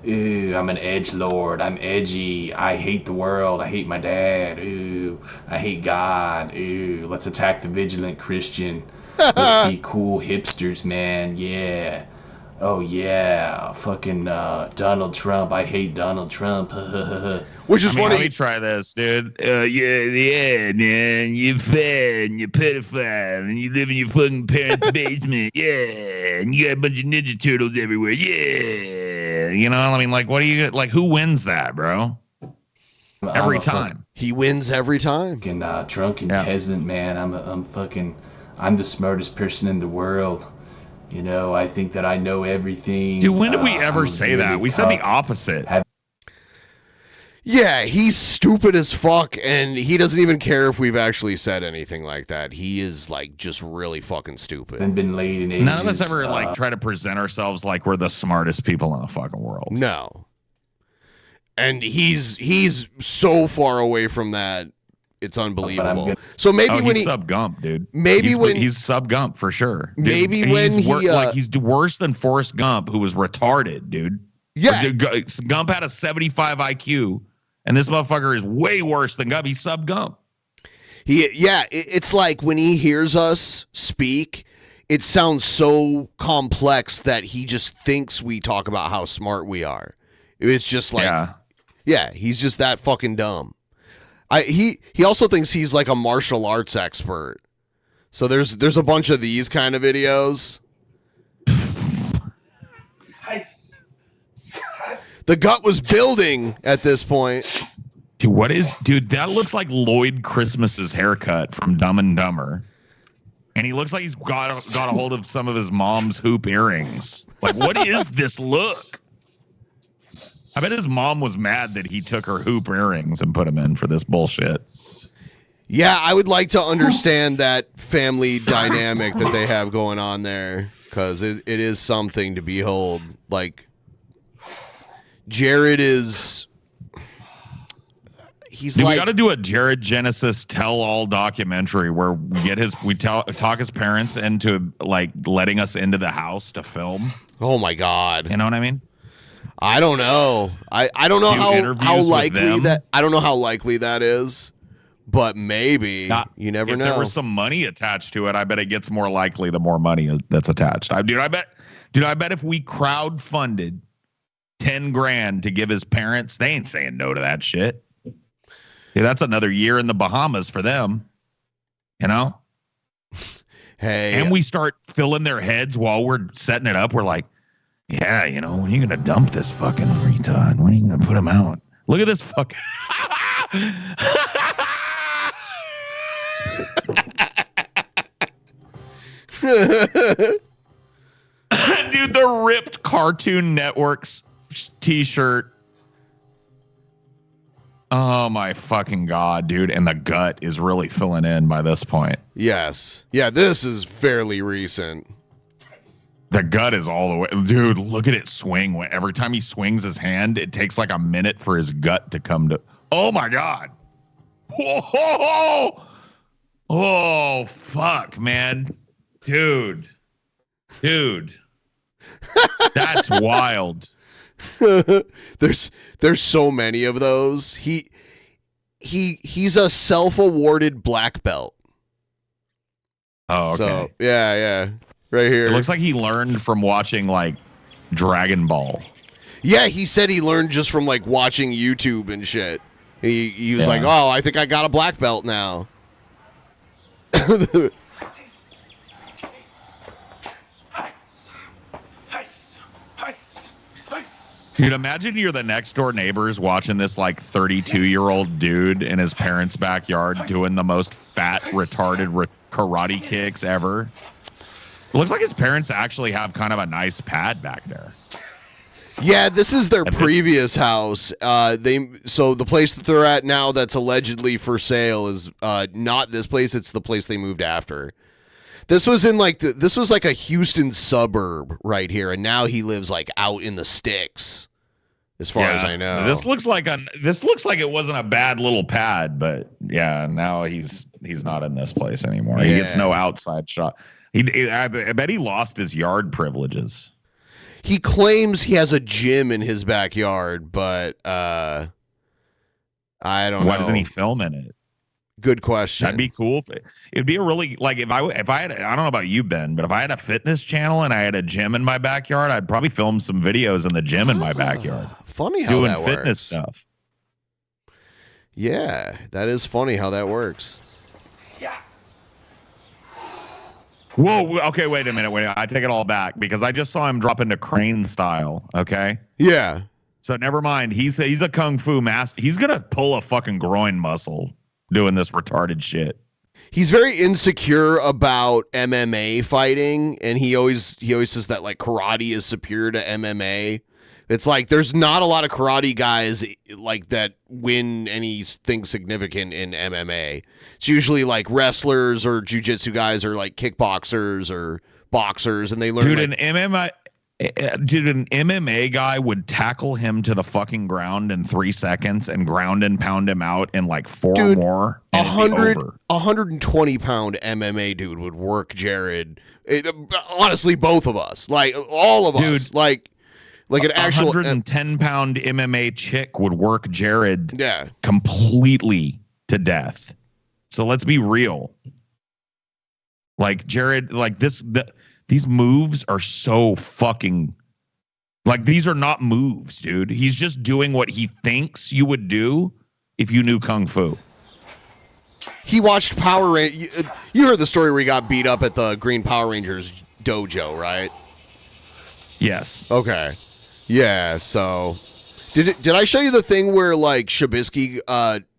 [SPEAKER 1] Ooh, I'm an edgelord. I'm edgy. I hate the world. I hate my dad. Ooh, I hate God. Ooh, let's attack the vigilant Christian. Let's be cool hipsters, man. Yeah. Oh, yeah. Fucking Donald Trump. I hate Donald Trump.
[SPEAKER 7] Which is funny.
[SPEAKER 4] Let me try this, dude. Yeah, man. You're fat and you're pedophile and you live in your fucking parents' basement. Yeah. And you got a bunch of Ninja Turtles everywhere. Yeah. You know, I mean, like, what do you, like, who wins that, bro? Every time.
[SPEAKER 7] He wins every time.
[SPEAKER 1] Fucking drunken peasant, man. I'm the smartest person in the world. You know, I think that I know everything.
[SPEAKER 4] Dude, when did we ever say that? We said the opposite.
[SPEAKER 7] Yeah, he's stupid as fuck, and he doesn't even care if we've actually said anything like that. He is, like, just really fucking stupid.
[SPEAKER 1] And been late in ages.
[SPEAKER 4] None of us ever, like, try to present ourselves like we're the smartest people in the fucking world.
[SPEAKER 7] No. And he's so far away from that. It's unbelievable. So maybe when
[SPEAKER 4] he's sub Gump, dude.
[SPEAKER 7] Maybe
[SPEAKER 4] he's sub Gump for sure. Dude,
[SPEAKER 7] maybe when
[SPEAKER 4] he's worse than Forrest Gump, who was retarded, dude.
[SPEAKER 7] Yeah,
[SPEAKER 4] Gump had a 75 IQ, and this motherfucker is way worse than Gump. He's sub Gump.
[SPEAKER 7] It's like when he hears us speak, it sounds so complex that he just thinks we talk about how smart we are. It's just like, yeah, he's just that fucking dumb. He also thinks he's like a martial arts expert. So there's a bunch of these kind of videos. The gut was building at this point.
[SPEAKER 4] Dude, that looks like Lloyd Christmas's haircut from Dumb and Dumber. And he looks like he's got a hold of some of his mom's hoop earrings. Like, what is this look? I bet his mom was mad that he took her hoop earrings and put them in for this bullshit.
[SPEAKER 7] Yeah, I would like to understand that family dynamic that they have going on there, because it is something to behold. Like, Jared is...
[SPEAKER 4] We got to do a Jared Genesis tell-all documentary where we talk his parents into, like, letting us into the house to film.
[SPEAKER 7] Oh, my God.
[SPEAKER 4] You know what I mean?
[SPEAKER 7] I don't know. I don't know how likely that. I don't know how likely that is, but maybe. You never know.
[SPEAKER 4] If there was some money attached to it, I bet it gets more likely the more money that's attached. I bet if we crowdfunded $10,000 to give his parents, they ain't saying no to that shit. Yeah, that's another year in the Bahamas for them. You know?
[SPEAKER 7] Hey.
[SPEAKER 4] And we start filling their heads while we're setting it up. We're like, yeah, you know, when are you going to dump this fucking retard? When are you going to put him out? Look at this fucking... Dude, the ripped Cartoon Network's t-shirt. Oh my fucking god, dude. And the gut is really filling in by this point.
[SPEAKER 7] Yes. Yeah, this is fairly recent.
[SPEAKER 4] The gut is all the way. Dude, look at it swing. Every time he swings his hand, it takes like a minute for his gut to come to... Oh my god. Whoa! Oh, fuck, man. Dude. That's wild.
[SPEAKER 7] There's so many of those. He's a self-awarded black belt.
[SPEAKER 4] Oh, okay.
[SPEAKER 7] So, yeah. Right here.
[SPEAKER 4] It looks like he learned from watching like Dragon Ball.
[SPEAKER 7] Yeah, he said he learned just from like watching YouTube and shit. He was like, "Oh, I think I got a black belt now."
[SPEAKER 4] Dude, imagine you're the next door neighbors watching this like 32-year-old dude in his parents' backyard doing the most fat, retarded karate kicks ever. It looks like his parents actually have kind of a nice pad back there.
[SPEAKER 7] Yeah, this is their previous house. So the place that they're at now that's allegedly for sale is not this place. It's the place they moved after. This was in like this was like a Houston suburb right here, and now he lives like out in the sticks, as far as I know.
[SPEAKER 4] This looks like it wasn't a bad little pad, but yeah, now he's not in this place anymore. He gets no outside shot. I bet he lost his yard privileges.
[SPEAKER 7] He claims he has a gym in his backyard, but I don't know.
[SPEAKER 4] Why doesn't he film in it?
[SPEAKER 7] Good question.
[SPEAKER 4] That'd be cool. It'd be a really, like, if I had, I don't know about you, Ben, but if I had a fitness channel and I had a gym in my backyard, I'd probably film some videos in the gym in my backyard.
[SPEAKER 7] Funny how
[SPEAKER 4] doing
[SPEAKER 7] that works.
[SPEAKER 4] Fitness stuff.
[SPEAKER 7] Yeah, that is funny how that works.
[SPEAKER 4] Whoa, okay, wait a minute. I take it all back because I just saw him drop into crane style, okay?
[SPEAKER 7] Yeah.
[SPEAKER 4] So never mind. He's a kung fu master. He's going to pull a fucking groin muscle doing this retarded shit.
[SPEAKER 7] He's very insecure about MMA fighting, and he always says that like karate is superior to MMA. It's like there's not a lot of karate guys like that win anything significant in MMA. It's usually like wrestlers or jiu-jitsu guys or like kickboxers or boxers, and they learn.
[SPEAKER 4] Dude, an MMA guy would tackle him to the fucking ground in 3 seconds and ground and pound him out in like 4 more.
[SPEAKER 7] 120 pound MMA dude would work Jared. Honestly, both of us, like all of us, like an actual
[SPEAKER 4] 110 pound MMA chick would work Jared completely to death. So let's be real. Like Jared, like these moves are so fucking, like, these are not moves, dude. He's just doing what he thinks you would do if you knew Kung Fu.
[SPEAKER 7] He watched Power Rangers. You heard the story where he got beat up at the Green Power Rangers dojo, right?
[SPEAKER 4] Yes.
[SPEAKER 7] Okay. Yeah, so did I show you the thing where like Shabisky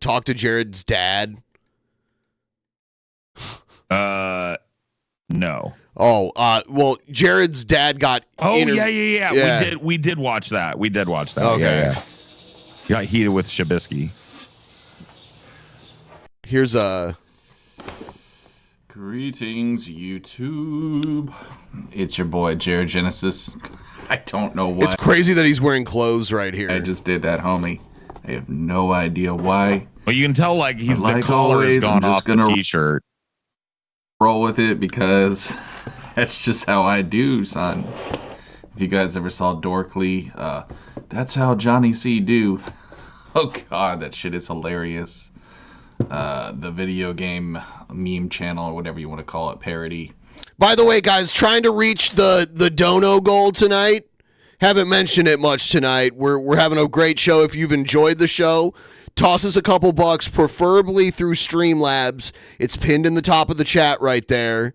[SPEAKER 7] talked to Jared's dad?
[SPEAKER 4] No.
[SPEAKER 7] Oh, well, Jared's dad got.
[SPEAKER 4] Yeah. We did watch that. Okay. Yeah. Got heated with Shabisky.
[SPEAKER 7] Here's a.
[SPEAKER 6] Greetings, YouTube. It's your boy Jared Genesis. I don't know why.
[SPEAKER 7] It's crazy that he's wearing clothes right here.
[SPEAKER 6] I just did that, homie. I have no idea why.
[SPEAKER 4] Well, you can tell like the collar has gone off the t-shirt.
[SPEAKER 6] Roll with it because that's just how I do, son. If you guys ever saw Dorkly, that's how Johnny C do. Oh god, that shit is hilarious. The video game meme channel or whatever you want to call it, parody.
[SPEAKER 7] By the way, guys, trying to reach the dono goal tonight. Haven't mentioned it much tonight. We're having a great show. If you've enjoyed the show, toss us a couple bucks, preferably through Streamlabs. It's pinned in the top of the chat right there.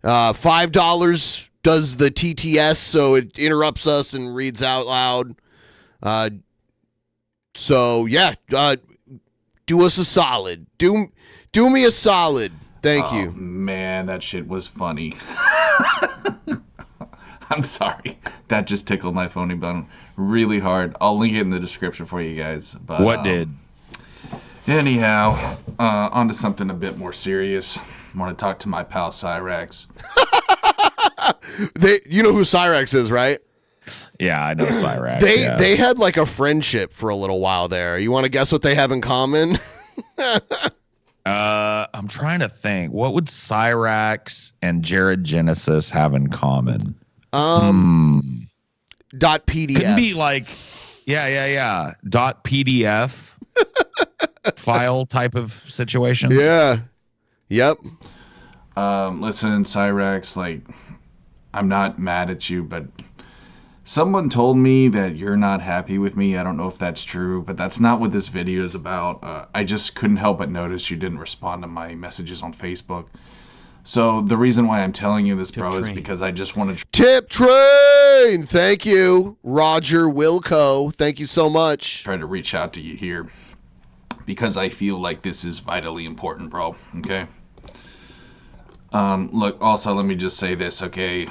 [SPEAKER 7] $5 does the TTS, so it interrupts us and reads out loud. So yeah, do us a solid. Do me a solid. Thank you.
[SPEAKER 1] Man, that shit was funny. I'm sorry. That just tickled my phony bone really hard. I'll link it in the description for you guys. But
[SPEAKER 4] what did?
[SPEAKER 1] Anyhow, on to something a bit more serious. I want to talk to my pal Cyrax.
[SPEAKER 7] You know who Cyrax is, right?
[SPEAKER 4] Yeah, I know Cyrax.
[SPEAKER 7] They had like a friendship for a little while there. You want to guess what they have in common?
[SPEAKER 4] I'm trying to think. What would Cyrax and Jared Genesis have in common?
[SPEAKER 7] .pdf.
[SPEAKER 4] Couldn't be like, yeah. .pdf file type of situation.
[SPEAKER 7] Yeah. Yep.
[SPEAKER 1] Listen, Cyrax, like, I'm not mad at you, but someone told me that you're not happy with me. I don't know if that's true, but that's not what this video is about. I just couldn't help but notice you didn't respond to my messages on Facebook. So the reason why I'm telling you this, bro, is because I just want to...
[SPEAKER 7] Tip train! Thank you, Roger Wilco. Thank you so much.
[SPEAKER 1] Try to reach out to you here because I feel like this is vitally important, bro. Okay? Look, also, let me just say this, okay?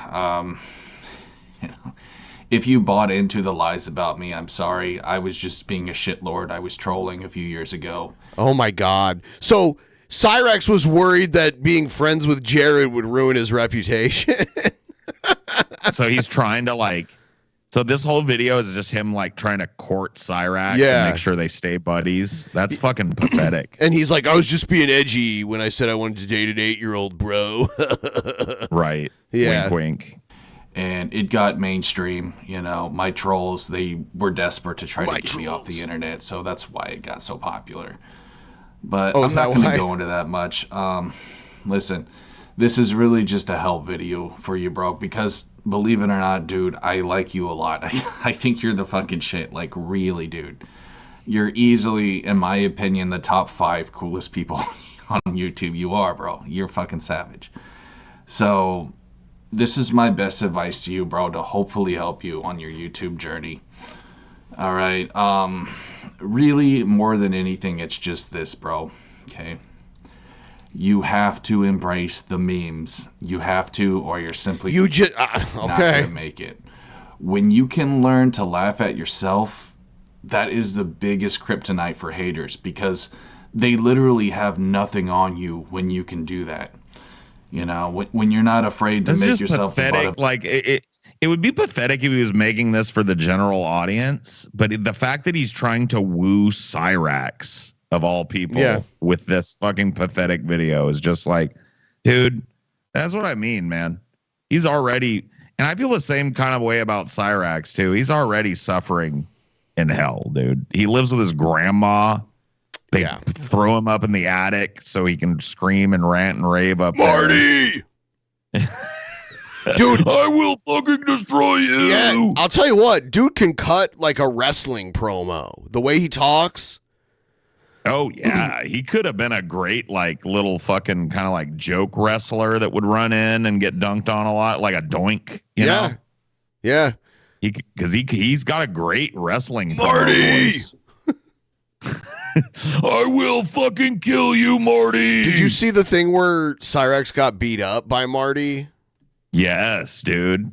[SPEAKER 1] If you bought into the lies about me, I'm sorry. I was just being a shitlord. I was trolling a few years ago.
[SPEAKER 7] Oh, my God. So... Cyrax was worried that being friends with Jared would ruin his reputation.
[SPEAKER 4] So he's trying to like... So this whole video is just him like trying to court Cyrax and make sure they stay buddies. That's fucking pathetic.
[SPEAKER 7] And he's like, I was just being edgy when I said I wanted to date an 8-year-old, bro.
[SPEAKER 4] Right.
[SPEAKER 7] Yeah.
[SPEAKER 4] Wink, wink.
[SPEAKER 1] And it got mainstream. You know, my trolls, they were desperate to try to get me off the internet. So that's why it got so popular. But I'm not going to go into that much. Listen, this is really just a help video for you, bro. Because, believe it or not, dude, I like you a lot. I think you're the fucking shit. Like, really, dude. You're easily, in my opinion, the top 5 coolest people on YouTube. You are, bro. You're fucking savage. So, this is my best advice to you, bro, to hopefully help you on your YouTube journey. All right. Really, more than anything, it's just this, bro. Okay. You have to embrace the memes. You have to, or you're simply not gonna make it. When you can learn to laugh at yourself, that is the biggest kryptonite for haters, because they literally have nothing on you when you can do that. You know, when you're not afraid to make yourself
[SPEAKER 4] pathetic. Like it would be pathetic if he was making this for the general audience, but the fact that he's trying to woo Cyrax of all people with this fucking pathetic video is just like, dude, that's what I mean, man. He's already, and I feel the same kind of way about Cyrax too. He's already suffering in hell, dude. He lives with his grandma. They throw him up in the attic so he can scream and rant and rave up
[SPEAKER 7] Marty! Dude,
[SPEAKER 4] I will fucking destroy you.
[SPEAKER 7] Yeah, I'll tell you what, dude can cut like a wrestling promo. The way he talks.
[SPEAKER 4] Oh yeah, he could have been a great like little fucking kind of like joke wrestler that would run in and get dunked on a lot, like a doink. You know?
[SPEAKER 7] Yeah.
[SPEAKER 4] Because he's got a great wrestling
[SPEAKER 7] Marty.
[SPEAKER 4] I will fucking kill you, Marty.
[SPEAKER 7] Did you see the thing where Cyrax got beat up by Marty?
[SPEAKER 4] Yes, dude.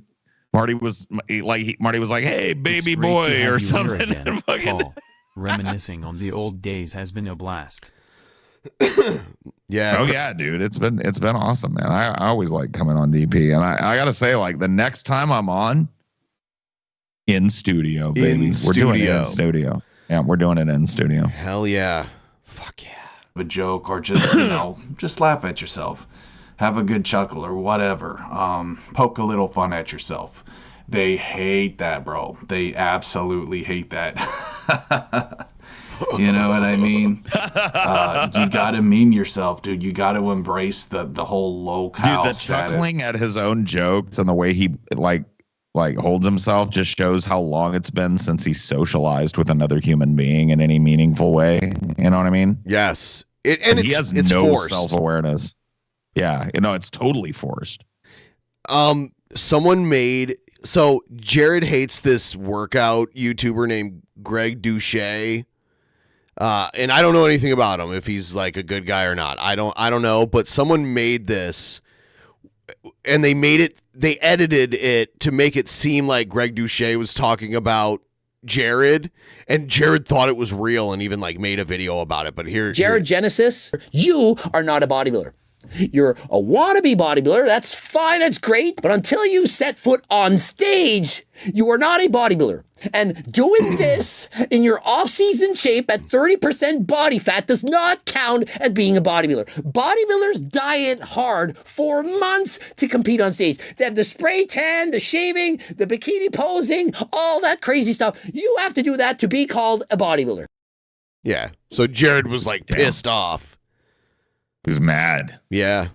[SPEAKER 4] Marty was like, "Hey, baby boy," or something.
[SPEAKER 12] Again, Paul. Reminiscing on the old days has been a blast.
[SPEAKER 7] Yeah.
[SPEAKER 4] Oh yeah, dude. It's been awesome, man. I always like coming on DP, and I gotta say, like, the next time I'm on in studio, baby. We're doing it in studio. Yeah, we're doing it in studio.
[SPEAKER 7] Hell yeah. Fuck yeah.
[SPEAKER 1] A joke, or just, you know, just laugh at yourself. Have a good chuckle or whatever. Poke a little fun at yourself. They hate that, bro. They absolutely hate that. You know what I mean? You gotta meme yourself, dude. You gotta embrace the whole low-cal
[SPEAKER 4] status. Chuckling at his own jokes and the way he, like, like holds himself just shows how long it's been since he socialized with another human being in any meaningful way. You know what I mean?
[SPEAKER 7] Yes.
[SPEAKER 4] He has
[SPEAKER 7] it's
[SPEAKER 4] no
[SPEAKER 7] forced.
[SPEAKER 4] self-awareness. Yeah, it's totally forced.
[SPEAKER 7] Someone made Jared hates this workout YouTuber named Greg Douche. And I don't know anything about him, if he's like a good guy or not. I don't know, but someone made this and they edited it to make it seem like Greg Douche was talking about Jared, and Jared thought it was real and even like made a video about it. But
[SPEAKER 9] Jared Genesis, you are not a bodybuilder. You're a wannabe bodybuilder. That's fine. That's great. But until you set foot on stage, you are not a bodybuilder. And doing this in your off-season shape at 30% body fat does not count as being a bodybuilder. Bodybuilders diet hard for months to compete on stage. They have the spray tan, the shaving, the bikini posing, all that crazy stuff. You have to do that to be called a bodybuilder.
[SPEAKER 7] Yeah. So Jared was like pissed off.
[SPEAKER 4] He was mad.
[SPEAKER 7] Yeah.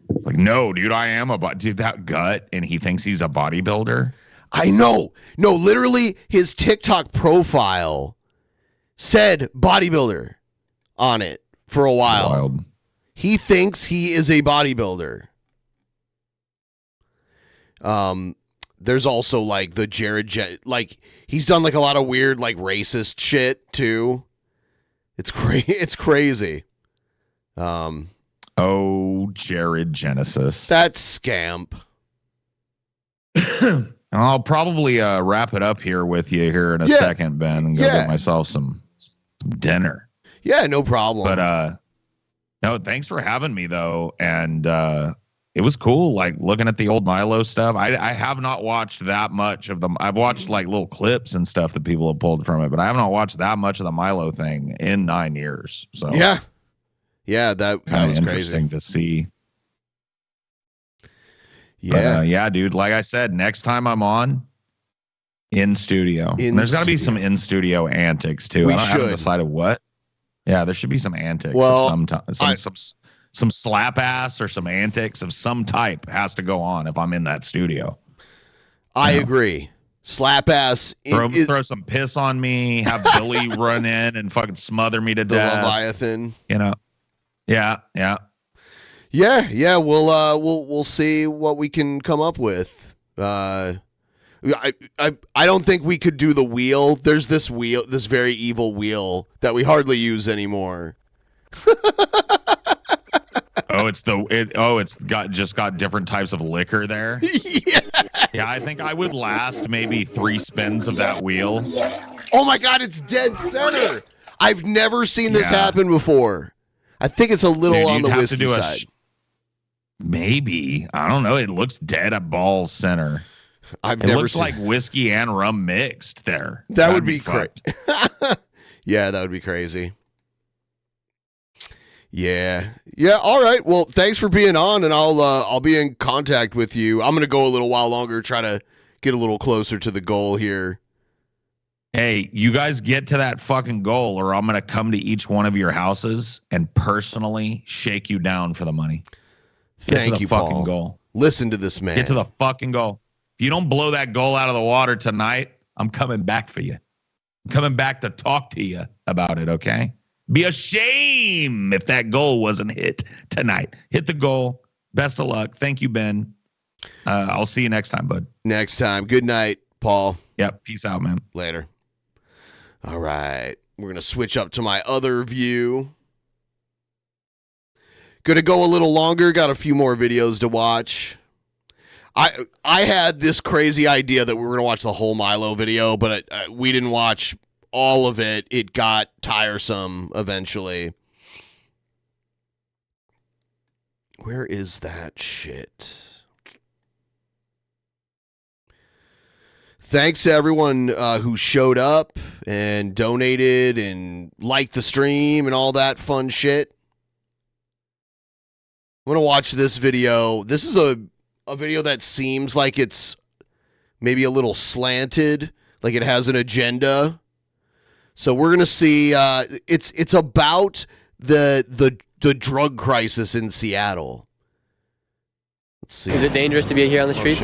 [SPEAKER 4] Like, no, dude, I am dude, that gut, and he thinks he's a bodybuilder.
[SPEAKER 7] I know. No, literally, his TikTok profile said bodybuilder on it for a while.
[SPEAKER 4] Wild.
[SPEAKER 7] He thinks he is a bodybuilder. There's also like the like he's done like a lot of weird like racist shit too. It's crazy.
[SPEAKER 4] Jared Genesis.
[SPEAKER 7] That scamp.
[SPEAKER 4] I'll probably wrap it up here with you here in a second, Ben, and go get myself some dinner.
[SPEAKER 7] Yeah, no problem.
[SPEAKER 4] But no, thanks for having me though, and it was cool. Like looking at the old Milo stuff. I have not watched that much of them. I've watched like little clips and stuff that people have pulled from it, but I have not watched that much of the Milo thing in 9 years. So
[SPEAKER 7] yeah, that was
[SPEAKER 4] interesting
[SPEAKER 7] crazy
[SPEAKER 4] to see.
[SPEAKER 7] Yeah.
[SPEAKER 4] But, yeah, dude. Like I said, next time I'm on, in studio. And there's got to be some in studio antics too. I haven't decided what. Yeah, there should be some antics.
[SPEAKER 7] Well,
[SPEAKER 4] some slap ass or some antics of some type has to go on if I'm in that studio.
[SPEAKER 7] I agree. Slap ass.
[SPEAKER 4] Throw some piss on me. Have Billy run in and fucking smother me to death.
[SPEAKER 7] The Leviathan.
[SPEAKER 4] Yeah.
[SPEAKER 7] We'll see what we can come up with. I don't think we could do the wheel. There's this wheel, this very evil wheel that we hardly use anymore.
[SPEAKER 4] It's got different types of liquor there. Yeah, I think I would last maybe 3 spins of that wheel.
[SPEAKER 7] Oh my God, it's dead center. I've never seen this happen before. I think it's a little on the whiskey side.
[SPEAKER 4] Maybe. I don't know. It looks dead at balls center.
[SPEAKER 7] It looks
[SPEAKER 4] like whiskey and rum mixed there.
[SPEAKER 7] That would be crazy. Yeah, that would be crazy. Yeah. All right. Well, thanks for being on, and I'll be in contact with you. I'm gonna go a little while longer, try to get a little closer to the goal here.
[SPEAKER 4] Hey, you guys get to that fucking goal, or I'm gonna come to each one of your houses and personally shake you down for the money.
[SPEAKER 7] Thank you,
[SPEAKER 4] fucking
[SPEAKER 7] Paul.
[SPEAKER 4] goal.
[SPEAKER 7] Listen to this man.
[SPEAKER 4] Get to the fucking goal. If you don't blow that goal out of the water tonight, I'm coming back for you. I'm coming back to talk to you about it, okay? Be a shame if that goal wasn't hit tonight. Hit the goal. Best of luck. Thank you, Ben. I'll see you next time, bud.
[SPEAKER 7] Next time. Good night, Paul.
[SPEAKER 4] Yep. Peace out, man.
[SPEAKER 7] Later. All right. We're going to switch up to my other view. Going to go a little longer. Got a few more videos to watch. I had this crazy idea that we were going to watch the whole Milo video, but we didn't watch all of it. It got tiresome eventually. Where is that shit? Thanks to everyone who showed up and donated and liked the stream and all that fun shit. I'm going to watch this video. This is a video that seems like it's maybe a little slanted, like it has an agenda. So we're going to see, it's about the drug crisis in Seattle. Let's see.
[SPEAKER 22] Is it dangerous to be here on the streets?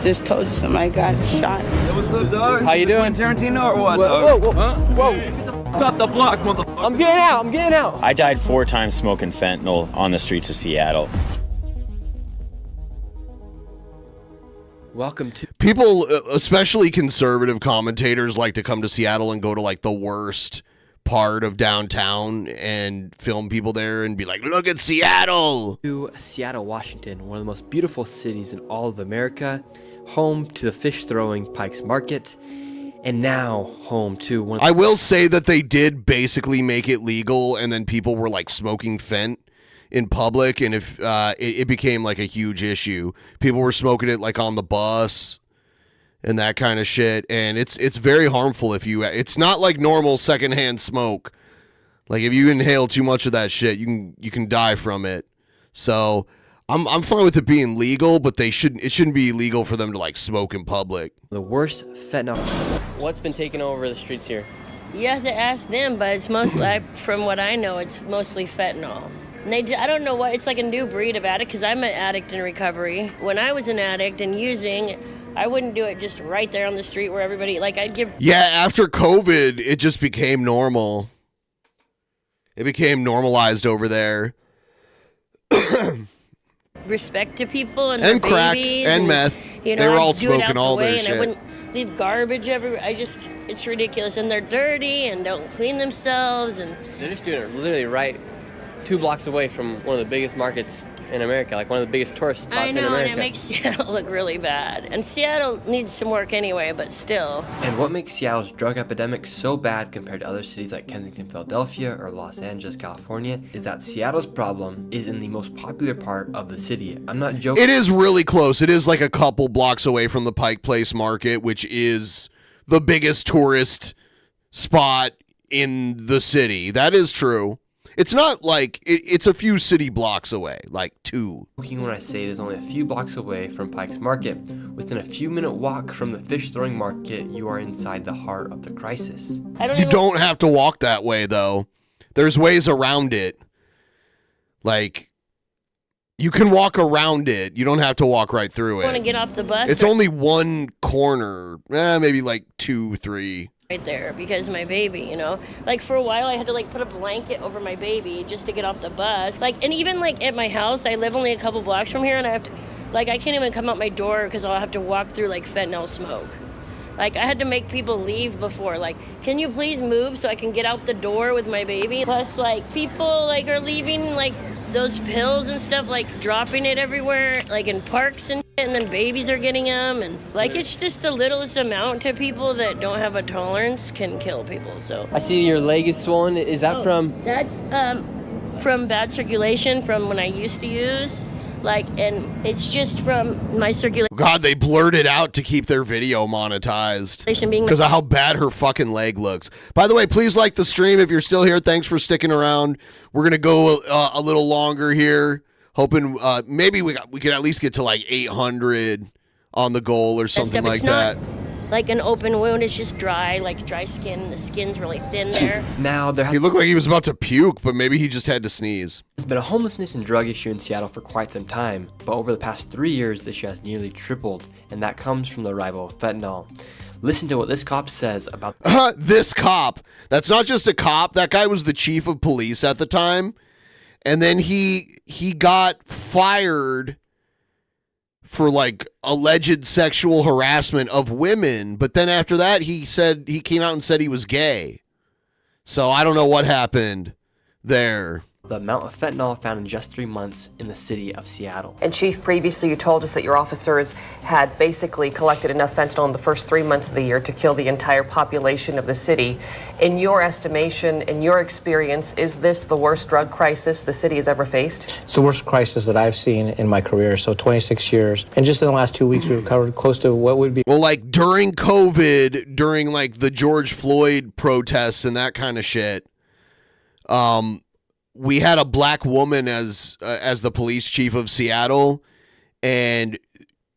[SPEAKER 5] Just told you somebody got shot.
[SPEAKER 10] What's up, dog? How you doing? Tarantino or what?
[SPEAKER 5] Whoa,
[SPEAKER 10] whoa, whoa. Got the block, motherfucker. I'm getting out.
[SPEAKER 22] I died 4 times smoking fentanyl on the streets of Seattle.
[SPEAKER 23] Welcome to
[SPEAKER 7] people, especially conservative commentators, like to come to Seattle and go to like the worst part of downtown and film people there and be like, look at Seattle.
[SPEAKER 23] To Seattle, Washington, one of the most beautiful cities in all of America, home to the fish-throwing Pike's Market, and now home to one of the—
[SPEAKER 7] I will say that they did basically make it legal, and then people were like smoking fent in public, and if it became like a huge issue. People were smoking it like on the bus and that kind of shit, and it's very harmful if you. It's not like normal secondhand smoke. Like if you inhale too much of that shit, you can die from it. So I'm fine with it being legal, but it shouldn't be illegal for them to like smoke in public.
[SPEAKER 23] The worst fentanyl.
[SPEAKER 24] What's been taking over the streets here?
[SPEAKER 25] You have to ask them, but it's mostly, from what I know, it's mostly fentanyl. And I don't know what, it's like a new breed of addict, because I'm an addict in recovery. When I was an addict and using, I wouldn't do it just right there on the street where everybody, like I'd give...
[SPEAKER 7] Yeah, after COVID, it just became normal. It became normalized over there.
[SPEAKER 25] respect to people and
[SPEAKER 7] And
[SPEAKER 25] their
[SPEAKER 7] crack
[SPEAKER 25] babies
[SPEAKER 7] and meth.
[SPEAKER 25] You know,
[SPEAKER 7] They were all
[SPEAKER 25] I'd do it out
[SPEAKER 7] smoking
[SPEAKER 25] the
[SPEAKER 7] all their
[SPEAKER 25] way, and
[SPEAKER 7] shit.
[SPEAKER 25] I wouldn't leave garbage everywhere. It's ridiculous, and they're dirty and don't clean themselves, and
[SPEAKER 24] They're just doing it literally right 2 blocks away from one of the biggest markets in America, like one of the biggest tourist spots
[SPEAKER 25] I
[SPEAKER 24] in
[SPEAKER 25] know,
[SPEAKER 24] America.
[SPEAKER 25] and it makes Seattle look really bad. And Seattle needs some work anyway, but still.
[SPEAKER 23] And what makes Seattle's drug epidemic so bad compared to other cities like Kensington, Philadelphia, or Los Angeles, California, is that Seattle's problem is in the most popular part of the city. I'm not joking.
[SPEAKER 7] It is really close. It is like a couple blocks away from the Pike Place Market, which is the biggest tourist spot in the city. That is true. It's not like it's a few city blocks away, like 2.
[SPEAKER 23] When I say it is only a few blocks away from Pike's Market, within a few minute walk from the fish throwing market, you are inside the heart of the crisis.
[SPEAKER 7] You don't have to walk that way, though. There's ways around it. Like, you can walk around it. You don't have to walk right through
[SPEAKER 25] I want to
[SPEAKER 7] it.
[SPEAKER 25] get off the bus.
[SPEAKER 7] It's only one corner, maybe like 2, 3.
[SPEAKER 25] Right there, because my baby, you know, like for a while I had to like put a blanket over my baby just to get off the bus. Like, and even like at my house, I live only a couple blocks from here, and I have to, like, I can't even come out my door because I'll have to walk through like fentanyl smoke. Like, I had to make people leave before, like, can you please move so I can get out the door with my baby? Plus, like, people like are leaving like those pills and stuff, like dropping it everywhere, like in parks and shit, and then babies are getting them, and like it's just the littlest amount to people that don't have a tolerance can kill people. So
[SPEAKER 24] I see your leg is swollen. Is that from?
[SPEAKER 25] That's from bad circulation from when I used to use, like, and it's just from my circulation.
[SPEAKER 7] God, they blurted out to keep their video monetized because of how bad her fucking leg looks. By the way, please like the stream if you're still here. Thanks for sticking around. We're gonna go a little longer here, hoping maybe we could at least get to like 800 on the goal or something like that.
[SPEAKER 25] Like an open wound, it's just dry, like dry skin. The skin's really thin there.
[SPEAKER 23] Now there
[SPEAKER 7] He looked like he was about to puke, but maybe he just had to sneeze.
[SPEAKER 23] There's been a homelessness and drug issue in Seattle for quite some time, but over the past 3 years, the issue has nearly tripled, and that comes from the arrival of fentanyl. Listen to what this cop says about
[SPEAKER 7] this cop. That's not just a cop. That guy was the chief of police at the time, and then he got fired for like alleged sexual harassment of women, but then after that he came out and said he was gay. So I don't know what happened there.
[SPEAKER 23] the amount of fentanyl found in just 3 months in the city of Seattle.
[SPEAKER 26] And Chief, previously you told us that your officers had basically collected enough fentanyl in the first 3 months of the year to kill the entire population of the city. In your estimation, in your experience, is this the worst drug crisis the city has ever faced?
[SPEAKER 27] It's the worst crisis that I've seen in my career, so 26 years. And just in the last 2 weeks, we've recovered close to what would be...
[SPEAKER 7] Well, like during COVID, during like the George Floyd protests and that kind of shit, we had a black woman as the police chief of Seattle, and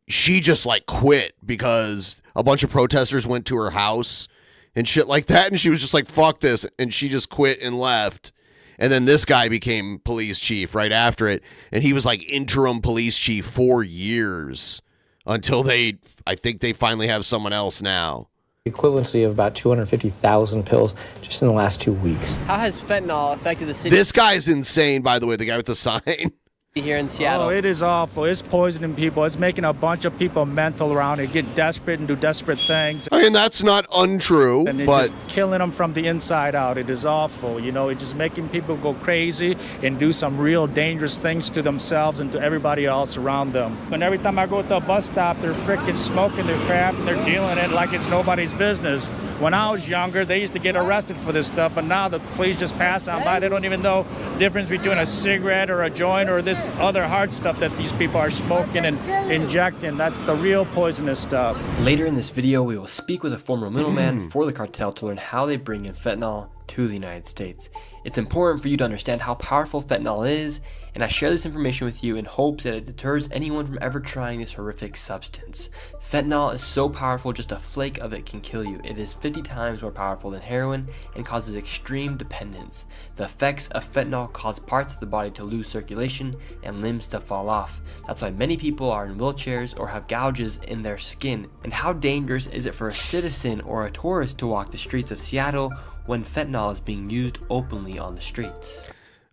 [SPEAKER 7] she just like quit because a bunch of protesters went to her house and shit like that, and she was just like, fuck this, and she just quit and left. And then this guy became police chief right after it, and he was like interim police chief for years until I think they finally have someone else now.
[SPEAKER 27] Equivalency of about 250,000 pills just in the last 2 weeks.
[SPEAKER 24] How has fentanyl affected the city?
[SPEAKER 7] This guy's insane, by the way, the guy with the sign.
[SPEAKER 24] Here in Seattle.
[SPEAKER 3] Oh, it is awful. It's poisoning people. It's making a bunch of people mental around it, get desperate and do desperate things.
[SPEAKER 7] I mean, that's not untrue,
[SPEAKER 3] and it's
[SPEAKER 7] but
[SPEAKER 3] just killing them from the inside out. It is awful. You know, it's just making people go crazy and do some real dangerous things to themselves and to everybody else around them. And every time I go to a bus stop, they're freaking smoking their crap and they're dealing it like it's nobody's business. When I was younger, they used to get arrested for this stuff, but now the police just pass on by. They don't even know the difference between a cigarette or a joint or this other hard stuff that these people are smoking and injecting. That's the real poisonous stuff.
[SPEAKER 23] Later in this video, we will speak with a former middleman for the cartel to learn how they bring in fentanyl to the United States. It's important for you to understand how powerful fentanyl is, and I share this information with you in hopes that it deters anyone from ever trying this horrific substance. Fentanyl is so powerful, just a flake of it can kill you. It is 50 times more powerful than heroin and causes extreme dependence. The effects of fentanyl cause parts of the body to lose circulation and limbs to fall off. That's why many people are in wheelchairs or have gouges in their skin. And how dangerous is it for a citizen or a tourist to walk the streets of Seattle when fentanyl is being used openly on the streets?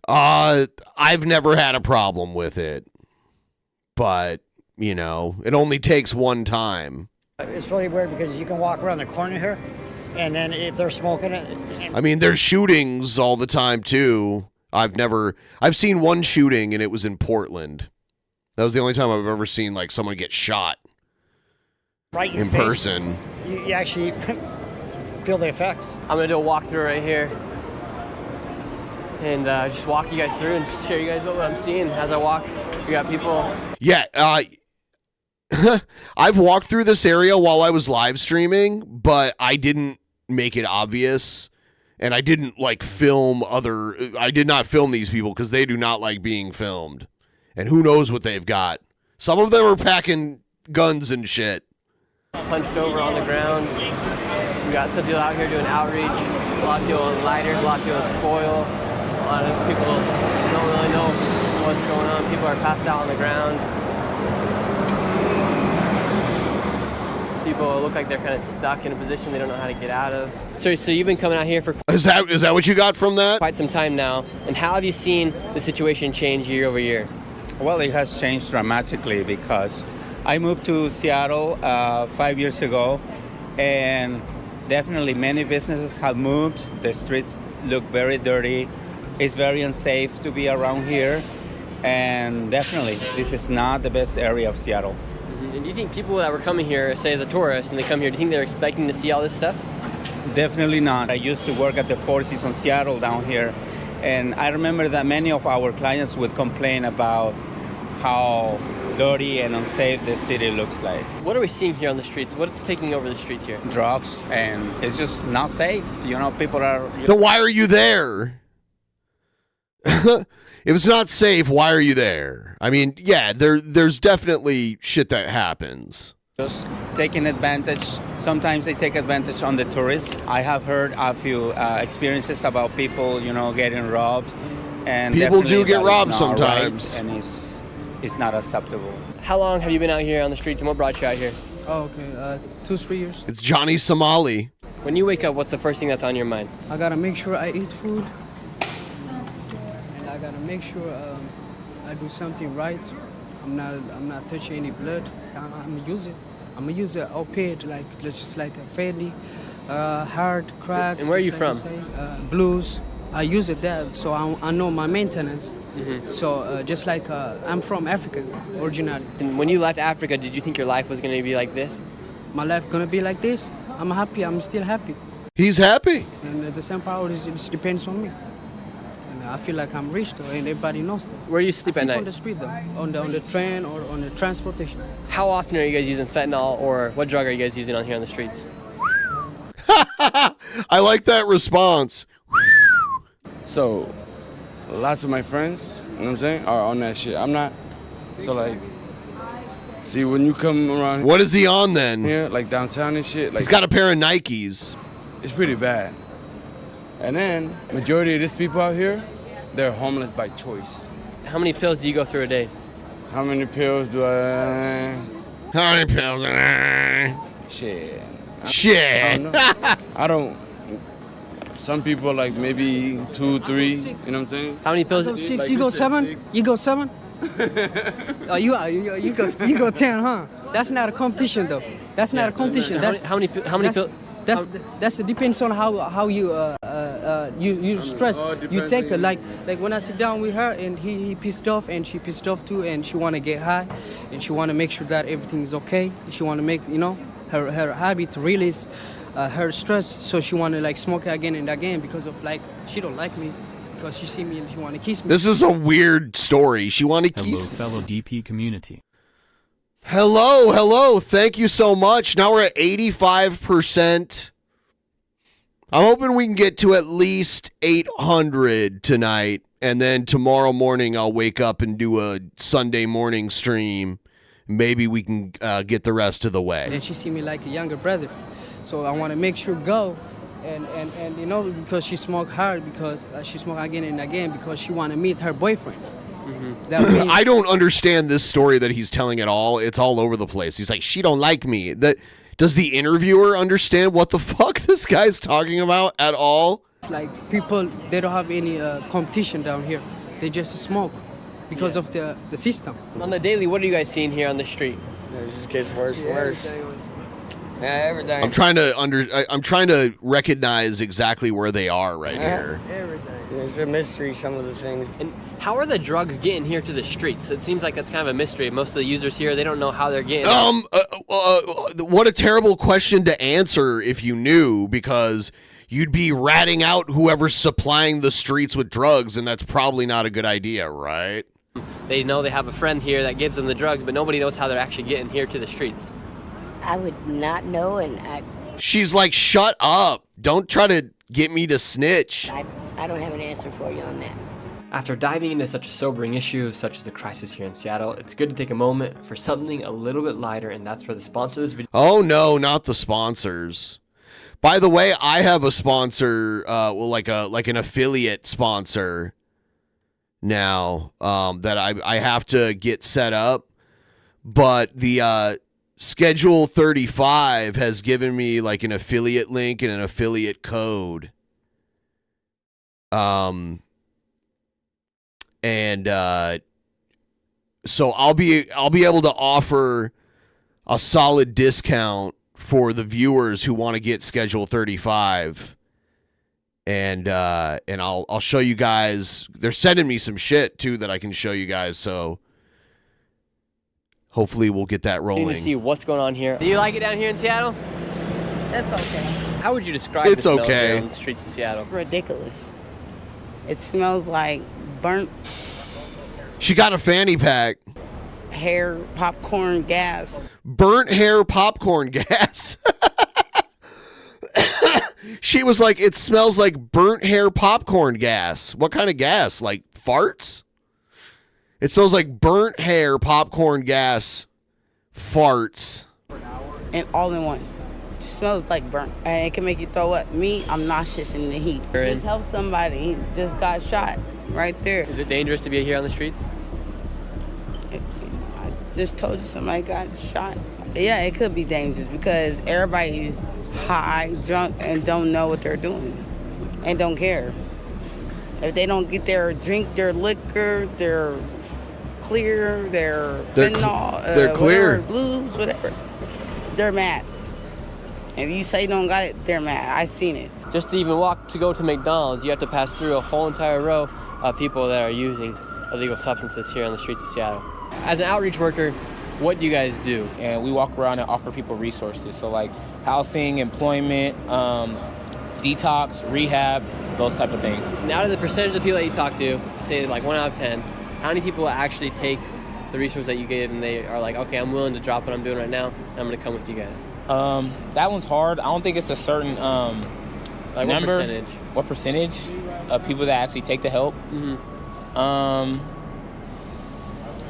[SPEAKER 7] I've never had a problem with it, but, you know, it only takes one time.
[SPEAKER 15] It's really weird because you can walk around the corner here, and then if they're smoking it...
[SPEAKER 7] I mean, there's shootings all the time, too. I've seen one shooting, and it was in Portland. That was the only time I've ever seen, like, someone get shot
[SPEAKER 15] right
[SPEAKER 7] in person.
[SPEAKER 15] You actually feel the effects.
[SPEAKER 24] I'm going to do a walkthrough right here. And just walk you guys through and show you guys what I'm seeing as I walk. We got people.
[SPEAKER 7] Yeah, I've walked through this area while I was live streaming, but I didn't make it obvious, and I didn't I did not film these people because they do not like being filmed, and who knows what they've got. Some of them are packing guns and shit.
[SPEAKER 24] Punched over on the ground. We got some people out here doing outreach. A lot of people with lighters, a lot of people with foil. A lot of people don't really know what's going on. People are passed out on the ground. People look like they're kind of stuck in a position they don't know how to get out of. So you've been coming out here for...
[SPEAKER 7] Is that what you got from that?
[SPEAKER 24] Quite some time now. And how have you seen the situation change year over year?
[SPEAKER 16] Well, it has changed dramatically because I moved to Seattle 5 years ago, and definitely many businesses have moved. The streets look very dirty. It's very unsafe to be around here, and definitely this is not the best area of Seattle.
[SPEAKER 24] And do you think people that were coming here, say as a tourist, and they come here, do you think they're expecting to see all this stuff?
[SPEAKER 16] Definitely not. I used to work at the Four Seasons Seattle down here, and I remember that many of our clients would complain about how dirty and unsafe the city looks like.
[SPEAKER 24] What are we seeing here on the streets? What's taking over the streets here?
[SPEAKER 16] Drugs, and it's just not safe. You know, people are...
[SPEAKER 7] Then why are you there? If it's not safe, why are you there? I mean, yeah, there's definitely shit that happens.
[SPEAKER 16] Just taking advantage. Sometimes they take advantage on the tourists. I have heard a few experiences about people, you know, getting robbed. And
[SPEAKER 7] people do get robbed
[SPEAKER 16] sometimes.
[SPEAKER 7] Right,
[SPEAKER 16] and it's not acceptable.
[SPEAKER 24] How long have you been out here on the streets, and what brought you out here?
[SPEAKER 15] Oh, okay. 2-3 years.
[SPEAKER 7] It's Johnny Somali.
[SPEAKER 24] When you wake up, what's the first thing that's on your mind?
[SPEAKER 15] I gotta make sure I eat food. I gotta make sure I do something right. I'm not touching any blood. I'm gonna use it opiate just like a Fendi, hard crack.
[SPEAKER 24] And where are you from?
[SPEAKER 15] Blues. I use it there, so I know my maintenance.
[SPEAKER 24] Mm-hmm.
[SPEAKER 15] So just like I'm from Africa originally.
[SPEAKER 24] And when you left Africa, did you think your life was gonna be like this?
[SPEAKER 15] My life gonna be like this? I'm happy. I'm still happy.
[SPEAKER 7] He's happy.
[SPEAKER 15] And the same power it depends on me. I feel like I'm rich though, and everybody knows that.
[SPEAKER 24] Where do you sleep at night?
[SPEAKER 15] On the street though, on the train or on the transportation.
[SPEAKER 24] How often are you guys using fentanyl, or what drug are you guys using on here on the streets?
[SPEAKER 7] I like that response.
[SPEAKER 17] So, lots of my friends, you know what I'm saying, are on that shit. I'm not. So like, see when you come around.
[SPEAKER 7] What is he on then?
[SPEAKER 17] Here, like downtown and shit. Like,
[SPEAKER 7] he's got a pair of Nikes.
[SPEAKER 17] It's pretty bad. And then majority of these people out here, they're homeless by choice.
[SPEAKER 24] How many pills do you go through a day?
[SPEAKER 17] How many pills do I...
[SPEAKER 7] How many pills?
[SPEAKER 17] Shit.
[SPEAKER 7] Shit.
[SPEAKER 17] I don't. Some people like maybe 2, 3. You know what I'm saying?
[SPEAKER 24] How many pills?
[SPEAKER 15] Six.
[SPEAKER 17] Like
[SPEAKER 15] You go
[SPEAKER 17] said
[SPEAKER 15] 7?
[SPEAKER 17] 6.
[SPEAKER 15] You go 7? You go 10, huh? That's not a competition though. That's not a competition. That's
[SPEAKER 24] how many pills?
[SPEAKER 15] That's it depends on how you you stress. You take it like when I sit down with her and he pissed off and she pissed off too and she want to get high and she want to make sure that everything is okay. She want to make her habit to release her stress, so she want to like smoke again and again because of like she don't like me because she see me and she want to kiss me.
[SPEAKER 7] This is a weird story. She want to kiss.
[SPEAKER 12] Hello, fellow DP community.
[SPEAKER 7] Hello. Thank you so much. Now we're at 85%. I'm hoping we can get to at least 800 tonight. And then tomorrow morning, I'll wake up and do a Sunday morning stream. Maybe we can get the rest of the way.
[SPEAKER 15] And she see me like a younger brother. So I want to make sure go. And because she smoked hard, because she smoked again and again, because she want to meet her boyfriend. Mm-hmm.
[SPEAKER 7] I don't understand this story that he's telling at all. It's all over the place. He's like, she don't like me. Does the interviewer understand what the fuck this guy's talking about at all?
[SPEAKER 15] It's like people, they don't have any competition down here. They just smoke because of the system.
[SPEAKER 24] On the daily, what are you guys seeing here on the street?
[SPEAKER 2] It just gets worse and worse. Yeah, everything.
[SPEAKER 7] I'm trying to recognize exactly where they are right here.
[SPEAKER 2] Everything. It's a mystery, some of the things.
[SPEAKER 24] And how are the drugs getting here to the streets? It seems like that's kind of a mystery. Most of the users here, they don't know how they're getting.
[SPEAKER 7] What a terrible question to answer if you knew, because you'd be ratting out whoever's supplying the streets with drugs, and that's probably not a good idea, right?
[SPEAKER 24] They know they have a friend here that gives them the drugs, but nobody knows how they're actually getting here to the streets.
[SPEAKER 8] I would not know, and
[SPEAKER 7] She's like, shut up. Don't try to get me to snitch.
[SPEAKER 8] I don't have an answer for you on that.
[SPEAKER 23] After diving into such a sobering issue, such as the crisis here in Seattle, it's good to take a moment for something a little bit lighter, and that's where the sponsor of this video...
[SPEAKER 7] Oh, no, not the sponsors. By the way, I have a sponsor, like an affiliate sponsor now that I have to get set up. But the Schedule 35 has given me like an affiliate link and an affiliate code. So I'll be able to offer a solid discount for the viewers who want to get Schedule 35. And I'll show you guys. They're sending me some shit too that I can show you guys, so hopefully we'll get that rolling.
[SPEAKER 24] To see what's going on here. Do you like it down here in Seattle?
[SPEAKER 8] It's okay.
[SPEAKER 24] How would you describe
[SPEAKER 7] It's
[SPEAKER 24] the smell
[SPEAKER 7] okay.
[SPEAKER 24] here on the streets of Seattle?
[SPEAKER 5] Ridiculous. It smells like burnt
[SPEAKER 7] She got a fanny pack.
[SPEAKER 5] hair, popcorn, gas.
[SPEAKER 7] Burnt hair popcorn gas. She was like, it smells like burnt hair popcorn gas. What kind of gas? Like farts? It smells like burnt hair popcorn gas farts.
[SPEAKER 5] And all in one. It just smells like burnt. And it can make you throw up. Me, I'm nauseous in the heat. Just help somebody. He just got shot right there.
[SPEAKER 24] Is it dangerous to be here on the streets?
[SPEAKER 5] I just told you somebody got shot. Yeah, it could be dangerous because everybody is high, drunk, and don't know what they're doing and don't care. If they don't get their drink, their liquor, their clear, their fentanyl,
[SPEAKER 7] they're clear.
[SPEAKER 5] whatever, blues, whatever, they're mad. If you say don't got it, they're mad. I seen it.
[SPEAKER 24] Just to even walk to go to McDonald's, you have to pass through a whole entire row of people that are using illegal substances here on the streets of Seattle. As an outreach worker, what do you guys do?
[SPEAKER 11] And we walk around and offer people resources. So like housing, employment, detox, rehab, those type of things.
[SPEAKER 24] And out of the percentage of people that you talk to, say like 1 out of 10, how many people actually take the resource that you gave and they are like, okay, I'm willing to drop what I'm doing right now, and I'm gonna come with you guys?
[SPEAKER 11] That one's hard. I don't think it's a certain
[SPEAKER 24] like
[SPEAKER 11] number.
[SPEAKER 24] What percentage?
[SPEAKER 11] What percentage of people that actually take the help?
[SPEAKER 24] Mm-hmm.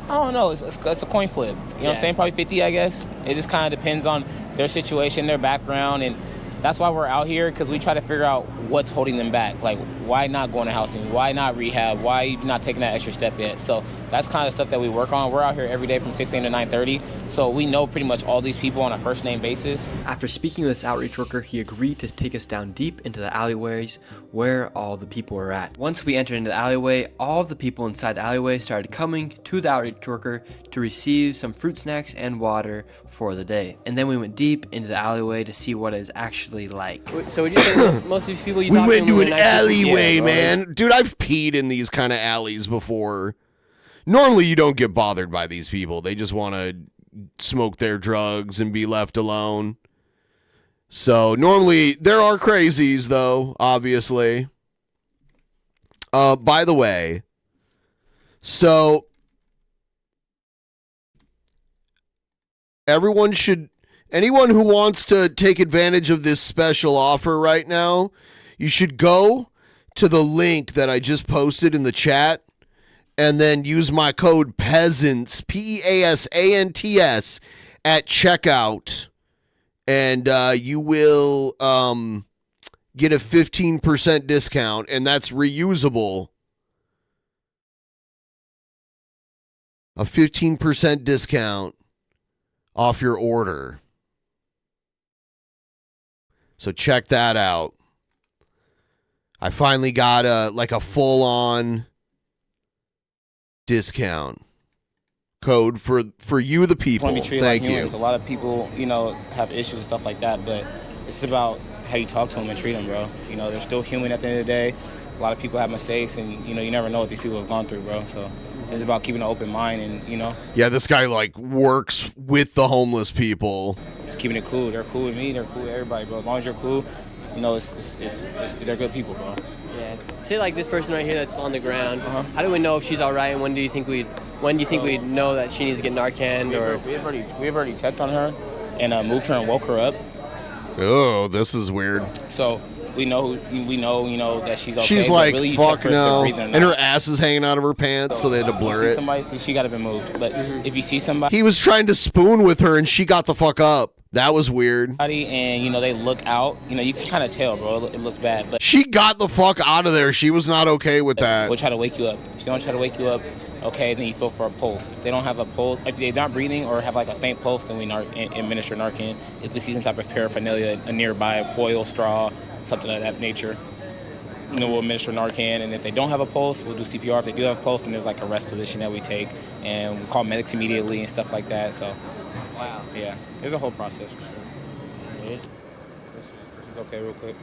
[SPEAKER 11] I don't know. It's a coin flip. You know what I'm saying? Probably 50, I guess. It just kind of depends on their situation, their background, and that's why we're out here, because we try to figure out what's holding them back. Like, why not going to housing? Why not rehab? Why not taking that extra step yet? So that's kind of stuff that we work on. We're out here every day from 6 a.m. to 9:30, so we know pretty much all these people on a first name basis.
[SPEAKER 23] After speaking with this outreach worker, he agreed to take us down deep into the alleyways where all the people were at. Once we entered into the alleyway, all the people inside the alleyway started coming to the outreach worker to receive some fruit snacks and water for the day. And then we went deep into the alleyway to see what it's actually like.
[SPEAKER 24] So would you say most of these people you
[SPEAKER 7] We
[SPEAKER 24] talk
[SPEAKER 7] went
[SPEAKER 24] to
[SPEAKER 7] to an alleyway,
[SPEAKER 24] yeah,
[SPEAKER 7] man. Dude, I've peed in these kind of alleys before. Normally, you don't get bothered by these people. They just want to smoke their drugs and be left alone. So, normally, there are crazies, though, obviously. By the way, so anyone who wants to take advantage of this special offer right now, you should go to the link that I just posted in the chat and then use my code PEASANTS, PEASANTS, at checkout, and you will get a 15% discount, and that's reusable. A 15% discount off your order. So check that out. I finally got a full-on discount code for you, the people.
[SPEAKER 11] Want to be treated
[SPEAKER 7] Thank
[SPEAKER 11] like
[SPEAKER 7] you.
[SPEAKER 11] humans. A lot of people, have issues and stuff like that, but it's about how you talk to them and treat them, bro. They're still human at the end of the day. A lot of people have mistakes, and you never know what these people have gone through, bro. So it's about keeping an open mind, and
[SPEAKER 7] Yeah, this guy works with the homeless people.
[SPEAKER 11] just keeping it cool. They're cool with me. They're cool with everybody, bro. As long as you're cool, they're good people, bro.
[SPEAKER 24] Yeah. Say like this person right here that's on the ground. How do we know if she's all right, and when do you think we'd know that she needs to get Narcan or?
[SPEAKER 11] We've already checked on her and moved her and woke her up.
[SPEAKER 7] Oh, this is weird.
[SPEAKER 11] So we know that she's okay.
[SPEAKER 7] She's
[SPEAKER 11] but
[SPEAKER 7] like,
[SPEAKER 11] really you check
[SPEAKER 7] fuck
[SPEAKER 11] her if
[SPEAKER 7] no.
[SPEAKER 11] they're breathing or
[SPEAKER 7] And her
[SPEAKER 11] not.
[SPEAKER 7] ass is hanging out of her pants, so they had to blur
[SPEAKER 11] If you see
[SPEAKER 7] it.
[SPEAKER 11] somebody, she got to be moved. But if you see somebody,
[SPEAKER 7] He was trying to spoon with her, and she got the fuck up. That was weird.
[SPEAKER 11] and they look out, you can kind of tell, bro. It looks bad, but
[SPEAKER 7] She got the fuck out of there. She was not okay with that.
[SPEAKER 11] we'll try to wake you up. If they don't try to wake you up, okay, then you feel for a pulse. If they don't have a pulse, if they're not breathing or have a faint pulse, then we administer Narcan. If we see some type of paraphernalia, a nearby foil, straw, something of that nature, we'll administer Narcan. And if they don't have a pulse, we'll do CPR. If they do have a pulse, then there's a rest position that we take, and we call medics immediately and stuff like that. So,
[SPEAKER 24] Wow.
[SPEAKER 11] yeah, there's a whole process for sure. This is okay, real quick.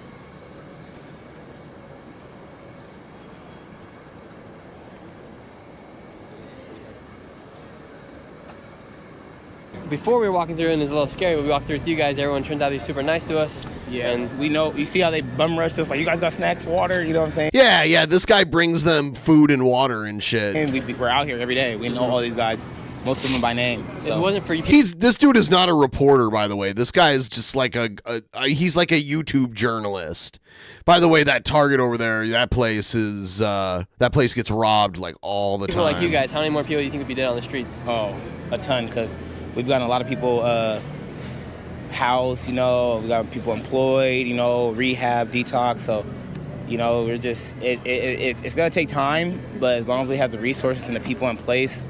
[SPEAKER 24] Before we were walking through, and it's a little scary, but we walked through with you guys. Everyone turned out to be super nice to us.
[SPEAKER 11] Yeah,
[SPEAKER 24] and
[SPEAKER 11] we know. You see how they bum rush us? You guys got snacks, water. You know what I'm saying?
[SPEAKER 7] Yeah, this guy brings them food and water and shit.
[SPEAKER 11] And we're out here every day. We know all these guys, most of them by name. So.
[SPEAKER 24] It wasn't for you.
[SPEAKER 7] This dude is not a reporter, by the way. This guy is just he's like a YouTube journalist. By the way, that Target over there, that place gets robbed all the
[SPEAKER 24] People
[SPEAKER 7] time.
[SPEAKER 24] like you guys, how many more people do you think would be dead on the streets?
[SPEAKER 11] Oh, a ton, because we've gotten a lot of people housed, we got people employed, rehab, detox. So, we're just, it's going to take time, but as long as we have the resources and the people in place,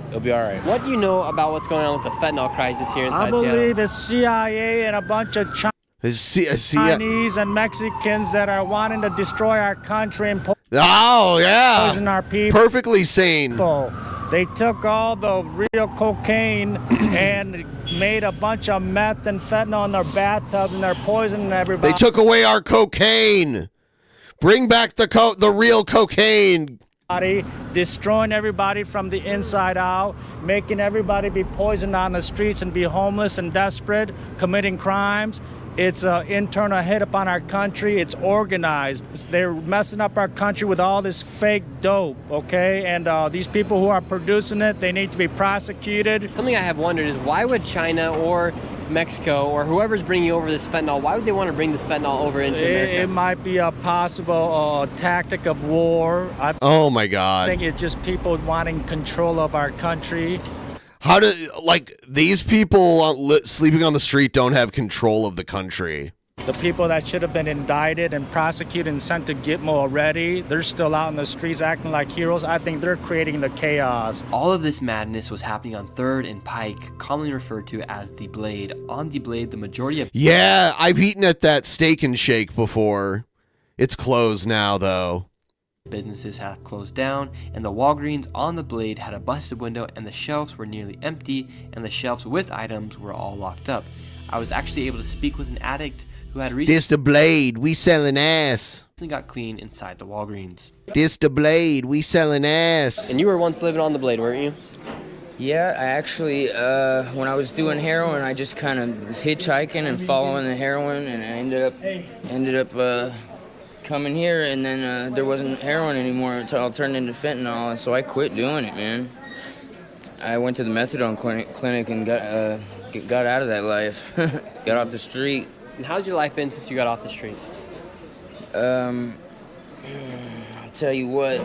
[SPEAKER 11] it'll be all right.
[SPEAKER 24] What do you know about what's going on with the fentanyl crisis here inside
[SPEAKER 3] I
[SPEAKER 24] Seattle?
[SPEAKER 3] believe it's CIA and a bunch of Chinese and Mexicans that are wanting to destroy our country and
[SPEAKER 7] Oh, yeah.
[SPEAKER 3] poison our people.
[SPEAKER 7] Perfectly sane.
[SPEAKER 3] They took all the real cocaine and made a bunch of meth and fentanyl in their bathtubs, and they're poisoning everybody.
[SPEAKER 7] They took away our cocaine. Bring back the real cocaine.
[SPEAKER 3] Destroying everybody from the inside out, making everybody be poisoned on the streets and be homeless and desperate, committing crimes. It's an internal hit upon our country. It's organized. They're messing up our country with all this fake dope, okay? And these people who are producing it, they need to be prosecuted.
[SPEAKER 24] Something I have wondered is why would China or Mexico or whoever's bringing over this fentanyl, why would they want to bring this fentanyl over into America?
[SPEAKER 3] It might be a possible tactic of war.
[SPEAKER 7] Oh, my God.
[SPEAKER 3] I think it's just people wanting control of our country.
[SPEAKER 7] How do these people sleeping on the street don't have control of the country?
[SPEAKER 3] The people that should have been indicted and prosecuted and sent to Gitmo already, they're still out in the streets acting like heroes. I think they're creating the chaos.
[SPEAKER 23] All of this madness was happening on 3rd and Pike, commonly referred to as the Blade. On the Blade, the majority of...
[SPEAKER 7] Yeah, I've eaten at that Steak and Shake before. It's closed now, though.
[SPEAKER 23] Businesses have closed down, and the Walgreens on the Blade had a busted window, and the shelves were nearly empty, and the shelves with items were all locked up. I was actually able to speak with an addict who had recently...
[SPEAKER 7] This the Blade, we selling ass.
[SPEAKER 23] ...got clean inside the Walgreens.
[SPEAKER 7] This the Blade, we selling ass.
[SPEAKER 23] And you were once living on the Blade, weren't you?
[SPEAKER 2] Yeah, I actually, when I was doing heroin, I just kind of was hitchhiking and following the heroin, and I ended up coming here, and then there wasn't heroin anymore until it turned into fentanyl, and so I quit doing it, man. I went to the methadone clinic and got out of that life, got off the street.
[SPEAKER 23] And how's your life been since you got off the street?
[SPEAKER 2] I'll tell you what,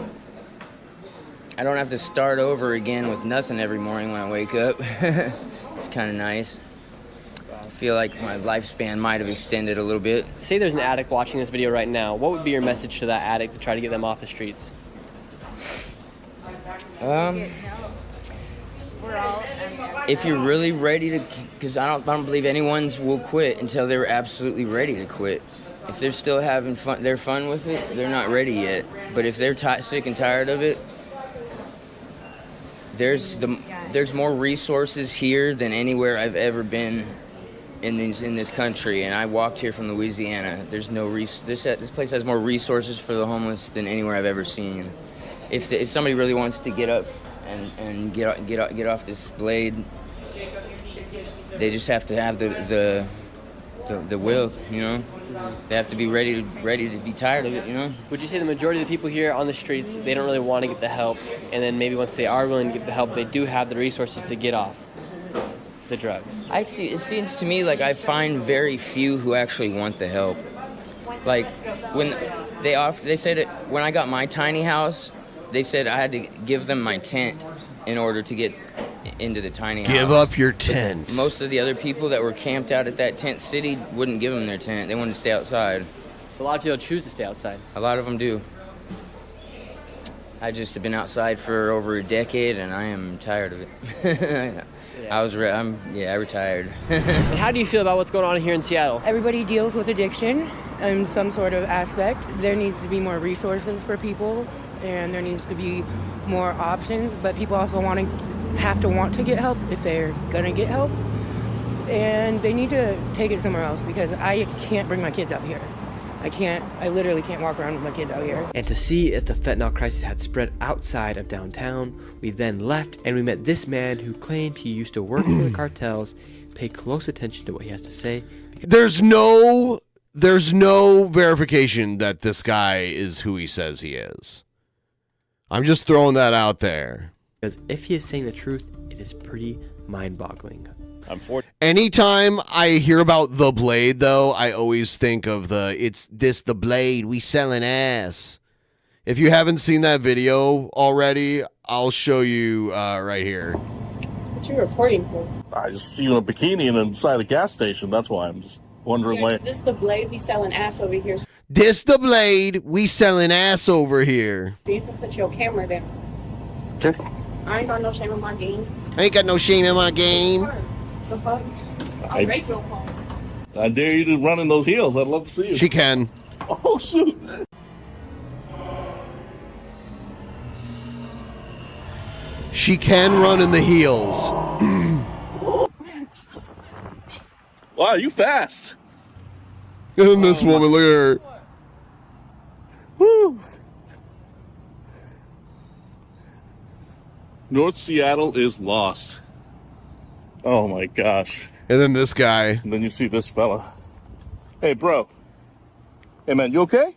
[SPEAKER 2] I don't have to start over again with nothing every morning when I wake up. It's kind of nice. I feel like my lifespan might have extended a little bit.
[SPEAKER 23] Say there's an addict watching this video right now. What would be your message to that addict to try to get them off the streets?
[SPEAKER 2] If you're really ready to, because I don't believe anyone's will quit until they're absolutely ready to quit. If they're still having fun, they're fun with it, they're not ready yet. But if they're sick and tired of it, there's more resources here than anywhere I've ever been in this country. And I walked here from Louisiana. There's no this place has more resources for the homeless than anywhere I've ever seen. If somebody really wants to get up and get off this Blade, they just have to have the will, you know. They have to be ready to be tired of it, you know.
[SPEAKER 23] Would you say the majority of the people here on the streets, they don't really want to get the help, and then maybe once they are willing to get the help, they do have the resources to get off the drugs?
[SPEAKER 2] I see. It seems to me like I find very few who actually want the help. Like when they said it, when I got my tiny house, they said I had to give them my tent in order to get into the tiny house.
[SPEAKER 7] Give up your tent.
[SPEAKER 2] Most of the other people that were camped out at that tent city wouldn't give them their tent. They wanted to stay outside.
[SPEAKER 23] So a lot of people choose to stay outside.
[SPEAKER 2] A lot of them do. I just have been outside for over a decade, and I am tired of it. I retired.
[SPEAKER 23] And how do you feel about what's going on here in Seattle?
[SPEAKER 6] Everybody deals with addiction in some sort of aspect. There needs to be more resources for people, and there needs to be more options, but people also have to want to get help if they're gonna get help, and they need to take it somewhere else, because I can't bring my kids out here. I literally can't walk around with my kids out here.
[SPEAKER 23] And to see if the fentanyl crisis had spread outside of downtown, we then left and we met this man who claimed he used to work for the cartels. Pay close attention to what he has to say.
[SPEAKER 7] There's no verification that this guy is who he says he is. I'm just throwing that out there.
[SPEAKER 23] Because if he is saying the truth, it is pretty mind-boggling.
[SPEAKER 7] Anytime I hear about the Blade, though, I always think of the Blade, we selling ass. If you haven't seen that video already, I'll show you right here.
[SPEAKER 6] What you reporting for?
[SPEAKER 13] I just see you in a bikini inside a gas station. That's why I'm just wondering why.
[SPEAKER 6] This the Blade, we selling ass over here.
[SPEAKER 7] This the Blade, we selling ass over here.
[SPEAKER 6] So you can put your camera down.
[SPEAKER 13] Okay.
[SPEAKER 6] I ain't got no shame in my game.
[SPEAKER 7] I ain't got no shame in my game.
[SPEAKER 6] The fuck? I'll break your phone.
[SPEAKER 13] I dare you to run in those heels. I'd love to see you.
[SPEAKER 7] She can.
[SPEAKER 13] Oh, shoot.
[SPEAKER 7] She can run in the heels.
[SPEAKER 13] Wow, you fast.
[SPEAKER 7] And this woman, look at her.
[SPEAKER 13] Woo. North Seattle is lost. Oh my gosh.
[SPEAKER 7] And then this guy.
[SPEAKER 13] And then you see this fella. Hey, bro. Hey, man, you okay?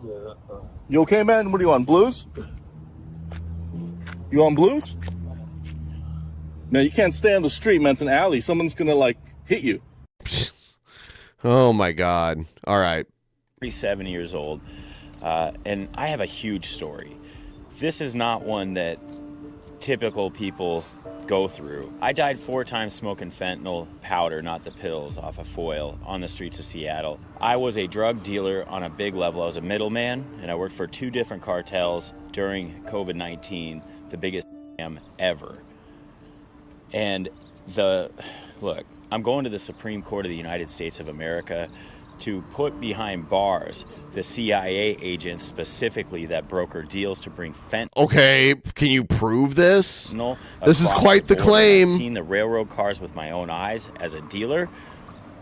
[SPEAKER 13] Yeah. You okay, man? What are you on, blues? You on blues? Man, you can't stay on the street, man. It's an alley. Someone's gonna, like, hit you.
[SPEAKER 7] Oh my God. All right.
[SPEAKER 22] 37 years old, and I have a huge story. This is not one that typical people go through. I died 4 times smoking fentanyl powder, not the pills, off of foil on the streets of Seattle. I was a drug dealer on a big level. I was a middleman, and I worked for 2 different cartels during COVID-19, the biggest scam ever. And look, I'm going to the Supreme Court of the United States of America to put behind bars the CIA agents specifically that broker deals to bring fentanyl.
[SPEAKER 7] Okay, can you prove this? This is quite the
[SPEAKER 22] border.
[SPEAKER 7] claim.
[SPEAKER 22] I've seen the railroad cars with my own eyes as a dealer,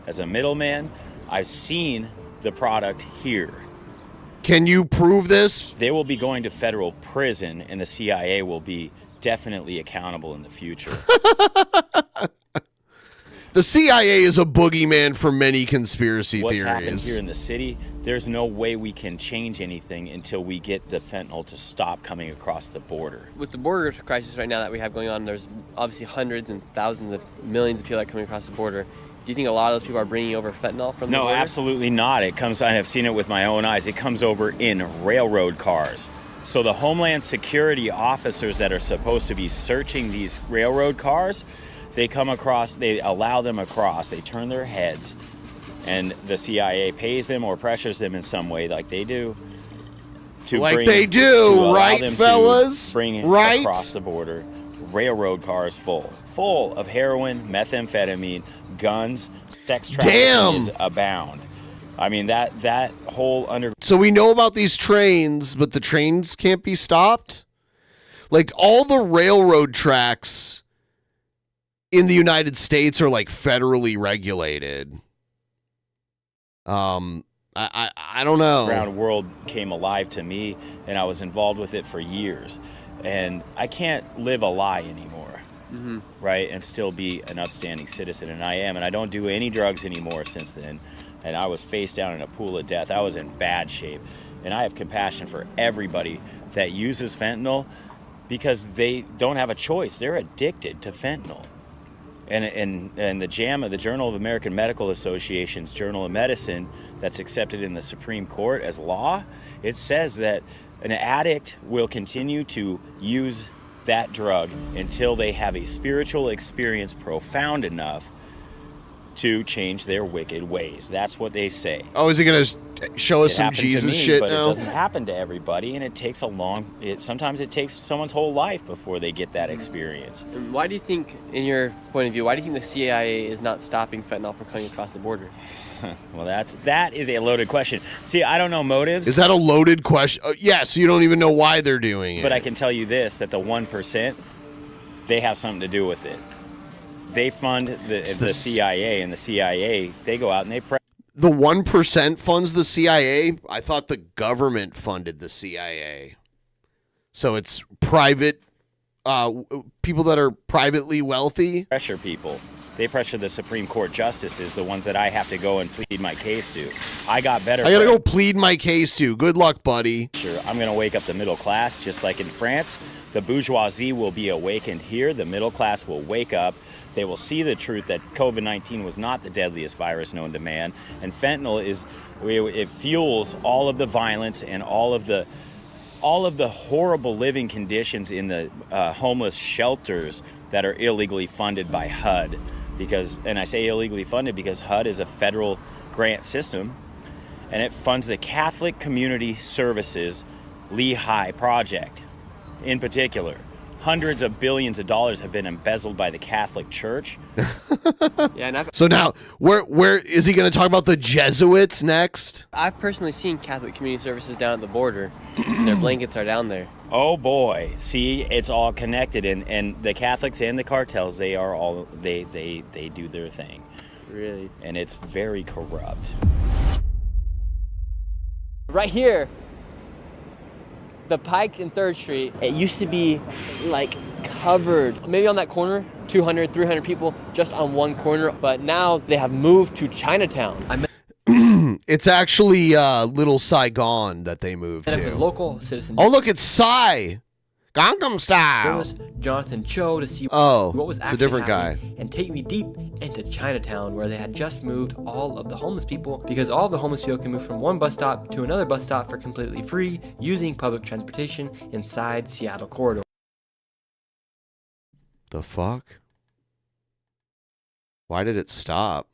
[SPEAKER 22] as a middleman. I've seen the product here.
[SPEAKER 7] Can you prove this?
[SPEAKER 22] They will be going to federal prison, and the CIA will be definitely accountable in the future.
[SPEAKER 7] The CIA is a boogeyman for many conspiracy
[SPEAKER 22] What's
[SPEAKER 7] theories.
[SPEAKER 22] happened here in the city, there's no way we can change anything until we get the fentanyl to stop coming across the border.
[SPEAKER 24] With the border crisis right now that we have going on, there's obviously hundreds and thousands of millions of people that are coming across the border. Do you think a lot of those people are bringing over fentanyl from the border?
[SPEAKER 22] No, absolutely not. It comes, I have seen it with my own eyes, it comes over in railroad cars. So the Homeland Security officers that are supposed to be searching these railroad cars, they come across, they allow them across, they turn their heads, and the CIA pays them or pressures them in some way, like they do, to
[SPEAKER 7] Like
[SPEAKER 22] bring,
[SPEAKER 7] they do,
[SPEAKER 22] to allow
[SPEAKER 7] right,
[SPEAKER 22] them
[SPEAKER 7] fellas?
[SPEAKER 22] To bring
[SPEAKER 7] Right?
[SPEAKER 22] across the border railroad cars full of heroin, methamphetamine, guns, sex trafficking is abound. I mean, that whole
[SPEAKER 7] So we know about these trains, but the trains can't be stopped? Like, all the railroad tracks in the United States are, like, federally regulated. I don't know.
[SPEAKER 22] Underground world came alive to me, and I was involved with it for years. And I can't live a lie anymore, right? And still be an upstanding citizen, and I am. And I don't do any drugs anymore since then. And I was face down in a pool of death. I was in bad shape. And I have compassion for everybody that uses fentanyl because they don't have a choice. They're addicted to fentanyl. And the JAMA, the Journal of American Medical Association's Journal of Medicine, that's accepted in the Supreme Court as law, it says that an addict will continue to use that drug until they have a spiritual experience profound enough to change their wicked ways. That's what they say.
[SPEAKER 7] Oh, is he going to show us some
[SPEAKER 22] happened to
[SPEAKER 7] Jesus
[SPEAKER 22] me,
[SPEAKER 7] shit
[SPEAKER 22] but
[SPEAKER 7] now?
[SPEAKER 22] it doesn't happen to everybody, and it takes sometimes it takes someone's whole life before they get that experience.
[SPEAKER 24] And why do you think, in your point of view, why do you think the CIA is not stopping fentanyl from coming across the border?
[SPEAKER 22] Well, that is a loaded question. See, I don't know motives.
[SPEAKER 7] Is that a loaded question? Yeah, so you don't even know why they're doing it.
[SPEAKER 22] But I can tell you this, that the 1%, they have something to do with it. They fund the CIA, and the CIA, they go out and they
[SPEAKER 7] The 1% funds the CIA? I thought the government funded the CIA. So it's private, people that are privately wealthy?
[SPEAKER 22] pressure people. They pressure the Supreme Court justices, the ones that I have to go and plead my case to. I got better.
[SPEAKER 7] I gotta go plead my case to. Good luck, buddy.
[SPEAKER 22] Sure, I'm going to wake up the middle class, just like in France. The bourgeoisie will be awakened here. The middle class will wake up. They will see the truth that COVID-19 was not the deadliest virus known to man. And fentanyl it fuels all of the violence and all of the horrible living conditions in the homeless shelters that are illegally funded by HUD. And I say illegally funded because HUD is a federal grant system, and it funds the Catholic Community Services Lehigh Project in particular. Hundreds of billions of dollars have been embezzled by the Catholic Church.
[SPEAKER 7] So now, where is he going to talk about the Jesuits next?
[SPEAKER 24] I've personally seen Catholic Community Services down at the border, and their blankets are down there.
[SPEAKER 22] Oh boy, see, it's all connected, and the Catholics and the cartels, they are all they do their thing.
[SPEAKER 24] Really?
[SPEAKER 22] And it's very corrupt.
[SPEAKER 24] Right here, the Pike and 3rd Street, it used to be like covered. Maybe on that corner, 200, 300 people just on one corner, but now they have moved to Chinatown.
[SPEAKER 7] It's actually Little Saigon that they moved
[SPEAKER 23] And a
[SPEAKER 7] to.
[SPEAKER 23] local citizen.
[SPEAKER 7] Oh, look, it's Psy. Gangnam Style.
[SPEAKER 23] Journalist Jonathan Cho to see
[SPEAKER 7] Oh,
[SPEAKER 23] what was
[SPEAKER 7] it's a
[SPEAKER 23] actually
[SPEAKER 7] different guy.
[SPEAKER 23] happening and take me deep into Chinatown, where they had just moved all of the homeless people, because all of the homeless people can move from one bus stop to another bus stop for completely free using public transportation inside Seattle corridor.
[SPEAKER 7] The fuck? Why did it stop?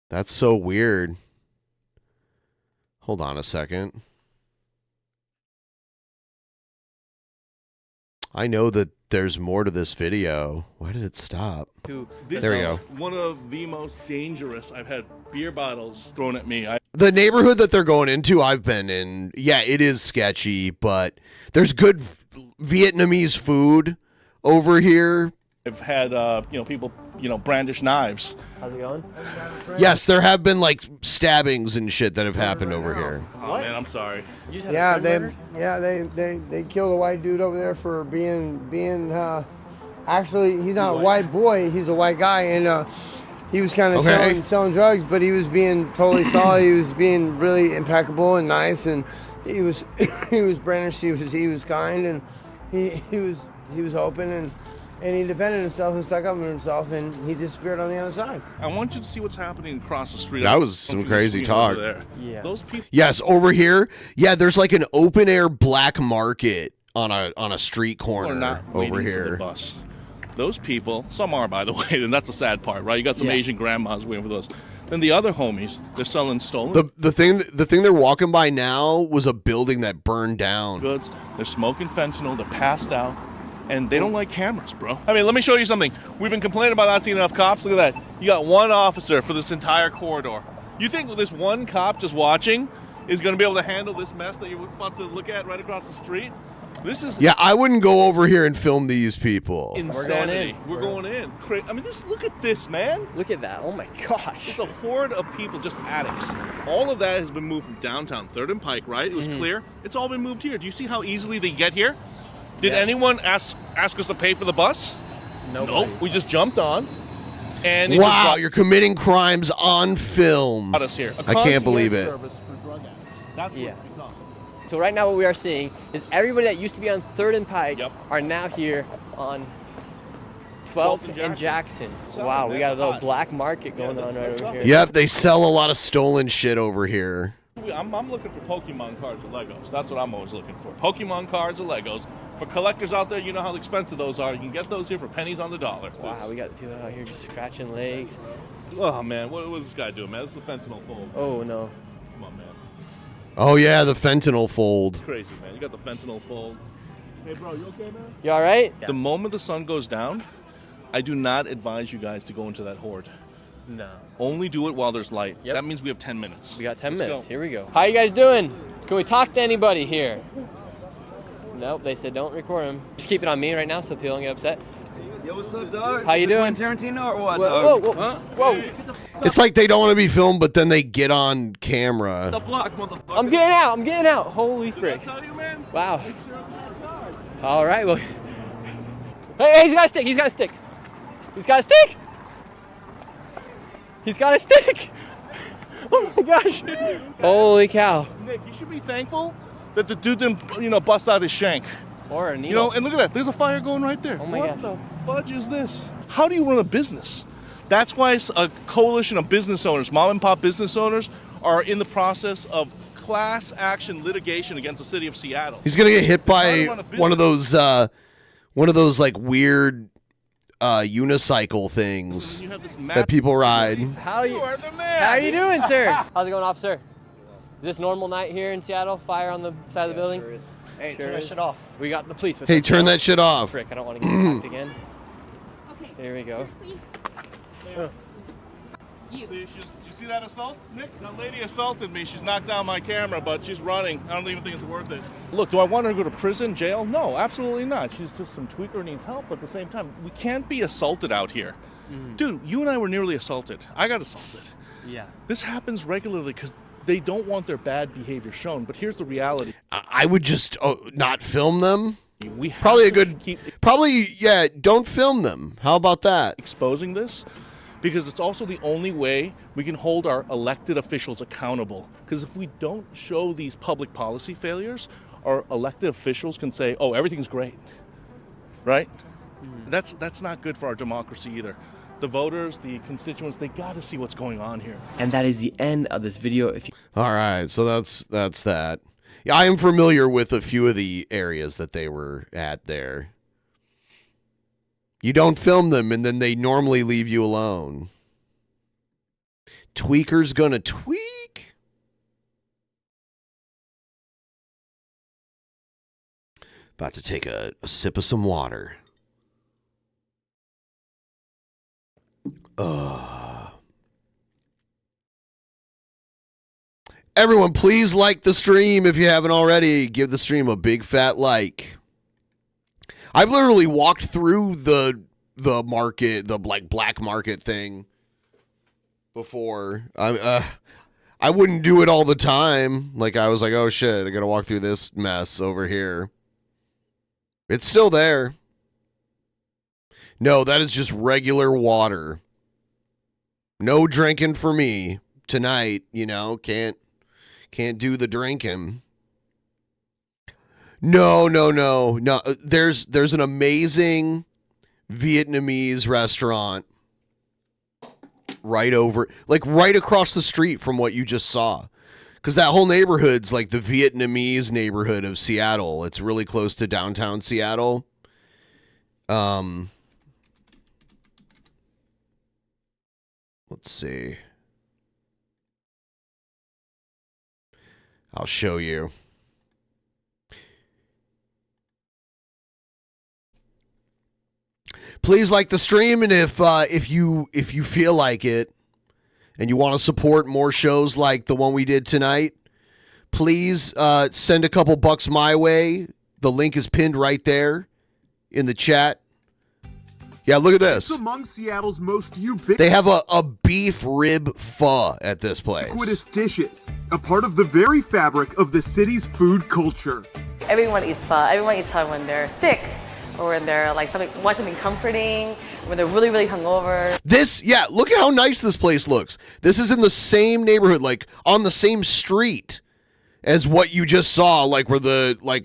[SPEAKER 7] That's so weird. Hold on a second. I know that there's more to this video. Why did it stop?
[SPEAKER 13] This
[SPEAKER 7] There we
[SPEAKER 13] is
[SPEAKER 7] go.
[SPEAKER 13] one of the most dangerous. I've had beer bottles thrown at me.
[SPEAKER 7] The neighborhood that they're going into, I've been in. Yeah, it is sketchy, but there's good Vietnamese food over here.
[SPEAKER 13] I've had people brandish knives.
[SPEAKER 24] How's it going?
[SPEAKER 7] Yes, there have been like stabbings and shit that have happened over here.
[SPEAKER 13] Oh man, I'm sorry.
[SPEAKER 1] Yeah, they killed a white dude over there for being actually he's not a white boy, he's a white guy, and he was kind of selling drugs, but he was being totally solid. He was being really impeccable and nice, and he was he was brandished. He was kind, and he was open, and he defended himself and stuck up for himself, and he disappeared on the other side.
[SPEAKER 13] I want you to see what's happening across the street.
[SPEAKER 7] That was some crazy talk.
[SPEAKER 13] Yeah. Those people.
[SPEAKER 7] Yes, over here. Yeah, there's like an open air black market on a street corner
[SPEAKER 13] Are not
[SPEAKER 7] over
[SPEAKER 13] waiting for the
[SPEAKER 7] here.
[SPEAKER 13] bus. Those people, some are by the way, and that's the sad part, right? You got some Asian grandmas waiting for those. Then the other homies, they're selling stolen
[SPEAKER 7] The thing they're walking by now was a building that burned down.
[SPEAKER 13] goods. They're smoking fentanyl. They're passed out. And they don't like cameras, bro. I mean, let me show you something. We've been complaining about not seeing enough cops. Look at that. You got one officer for this entire corridor. You think this one cop just watching is going to be able to handle this mess that you're about to look at right across the street? This is
[SPEAKER 7] Yeah, I wouldn't go over here and film these people.
[SPEAKER 13] insanity. We're going in. I mean, look at this, man.
[SPEAKER 24] Look at that. Oh my gosh.
[SPEAKER 13] It's a horde of people, just addicts. All of that has been moved from downtown 3rd and Pike, right? It was clear. It's all been moved here. Do you see how easily they get here? Did anyone ask us to pay for the bus? Nope. We just jumped on. And it
[SPEAKER 7] Wow, you're committing crimes on film.
[SPEAKER 13] got us here.
[SPEAKER 7] I can't believe it.
[SPEAKER 13] Service for drug addicts. That's what it's become.
[SPEAKER 24] So right now what we are seeing is everybody that used to be on 3rd and Pike are now here on 12th and Jackson. Wow, we got a little black market going on right over here.
[SPEAKER 7] Yep, they sell a lot of stolen shit over here.
[SPEAKER 13] I'm looking for Pokemon cards or Legos. That's what I'm always looking for. Pokemon cards or Legos. For collectors out there, you know how expensive those are. You can get those here for pennies on the dollar.
[SPEAKER 24] Wow, we got people out here just scratching legs.
[SPEAKER 13] Oh, man. What was this guy doing, man? This is the fentanyl fold.
[SPEAKER 24] Oh, no.
[SPEAKER 13] Come on, man.
[SPEAKER 7] Oh yeah, the fentanyl fold.
[SPEAKER 13] Crazy, man. You got the fentanyl fold. Hey, bro, you okay, man?
[SPEAKER 24] You all right?
[SPEAKER 13] The moment the sun goes down, I do not advise you guys to go into that horde.
[SPEAKER 24] No.
[SPEAKER 13] Only do it while there's light. That means we have 10 minutes.
[SPEAKER 24] We got 10
[SPEAKER 13] Let's
[SPEAKER 24] minutes.
[SPEAKER 13] go.
[SPEAKER 24] Here we go. How you guys doing? Can we talk to anybody here? Nope, they said don't record them. Just keep it on me right now so people don't get upset.
[SPEAKER 9] Yo, what's up, dog?
[SPEAKER 24] How you doing?
[SPEAKER 9] Tarantino or what?
[SPEAKER 24] Whoa,
[SPEAKER 9] dog?
[SPEAKER 24] whoa, whoa.
[SPEAKER 9] Huh?
[SPEAKER 7] It's like they don't want to be filmed, but then they get on camera.
[SPEAKER 9] The block, motherfucker.
[SPEAKER 24] I'm getting out. I'm getting out. Holy frick.
[SPEAKER 13] Tell you, man.
[SPEAKER 24] Wow. All right. Well. Hey, he's got a stick. He's got a stick. He's got a stick. He's got a stick. Oh my gosh. Holy cow.
[SPEAKER 13] Nick, you should be thankful that the dude didn't, bust out his shank.
[SPEAKER 24] Or a needle.
[SPEAKER 13] And look at that. There's a fire going right there.
[SPEAKER 24] Oh my
[SPEAKER 13] what
[SPEAKER 24] gosh.
[SPEAKER 13] the fudge is this? How do you run a business? That's why a coalition of business owners, mom and pop business owners, are in the process of class action litigation against the city of Seattle.
[SPEAKER 7] He's gonna get hit by
[SPEAKER 13] Trying to run a
[SPEAKER 7] one of those like weird unicycle things that people ride.
[SPEAKER 24] How you doing, sir? How's it going, officer? Is this normal night here in Seattle? Fire on the side of the building?
[SPEAKER 9] Sure is. Hey,
[SPEAKER 24] Sure
[SPEAKER 9] turn that
[SPEAKER 24] is.
[SPEAKER 9] shit off.
[SPEAKER 24] We got the police with
[SPEAKER 7] Hey,
[SPEAKER 24] us
[SPEAKER 7] turn
[SPEAKER 24] now.
[SPEAKER 7] that shit off.
[SPEAKER 24] Frick, I don't want to get attacked again. Here we go.
[SPEAKER 13] See, did you see that assault, Nick? That lady assaulted me. She's knocked down my camera, but she's running. I don't even think it's worth it. Look, do I want her to go to prison, jail? No, absolutely not. She's just some tweaker, needs help. But at the same time, we can't be assaulted out here. Dude, you and I were nearly assaulted. I got assaulted.
[SPEAKER 24] Yeah.
[SPEAKER 13] This happens regularly because they don't want their bad behavior shown. But here's the reality.
[SPEAKER 7] I would just not film them.
[SPEAKER 13] We have
[SPEAKER 7] Probably a
[SPEAKER 13] to
[SPEAKER 7] good. Yeah, don't film them. How about that?
[SPEAKER 13] Exposing this, because it's also the only way we can hold our elected officials accountable. Because if we don't show these public policy failures, our elected officials can say, "Oh, everything's great," right? That's not good for our democracy either. The voters, the constituents, they got to see what's going on here.
[SPEAKER 23] And that is the end of this video.
[SPEAKER 7] All right, so that's that. Yeah, I am familiar with a few of the areas that they were at there. You don't film them, and then they normally leave you alone. Tweaker's gonna tweak. About to take a sip of some water. Everyone, please like the stream if you haven't already. Give the stream a big fat like. I've literally walked through the market, the like black market thing before. I wouldn't do it all the time. Like I was like, oh shit, I gotta walk through this mess over here. It's still there. No, that is just regular water. No drinking for me tonight, you know, can't do the drinking. No. There's an amazing Vietnamese restaurant right across the street from what you just saw. Because that whole neighborhood's like the Vietnamese neighborhood of Seattle. It's really close to downtown Seattle. Let's see. I'll show you. Please like the stream, and if you feel like it, and you want to support more shows like the one we did tonight, please send a couple bucks my way. The link is pinned right there in the chat. Yeah, look at this.
[SPEAKER 4] It's among Seattle's most ubiquitous.
[SPEAKER 7] They have a beef rib pho at this place.
[SPEAKER 4] Ubiquitous dishes, a part of the very fabric of the city's food culture.
[SPEAKER 10] Everyone eats pho. Everyone eats pho when they're sick, or when they're like want something comforting, when they're really, really hungover.
[SPEAKER 7] Look at how nice this place looks. This is in the same neighborhood, like on the same street as what you just saw, like where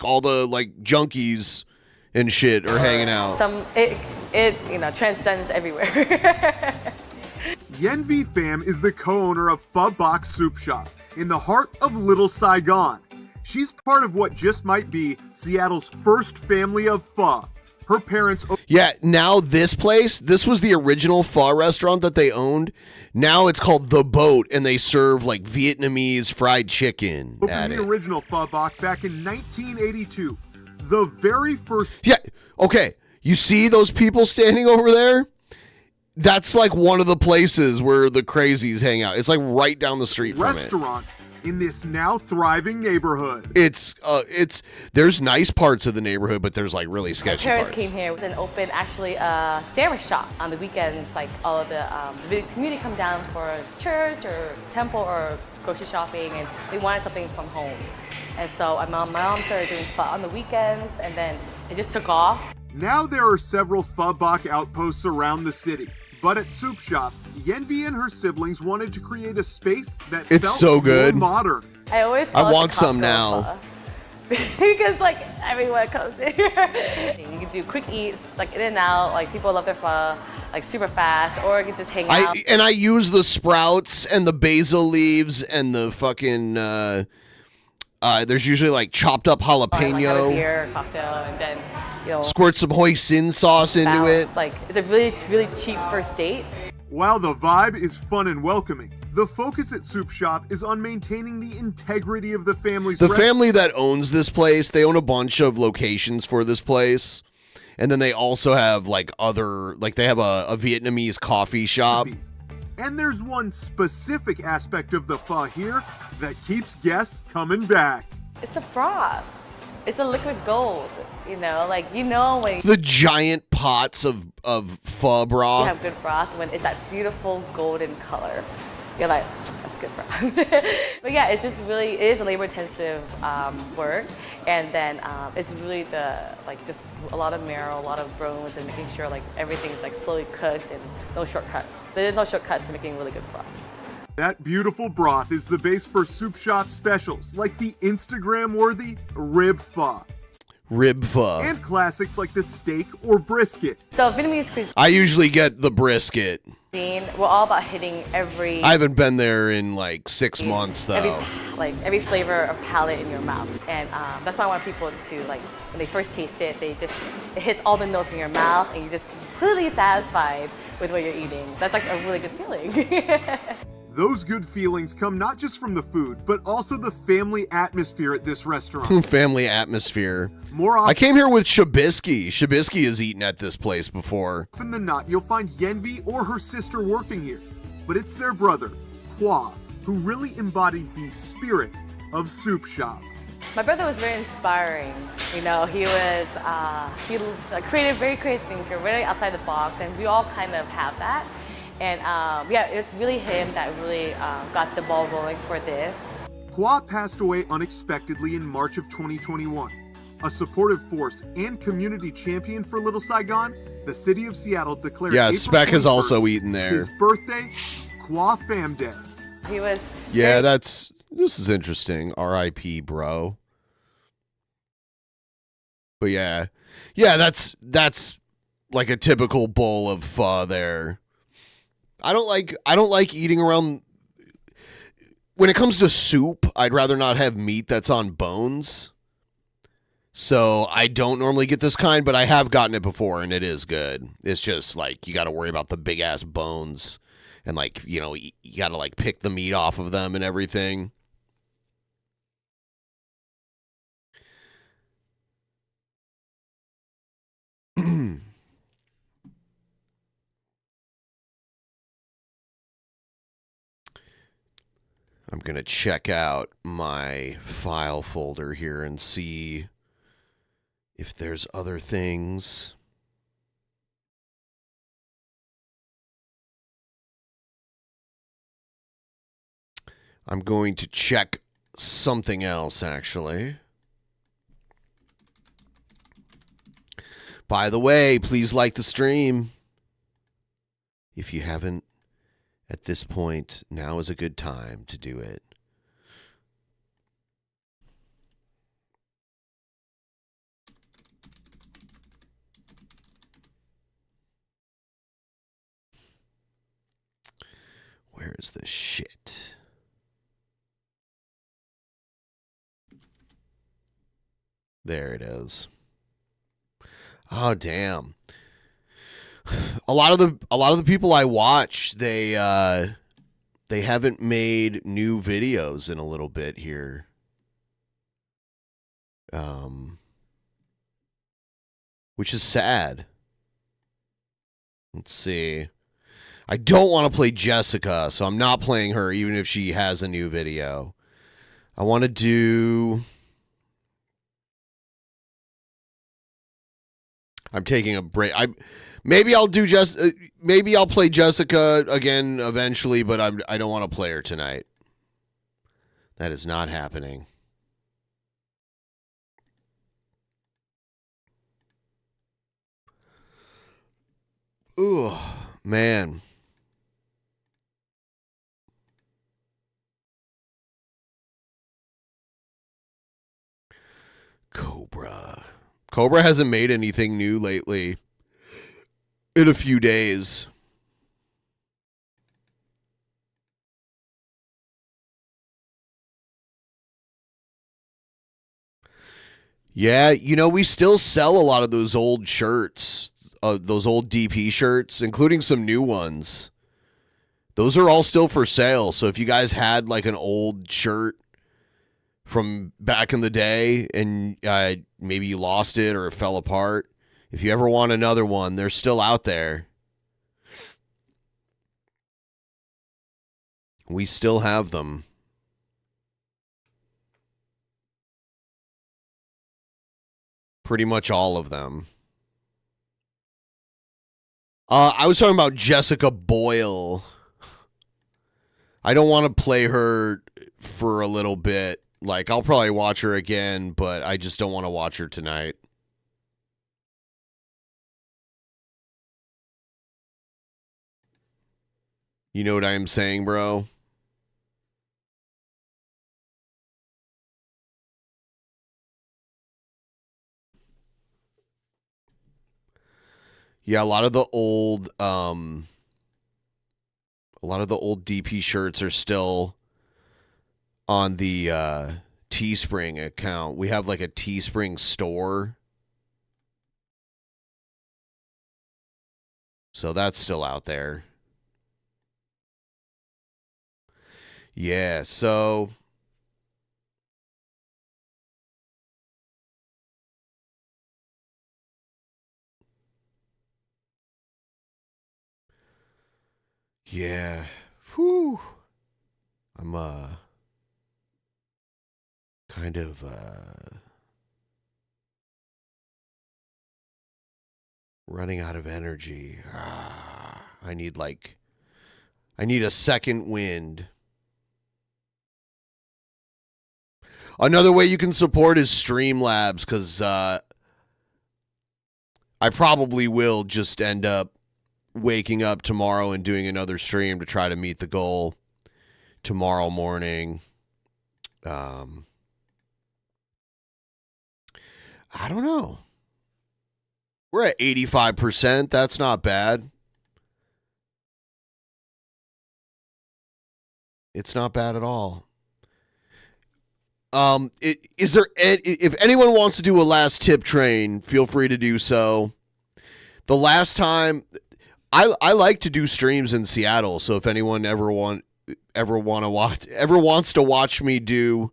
[SPEAKER 7] all the junkies and shit are hanging out.
[SPEAKER 10] It transcends everywhere.
[SPEAKER 4] Yen V Pham is the co-owner of Pho Box Soup Shop in the heart of Little Saigon. She's part of what just might be Seattle's first family of pho. Her parents...
[SPEAKER 7] Now this was the original pho restaurant that they owned. Now it's called The Boat, and they serve like Vietnamese fried chicken at
[SPEAKER 4] the
[SPEAKER 7] it.
[SPEAKER 4] original Pho Box back in 1982. The very first...
[SPEAKER 7] Yeah, okay. You see those people standing over there? That's like one of the places where the crazies hang out. It's like right down the street from it.
[SPEAKER 4] Restaurant in this now thriving neighborhood.
[SPEAKER 7] There's nice parts of the neighborhood, but there's like really sketchy
[SPEAKER 10] parents
[SPEAKER 7] parts.
[SPEAKER 10] came here and opened actually a sandwich shop on the weekends. Like all of the community come down for church or temple or grocery shopping, and they wanted something from home. And so my mom started doing pho on the weekends, and then it just took off.
[SPEAKER 4] Now there are several Pho Box outposts around the city. But at Soup Shop, Yenvi and her siblings wanted to create a space that felt
[SPEAKER 7] so good.
[SPEAKER 4] more modern.
[SPEAKER 10] I always call
[SPEAKER 7] want some now.
[SPEAKER 10] Because like everyone comes in here. You can do quick eats, like in and out, like people love their pho, like super fast, or you can just hang out.
[SPEAKER 7] I use the sprouts and the basil leaves and the fucking there's usually like chopped up jalapeno.
[SPEAKER 10] Like have a beer, cocktail, and then
[SPEAKER 7] squirt some hoisin sauce into it.
[SPEAKER 10] Like it's a really, really cheap first date.
[SPEAKER 4] While the vibe is fun and welcoming, the focus at Soup Shop is on maintaining the integrity of the family's
[SPEAKER 7] family that owns this place, they own a bunch of locations for this place. And then they also have they have a Vietnamese coffee shop.
[SPEAKER 4] And there's one specific aspect of the pho here that keeps guests coming back.
[SPEAKER 10] It's a broth. It's a liquid gold. When
[SPEAKER 7] The giant pots of pho broth.
[SPEAKER 10] you have good broth when it's that beautiful golden color. You're like, that's good broth. But yeah, it is a labor-intensive work, and then it's really just a lot of marrow, a lot of bones, and making sure everything's slowly cooked and no shortcuts. There's no shortcuts to making really good broth.
[SPEAKER 4] That beautiful broth is the base for Soup Shop specials, like the Instagram-worthy rib pho.
[SPEAKER 7] Rib pho.
[SPEAKER 4] And classics like the steak or brisket.
[SPEAKER 10] So Vietnamese cuisine,
[SPEAKER 7] I usually get the brisket.
[SPEAKER 10] we're all about hitting every
[SPEAKER 7] I haven't been there in like 6 months though.
[SPEAKER 10] every flavor or palate in your mouth, and that's why I want people to like when they first taste it, it hits all the notes in your mouth, and you're just completely satisfied with what you're eating. That's like a really good feeling.
[SPEAKER 4] Those good feelings come not just from the food, but also the family atmosphere at this restaurant.
[SPEAKER 7] Family atmosphere.
[SPEAKER 4] More often,
[SPEAKER 7] I came here with Shabisky. Shabisky has eaten at this place before.
[SPEAKER 4] often than not, you'll find Yenvi or her sister working here. But it's their brother, Kwa, who really embodied the spirit of Soup Shop.
[SPEAKER 10] My brother was very inspiring. You know, he was very creative thinker, very outside the box, and we all kind of have that. And yeah, it was really him that really got the ball rolling for this.
[SPEAKER 4] Kwa passed away unexpectedly in March of 2021. A supportive force and community champion for Little Saigon, the city of Seattle declared
[SPEAKER 7] Yeah,
[SPEAKER 4] April
[SPEAKER 7] Speck has
[SPEAKER 4] 21st
[SPEAKER 7] also eaten there.
[SPEAKER 4] his birthday, Kwa Fam Day.
[SPEAKER 10] He was
[SPEAKER 7] Yeah, this is interesting. R.I.P. bro. But yeah, that's like a typical bowl of pho there. I don't like eating around. When it comes to soup, I'd rather not have meat that's on bones. So I don't normally get this kind, but I have gotten it before, and it is good. It's just like you got to worry about the big ass bones, and like you got to like pick the meat off of them and everything. I'm going to check out my file folder here and see if there's other things. I'm going to check something else, actually. By the way, please like the stream. If you haven't, at this point, now is a good time to do it. Where is this shit? There it is. Oh damn. A lot of the people I watch, they haven't made new videos in a little bit here. Which is sad. Let's see. I don't want to play Jessica, so I'm not playing her even if she has a new video. I want to do... I'm taking a break. Maybe I'll play Jessica again eventually, but I don't want to play her tonight. That is not happening. Ooh, man. Cobra hasn't made anything new lately. In a few days. Yeah, we still sell a lot of those old shirts, those old DP shirts, including some new ones. Those are all still for sale. So if you guys had like an old shirt from back in the day and maybe you lost it or it fell apart, if you ever want another one, they're still out there. We still have them. Pretty much all of them. I was talking about Jessica Boyle. I don't want to play her for a little bit. Like, I'll probably watch her again, but I just don't want to watch her tonight. You know what I'm saying, bro? Yeah, a lot of the old DP shirts are still on the Teespring account. We have like a Teespring store. So that's still out there. Yeah, so yeah. Whew. I'm kind of running out of energy. I need a second wind. Another way you can support is Streamlabs, because I probably will just end up waking up tomorrow and doing another stream to try to meet the goal tomorrow morning. I don't know. We're at 85%. That's not bad. It's not bad at all. If anyone wants to do a last tip train, feel free to do so. The last time I like to do streams in Seattle, so if anyone ever wants to watch me do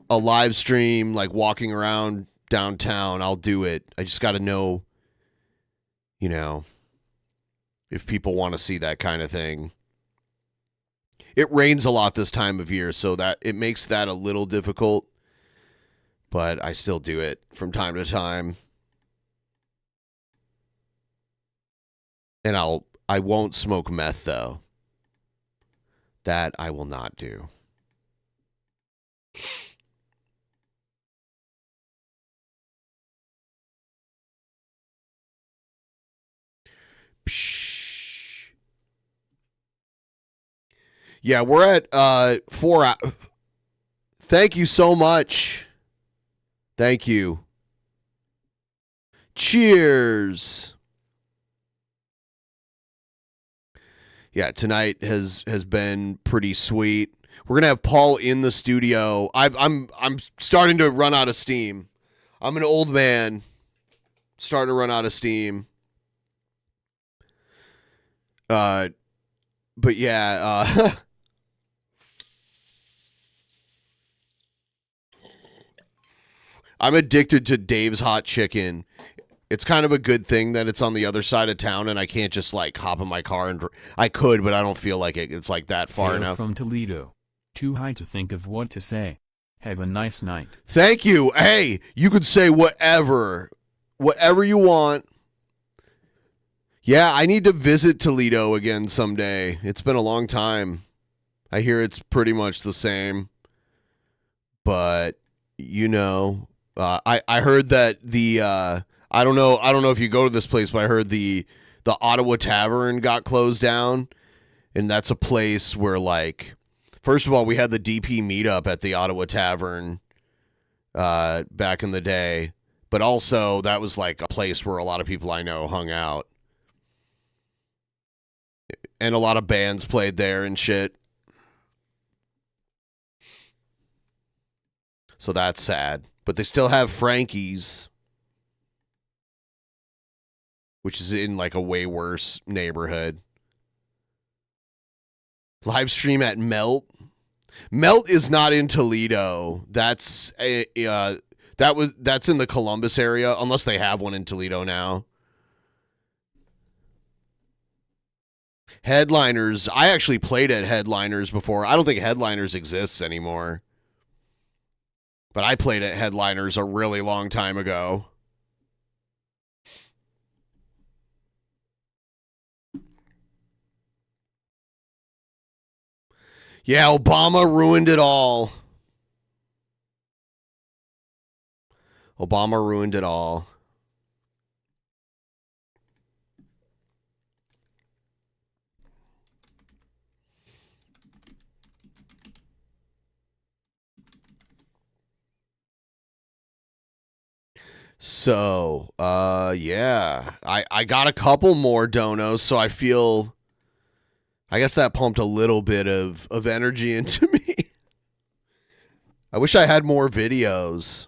[SPEAKER 7] a live stream like walking around downtown, I'll do it. I just got to know, if people want to see that kind of thing. It rains a lot this time of year, so that it makes that a little difficult, but I still do it from time to time. And I won't smoke meth though. That I will not do. Psh. Yeah, we're at 4 hours. Thank you so much. Thank you. Cheers. Yeah, tonight has been pretty sweet. We're gonna have Paul in the studio. I'm starting to run out of steam. I'm an old man, starting to run out of steam. But yeah, I'm addicted to Dave's Hot Chicken. It's kind of a good thing that it's on the other side of town and I can't just like hop in my car and I could, but I don't feel like it. It's like that far
[SPEAKER 12] Hail
[SPEAKER 7] enough.
[SPEAKER 12] From Toledo. Too high to think of what to say. Have a nice night.
[SPEAKER 7] Thank you. Hey, you could say whatever you want. Yeah, I need to visit Toledo again someday. It's been a long time. I hear it's pretty much the same. But I heard that the I don't know if you go to this place, but I heard the Ottawa Tavern got closed down, and that's a place where, like, first of all, we had the DP meetup at the Ottawa Tavern back in the day, but also that was like a place where a lot of people I know hung out, and a lot of bands played there and shit. So that's sad, but they still have Frankie's, which is in like a way worse neighborhood. Live stream at Melt. Melt is not in Toledo. That's in the Columbus area, unless they have one in Toledo now. Headliners. I actually played at Headliners before. I don't think Headliners exists anymore. But I played at Headliners a really long time ago. Yeah, Obama ruined it all. Obama ruined it all. So, yeah, I got a couple more donos, so I guess that pumped a little bit of energy into me. I wish I had more videos.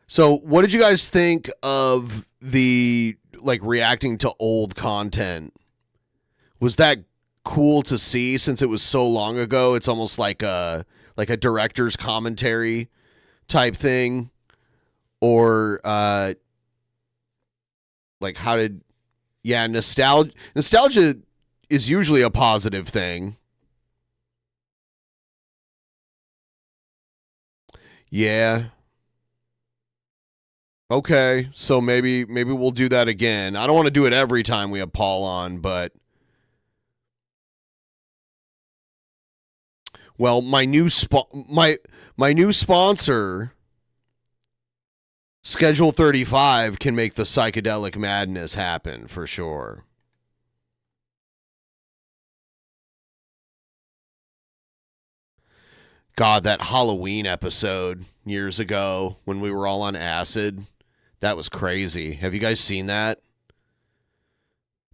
[SPEAKER 7] So, what did you guys think of the, like, reacting to old content? Was that cool to see since it was so long ago? It's almost like a director's commentary type thing. Or, like, how did... Yeah, nostalgia is usually a positive thing. Yeah. Okay, so maybe we'll do that again. I don't want to do it every time we have Paul on, but... Well, my new sponsor, Schedule 35, can make the psychedelic madness happen for sure. God, that Halloween episode years ago when we were all on acid, that was crazy. Have you guys seen that?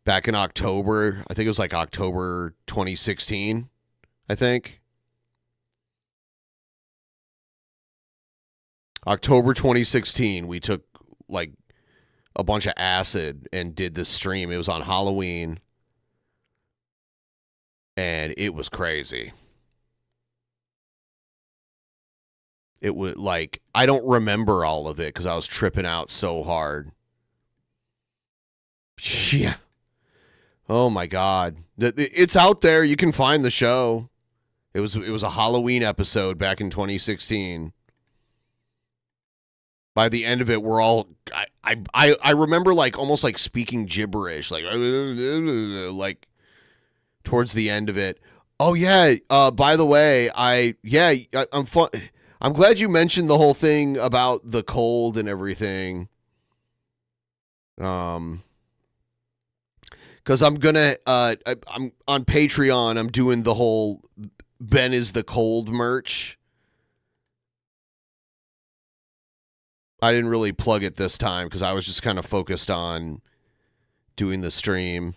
[SPEAKER 7] Back in October, I think it was like October 2016, I think. October 2016, we took like a bunch of acid and did this stream. It was on Halloween. And it was crazy. It was like, I don't remember all of it because I was tripping out so hard. Yeah. Oh my God. It's out there. You can find the show. It was a Halloween episode back in 2016. By the end of it, we're all, I remember like almost like speaking gibberish, like towards the end of it. Oh yeah. By the way, I'm glad you mentioned the whole thing about the cold and everything. Because I'm gonna, I'm on Patreon. I'm doing the whole Ben is the cold merch. I didn't really plug it this time because I was just kind of focused on doing the stream.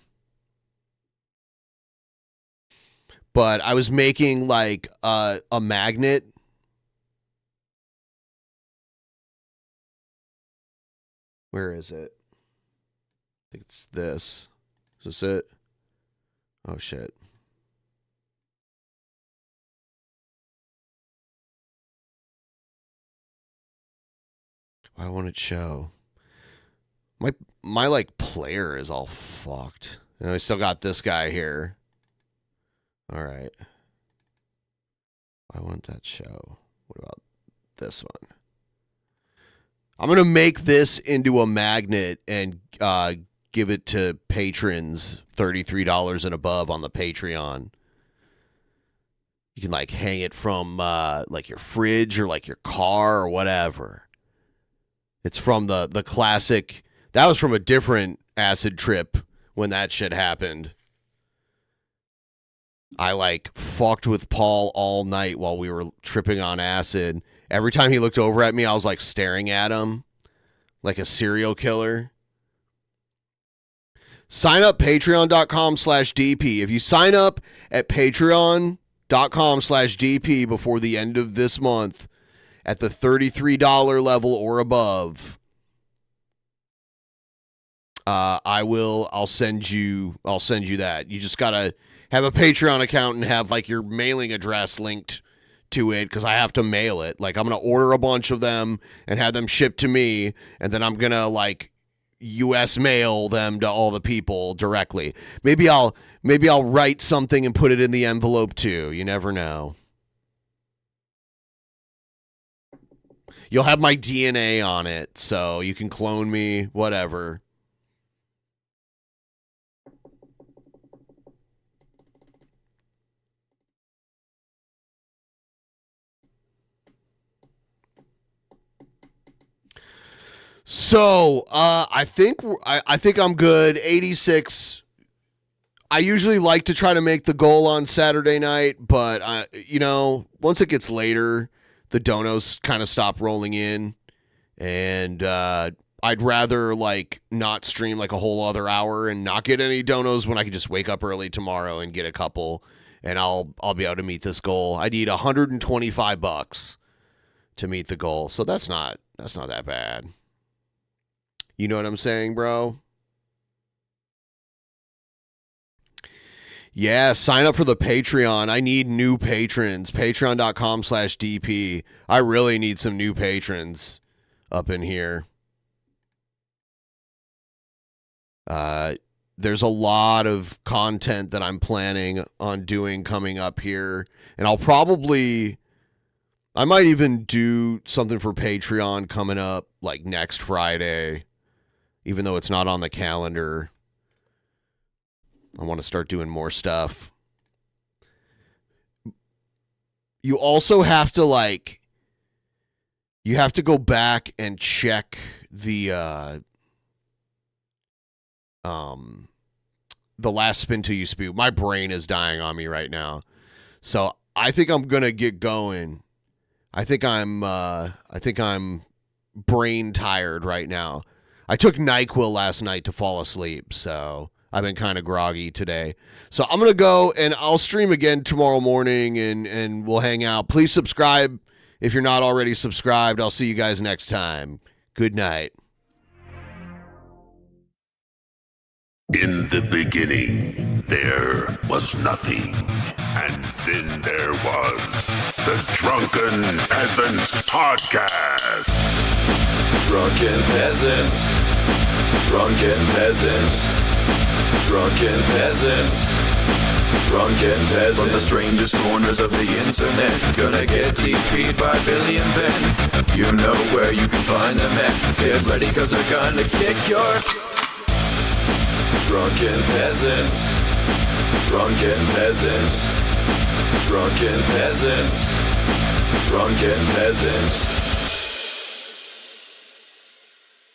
[SPEAKER 7] But I was making like a magnet. Where is it? I think it's this. Is this it? Oh, shit. Why won't it show? My like player is all fucked. And I still got this guy here. All right. Why won't that show? What about this one? I'm going to make this into a magnet and give it to patrons $33 and above on the Patreon. You can like hang it from like your fridge or like your car or whatever. It's from the classic. That was from a different acid trip when that shit happened. I like fucked with Paul all night while we were tripping on acid. Every time he looked over at me, I was like staring at him like a serial killer. Sign up patreon.com/DP. If you sign up at patreon.com/DP before the end of this month at the $33 level or above, I'll send you that. You just gotta have a Patreon account and have like your mailing address linked to it because I have to mail it. Like I'm gonna order a bunch of them and have them shipped to me, and then I'm gonna like US mail them to all the people directly. Maybe I'll write something and put it in the envelope too. You never know. You'll have my DNA on it, so you can clone me, whatever. So, I think I'm good. 86. I usually like to try to make the goal on Saturday night, but once it gets later, the donos kind of stop rolling in, And I'd rather like not stream like a whole other hour and not get any donos when I can just wake up early tomorrow and get a couple, and I'll be able to meet this goal. I need $125 to meet the goal. So that's not that bad. You know what I'm saying, bro? Yeah, sign up for the Patreon. I need new patrons. Patreon.com/DP. I really need some new patrons up in here. There's a lot of content that I'm planning on doing coming up here. And I might even do something for Patreon coming up like next Friday, even though it's not on the calendar. I want to start doing more stuff. You also have to go back and check the last Spin Till You Spew. My brain is dying on me right now. So I think I'm going to get going. I think I'm brain tired right now. I took NyQuil last night to fall asleep, so I've been kind of groggy today. So I'm going to go, and I'll stream again tomorrow morning, and we'll hang out. Please subscribe if you're not already subscribed. I'll see you guys next time. Good night.
[SPEAKER 14] In the beginning, there was nothing. And then there was the Drunken Peasants Podcast.
[SPEAKER 18] Drunken Peasants. Drunken Peasants. Drunken Peasants. Drunken Peasants. From the strangest corners of the internet, gonna get TP'd by Billy and Ben. You know where you can find them at. Get ready, cause they're gonna kick your... Drunken Peasants. Drunken Peasants. Drunken Peasants. Drunken Peasants.